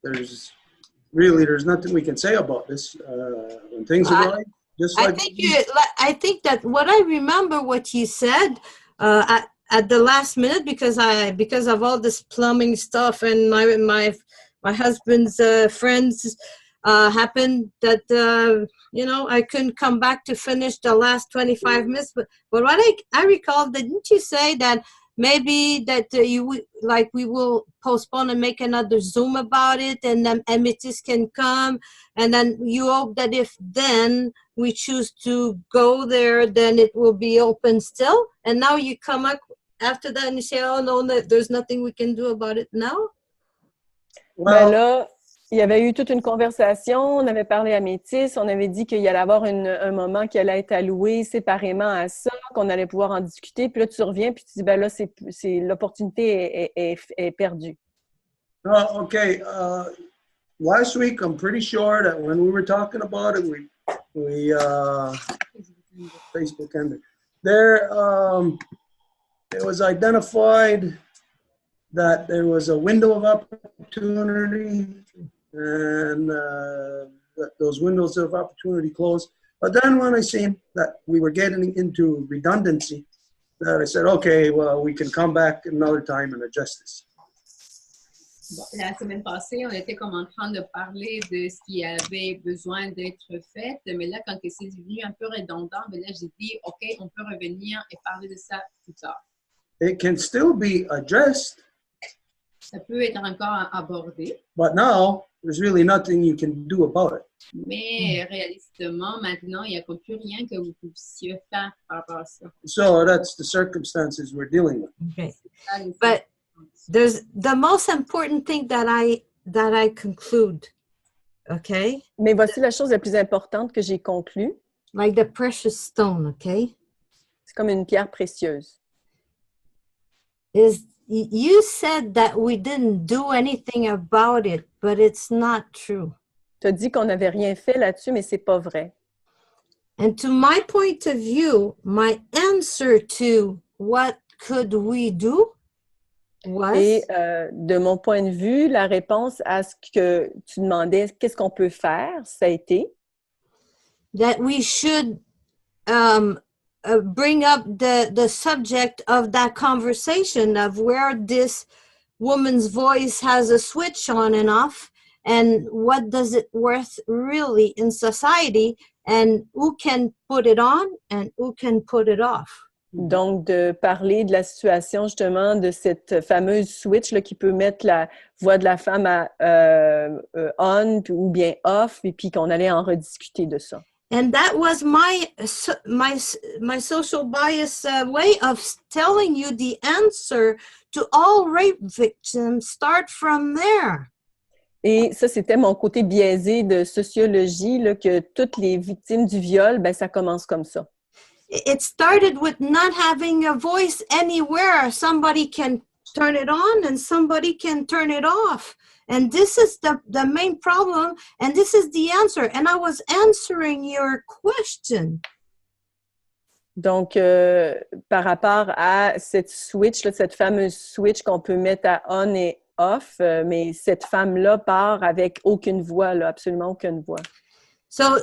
there's nothing we can say about this. When things are right, just like I think that what I remember what you said at the last minute, because of all this plumbing stuff and my husband's friends happened that you know, I couldn't come back to finish the last 25 minutes. But what I recall, didn't you say that maybe that we will postpone and make another Zoom about it, and then emitters can come, and then you hope that if then we choose to go there, then it will be open still. And now you come up after that and you say, oh no, there's nothing we can do about it now. Well, Il y avait eu toute une conversation, on avait parlé à Métis, on avait dit qu'il y allait avoir un moment qui allait être alloué séparément à ça, qu'on allait pouvoir en discuter. Puis là, tu reviens puis tu dis, ben là, l'opportunité est perdue. Oh, okay. Last week, I'm pretty sure that when we were talking about it, we Facebook ended. There, it was identified that there was a window of opportunity, and that those windows of opportunity closed. But then when I seen that we were getting into redundancy, that I said, okay, well, we can come back another time and adjust this. Bon, la semaine passée, on était comme en train de parler de ce qui avait besoin d'être fait, mais là, quand c'est devenu un peu redondant, ben là, j'ai dit, OK, on peut revenir et parler de ça plus tard. It can still be addressed. Ça peut être encore abordé. But now, there's really nothing you can do about it. Mais réalistement, maintenant, il n'y a comme plus rien que vous puissiez faire par rapport à ça. So that's the circumstances we're dealing with. Okay. But there's the most important thing that I conclude, okay? Mais voici la chose la plus importante que j'ai conclue. Like the precious stone, okay? C'est comme une pierre précieuse. Is you said that we didn't do anything about it, but it's not true. Tu as dit qu'on n'avait rien fait là-dessus, mais c'est pas vrai. And to my point of view, my answer to what could we do was, Et de mon point de vue, la réponse à ce que tu demandais, qu'est-ce qu'on peut faire, ça a été that we should bring up the subject of that conversation of where this woman's voice has a switch on and off, and what does it worth really in society, and who can put it on and who can put it off. Donc, de parler de la situation, justement, de cette fameuse switch là, qui peut mettre la voix de la femme à on ou bien off, et puis qu'on allait en rediscuter de ça. And that was my social bias way of telling you the answer to all rape victims. Start from there. Et ça, c'était mon côté biaisé de sociologie, là, que toutes les victimes du viol, ben, ça commence comme ça. It started with not having a voice anywhere. Somebody can turn it on and somebody can turn it off. And this is the main problem, and this is the answer. And I was answering your question. Donc, par rapport à cette switch, là, cette fameuse switch qu'on peut mettre à on et off, mais cette femme-là part avec aucune voix, là, absolument aucune voix. So,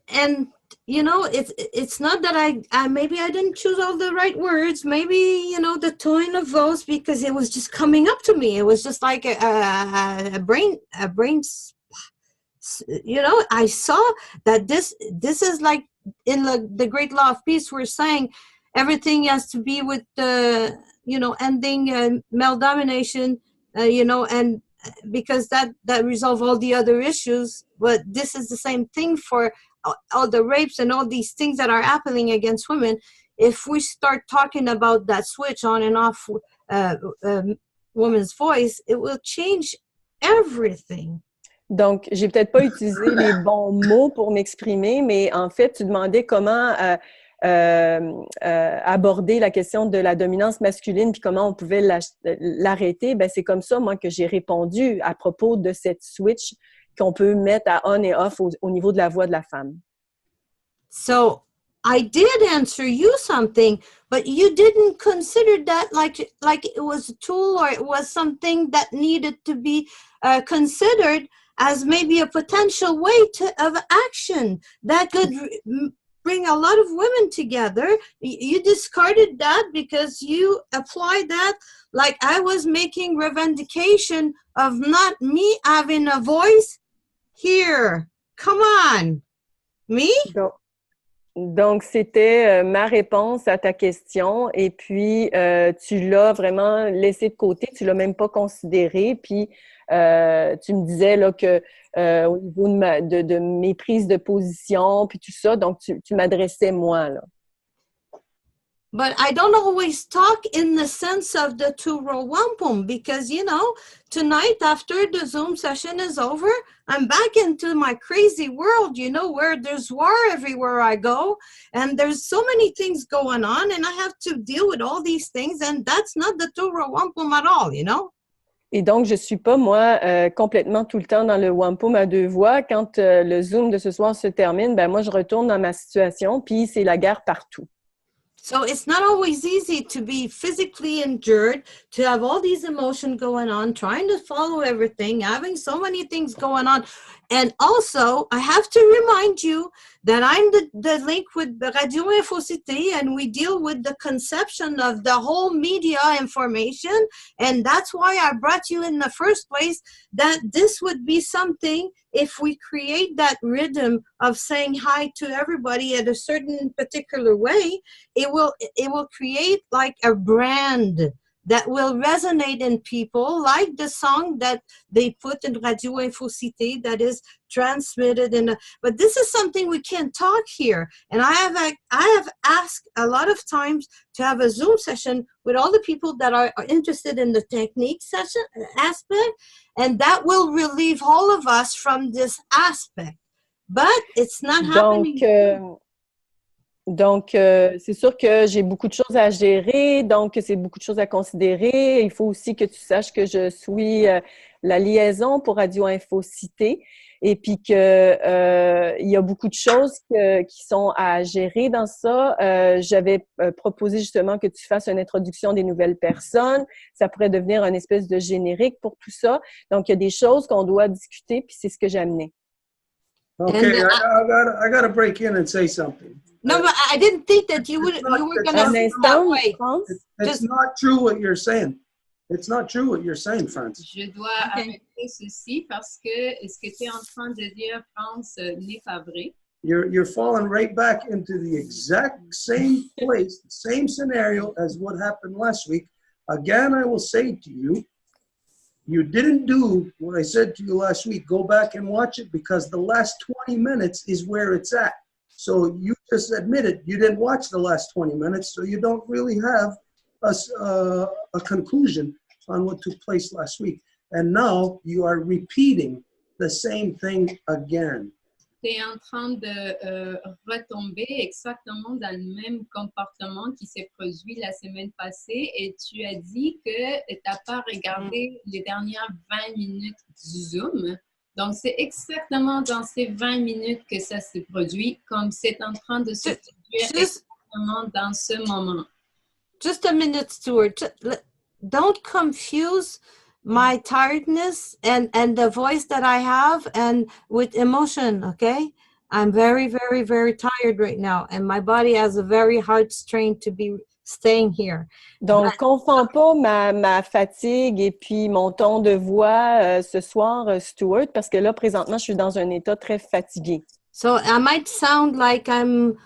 and you know, it's not that I maybe I didn't choose all the right words. Maybe, you know, the tone of voice, because it was just coming up to me. It was just like a brain. You know, I saw that this is like in the Great Law of Peace. We're saying everything has to be with the, you know, ending male domination. You know, and because that resolve all the other issues. But this is the same thing for all the rapes and all these things that are happening against women. If we start talking about that switch on and off woman's voice, it will change everything. Donc, j'ai peut-être pas utilisé les bons mots pour m'exprimer, mais en fait, tu demandais comment aborder la question de la dominance masculine puis comment on pouvait l'arrêter. Ben, c'est comme ça, moi, que j'ai répondu à propos de cette switch qu'on peut mettre à on et off au niveau de la voix de la femme. So, I did answer you something, but you didn't consider that like it was a tool or it was something that needed to be considered as maybe a potential way of action that could bring a lot of women together. You discarded that because you applied that like I was making revendication of not me having a voice here. Come on. Me? Donc, c'était ma réponse à ta question et puis tu l'as vraiment laissé de côté, tu l'as même pas considéré, puis tu me disais là, que au niveau de mes prises de position puis tout ça, donc tu m'adressais moi, là. But I don't always talk in the sense of the Two Row Wampum because, you know, tonight after the Zoom session is over, I'm back into my crazy world, you know, where there's war everywhere I go and there's so many things going on and I have to deal with all these things and that's not the Two Row Wampum at all, you know. Et donc, je ne suis pas, moi, complètement tout le temps dans le wampum à deux voix. Quand le Zoom de ce soir se termine, ben moi, je retourne dans ma situation, puis c'est la guerre partout. So it's not always easy to be physically injured, to have all these emotions going on, trying to follow everything, having so many things going on. And also, I have to remind you that I'm the link with Radio Infocité, and we deal with the conception of the whole media information. And that's why I brought you in the first place, that this would be something, if we create that rhythm of saying hi to everybody at a certain particular way, it will create like a brand that will resonate in people, like the song that they put in Radio Infocité that is transmitted in but this is something we can't talk here. And I have asked a lot of times to have a Zoom session with all the people that are interested in the technique session aspect, and that will relieve all of us from this aspect. But it's not happening. Donc, c'est sûr que j'ai beaucoup de choses à gérer, donc c'est beaucoup de choses à considérer. Il faut aussi que tu saches que je suis la liaison pour Radio Infocité et puis que il y a beaucoup de choses qui sont à gérer dans ça. J'avais proposé justement que tu fasses une introduction des nouvelles personnes. Ça pourrait devenir une espèce de générique pour tout ça. Donc, il y a des choses qu'on doit discuter, puis c'est ce que j'ai amené. Okay, I gotta break in and say something. No, but I didn't think that you were going to say that way. It's not true what you're saying. It's not true what you're saying, France. Je dois arrêter ceci parce que ce que tu es en train de dire, France, n'est pas vrai. You're falling right back into the exact same place, the same scenario as what happened last week. Again, I will say to you, you didn't do what I said to you last week. Go back and watch it because the last 20 minutes is where it's at. So you just admitted you didn't watch the last 20 minutes, so you don't really have a conclusion on what took place last week. And now you are repeating the same thing again. Tu es en train de retomber exactement dans le même comportement qui s'est produit la semaine passée et tu as dit que tu n'as pas regardé les dernières 20 minutes du Zoom. Donc, c'est exactement dans ces 20 minutes que ça s'est produit, comme c'est en train de se produire exactement dans ce moment. Just a minute, Stuart. Don't confuse my tiredness and the voice that I have and with emotion, okay? I'm very, very, very tired right now, and my body has a very hard strain to be staying here. Donc, confonds pas ma fatigue et puis mon ton de voix ce soir, Stuart, parce que là, présentement, je suis dans un état très fatigué. So I might sound like I'm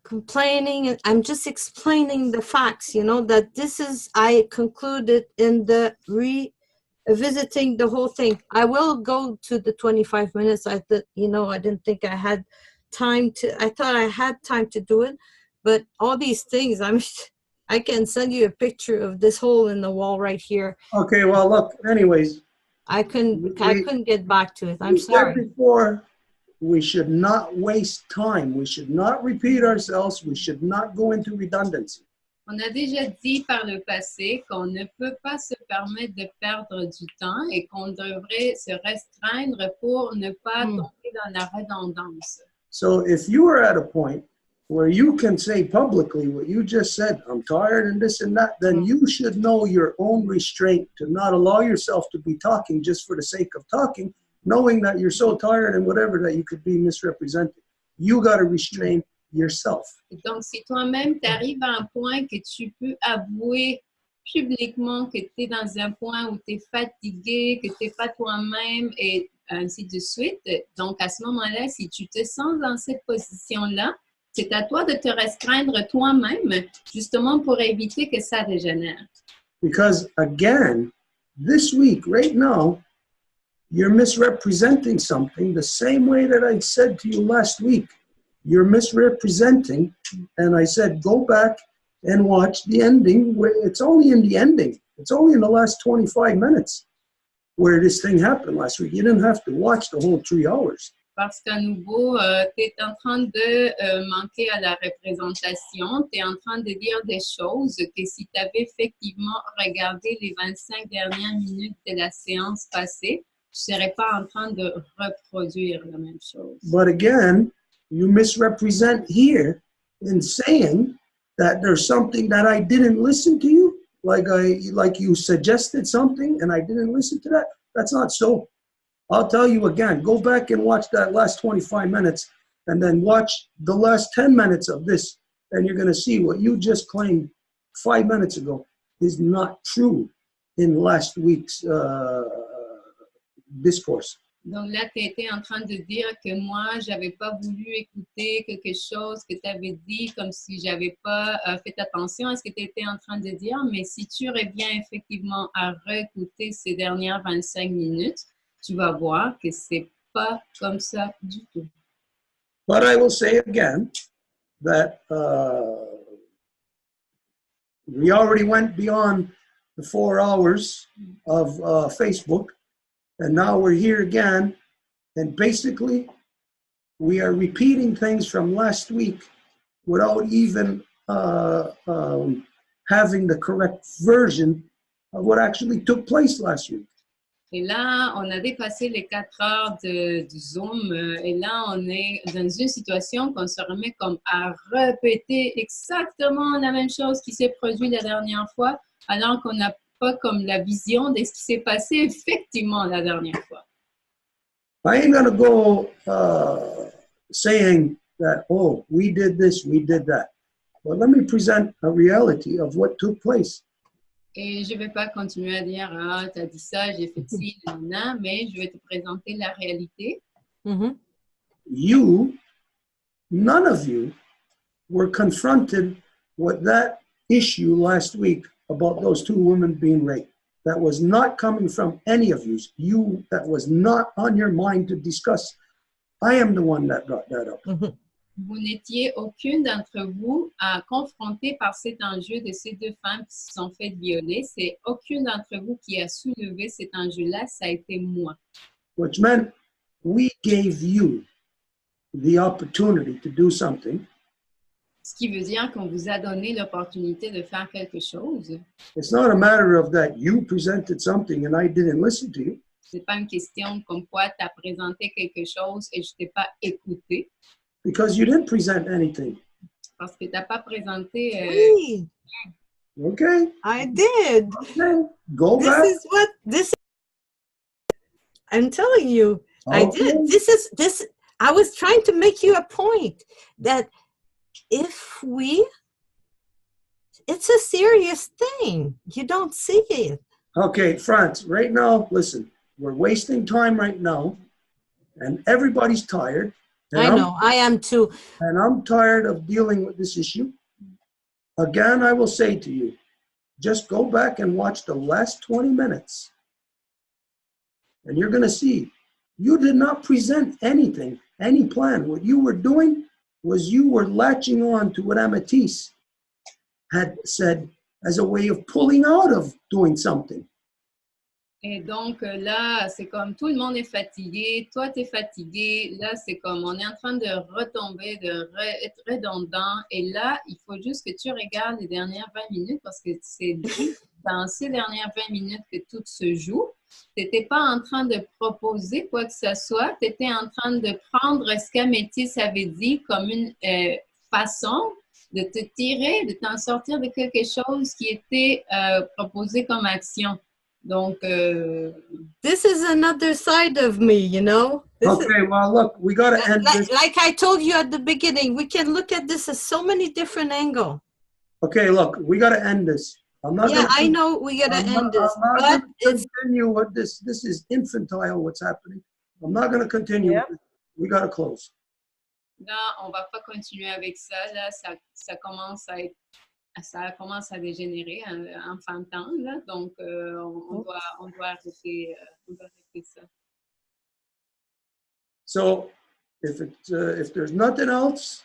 complaining. I'm just explaining the facts, you know, that this is, I concluded in the revisiting the whole thing. I will go to the 25 minutes. I didn't think I had time to, I thought I had time to do it, but all these things, I can send you a picture of this hole in the wall right here. Okay, well, look, anyways. I couldn't get back to it. I'm sorry. Before, we should not waste time. We should not repeat ourselves. We should not go into redundancy. On a déjà dit par le passé qu'on ne peut pas se permettre de perdre du temps et qu'on devrait se restreindre pour ne pas tomber dans la redondance. So if you are at a point where you can say publicly what you just said, I'm tired and this and that, then you should know your own restraint to not allow yourself to be talking just for the sake of talking, knowing that you're so tired and whatever that you could be misrepresented. You got to restrain yourself. Donc, si toi-même tu arrives à un point que tu peux avouer publiquement que tu es dans un point où tu es fatigué, que tu n'es pas toi-même et ainsi de suite, donc à ce moment-là, si tu te sens dans cette position-là, c'est à toi de te restreindre toi-même, justement pour éviter que ça dégénère. Because again, this week, right now, you're misrepresenting something the same way that I said to you last week. You're misrepresenting, and I said, go back and watch the ending. It's only in the ending. It's only in the last 25 minutes where this thing happened last week. You didn't have to watch the whole 3 hours. Parce qu'à nouveau, tu es en train de manquer à la représentation. Tu es en train de dire des choses que si tu avais effectivement regardé les 25 dernières minutes de la séance passée, tu ne serais pas en train de reproduire la même chose. But again, you misrepresent here in saying that there's something that I didn't listen to you, like you suggested something and I didn't listen to that. That's not so. I'll tell you again, go back and watch that last 25 minutes and then watch the last 10 minutes of this, and you're going to see what you just claimed 5 minutes ago is not true in last week's discourse. Donc là, tu étais en train de dire que moi, je n'avais pas voulu écouter quelque chose que tu avais dit comme si je n'avais pas fait attention à ce que tu étais en train de dire. Mais si tu reviens effectivement à réécouter ces dernières 25 minutes, tu vas voir que ce n'est pas comme ça du tout. But I will say again that we already went beyond the 4 hours of Facebook. And now we're here again, and basically we are repeating things from last week without even having the correct version of what actually took place last week. Et là, on a dépassé les 4 heures du Zoom, et là, on est dans une situation qu'on se remet comme à répéter exactement la même chose qui s'est produite la dernière fois, alors qu'on n'a pas comme la vision de ce qui s'est passé effectivement la dernière fois. I ain't gonna go saying that, oh, we did this, we did that. But let me present a reality of what took place. Et je ne vais pas continuer à dire, ah, tu as dit ça, j'ai fait ci, non, mais je vais te présenter la réalité. None of you were confronted with that issue last week about those 2 women being raped. That was not coming from any of you. That was not on your mind to discuss. I am the one that brought that up. Vous n'étiez aucune d'entre vous à confronter par cet enjeu de ces 2 femmes qui se sont faites violer. C'est aucune d'entre vous qui a soulevé cet enjeu-là, ça a été moi. Which meant we gave you the opportunity to do something. Ce qui veut dire qu'on vous a donné l'opportunité de faire quelque chose. It's not a matter of that you presented something and I didn't listen to you. C'est pas une question comme quoi tu as présenté quelque chose et je t'ai pas écouté. Because you didn't present anything. Parce que tu n'as pas présenté... Oui. Okay. I did. Okay. Go back. This is I'm telling you, Okay. I did. I was trying to make you a point that it's a serious thing. You don't see it. Okay, France, right now, listen, we're wasting time right now, and everybody's tired. I know, I am too. And I'm tired of dealing with this issue. Again, I will say to you, just go back and watch the last 20 minutes. And you're going to see, you did not present anything, any plan. What you were doing was you were latching on to what Amatisse had said as a way of pulling out of doing something. Et donc là, c'est comme tout le monde est fatigué, toi tu es fatigué, là c'est comme on est en train de retomber, être redondant, et là il faut juste que tu regardes les dernières 20 minutes parce que c'est dans ces dernières 20 minutes que tout se joue. Tu n'étais pas en train de proposer quoi que ce soit, tu étais en train de prendre ce qu'Amétis avait dit comme une façon de te tirer, de t'en sortir de quelque chose qui était proposé comme action. Donc, this is another side of me, you know. Well, look, we got to end this. Like I told you at the beginning, we can look at this as so many different angles. Okay, look, we got to end this. I know we got to end this, but it's continue with this. This is infantile. What's happening? I'm not going to continue. Yeah. With this. We got to close. là, on ne va pas continuer avec ça. Là, ça commence à dégénérer en fin de temps. Là, donc, on doit arrêter ça. So, if there's nothing else,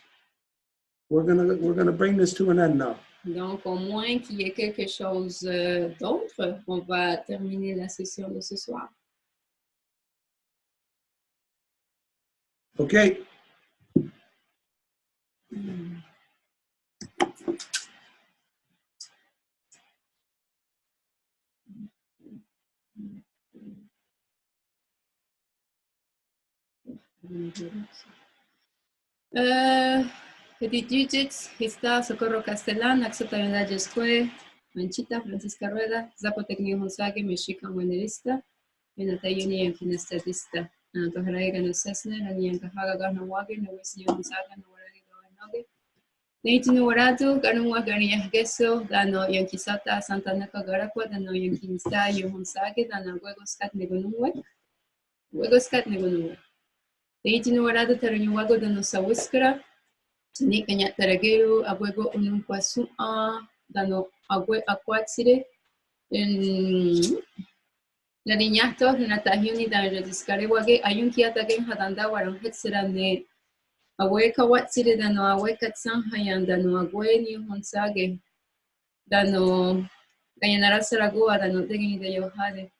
we're gonna bring this to an end now. Donc, au moins qu'il y ait quelque chose d'autre, on va terminer la session de ce soir. OK. Editujec, Hista, Socorro Castellán, Axotayona Jescue, Manchita, Francisca Rueda, Zapotecnia Gonzague, Mexica Buenarista, Venatayuni and Kinestatista, and Toharega no Cessner, and Yankahaga Garnawagi, no Wisi Gonzaga, no Waragi, Naiti no Waratu, Garnua Garnia Gesso, Dano Yankisata, Santana Garaqua, Dano Yankista, Yohonsage, Dana Huegoscat Negonue, Huegoscat Negonue. Naiti no Waratu, Terranuago, Dano Sawiskara. Ni kanya taragero abuego unun kwasu dano abue aquatsire la niña to renata hiuni dan rediscare wage ayun kia tagen hadanda waran hetsirane abue kawatsire dano abue katsan hayan dano abue ni honsage dano ganyanara saragoa dano tegen de yohade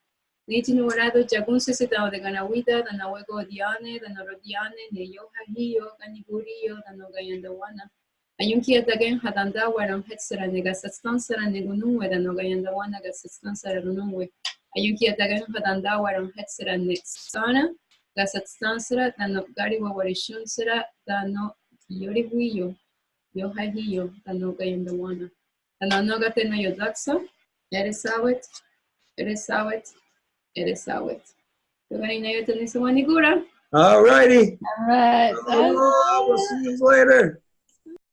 Niti no warado jagun se dano de ganawida dano wego diane dano rodiane ne yoha hiyo ganigurio dano gayandawana ayunki atagen hadanda waran hetsera negasatstan sera negunue dano gayandawana gasatstan sera runue ayunki atagen hadanda waran hetsera nexana gasatstan sera dano gari wawarishun sera dano yori huyo yoha hiyo dano gayandawana dano nogate no yodaksa eres awet All righty. All right. We'll see you later.